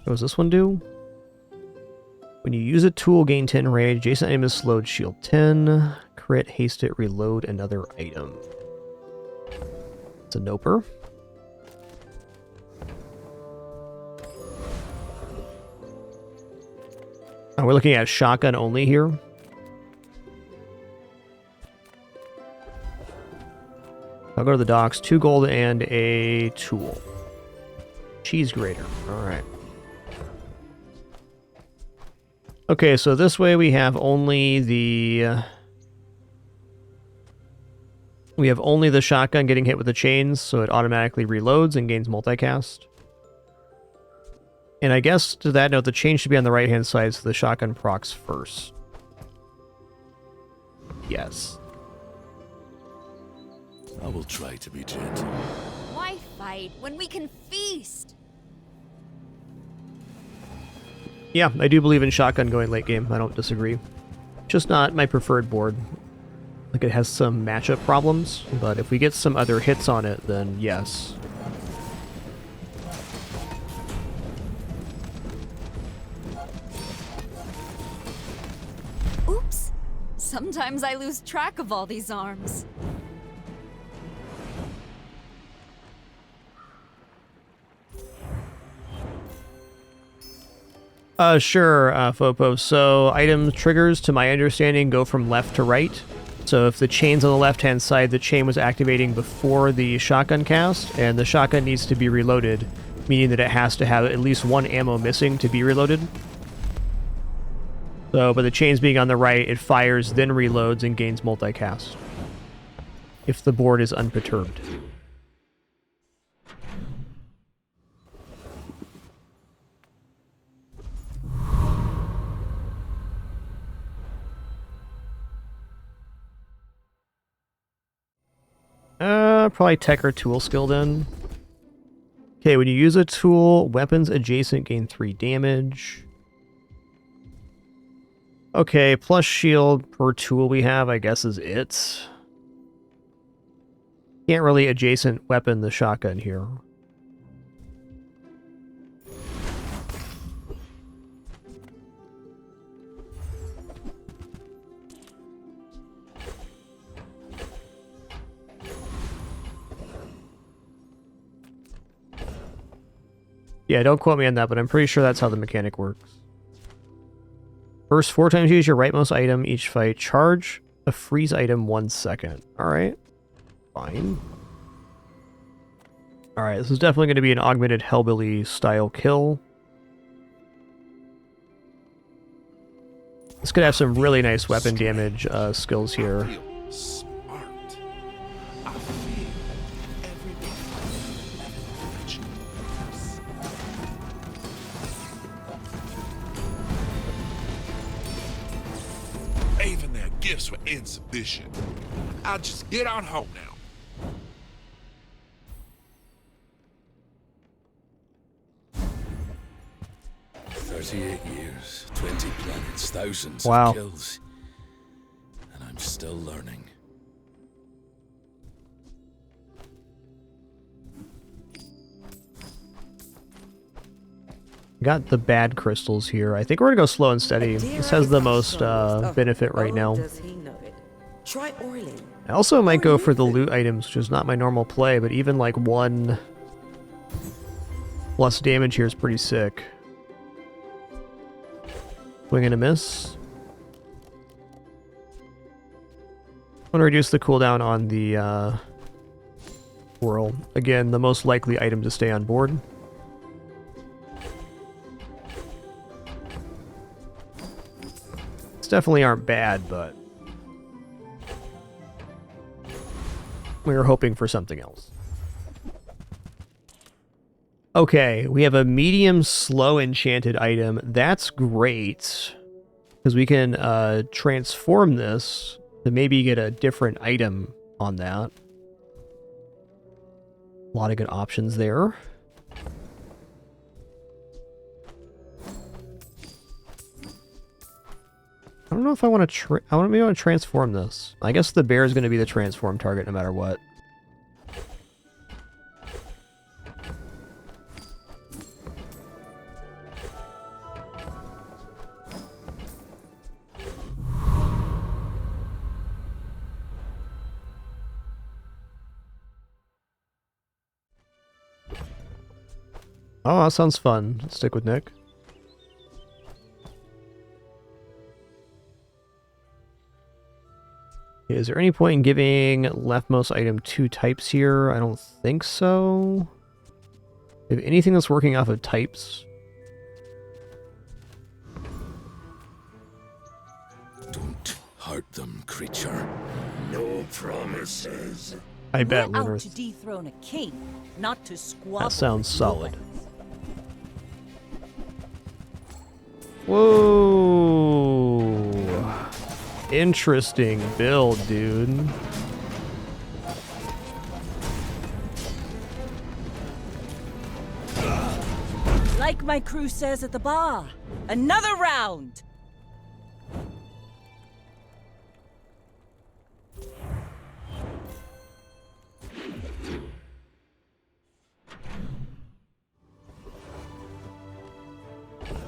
A: What does this one do? When you use a tool, gain 10 rage. Adjacent item is slowed, shield 10. Crit, haste it, reload another item. It's a noper. Oh, we're looking at shotgun only here. I'll go to the docks. 2 gold and a tool. Cheese grater. Alright. Okay, so this way we have only the... we have only the shotgun getting hit with the chains, so it automatically reloads and gains multicast. And I guess to that note, the chain should be on the right-hand side, so the shotgun procs first. Yes.
D: I will try to be gentle.
C: Why fight when we can feast?
A: Yeah, I do believe in shotgun going late game. I don't disagree. Just not my preferred board. Like, it has some matchup problems, but if we get some other hits on it, then yes.
C: Oops. Sometimes I lose track of all these arms.
A: Sure, Fopo. So, item triggers, to my understanding, go from left to right. So if the chain's on the left-hand side, the chain was activating before the shotgun cast, and the shotgun needs to be reloaded, meaning that it has to have at least 1 ammo missing to be reloaded. So, but the chain's being on the right, it fires, then reloads, and gains multicast. If the board is unperturbed. Probably tech or tool skill then. Okay, when you use a tool, weapons adjacent gain 3 damage. Okay, plus shield per tool we have, I guess, is it. Can't really adjacent weapon the shotgun here. Yeah, don't quote me on that, but I'm pretty sure that's how the mechanic works. First 4 times use your rightmost item each fight. Charge a freeze item 1 second. Alright. Fine. Alright, this is definitely going to be an augmented Hellbilly style kill. This could have some really nice weapon damage skills here.
I: Even their gifts were insufficient. I'll just get on home now.
D: "38 years, 20 planets, thousands
A: Wow.
D: of kills. And I'm still learning."
A: Got the bad crystals here. I think we're gonna go slow and steady. This has the most benefit right now.
J: Try oiling.
A: I also might go for the loot items, which is not my normal play, but even like 1 plus damage here is pretty sick. Swing and a miss. I'm gonna reduce the cooldown on the whirl. Again, the most likely item to stay on board. Definitely aren't bad, but we were hoping for something else. Okay, we have a medium slow enchanted item. That's great, because we can transform this to maybe get a different item on that. A lot of good options there. I don't know if I want to I want to transform this. I guess the bear is going to be the transform target no matter what. Oh, that sounds fun. Let's stick with Nick. Is there any point in giving leftmost item 2 types here? I don't think so. If anything that's working off of types.
D: Don't hurt them, creature.
K: No promises.
A: I bet,
O: We're out
A: Linnerth.
O: to dethrone a king, not to squabble.
A: That sounds
O: with
A: solid.
O: nobodies.
A: Whoa! Interesting build, dude.
O: Like my crew says at the bar, another round.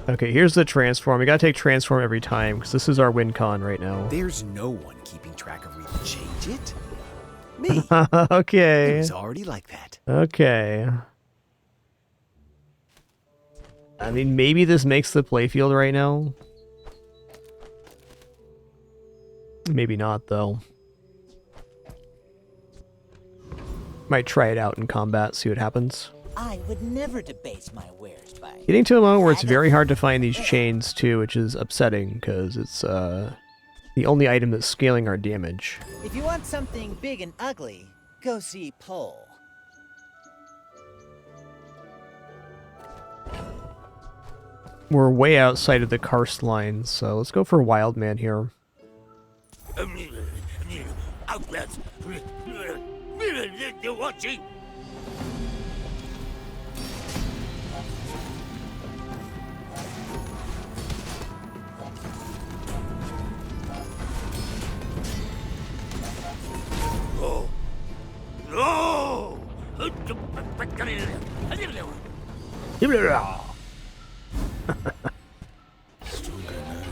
A: Okay, here's the transform. We gotta take transform every time, because this is our win con right now.
L: There's no one keeping track of reading. Change it? Me.
A: Okay.
L: It was already like that.
A: Okay. I mean, maybe this makes the playfield right now. Maybe not, though. Might try it out in combat, see what happens.
P: I would never debase my wares by.
A: Getting to a moment where it's very hard to find these chains, too, which is upsetting, because it's the only item that's scaling our damage.
P: If you want something big and ugly, go see Pole.
A: We're way outside of the karst line, so let's go for Wild Man here.
I: Outlets. You're watching. Oh. Oh.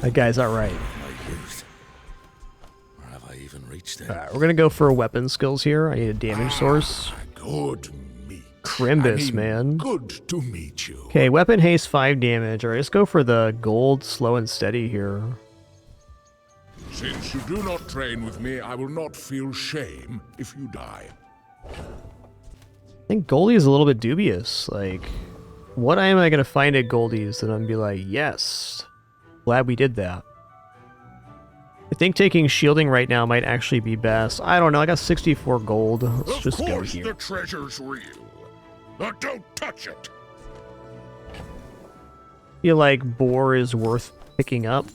A: That guy's alright.
D: Or have I even reached it?
A: Alright, we're gonna go for weapon skills here. I need a damage source.
I: Good meet.
A: Crimbus, man.
I: Good to meet you.
A: Okay, weapon haste 5 damage. Alright, let's go for the gold, slow and steady here.
I: Since you do not train with me, I will not feel shame if you die.
A: I think Goldie is a little bit dubious. Like, what am I gonna find at Goldie's that I'm gonna be like, yes, glad we did that. I think taking shielding right now might actually be best. I don't know, I got 64 gold. Let's just go
I: Of course
A: here.
I: the treasure's real. But don't touch it.
A: Feel like boar is worth picking up.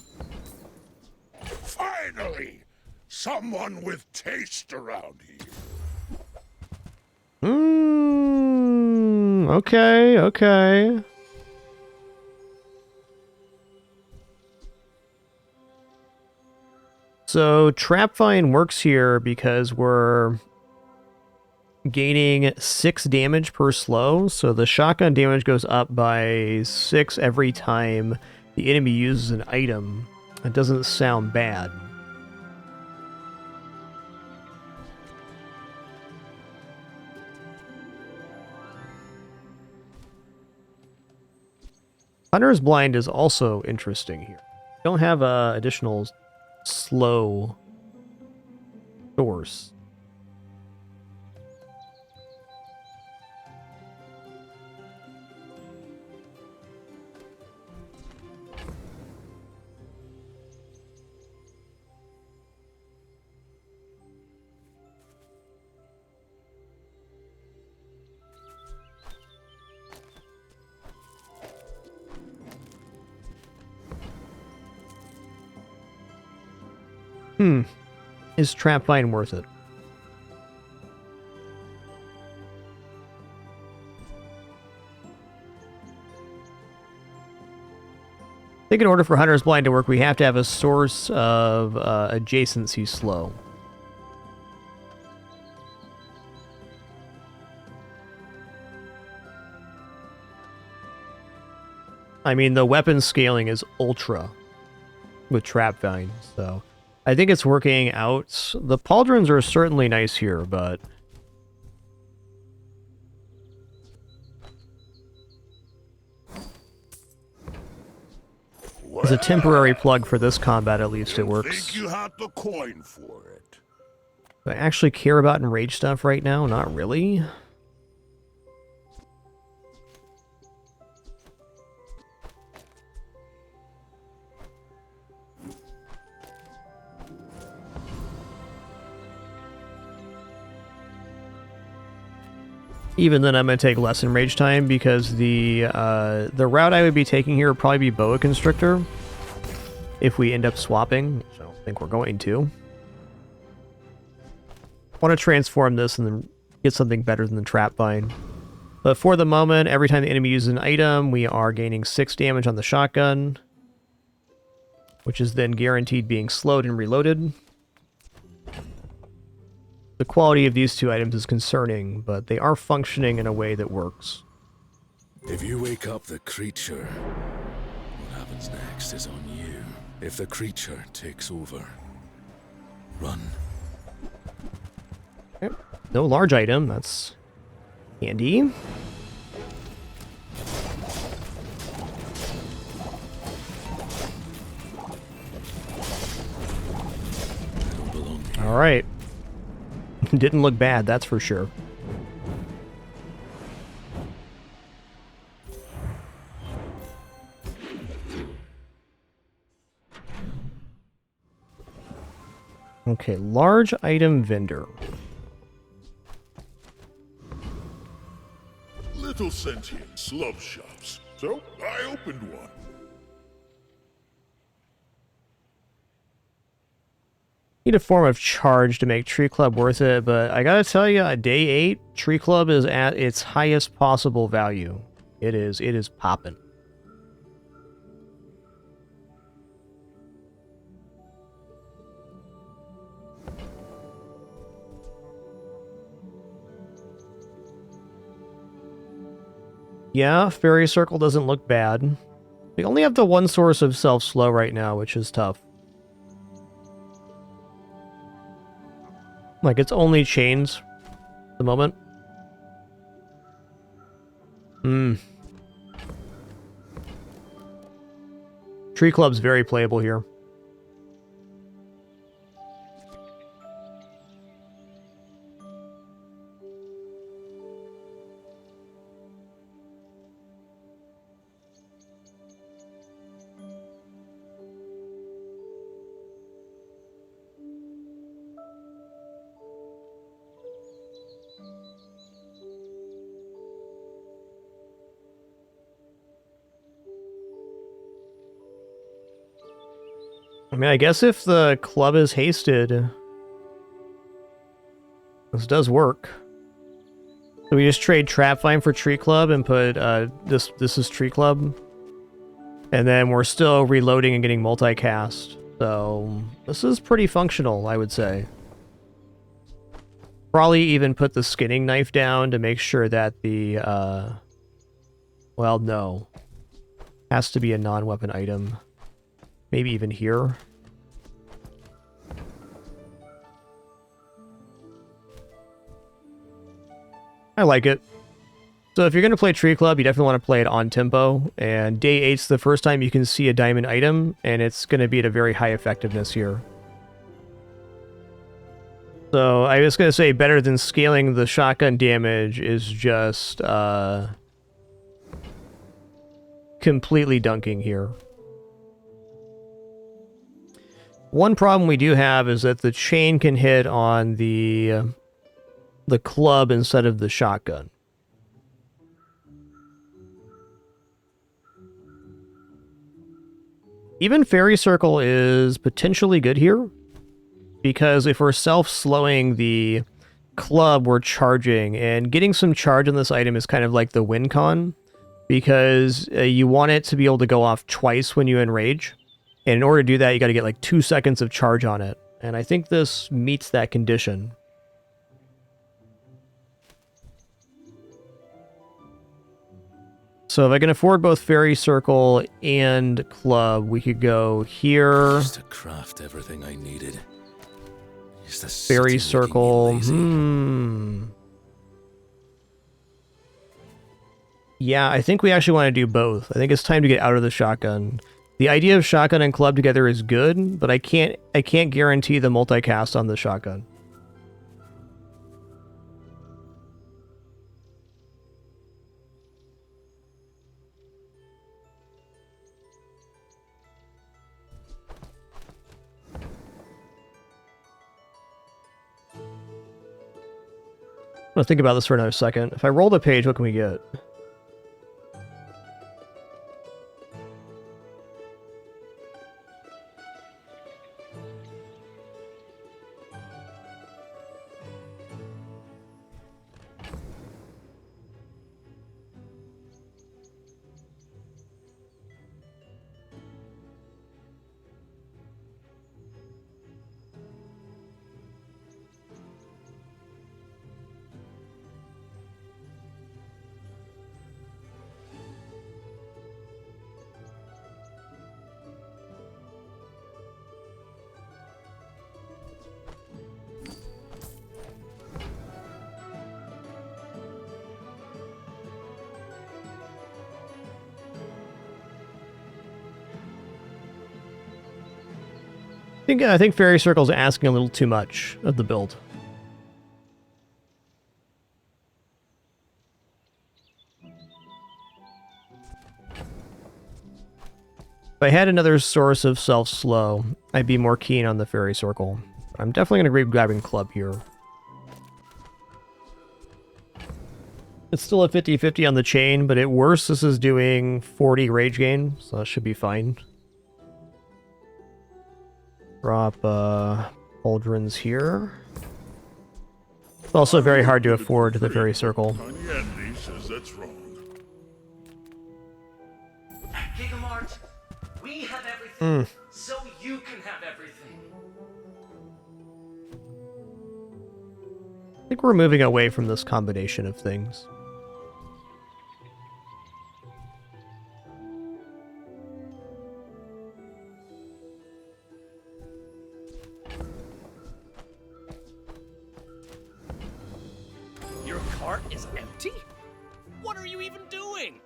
I: Finally! Someone with taste around here.
A: Okay, okay. So Trapvine works here because we're gaining 6 damage per slow, so the shotgun damage goes up by 6 every time the enemy uses an item. It doesn't sound bad. Hunter's Blind is also interesting here. Don't have a additional slow source. Is Trapvine worth it? I think in order for Hunter's Blind to work, we have to have a source of adjacency slow. I mean, the weapon scaling is ultra with Trapvine, so I think it's working out. The pauldrons are certainly nice here, but as a temporary plug for this combat, at least it works.
I: Think you had the coin for it.
A: Do I actually care about enraged stuff right now? Not really. Even then, I'm going to take less enraged time because the route I would be taking here would probably be Boa Constrictor if we end up swapping, which I don't think we're going to. I want to transform this and then get something better than the Trap Vine. But for the moment, every time the enemy uses an item, we are gaining 6 damage on the shotgun, which is then guaranteed being slowed and reloaded. The quality of these two items is concerning, but they are functioning in a way that works.
D: If you wake up the creature, what happens next is on you. If the creature takes over, run.
A: Okay. No large item, that's handy. All right. Didn't look bad, that's for sure. Okay, large item vendor.
I: Little sentient slub shops. So I opened one.
A: Need a form of charge to make Tree Club worth it, but I gotta tell you, at day 8, Tree Club is at its highest possible value. It is popping. Yeah, Fairy Circle doesn't look bad. We only have the one source of self-slow right now, which is tough. Like, it's only chains at the moment. Tree Club's very playable here. I mean, I guess if the club is hasted, this does work. So we just trade Trap Vine for Tree Club and put, this is Tree Club. And then we're still reloading and getting multicast. So this is pretty functional, I would say. Probably even put the skinning knife down to make sure that the, well, no. Has to be a non-weapon item. Maybe even here. I like it. So if you're going to play Tree Club, you definitely want to play it on tempo. And day 8's the first time you can see a diamond item, and it's going to be at a very high effectiveness here. So I was going to say better than scaling the shotgun damage is just completely dunking here. One problem we do have is that the chain can hit on the club instead of the shotgun. Even Fairy Circle is potentially good here, because if we're self-slowing the club, we're charging, and getting some charge on this item is kind of like the win con, because you want it to be able to go off twice when you enrage. And in order to do that, you got to get like 2 seconds of charge on it. And I think this meets that condition. So if I can afford both Fairy Circle and Club, we could go here.
D: Just to craft everything I needed.
A: Fairy Circle. Yeah, I think we actually want to do both. I think it's time to get out of the shotgun. The idea of shotgun and club together is good, but I can't guarantee the multicast on the shotgun. I'm gonna think about this for another second. If I roll the page, what can we get? I think Fairy Circle's asking a little too much of the build. If I had another source of self-slow, I'd be more keen on the Fairy Circle. I'm definitely going to be grabbing Club here. It's still a 50-50 on the chain, but at worst this is doing 40 rage gain, so that should be fine. Drop pauldrons here. It's also very hard to afford the Fairy Circle.
I: Andy says that's wrong.
F: Gigamart, we have everything, so you can have everything.
A: I think we're moving away from this combination of things.
L: Your cart is empty? What are you even doing?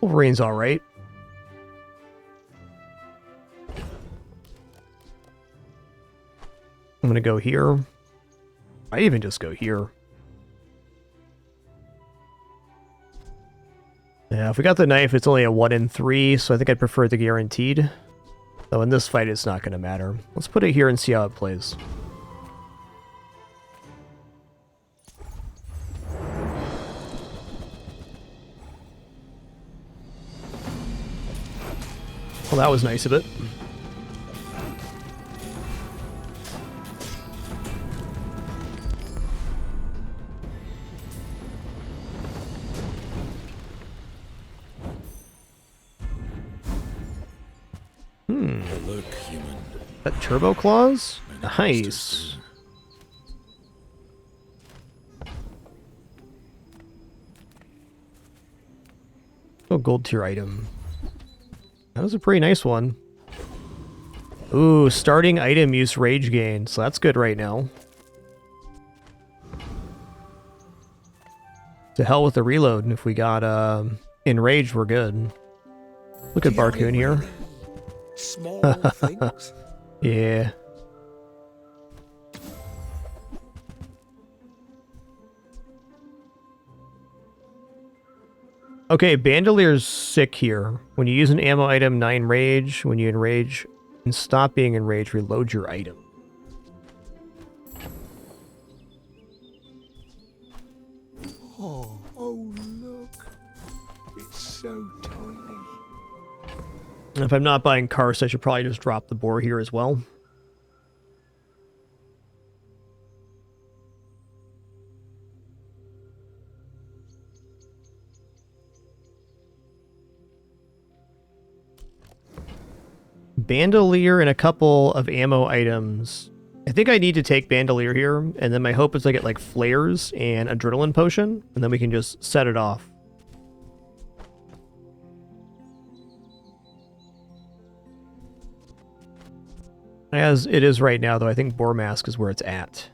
A: Wolverine's alright. I'm gonna go here. I even just go here. Yeah, if we got the knife, it's only a 1 in 3, so I think I'd prefer the guaranteed. Though in this fight, it's not gonna matter. Let's put it here and see how it plays. Well, that was nice of it.
D: Look, human.
A: That turbo claws? Nice. Oh, gold tier item. That was a pretty nice one. Ooh, starting item use rage gain, so that's good right now. To hell with the reload, and if we got enraged, we're good. Look at Barcoon here.
W: Small things.
A: Yeah. Okay, Bandelier's sick here. When you use an ammo item, 9 rage. When you enrage and stop being enraged, reload your item.
W: Oh, look. It's so tiny.
A: And if I'm not buying Karst, I should probably just drop the boar here as well. Bandolier and a couple of ammo items. I think I need to take Bandolier here, and then my hope is I get like flares and adrenaline potion, and then we can just set it off. As it is right now, though, I think Boar Mask is where it's at.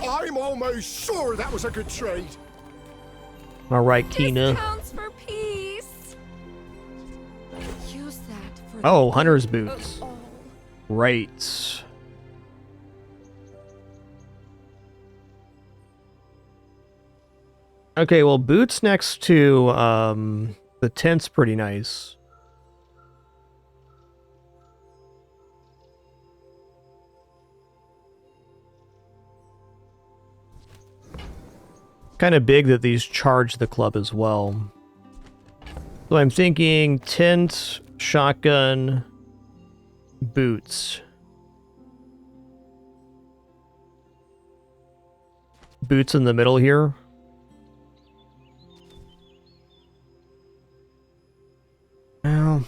W: I'm almost sure that was a good trade.
A: All right, Kina.
V: Discounts for peace. Use that for
A: Oh, Hunter's Boots. Right. Okay, well, boots next to the tent's pretty nice. kind of big that these charge the club as well. So I'm thinking tent, shotgun, boots. Boots in the middle here. Well,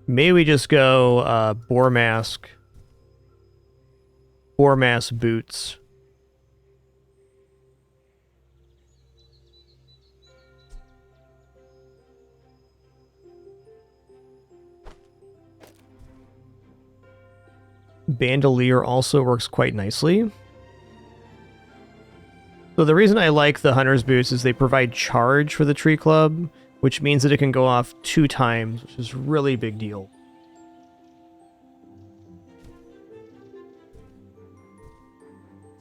A: maybe we just go boar mask, boots. Bandolier also works quite nicely. So the reason I like the Hunter's Boots is they provide charge for the tree club, which means that it can go off 2 times, which is a really big deal.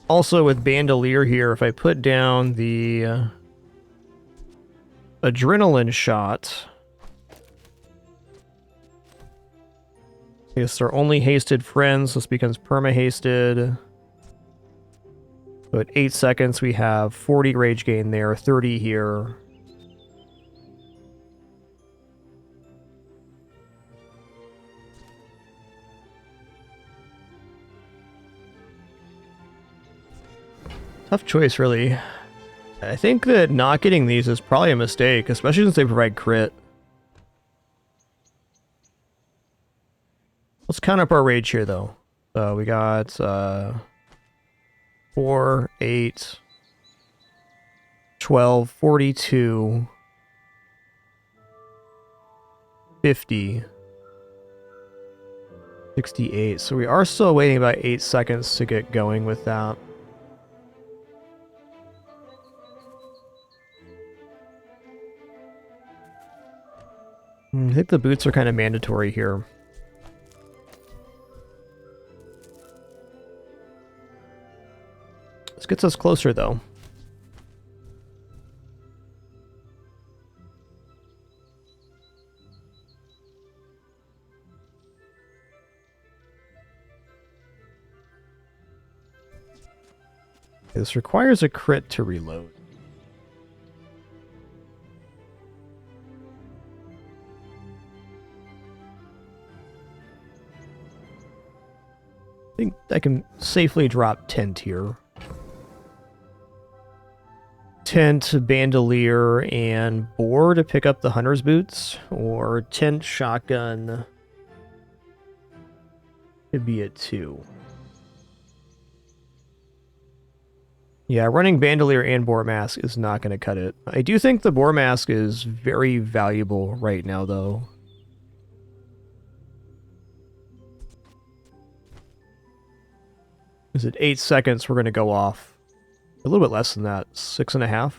A: Also with Bandolier here, if I put down the adrenaline shot, yes, they're only hasted friends. This becomes perma-hasted. So at 8 seconds, we have 40 rage gain there, 30 here. Tough choice, really. I think that not getting these is probably a mistake, especially since they provide crit. Let's count up our rage here, though. So we got 4, 8, 12, 42, 50, 68. So we are still waiting about 8 seconds to get going with that. I think the boots are kind of mandatory here. This gets us closer, though. This requires a crit to reload. I think I can safely drop tent here. Tent, bandolier, and boar to pick up the hunter's boots, or tent, shotgun could be a 2. Yeah, running bandolier and boar mask is not going to cut it. I do think the boar mask is very valuable right now, though. Is it 8 seconds? We're going to go off. A little bit less than that. 6.5.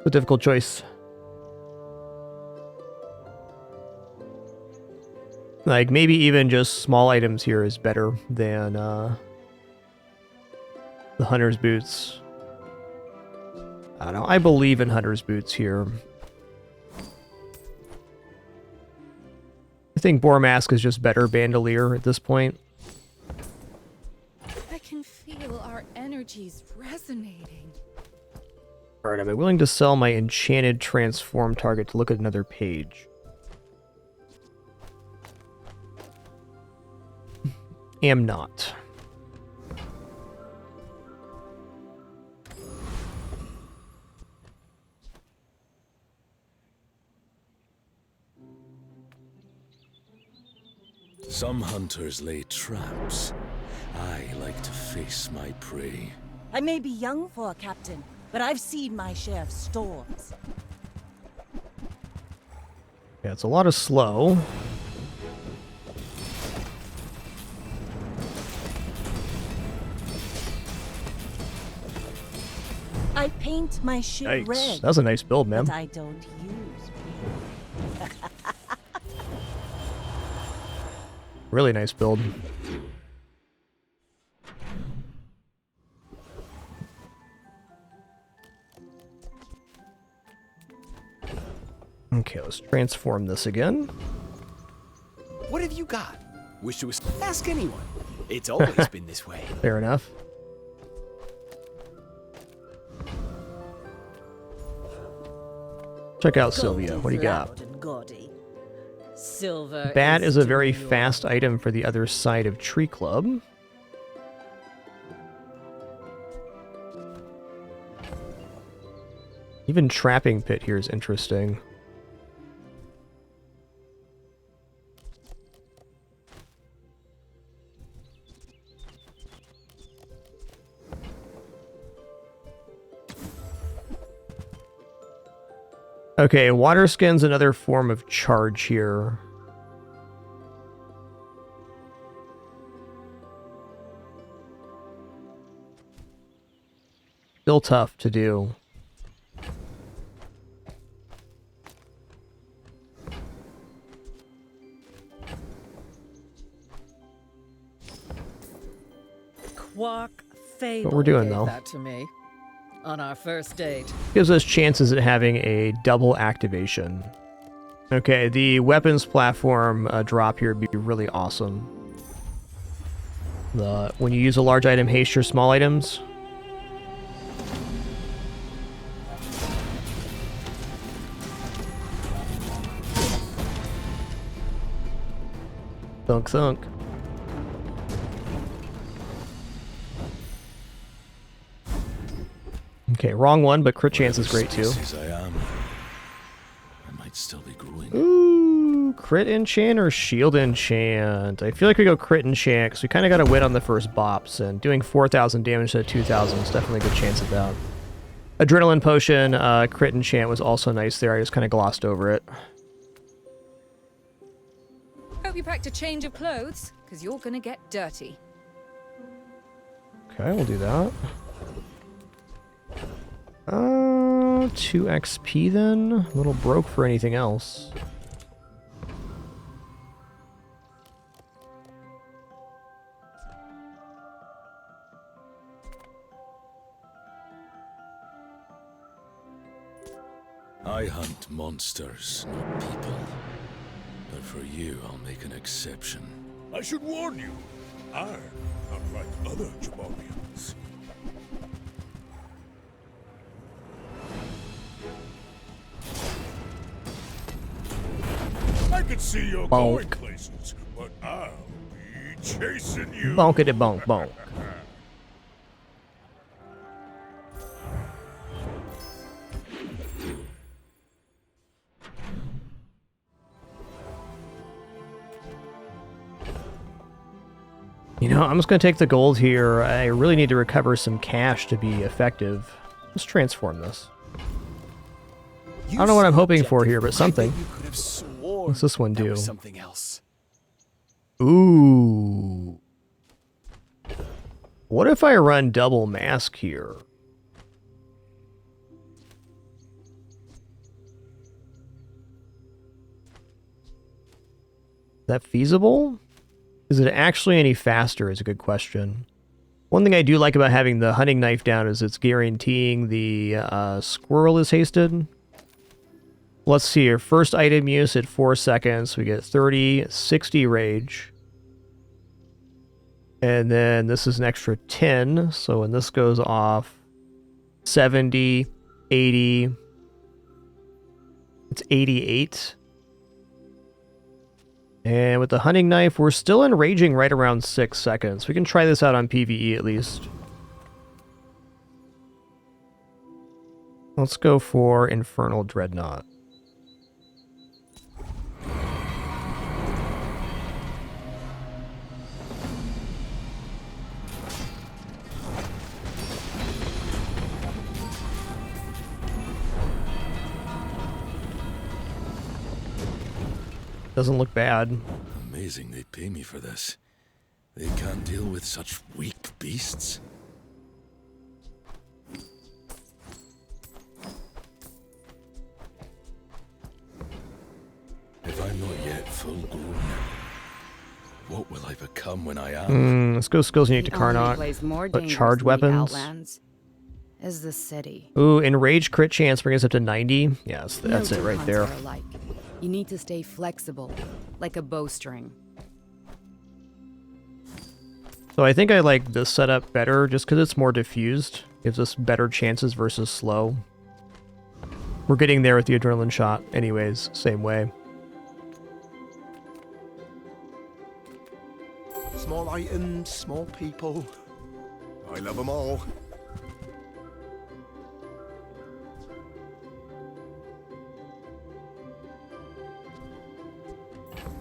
A: A difficult choice. Like, maybe even just small items here is better than the hunter's boots. I don't know. I believe in hunter's boots here. I think boar mask is just better bandolier at this point.
V: I can feel our energies resonating.
A: Alright, am I willing to sell my enchanted transform target to look at another page? Am not.
D: Some hunters lay traps. I like to face my prey.
O: I may be young for a captain, but I've seen my share of storms.
A: Yeah, it's a lot of slow.
O: I paint my ship
A: Yikes.
O: red.
A: That was a nice build, man.
O: But I don't use paint.
A: Really nice build. Okay, let's transform this again.
L: What have you got? Wish to ask anyone. It's always been this way.
A: Fair enough. Check out Sylvia. What do you got?
O: Silver
A: Bat is a very fast item for the other side of Tree Club. Even Trapping Pit here is interesting. Okay, water skin's another form of charge here. Still tough to do.
O: Quark Fable
A: What we're doing,
O: gave
A: though.
O: that to me on our first date.
A: Gives us chances at having a double activation. Okay, the weapons platform drop here would be really awesome. When you use a large item, haste your small items. Thunk thunk. Okay, wrong one, but crit chance is great too.
D: I might still be growing.
A: Ooh, crit enchant or shield enchant? I feel like we go crit enchant because we kind of got to win on the first bops, and doing 4,000 damage to 2,000 is definitely a good chance of that. Adrenaline potion, crit enchant was also nice there. I just kind of glossed over it.
V: Hope you packed a change of clothes, because you're gonna get dirty.
A: Okay, we'll do that. 2 XP then? A little broke for anything else.
D: I hunt monsters, not people. But for you, I'll make an exception.
I: I should warn you, I'm not like other Jabarians. I can see you're going places, but I'll be chasing you.
A: Bonkity bonk bonk. You know, I'm just going to take the gold here. I really need to recover some cash to be effective. Let's transform this. I don't know what I'm hoping for here, but something. What's this one do?
L: Something else.
A: Ooh. What if I run double mask here? Is that feasible? Is it actually any faster is a good question. One thing I do like about having the hunting knife down is it's guaranteeing the squirrel is hasted. Let's see here. First item use at 4 seconds. We get 30, 60 rage. And then this is an extra 10. So when this goes off, 70, 80. It's 88. And with the hunting knife, we're still enraging right around 6 seconds. We can try this out on PvE at least. Let's go for Infernal Dreadnought. Doesn't look bad.
D: Amazing they pay me for this. They can't deal with such weak beasts. If I'm not yet full grown, what will I become when I am?
A: Let's go skills unique to Karnok. But charge weapons.
G: is the city.
A: Ooh, enraged crit chance brings us up to 90. Yes, that's
G: No
A: it
G: two
A: right
G: hunts
A: there.
G: are alike. You need to stay flexible, like a bowstring.
A: So I think I like this setup better just because it's more diffused. Gives us better chances versus slow. We're getting there with the adrenaline shot anyways, same way.
W: Small items, small people. I love them all.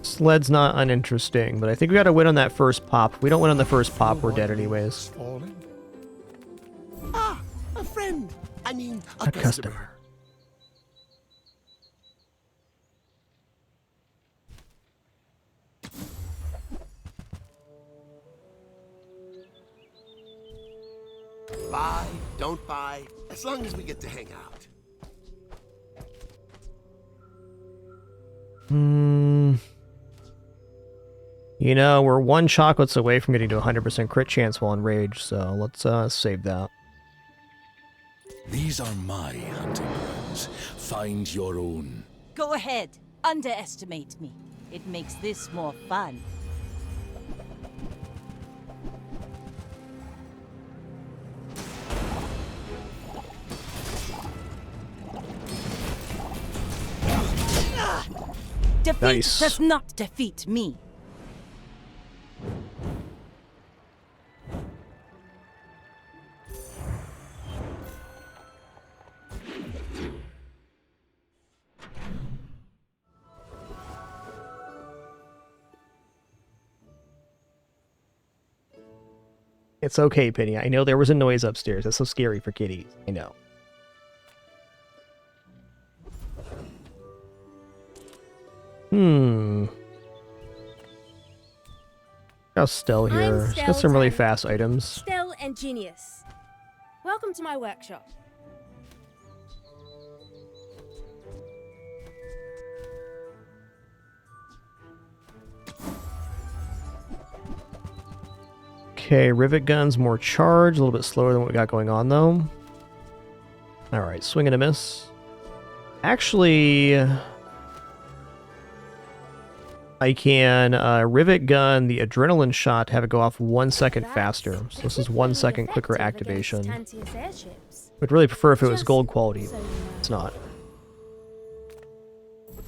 A: Sled's not uninteresting, but I think we gotta win on that first pop. If we don't win on the first pop, we're dead anyways.
W: Falling. Ah, a friend. I mean, a
A: A
W: customer.
A: customer.
W: Buy, don't buy, as long as we get to hang out.
A: You know, we're one chocolates away from getting to 100% crit chance while enraged, so let's save that.
D: These are my hunting grounds. Find your own.
O: Go ahead. Underestimate me. It makes this more fun. Defeat
A: Nice.
O: does not defeat me.
A: It's okay, Penny. I know there was a noise upstairs. That's so scary for kitties. I know. Got Stell here. She's got some really fast items.
H: Stell and Genius. Welcome to my workshop.
A: Okay, rivet gun's more charged, a little bit slower than what we got going on though. Alright, swing and a miss. Actually, I can rivet gun the adrenaline shot to have it go off 1 second faster. So this is 1 second quicker activation. Would really prefer if it was gold quality. It's not.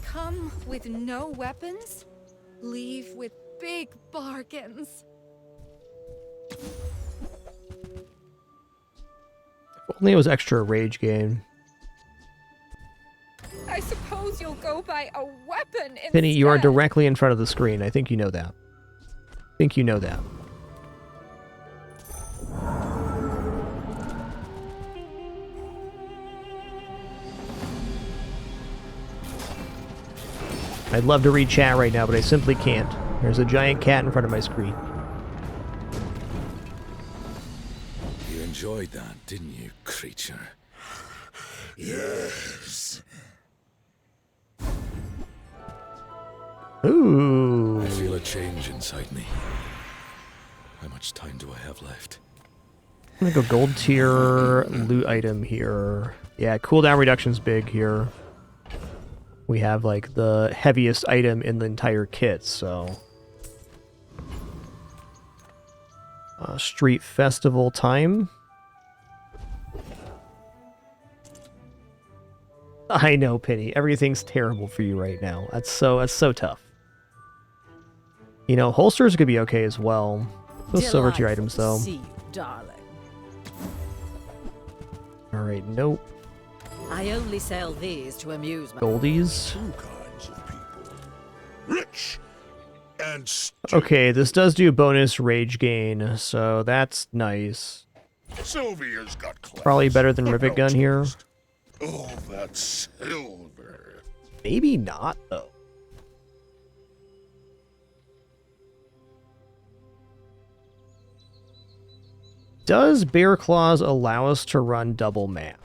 V: Come with no weapons, leave with big bargains.
A: If only it was extra rage gain.
V: I suppose you'll go buy a weapon instead.
A: Penny, you are directly in front of the screen. I think you know that. I think you know that. I'd love to read chat right now, but I simply can't. There's a giant cat in front of my screen.
D: You enjoyed that, didn't you, creature? Yes.
A: Ooh.
D: I feel a change inside me. How much time do I have left?
A: I'm gonna go gold tier loot item here. Yeah, cooldown reduction's big here. We have like the heaviest item in the entire kit, so. Street festival time. I know, Penny. Everything's terrible for you right now. That's so tough. You know, holsters could be okay as well. Those silver tier items, though.
O: See you, darling.
A: All right, nope.
J: I only sell these to amuse my
A: Goldies.
I: Two kinds of people. Rich and
A: Okay, this does do bonus rage gain, so that's nice.
I: Sylvia's got class.
A: Probably better than
I: but
A: Rivet
I: no
A: Gun here.
I: taste. Oh, that silver.
A: Maybe not, though. Does Bear Claws allow us to run double map?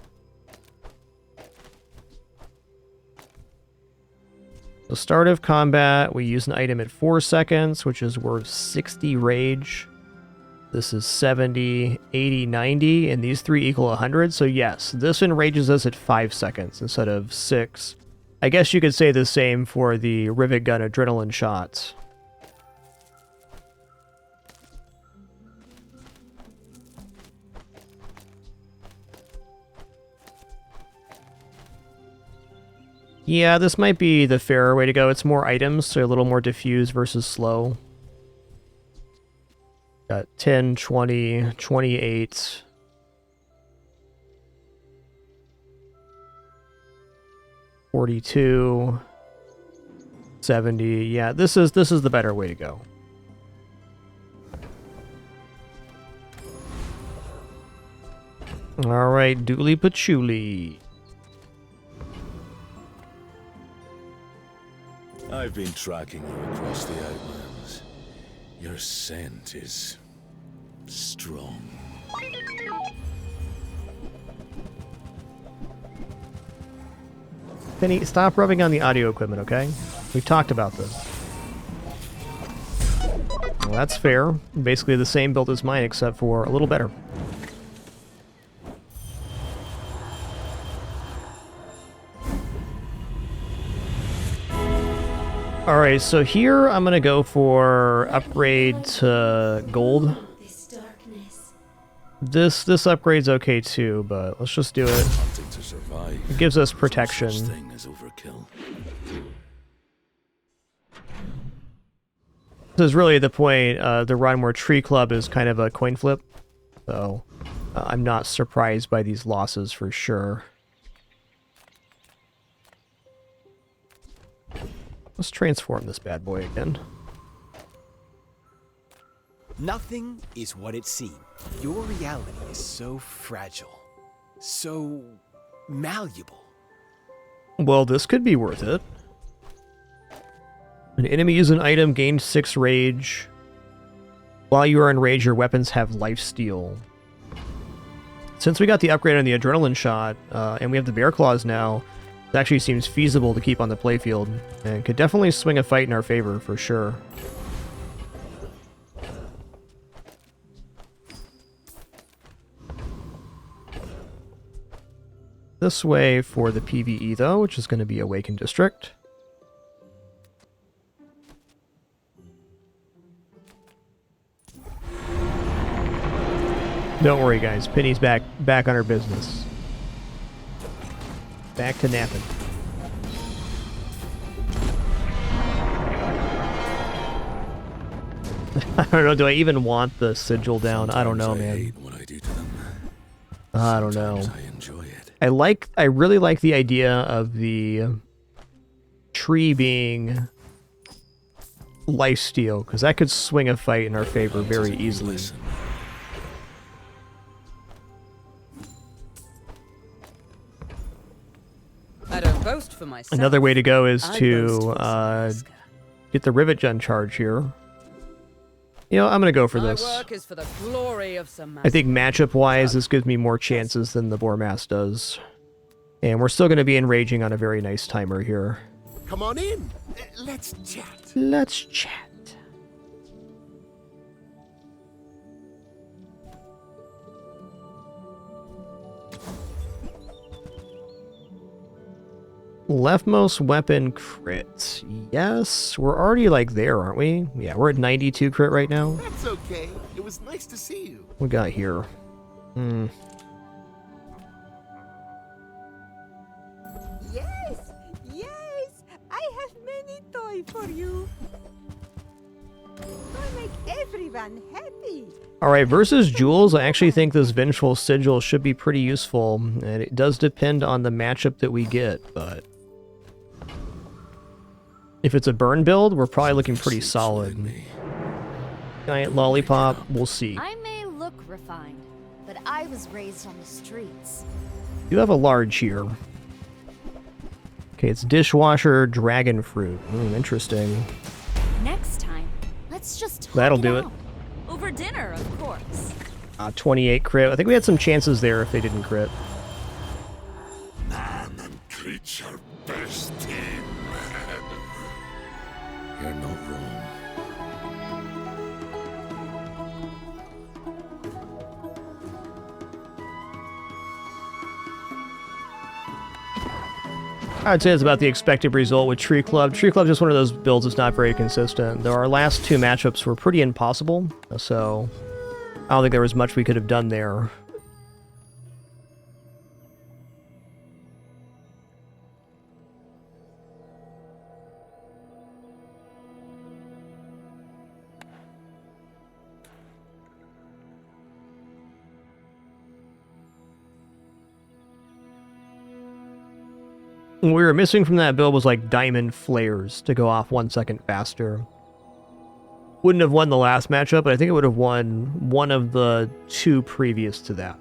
A: The start of combat, we use an item at 4 seconds, which is worth 60 rage. This is 70, 80, 90, and these three equal 100. So yes, this enrages us at 5 seconds instead of 6. I guess you could say the same for the rivet gun adrenaline shots. Yeah, this might be the fairer way to go. It's more items, so a little more diffuse versus slow. Got 10, 20, 28. $42, 70. Yeah, this is the better way to go. All right, dooley patchouli.
D: I've been tracking you across the Outlands. Your scent is strong.
A: Penny, stop rubbing on the audio equipment, okay? We've talked about this. Well, that's fair. Basically the same build as mine, except for a little better. Alright, so here I'm gonna go for upgrade to gold. This upgrade's okay too, but let's just do it. It gives us protection. This is really the point, the run where Tree Club is kind of a coin flip. So, I'm not surprised by these losses for sure. Let's transform this bad boy again.
L: Nothing is what it seems. Your reality is so fragile, so malleable.
A: Well, this could be worth it. An enemy use an item, gained 6 rage. While you are in rage, your weapons have lifesteal. Since we got the upgrade on the adrenaline shot, and we have the bear claws now, it actually seems feasible to keep on the playfield, and could definitely swing a fight in our favor, for sure. This way for the PvE, though, which is going to be Awakened District. Don't worry, guys. Penny's back on her business. Back to napping. I don't know. Do I even want the sigil down? I don't know, man. I don't know. I really like the idea of the tree being lifesteal, because that could swing a fight in our favor very easily.
G: I don't boast for myself.
A: Another way to go is to get the rivet gun charge here. You know, I'm going to go for this.
G: Work is for the glory of some
A: I think matchup-wise, this gives me more chances than the Bormass does. And we're still going to be enraging on a very nice timer here.
W: Come on in. Let's chat.
A: Let's chat. Leftmost weapon crit. Yes, we're already like there, aren't we? Yeah, we're at 92 crit right now.
W: That's okay. It was nice to see you.
A: What we got here?
T: Yes, yes, I have many toys for you. I make everyone happy.
A: Alright, versus Jules, I actually think this Vengeful Sigil should be pretty useful, and it does depend on the matchup that we get, but if it's a burn build, we're probably looking pretty solid. Giant lollipop, we'll see.
C: I may look refined, but I was raised on the streets.
A: You have a large here. Okay, it's dishwasher dragon fruit. Interesting.
C: Next time, let's just talk
A: That'll do it.
C: Over dinner, of course.
A: 28 crit. I think we had some chances there if they didn't crit.
I: Man and creature best team.
D: You're not wrong.
A: I'd say it's about the expected result with Tree Club. Tree Club is just one of those builds that's not very consistent. Though our last two matchups were pretty impossible, so I don't think there was much we could have done there. What we were missing from that build was like diamond flares to go off 1 second faster. Wouldn't have won the last matchup, but I think it would have won one of the two previous to that.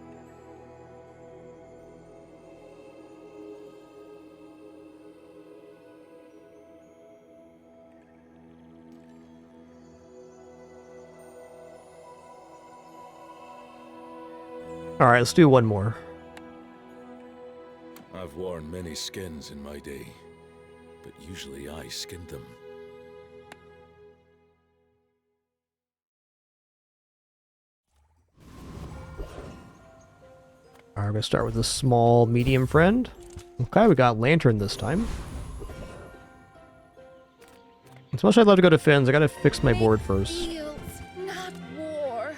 A: Alright, let's do one more.
D: I've worn many skins in my day, but usually I skinned them.
A: Alright, we're gonna start with a small, medium friend. Okay, we got Lantern this time. As much as I'd love to go to Finn's, I gotta fix my board first.
V: Not war.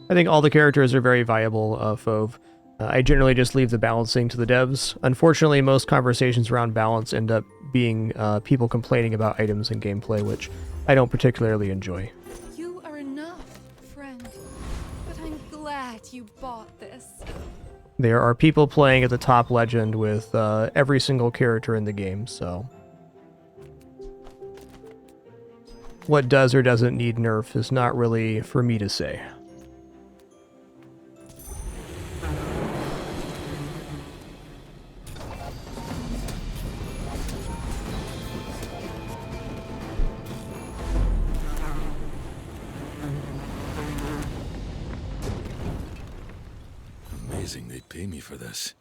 A: I think all the characters are very viable, Fove. I generally just leave the balancing to the devs. Unfortunately, most conversations around balance end up being people complaining about items and gameplay, which I don't particularly enjoy.
V: You are enough, friend. But I'm glad you bought this.
A: There are people playing at the top legend with every single character in the game, so what does or doesn't need nerf is not really for me to say.
D: Amazing they'd pay me for this.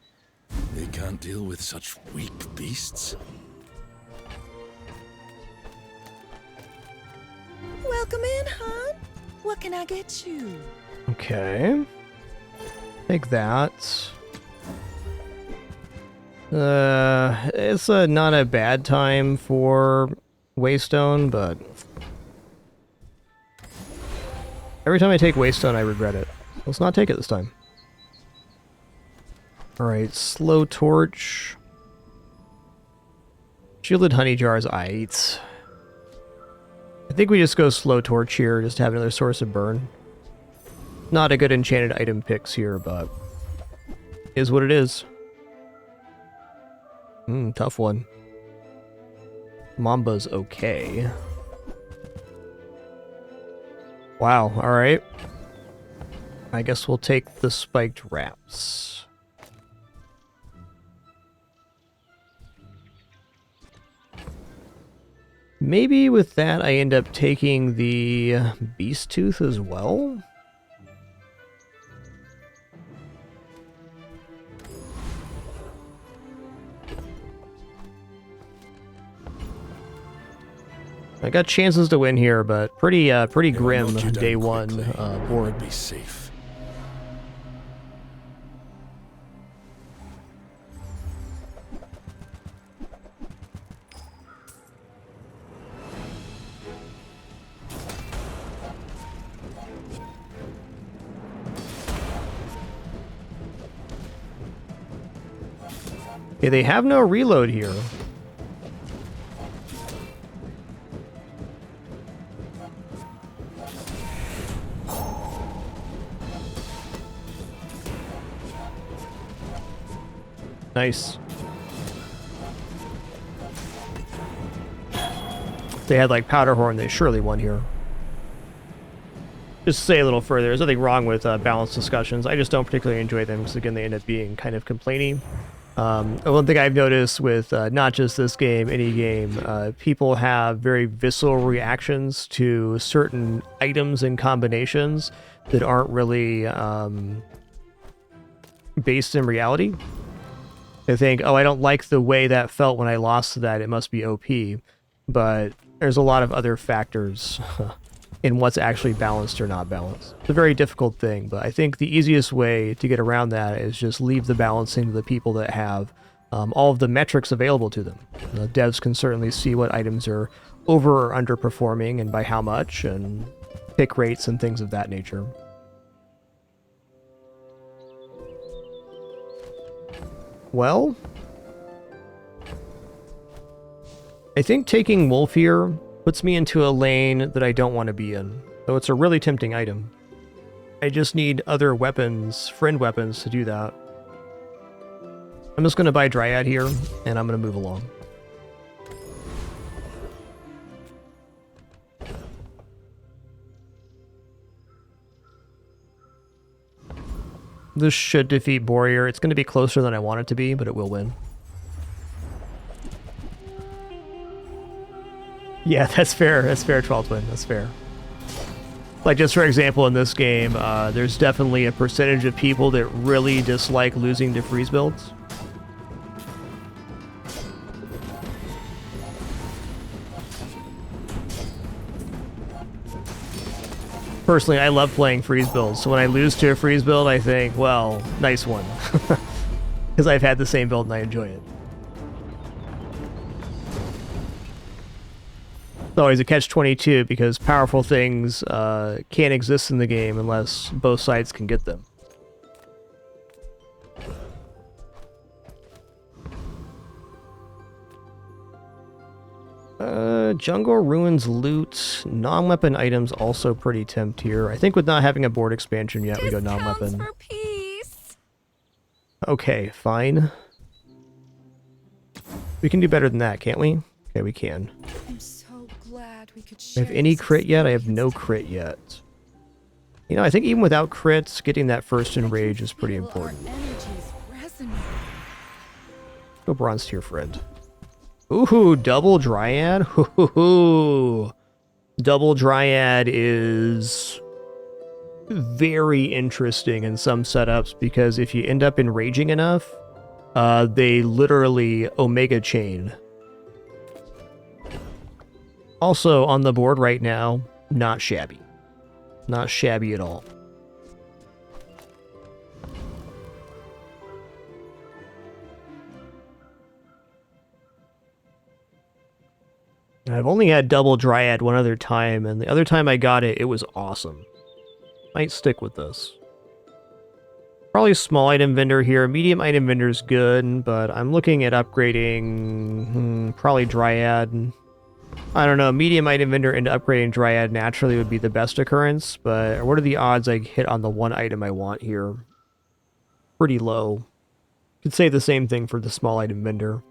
D: They can't deal with such weak beasts.
T: Welcome in, hon. What can I get you?
A: Okay. Take that. It's not a bad time for Waystone, but every time I take Waystone, I regret it. Let's not take it this time. Alright, Slow Torch. Shielded Honey Jars, I think we just go Slow Torch here, just to have another source of burn. Not a good enchanted item picks here, but is what it is. Tough one. Mamba's okay. Wow, alright. I guess we'll take the Spiked Wraps. Maybe with that I end up taking the Beast Tooth as well? I got chances to win here, but pretty grim day one board.
D: Be safe.
A: Okay, they have no reload here. Nice. If they had like Powder Horn, they surely won here. Just to say a little further, there's nothing wrong with balanced discussions. I just don't particularly enjoy them because, again, they end up being kind of complainy. One thing I've noticed with not just this game, any game, people have very visceral reactions to certain items and combinations that aren't really based in reality. They think, oh, I don't like the way that felt when I lost to that, it must be OP. But there's a lot of other factors in what's actually balanced or not balanced. It's a very difficult thing, but I think the easiest way to get around that is just leave the balancing to the people that have all of the metrics available to them. The devs can certainly see what items are over or underperforming and by how much, and pick rates and things of that nature. Well, I think taking Wolf here puts me into a lane that I don't want to be in, though it's a really tempting item. I just need other weapons, friend weapons, to do that. I'm just going to buy Dryad here, and I'm going to move along. This should defeat Warrior. It's going to be closer than I want it to be, but it will win. Yeah, that's fair. That's fair, 12th win. That's fair. Like, just for example, in this game, there's definitely a percentage of people that really dislike losing to freeze builds. Personally, I love playing freeze builds, so when I lose to a freeze build, I think, well, nice one. Because I've had the same build and I enjoy it. It's always a catch-22 because powerful things can't exist in the game unless both sides can get them. Jungle Ruins loot. Non-weapon items also pretty tempt here. I think with not having a board expansion yet, we go non-weapon.
V: For peace.
A: Okay, fine. We can do better than that, can't we? Okay, we can.
V: I'm so glad we could
A: I
V: share.
A: have any crit yet? I have no crit yet. You know, I think even without crits, getting that first enrage is pretty important. Go bronze tier friend. Ooh, double Dryad? Ooh, double Dryad is very interesting in some setups because if you end up enraging enough, they literally Omega Chain. Also on the board right now, not shabby. Not shabby at all. I've only had double Dryad one other time, and the other time I got it, it was awesome. Might stick with this. Probably small item vendor here. Medium item vendor is good, but I'm looking at upgrading probably Dryad. I don't know, medium item vendor into upgrading Dryad naturally would be the best occurrence, but what are the odds I hit on the one item I want here? Pretty low. Could say the same thing for the small item vendor.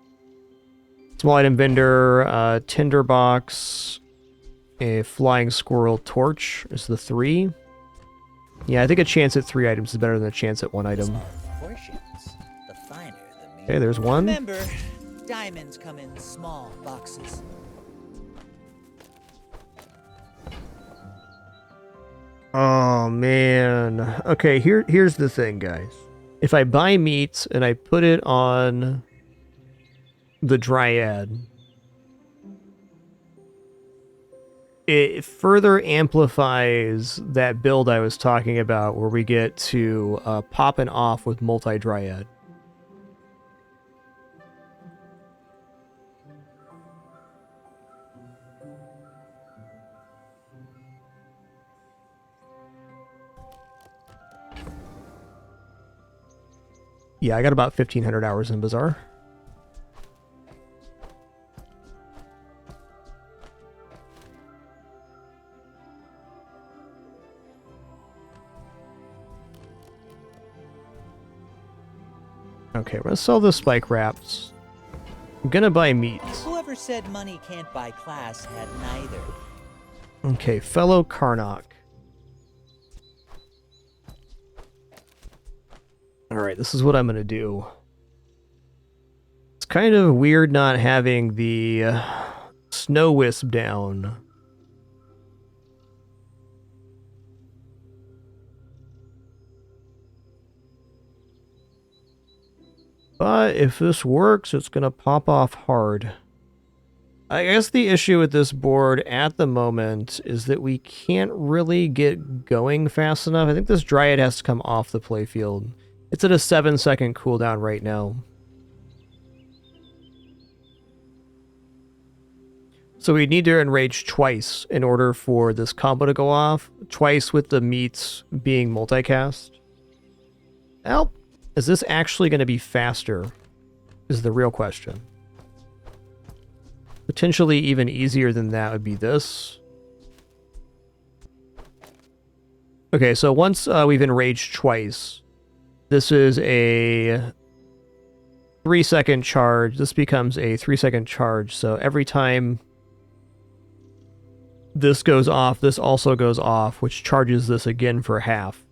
A: Small item vendor, tinderbox, a flying squirrel torch is the 3. Yeah, I think a chance at 3 items is better than a chance at 1 item.
P: Portions, the finer the
A: Okay, there's 1.
P: Remember, diamonds come in small boxes.
A: Oh man. Okay, here's the thing, guys. If I buy meat and I put it on the Dryad, it further amplifies that build I was talking about where we get to popping off with multi-Dryad. Yeah, I got about 1,500 hours in Bazaar. Okay, we're gonna sell the spike wraps. I'm gonna buy meat.
P: Whoever said money can't buy class had neither.
A: Okay, fellow Karnok. Alright, this is what I'm gonna do. It's kind of weird not having the snow wisp down. But if this works, it's gonna pop off hard. I guess the issue with this board at the moment is that we can't really get going fast enough. I think this Dryad has to come off the playfield. It's at a 7-second cooldown right now. So we need to enrage twice in order for this combo to go off. Twice with the meats being multicast. Well, is this actually going to be faster? Is the real question. Potentially even easier than that would be this. Okay, so once we've enraged twice, this is a 3-second charge. This becomes a 3-second charge. So every time this goes off, this also goes off, which charges this again for half.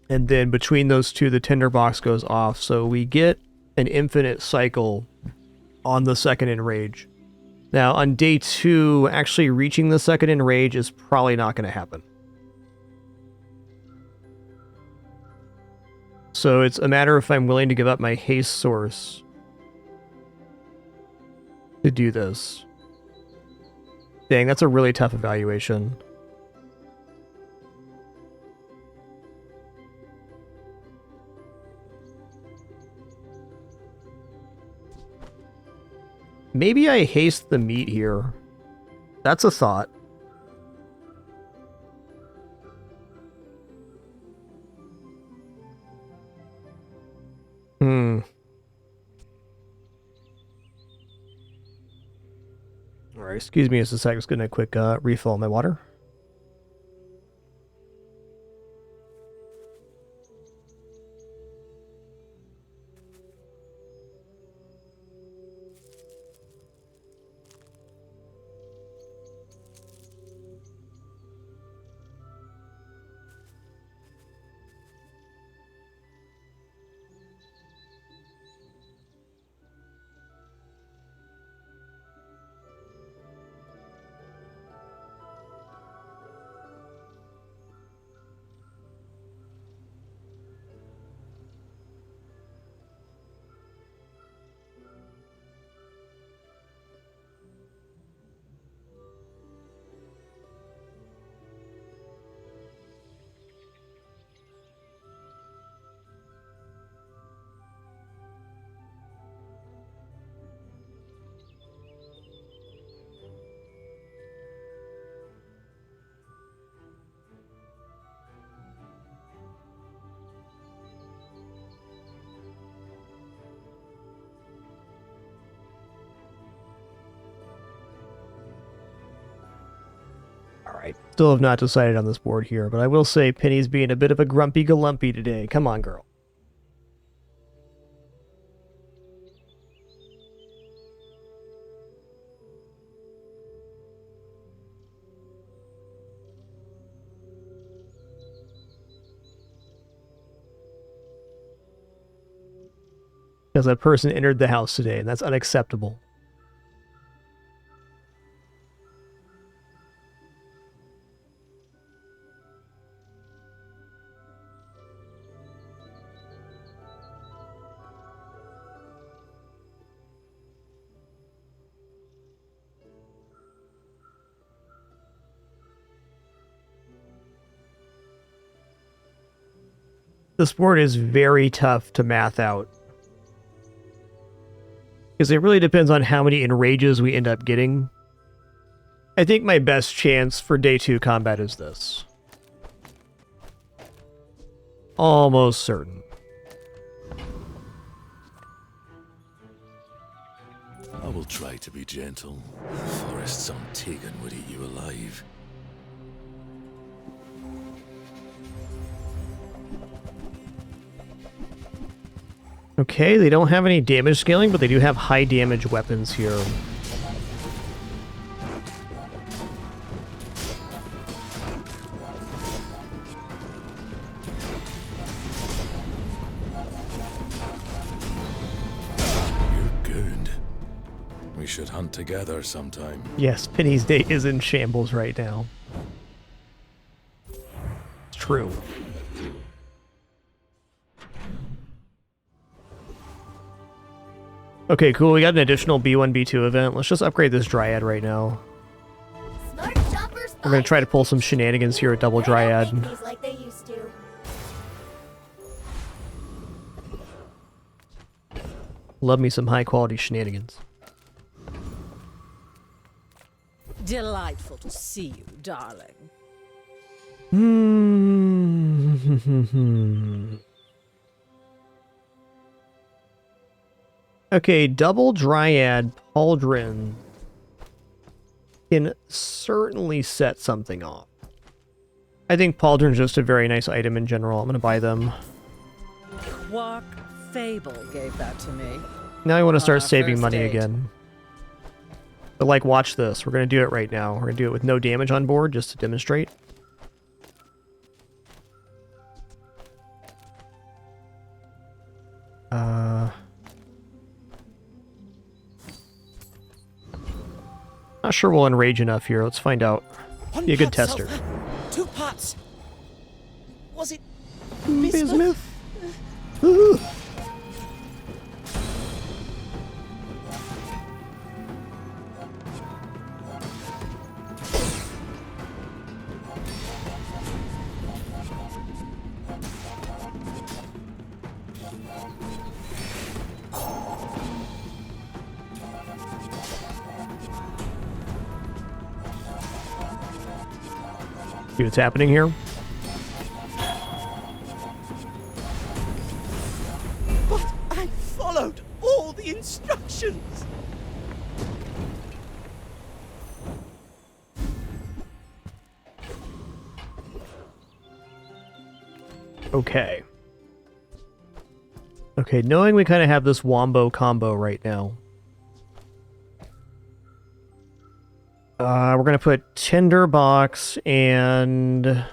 A: And then between those two, the tinderbox goes off. So we get an infinite cycle on the second enrage. Now, on day 2, actually reaching the second enrage is probably not going to happen. So it's a matter of if I'm willing to give up my haste source to do this. Dang, that's a really tough evaluation. Maybe I haste the meat here. That's a thought. Alright, excuse me just a sec. Just getting a quick refill on my water. Alright, still have not decided on this board here, but I will say Penny's being a bit of a grumpy galumpy today. Come on, girl. Because a person entered the house today, and that's unacceptable. This board is very tough to math out. Because it really depends on how many enrages we end up getting. I think my best chance for day 2 combat is this. Almost certain.
D: I will try to be gentle. Forests untaken would eat you alive.
A: Okay, they don't have any damage scaling, but they do have high damage weapons here.
D: You're good. We should hunt together sometime.
A: Yes, Penny's day is in shambles right now. It's true. Okay, cool. We got an additional B1, B2 event. Let's just upgrade this Dryad right now. We're going to try to pull some shenanigans here at Double Dryad.
U: Like they used to.
A: Love me some high-quality shenanigans.
O: Delightful to see you, darling.
A: Okay, Double Dryad Pauldron can certainly set something off. I think Pauldron's just a very nice item in general. I'm going to buy them.
O: Quark Fable gave that to me.
A: Now I want to start
O: our
A: saving
O: first
A: money
O: date.
A: again. But like, watch this. We're going to do it right now. We're going to do it with no damage on board just to demonstrate. Not sure we'll enrage enough here. Let's find out. Be a good tester.
P: 2 pots. Was it
A: bismuth? See what's happening here?
P: But I followed all the instructions.
A: Okay. Okay, knowing we kind of have this wombo combo right now. We're going to put Tinderbox and...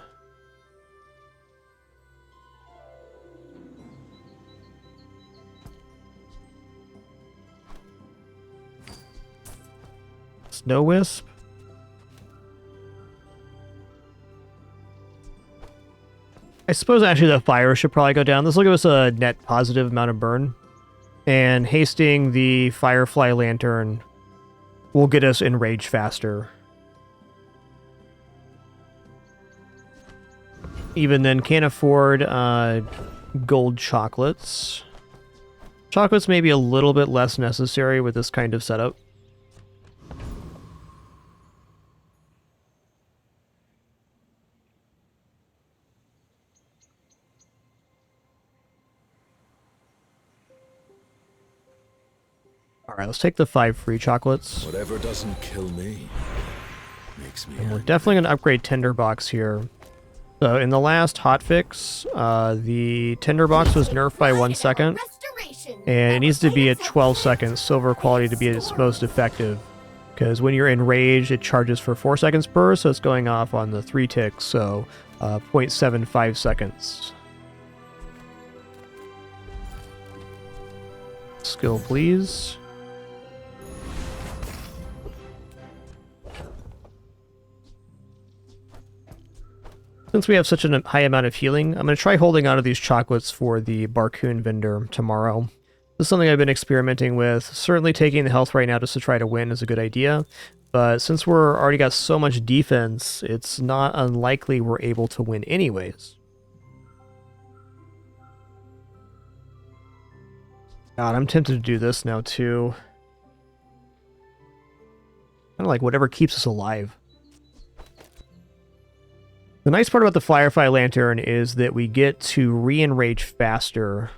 A: Snow Wisp? I suppose actually the fire should probably go down. This will give us a net positive amount of burn. And hasting the Firefly Lantern will get us enraged faster. Even then, can't afford gold chocolates. Chocolates may be a little bit less necessary with this kind of setup. Alright, let's take the 5 free chocolates.
D: Whatever doesn't kill me makes me
A: And we're definitely going to upgrade Tinderbox here. So in the last hotfix, the Tinderbox was nerfed by 1 second. And it needs to be at 12 seconds silver quality to be its most effective. Because when you're enraged, it charges for 4 seconds per, so it's going off on the 3 ticks, so 0.75 seconds. Skill, please. Since we have such a high amount of healing, I'm going to try holding on to these chocolates for the Barcoon vendor tomorrow. This is something I've been experimenting with. Certainly taking the health right now just to try to win is a good idea. But since we're already got so much defense, it's not unlikely we're able to win anyways. God, I'm tempted to do this now too. Kind of like whatever keeps us alive. The nice part about the Firefly Lantern is that we get to re-enrage faster.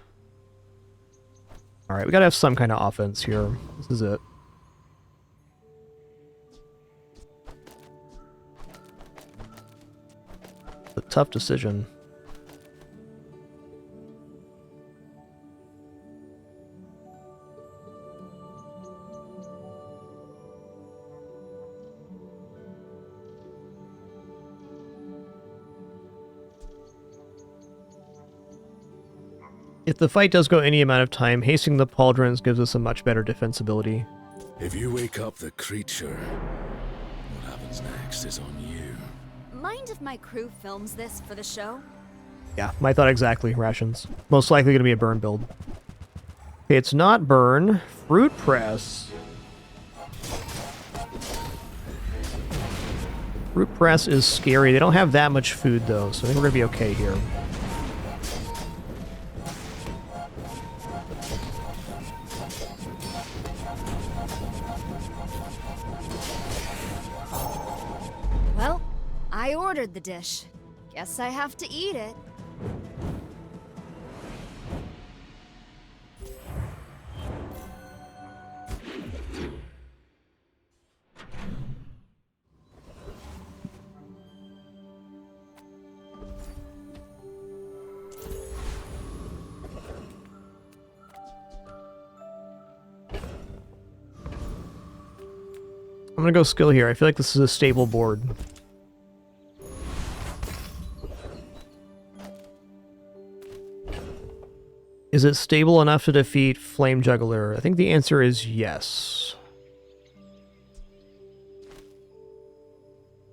A: Alright, we gotta have some kind of offense here. This is it. It's a tough decision. If the fight does go any amount of time, hasting the pauldrons gives us a much better defensibility.
D: If you wake up the creature, what happens next is on you.
C: Mind if my crew films this for the show?
A: Yeah, my thought exactly, Rations. Most likely going to be a burn build. Okay, it's not burn. Fruit press. Fruit press is scary. They don't have that much food, though, so I think we're going to be okay here.
C: Well, I ordered the dish. Guess I have to eat it.
A: I'm gonna go skill here. I feel like this is a stable board. Is it stable enough to defeat Flame Juggler? I think the answer is yes.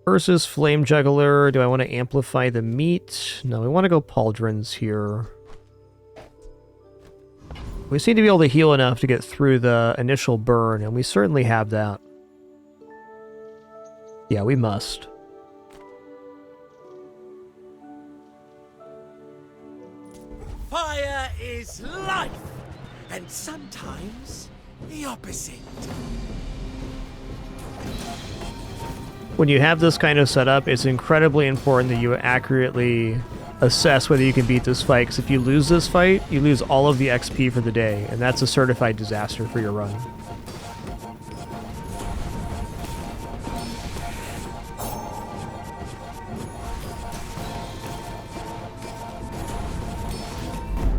A: Versus Flame Juggler, do I want to amplify the meat? No, we want to go Pauldrons here. We seem to be able to heal enough to get through the initial burn, and we certainly have that. Yeah, we must.
L: Fire is life, and sometimes the opposite.
A: When you have this kind of setup, it's incredibly important that you accurately assess whether you can beat this fight, because if you lose this fight, you lose all of the XP for the day, and that's a certified disaster for your run.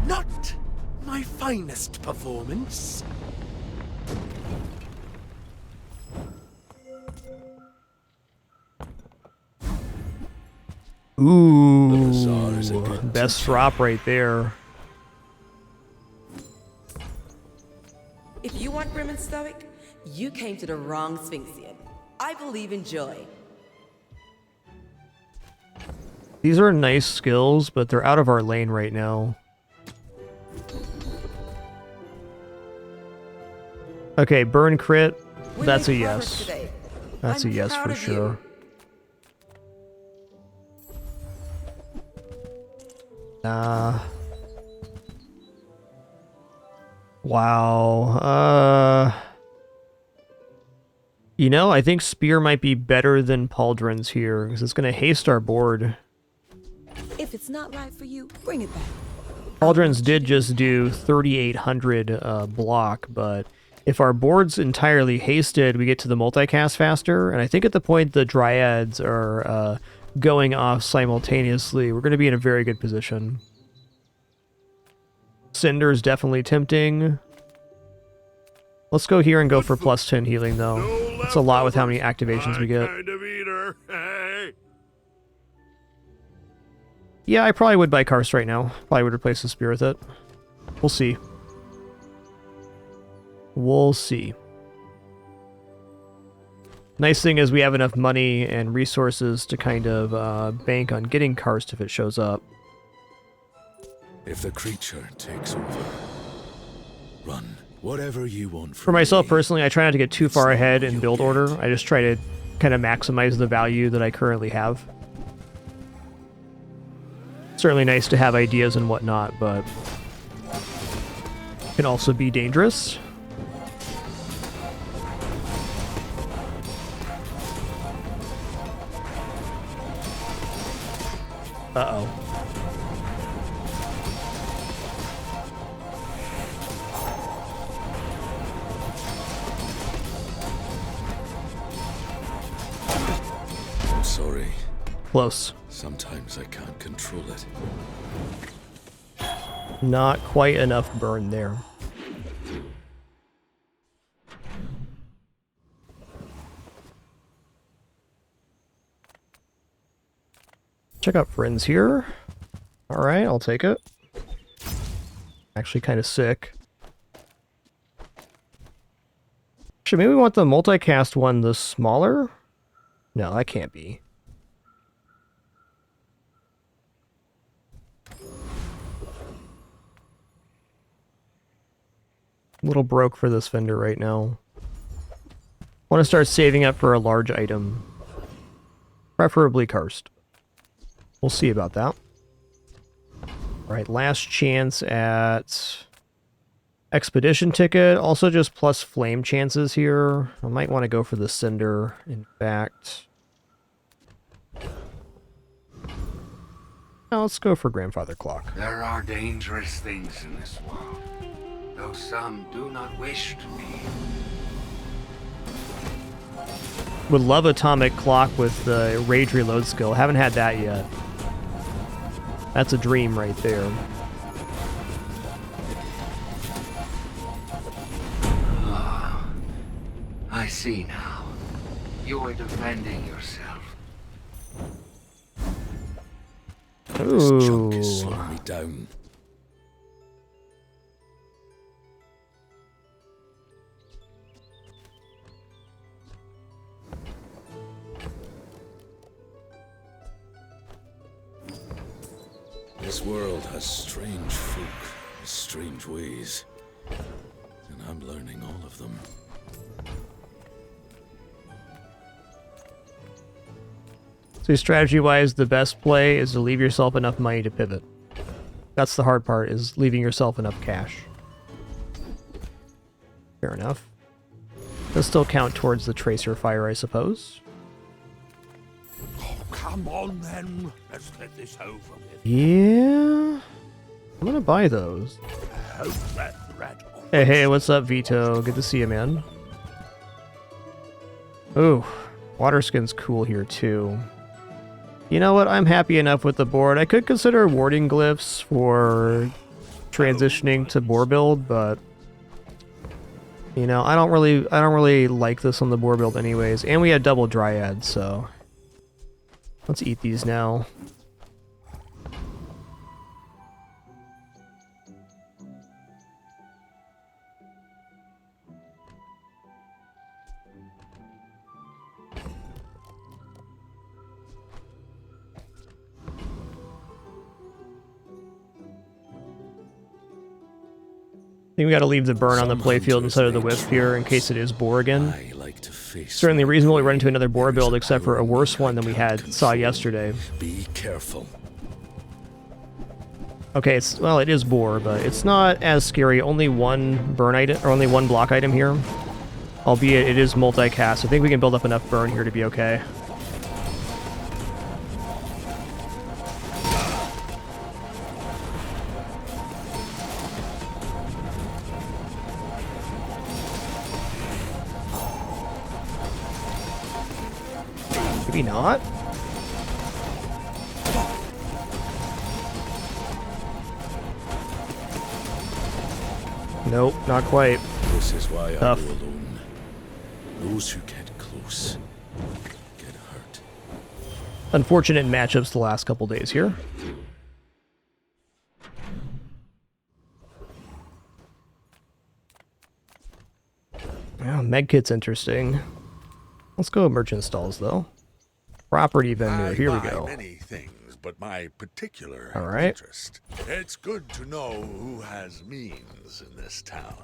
L: Not my finest performance.
A: Ooh, best drop right there.
J: If you want grim and stoic, you came to the wrong Sphinxian. I believe in joy.
A: These are nice skills, but they're out of our lane right now. Okay, burn crit. That's a yes. That's a yes for sure. Wow. You know, I think Spear might be better than Pauldrons here, because it's going to haste our board.
T: If it's not right for you, bring it back.
A: Pauldrons did just do 3,800 block, but if our board's entirely hasted, we get to the multicast faster, and I think at the point the Dryads are going off simultaneously, we're going to be in a very good position. Cinder's definitely tempting. Let's go here and go for plus 10 healing, though. That's a lot with how many activations we get. Yeah, I probably would buy Karst right now. Probably would replace the Spear with it. We'll see. We'll see. Nice thing is we have enough money and resources to kind of bank on getting Karst if it shows up.
D: If the creature takes over, run. Whatever you want
A: For myself personally, I try not to get too far ahead in build order. I just try to kind of maximize the value that I currently have. Certainly nice to have ideas and whatnot, but can also be dangerous. Uh-oh.
D: I'm sorry.
A: Close.
D: Sometimes I can't control it.
A: Not quite enough burn there. Check out friends here. Alright, I'll take it. Actually kind of sick. Actually, maybe we want the multicast one the smaller? No, that can't be. A little broke for this vendor right now. Want to start saving up for a large item. Preferably karst. We'll see about that. Alright, last chance at expedition ticket. Also just plus flame chances here. I might want to go for the cinder, in fact. Now let's go for grandfather clock.
Q: There are dangerous things in this world, though some do not wish to be.
A: Would love atomic clock with the rage reload skill. Haven't had that yet. That's a dream right there.
Q: Ah, I see now. You are defending yourself.
A: Ooh.
D: This junk is slowing me down. This world has strange folk, with strange ways, and I'm learning all of them.
A: So strategy-wise, the best play is to leave yourself enough money to pivot. That's the hard part, is leaving yourself enough cash. Fair enough. Does still count towards the tracer fire, I suppose.
I: Oh, come on then. Let's get this over with.
A: Yeah, I'm gonna buy those.
I: Hope that red.
A: Hey, what's up, Vito? Good to see you, man. Ooh, water skin's cool here too. You know what? I'm happy enough with the board. I could consider warding glyphs for transitioning to boar build, but you know, I don't really like this on the boar build anyways. And we had double dryad, so let's eat these now. I think we got to leave the burn on the playfield instead of the whip here in case it is boar again. Certainly reasonable we run into another boar build except for a worse one than we saw yesterday.
D: Be careful.
A: Okay, well, it is boar, but it's not as scary. Only one burn item, or only one block item here. Albeit it is multicast. I think we can build up enough burn here to be okay. Maybe not? Nope, not quite.
D: This is why
A: Tough.
D: I go alone. Those who get close get hurt.
A: Unfortunate matchups the last couple days here. Yeah, medkit's interesting. Let's go merchant stalls though. Property vendor, here we go.
I: Many things, but my particular
A: All right.
I: interest. It's good to know who has means in this town.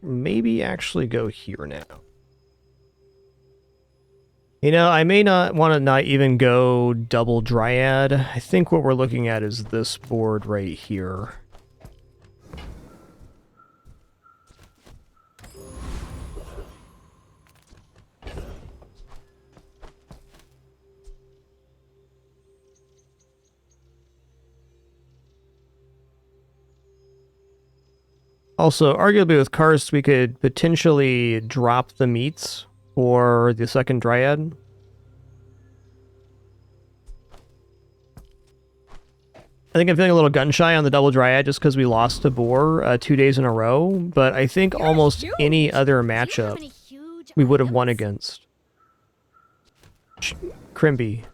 A: Maybe actually go here now. You know, I may not want to not even go double dryad. I think what we're looking at is this board right here. Also, arguably with karst, we could potentially drop the meats for the second dryad. I think I'm feeling a little gun shy on the double dryad just because we lost to boar 2 days in a row, but I think almost any other matchup we would have won against. Crimby.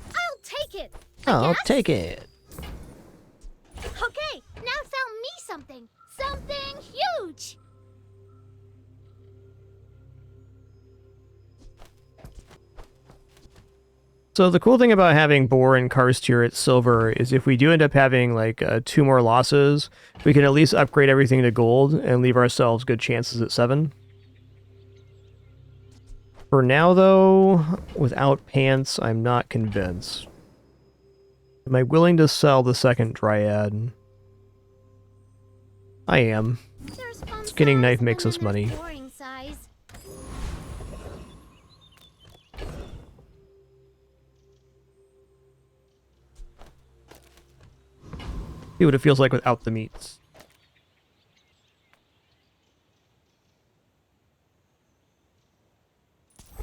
B: I'll take it.
A: I'll take it.
B: Okay, now sell me something. Something huge.
A: So the cool thing about having Boar and Karst here at Silver is if we do end up having like 2 more losses, we can at least upgrade everything to Gold and leave ourselves good chances at 7. For now though, without Pants, I'm not convinced. Am I willing to sell the second Dryad? I am. Skinning Knife makes us money. See what it feels like without the meats.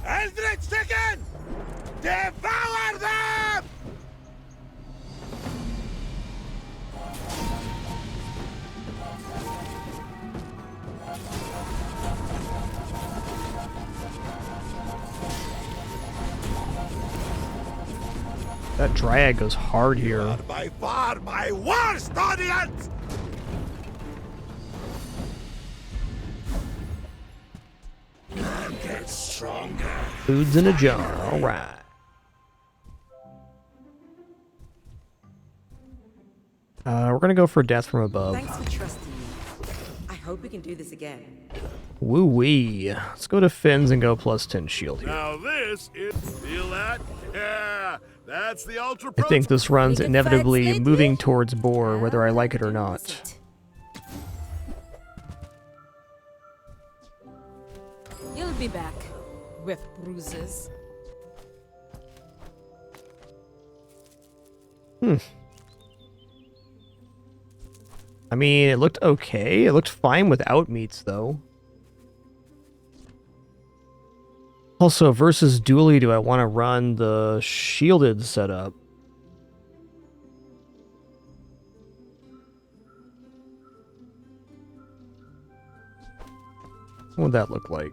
I: Eldritch Chicken! Devour them!
A: That Dryad goes hard here.
I: You are by far my worst audience! Man gets stronger.
A: Food's in a jar, alright. We're gonna go for Death from Above.
J: Thanks for trusting me. I hope we can do this again.
A: Woo-wee. Let's go to Fins and go +10 shield here.
I: Now this is... Feel that? Yeah! That's the ultra
A: I think this run's inevitably moving towards Boar, whether I like it or not.
O: You'll be back with bruises.
A: I mean, it looked okay. It looked fine without meats, though. Also, versus Dooley, do I want to run the shielded setup? What would that look like?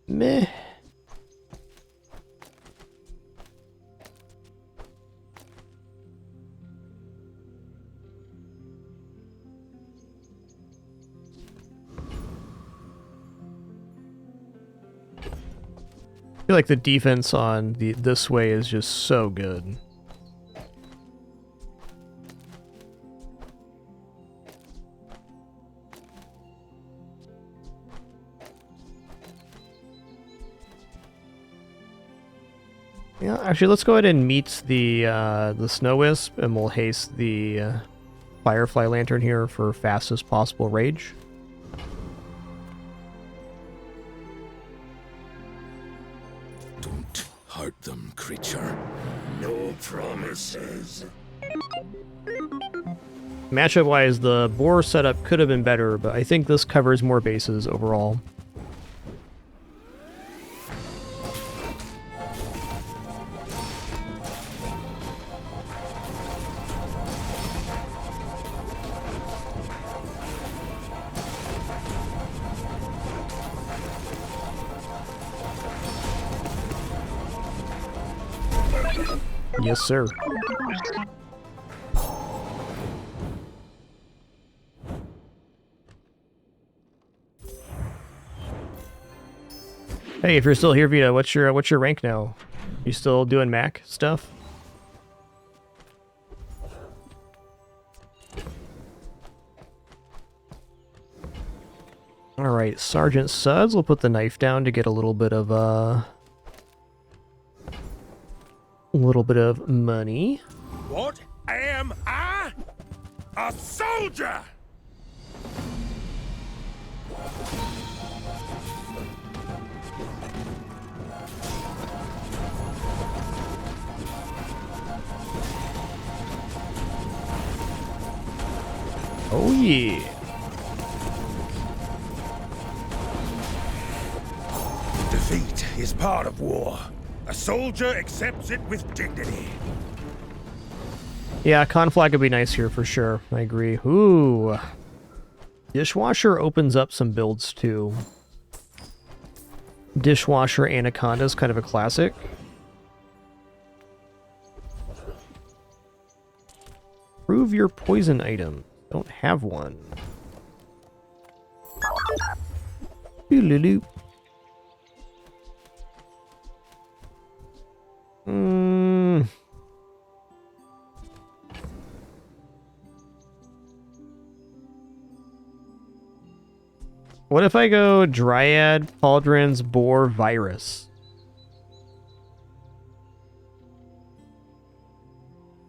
A: Meh. I feel like the defense on this way is just so good. Yeah, actually, let's go ahead and meet the Snow Wisp, and we'll haste the Firefly Lantern here for fastest possible rage.
D: Don't hurt them, creature.
I: No promises.
A: Matchup-wise, the Boar setup could have been better, but I think this covers more bases overall. Yes, sir. Hey, if you're still here, Vita, what's your rank now? You still doing Mac stuff? All right, Sergeant Suds. We'll put the knife down to get a little bit of money.
I: What am I? A soldier!
A: Oh yeah.
I: Defeat is part of war. A soldier accepts it with dignity.
A: Yeah, Conflag would be nice here for sure. I agree. Ooh. Dishwasher opens up some builds too. Dishwasher Anaconda is kind of a classic. remove your poison item. Don't have one. Doodaloo. What if I go Dryad, Pauldrons, Boar, Virus?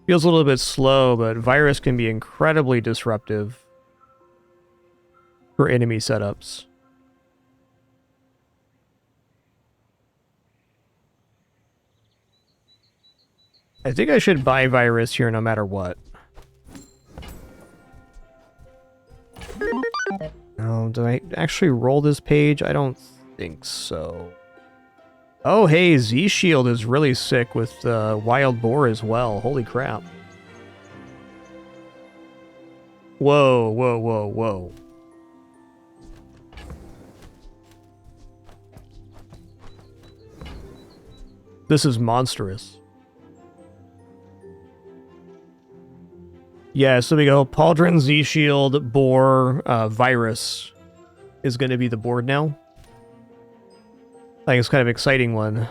A: Feels a little bit slow, but Virus can be incredibly disruptive for enemy setups. I think I should buy Virus here no matter what. Oh, do I actually roll this page? I don't think so. Oh, hey, Z-Shield is really sick with Wild Boar as well. Holy crap. Whoa, whoa, whoa, whoa. This is monstrous. Yeah, so we go Pauldron, Z-Shield, Boar, Virus is going to be the board now. I think it's kind of an exciting one.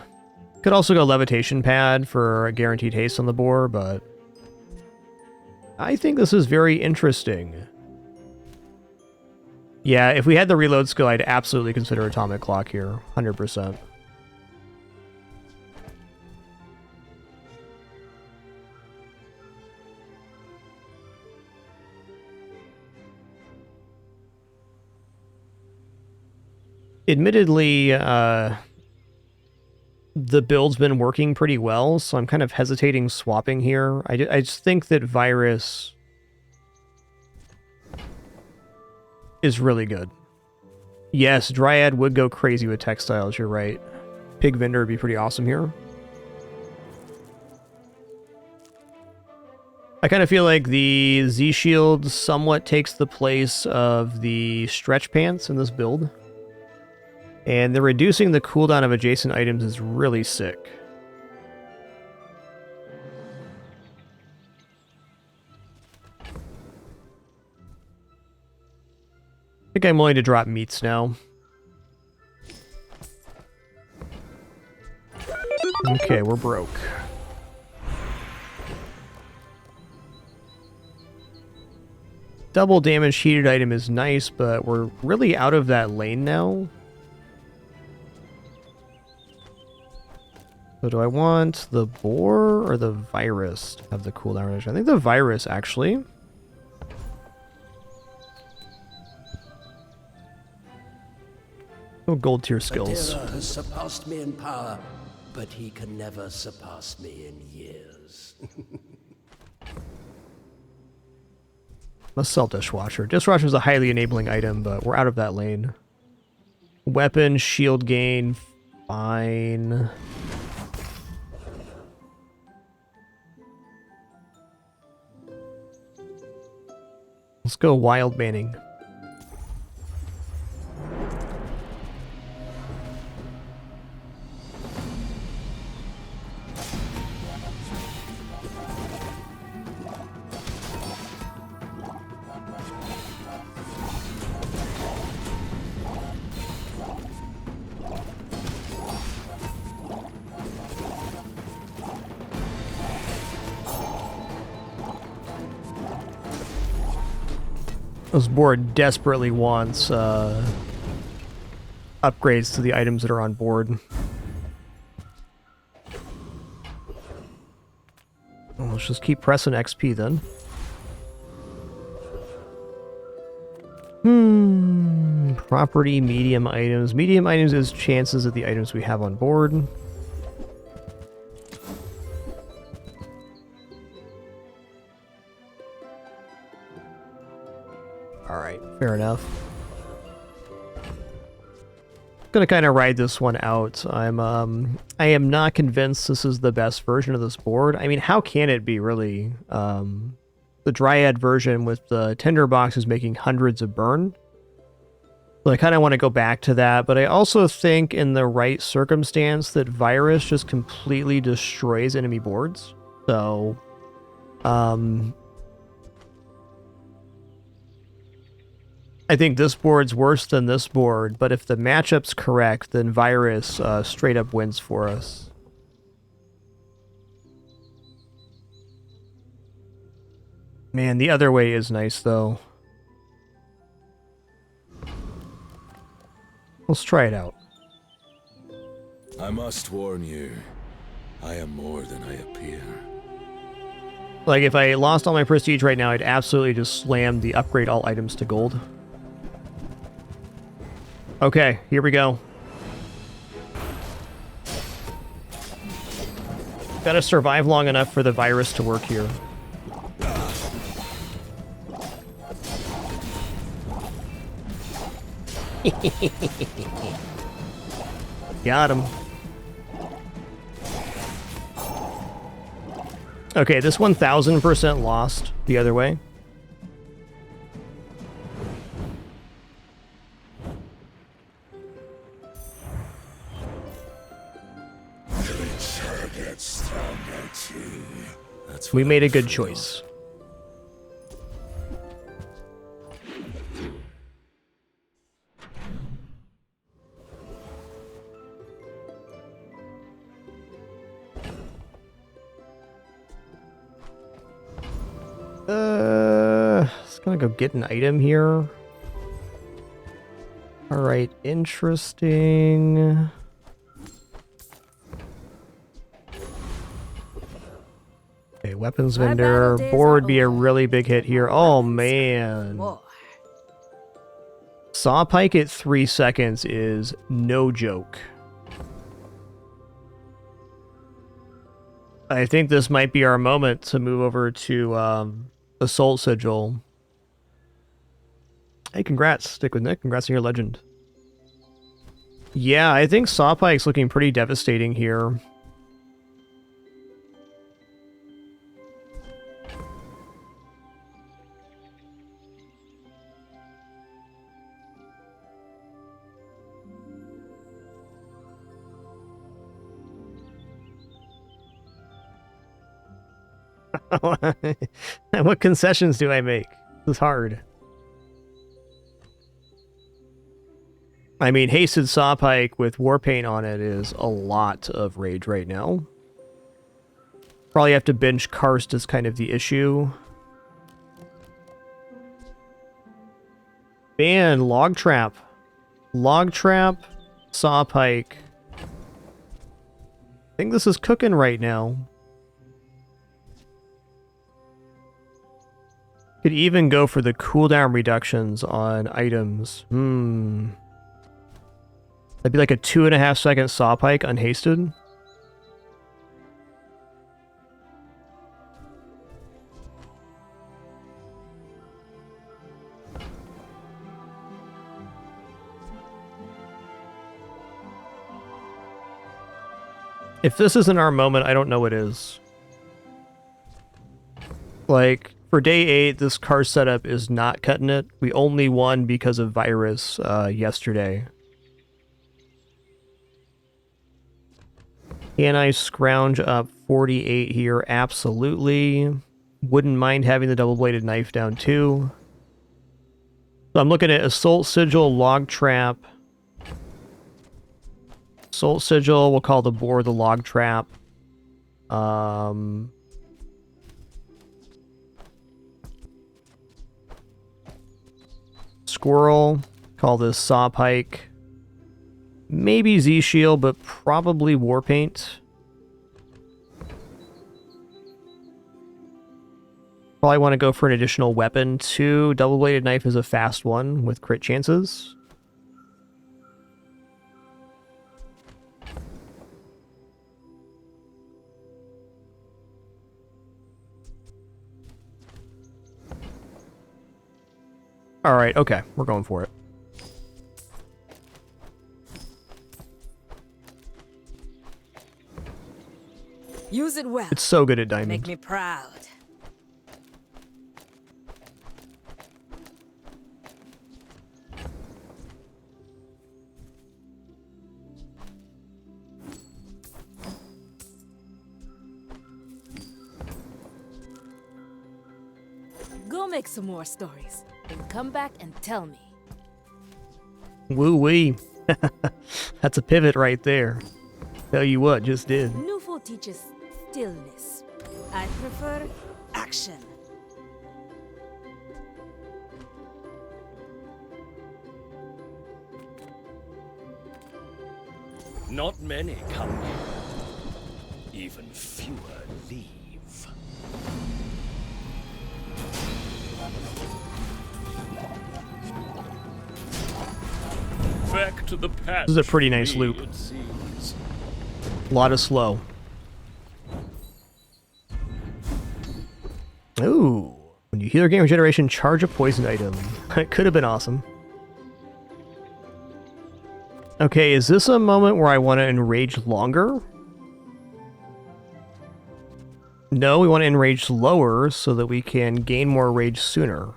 A: Could also go Levitation Pad for a guaranteed haste on the boar, but I think this is very interesting. Yeah, if we had the reload skill, I'd absolutely consider Atomic Clock here, 100%. Admittedly, the build's been working pretty well, so I'm kind of hesitating swapping here. I just think that Virus is really good. Yes, Dryad would go crazy with textiles, you're right. Pig Vendor would be pretty awesome here. I kind of feel like the Z-Shield somewhat takes the place of the Stretch Pants in this build. And the reducing the cooldown of adjacent items is really sick. I think I'm willing to drop meats now. Okay, we're broke. Double damage heated item is nice, but we're really out of that lane now. So do I want the boar or the virus to have the cooldown reduction? I think the virus, actually. Oh, gold tier skills.
K: Adira has surpassed me in power, but he can never surpass me in years.
A: Let's sell Dishwasher. Dishwasher is a highly enabling item, but we're out of that lane. Weapon, shield gain, fine. Let's go Wild Manning. This board desperately wants upgrades to the items that are on board. Well, let's just keep pressing XP then. Property, medium items. Medium items is chances of the items we have on board. Alright, fair enough. Gonna kind of ride this one out. I am not convinced this is the best version of this board. I mean, how can it be, really? The Dryad version with the tinderbox is making hundreds of burn. So I kind of want to go back to that, but I also think in the right circumstance that Virus just completely destroys enemy boards. So, I think this board's worse than this board, but if the matchup's correct, then Virus straight up wins for us. Man, the other way is nice, though. Let's try it out.
D: I must warn you, I am more than I appear.
A: Like, if I lost all my prestige right now, I'd absolutely just slam the upgrade all items to gold. Okay, here we go. Gotta survive long enough for the virus to work here. Got him. Okay, this 1000% lost the other way. We made a good choice. Just gonna go get an item here. Alright, interesting. Okay, weapons vendor. Board would be a really big hit here. Oh, man. Saw pike at 3 seconds is no joke. I think this might be our moment to move over to Assault Sigil. Hey, congrats. Stick with Nick. Congrats on your legend. Yeah, I think Saw Pike's looking pretty devastating here. What concessions do I make? This is hard. I mean, Hasted Sawpike with Warpaint on it is a lot of rage right now. Probably have to bench Karst as kind of the issue. Man, Log Trap. Log Trap, Sawpike. I think this is cooking right now. Could even go for the cooldown reductions on items. That'd be like a 2.5 second Sawpike unhasted. If this isn't our moment, I don't know what is. Like, for day 8, this car setup is not cutting it. We only won because of virus yesterday. Can I scrounge up 48 here? Absolutely. Wouldn't mind having the double-bladed knife down too. So I'm looking at Assault Sigil, Log Trap. Assault Sigil, we'll call the boar the Log Trap. Squirrel, call this Sawpike. Maybe Z-Shield, but probably Warpaint. Probably want to go for an additional weapon too. Double-bladed knife is a fast one with crit chances. Alright, okay. We're going for it.
E: Use it well.
A: It's so good at diamond.
E: Make me proud.
C: Go make some more stories, and come back and tell me.
A: Woo-wee. That's a pivot right there. Tell you what, just did.
O: Nufo teaches stillness. I prefer action.
F: Not many come here. Even fewer leave. Back to the past.
A: This is a pretty nice loop.
F: It seems.
A: A lot of slow. Ooh. When you heal your game regeneration, charge a poison item. It could have been awesome. Okay, is this a moment where I want to enrage longer? No, we want to enrage lower so that we can gain more rage sooner.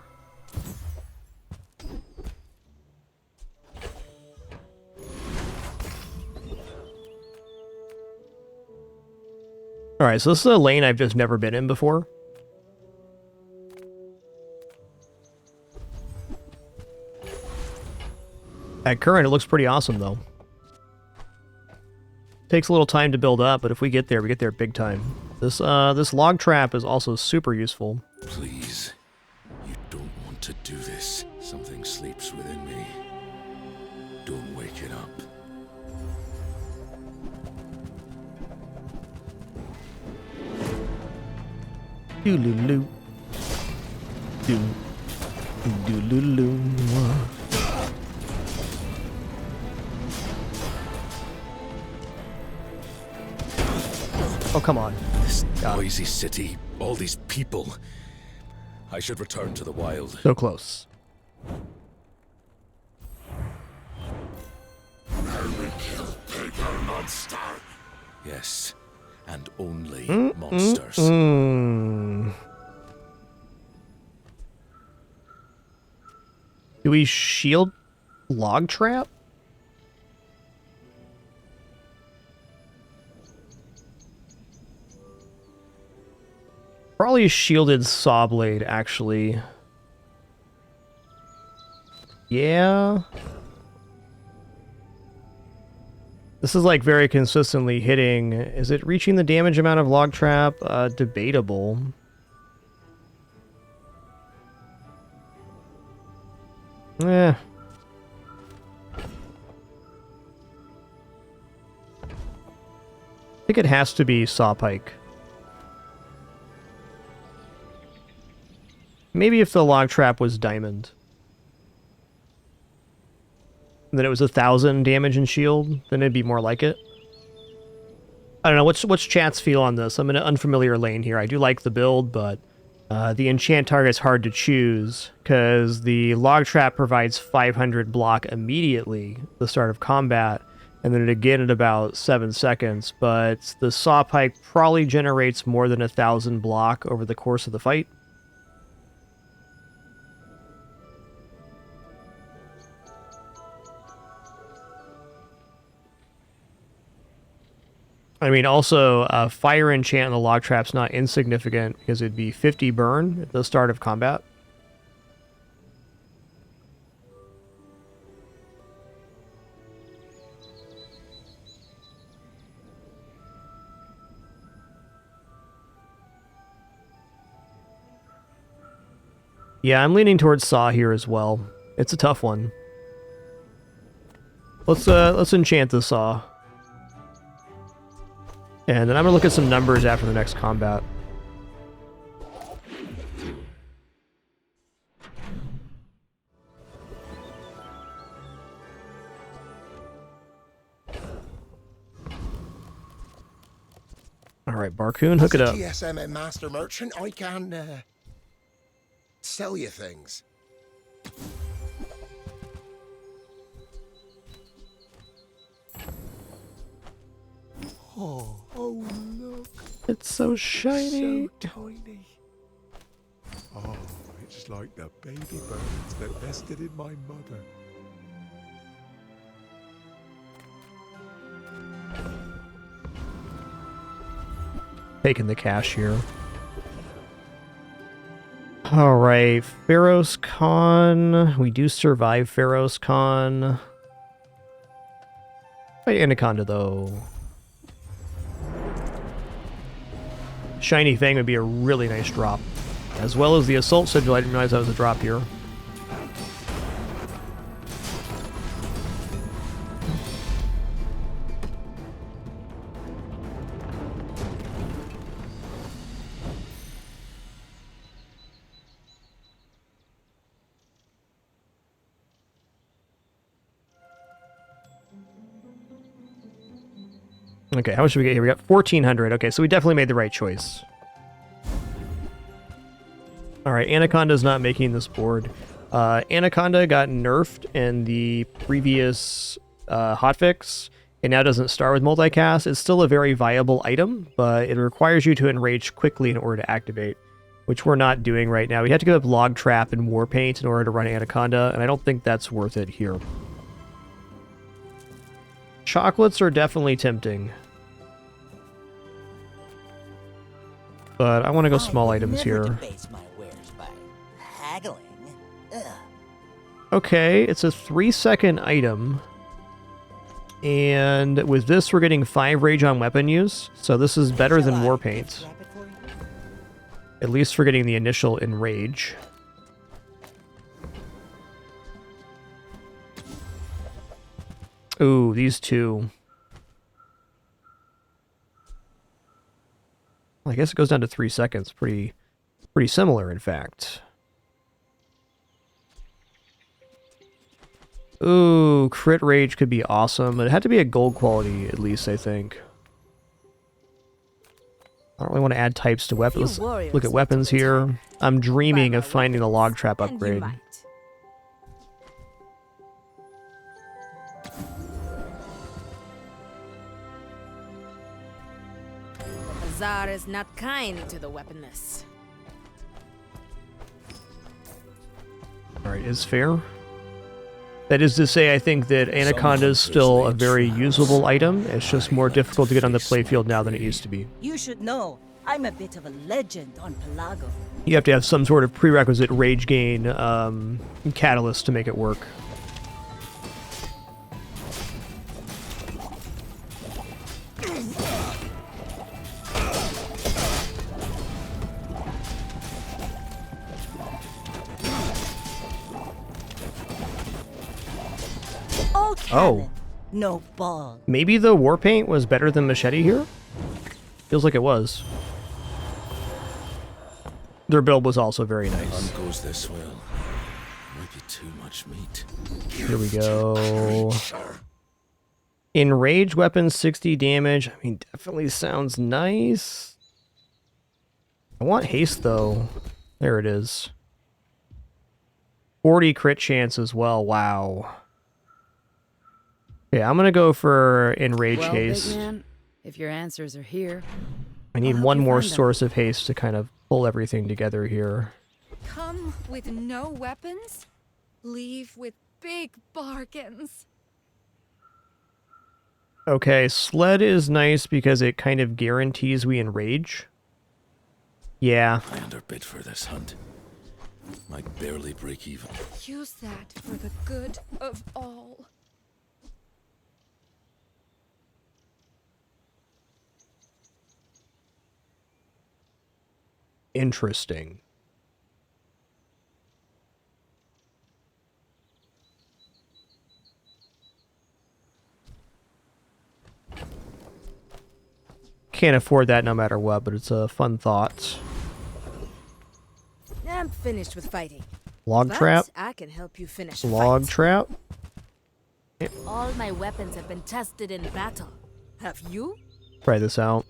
A: Alright, so this is a lane I've just never been in before. At current, it looks pretty awesome, though. Takes a little time to build up, but if we get there big time. This log trap is also super useful.
D: Please, you don't want to do this. Something sleeps within me. Don't wake it up.
A: Doodaloo. Doodaloo. Oh, come on.
D: This noisy city, all these people. I should return to the wild.
A: So close.
D: Monster. Yes, and only monsters.
A: Do we shield log trap? Probably shielded saw blade, actually. Yeah. This is like very consistently hitting. Is it reaching the damage amount of log trap? Debatable. Eh. I think it has to be saw pike. Maybe if the log trap was diamond. And then it was 1,000 damage and shield, then it'd be more like it. I don't know, what's chat's feel on this? I'm in an unfamiliar lane here. I do like the build, but the enchant target's hard to choose, because the log trap provides 500 block immediately at the start of combat, and then again at about 7 seconds, but the saw pike probably generates more than 1,000 block over the course of the fight. I mean, also, fire enchant on the log trap's not insignificant, because it'd be 50 burn at the start of combat. Yeah, I'm leaning towards saw here as well. It's a tough one. Let's enchant the saw. And then I'm going to look at some numbers after the next combat. Alright, Barcoon, hook it up.
W: As a GSM master merchant, I can sell you things. Oh, look.
A: It's so shiny.
W: So tiny. Oh, it's like the baby birds that nested in my mother.
A: Taking the cash here. Alright, Pharaoh's Con. We do survive Pharaoh's Con. Fight Anaconda, though. Shiny Fang would be a really nice drop. As well as the Assault Sigil. I didn't realize that was a drop here. Okay, how much did we get here? We got 1,400. Okay, so we definitely made the right choice. Alright, Anaconda's not making this board. Anaconda got nerfed in the previous hotfix, and now doesn't start with multicast. It's still a very viable item, but it requires you to enrage quickly in order to activate, which we're not doing right now. We have to give up Log Trap and Warpaint in order to run Anaconda, and I don't think that's worth it here. Chocolates are definitely tempting. But I want to go small items here. Okay, it's a 3-second item. And with this, we're getting 5 rage on weapon use. So this is better than Warpaint. At least for getting the initial enrage. Ooh, these two. Well, I guess it goes down to 3 seconds. Pretty similar, in fact. Ooh, crit rage could be awesome, but it had to be a gold quality, at least, I think. I don't really want to add types to weapons. Let's look at weapons here. I'm dreaming of finding the log trap upgrade.
H: Bazaar is not kind to the weaponless.
A: Alright, is fair. That is to say, I think that Anaconda is still a very usable item. It's just more difficult to get on the playfield now than it used to be.
O: You should know, I'm a bit of a legend on Pelago.
A: You have to have some sort of prerequisite rage gain catalyst to make it work. Oh.
O: No ball.
A: Maybe the Warpaint was better than Machete here? Feels like it was. Their build was also very nice.
D: Goes this well. Might be too much meat.
A: Here we go. Enrage weapon 60 damage. I mean, definitely sounds nice. I want haste though. There it is. 40 crit chance as well. Wow. Yeah, I'm gonna go for enrage haste.
G: Big man, if your answers are here,
A: I need one more source of haste to kind of pull everything together here.
V: Come with no weapons, leave with big bargains.
A: Okay, sled is nice because it kind of guarantees we enrage. Yeah.
D: I underbid for this hunt. Might barely break even.
V: Use that for the good of all.
A: Interesting. Can't afford that no matter what, but it's a fun thought.
H: I'm finished with fighting.
A: Log
H: But
A: trap.
H: I can help you finish.
A: Log trap.
C: All my weapons have been tested in battle.
H: Have you?
A: Try this out.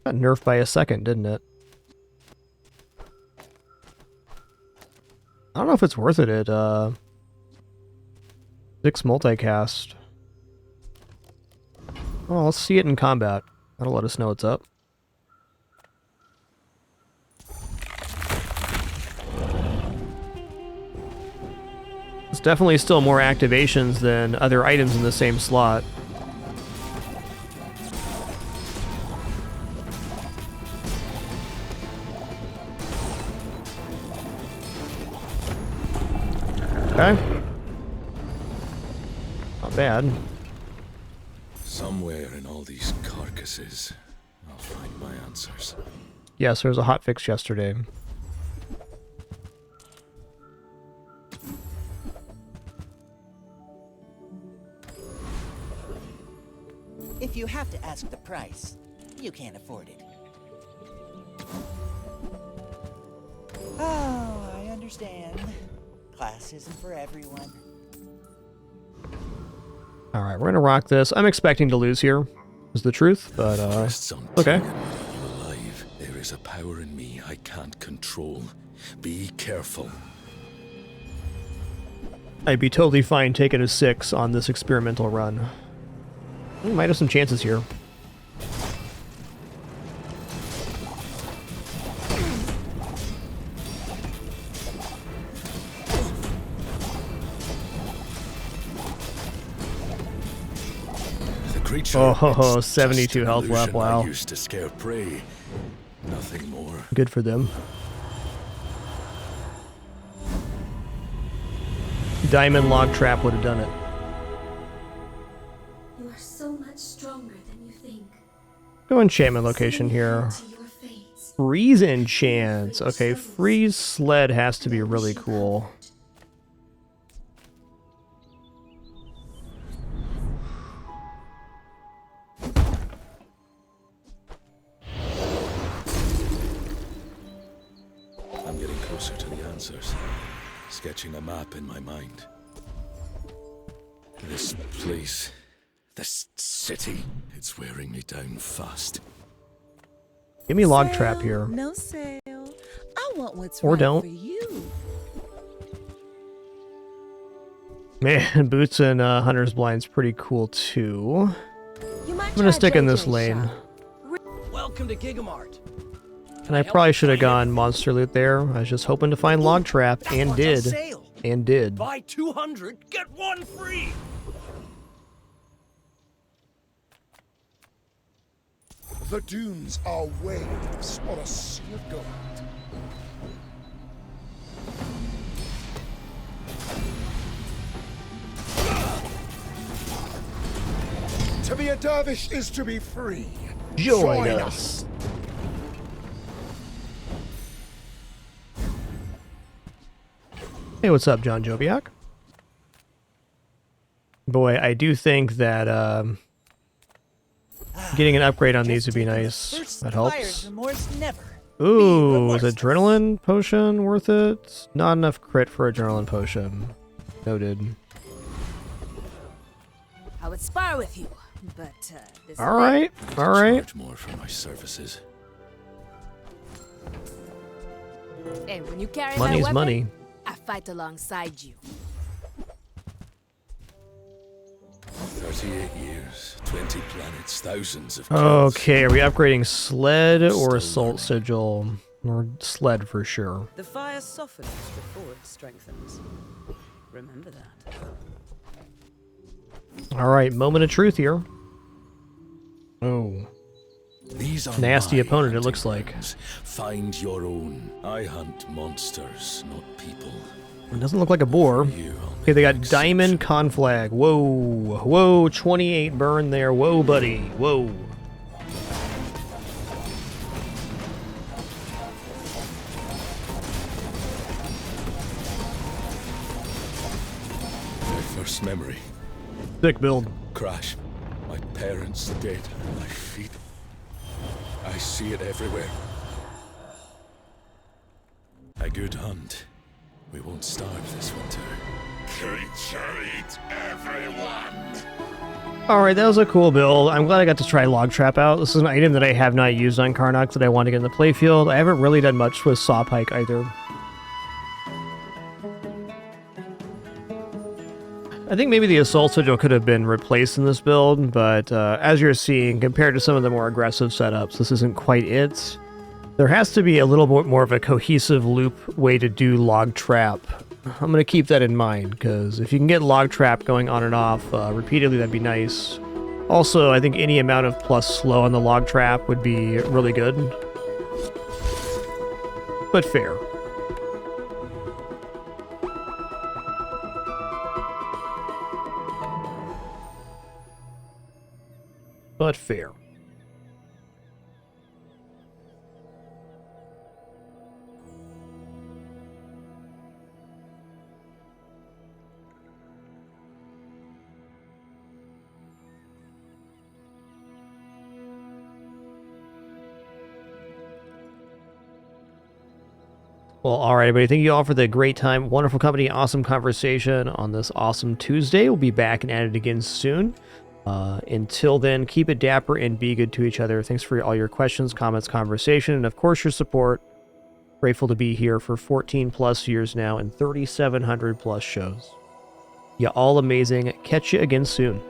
A: Got nerfed by a second, didn't it? I don't know if it's worth it at 6 multicast. Oh, let's see it in combat. That'll let us know what's up. It's definitely still more activations than other items in the same slot. Okay. Not bad.
D: Somewhere in all these carcasses, I'll find my answers.
A: Yes, there was a hotfix yesterday.
P: If you have to ask the price, you can't afford it. Oh, I understand. Class isn't for everyone.
A: All right, we're gonna rock this. I'm expecting to lose here, is the truth, but okay.
D: Alive. There is a power in me I can't control. Be careful.
A: I'd be totally fine taking a 6 on this experimental run. We might have some chances here. Oh, 72 health left, wow.
D: I used to scare prey. Nothing more.
A: Good for them. Diamond log trap would have done it.
U: You are so much stronger than you think.
A: Go enchantment location here. Freeze enchants. Okay, freeze sled has to be really cool.
D: I'm getting closer to the answers. Sketching a map in my mind. This place, this city, it's wearing me down fast.
A: Give me log trap here.
T: No sale. I want what's
A: Or
T: right
A: don't.
T: for you.
A: Man, boots and hunter's blind's pretty cool too.
T: You might
A: I'm gonna
T: try
A: stick in this
T: JJ's
A: lane.
T: shop.
K: Welcome to Gigamart.
A: And I probably should have gone monster loot there. I was just hoping to find log trap, and
K: What's a
A: did.
K: sale?
A: And did.
K: Buy 200, get one free.
W: The dunes are waves on a sea of gold. To be a dervish is to be free.
A: Join us. Hey, what's up, John Joviak? Boy, I do think that getting an upgrade on these would be nice. That helps. Ooh, is adrenaline potion worth it? Not enough crit for adrenaline potion. Noted.
H: I would spar with you, but this
A: All right, all right.
D: Charge more for my services.
H: And when you carry
A: Money's
H: my weapon,
A: money.
H: I fight alongside you.
D: 38 years, 20 planets, thousands of
A: Okay, are we upgrading sled or assault sigil? Or sled for sure.
O: The fire softens before it strengthens. Remember that.
A: Alright, moment of truth here. Oh.
D: These are
A: nasty
D: my
A: opponent, it
D: hunting
A: looks like.
D: grounds. Find your own. I hunt monsters, not people.
A: It doesn't look like a boar. Okay, they got diamond conflag. Whoa. Whoa, 28 burn there. Whoa, buddy. Whoa.
D: My first memory.
A: Thick build.
D: Crash. My parents dead at my feet. I see it everywhere. A good hunt. We won't starve this winter. Creature eat everyone!
A: Alright, that was a cool build. I'm glad I got to try log trap out. This is an item that I have not used on Karnok that I want to get in the playfield. I haven't really done much with Sawpike either. I think maybe the Assault Sigil could have been replaced in this build, but as you're seeing, compared to some of the more aggressive setups, this isn't quite it. There has to be a little bit more of a cohesive loop way to do log trap I'm going to keep that in mind, because if you can get log trap going on and off repeatedly, that'd be nice. Also, I think any amount of plus slow on the log trap would be really good. But fair. But fair. Well, all right, everybody. Thank you all for the great time, wonderful company, awesome conversation on this awesome Tuesday. We'll be back and at it again soon. Until then, keep it dapper and be good to each other. Thanks for all your questions, comments, conversation, and of course your support. Grateful to be here for 14 plus years now and 3,700 plus shows. You all amazing. Catch you again soon.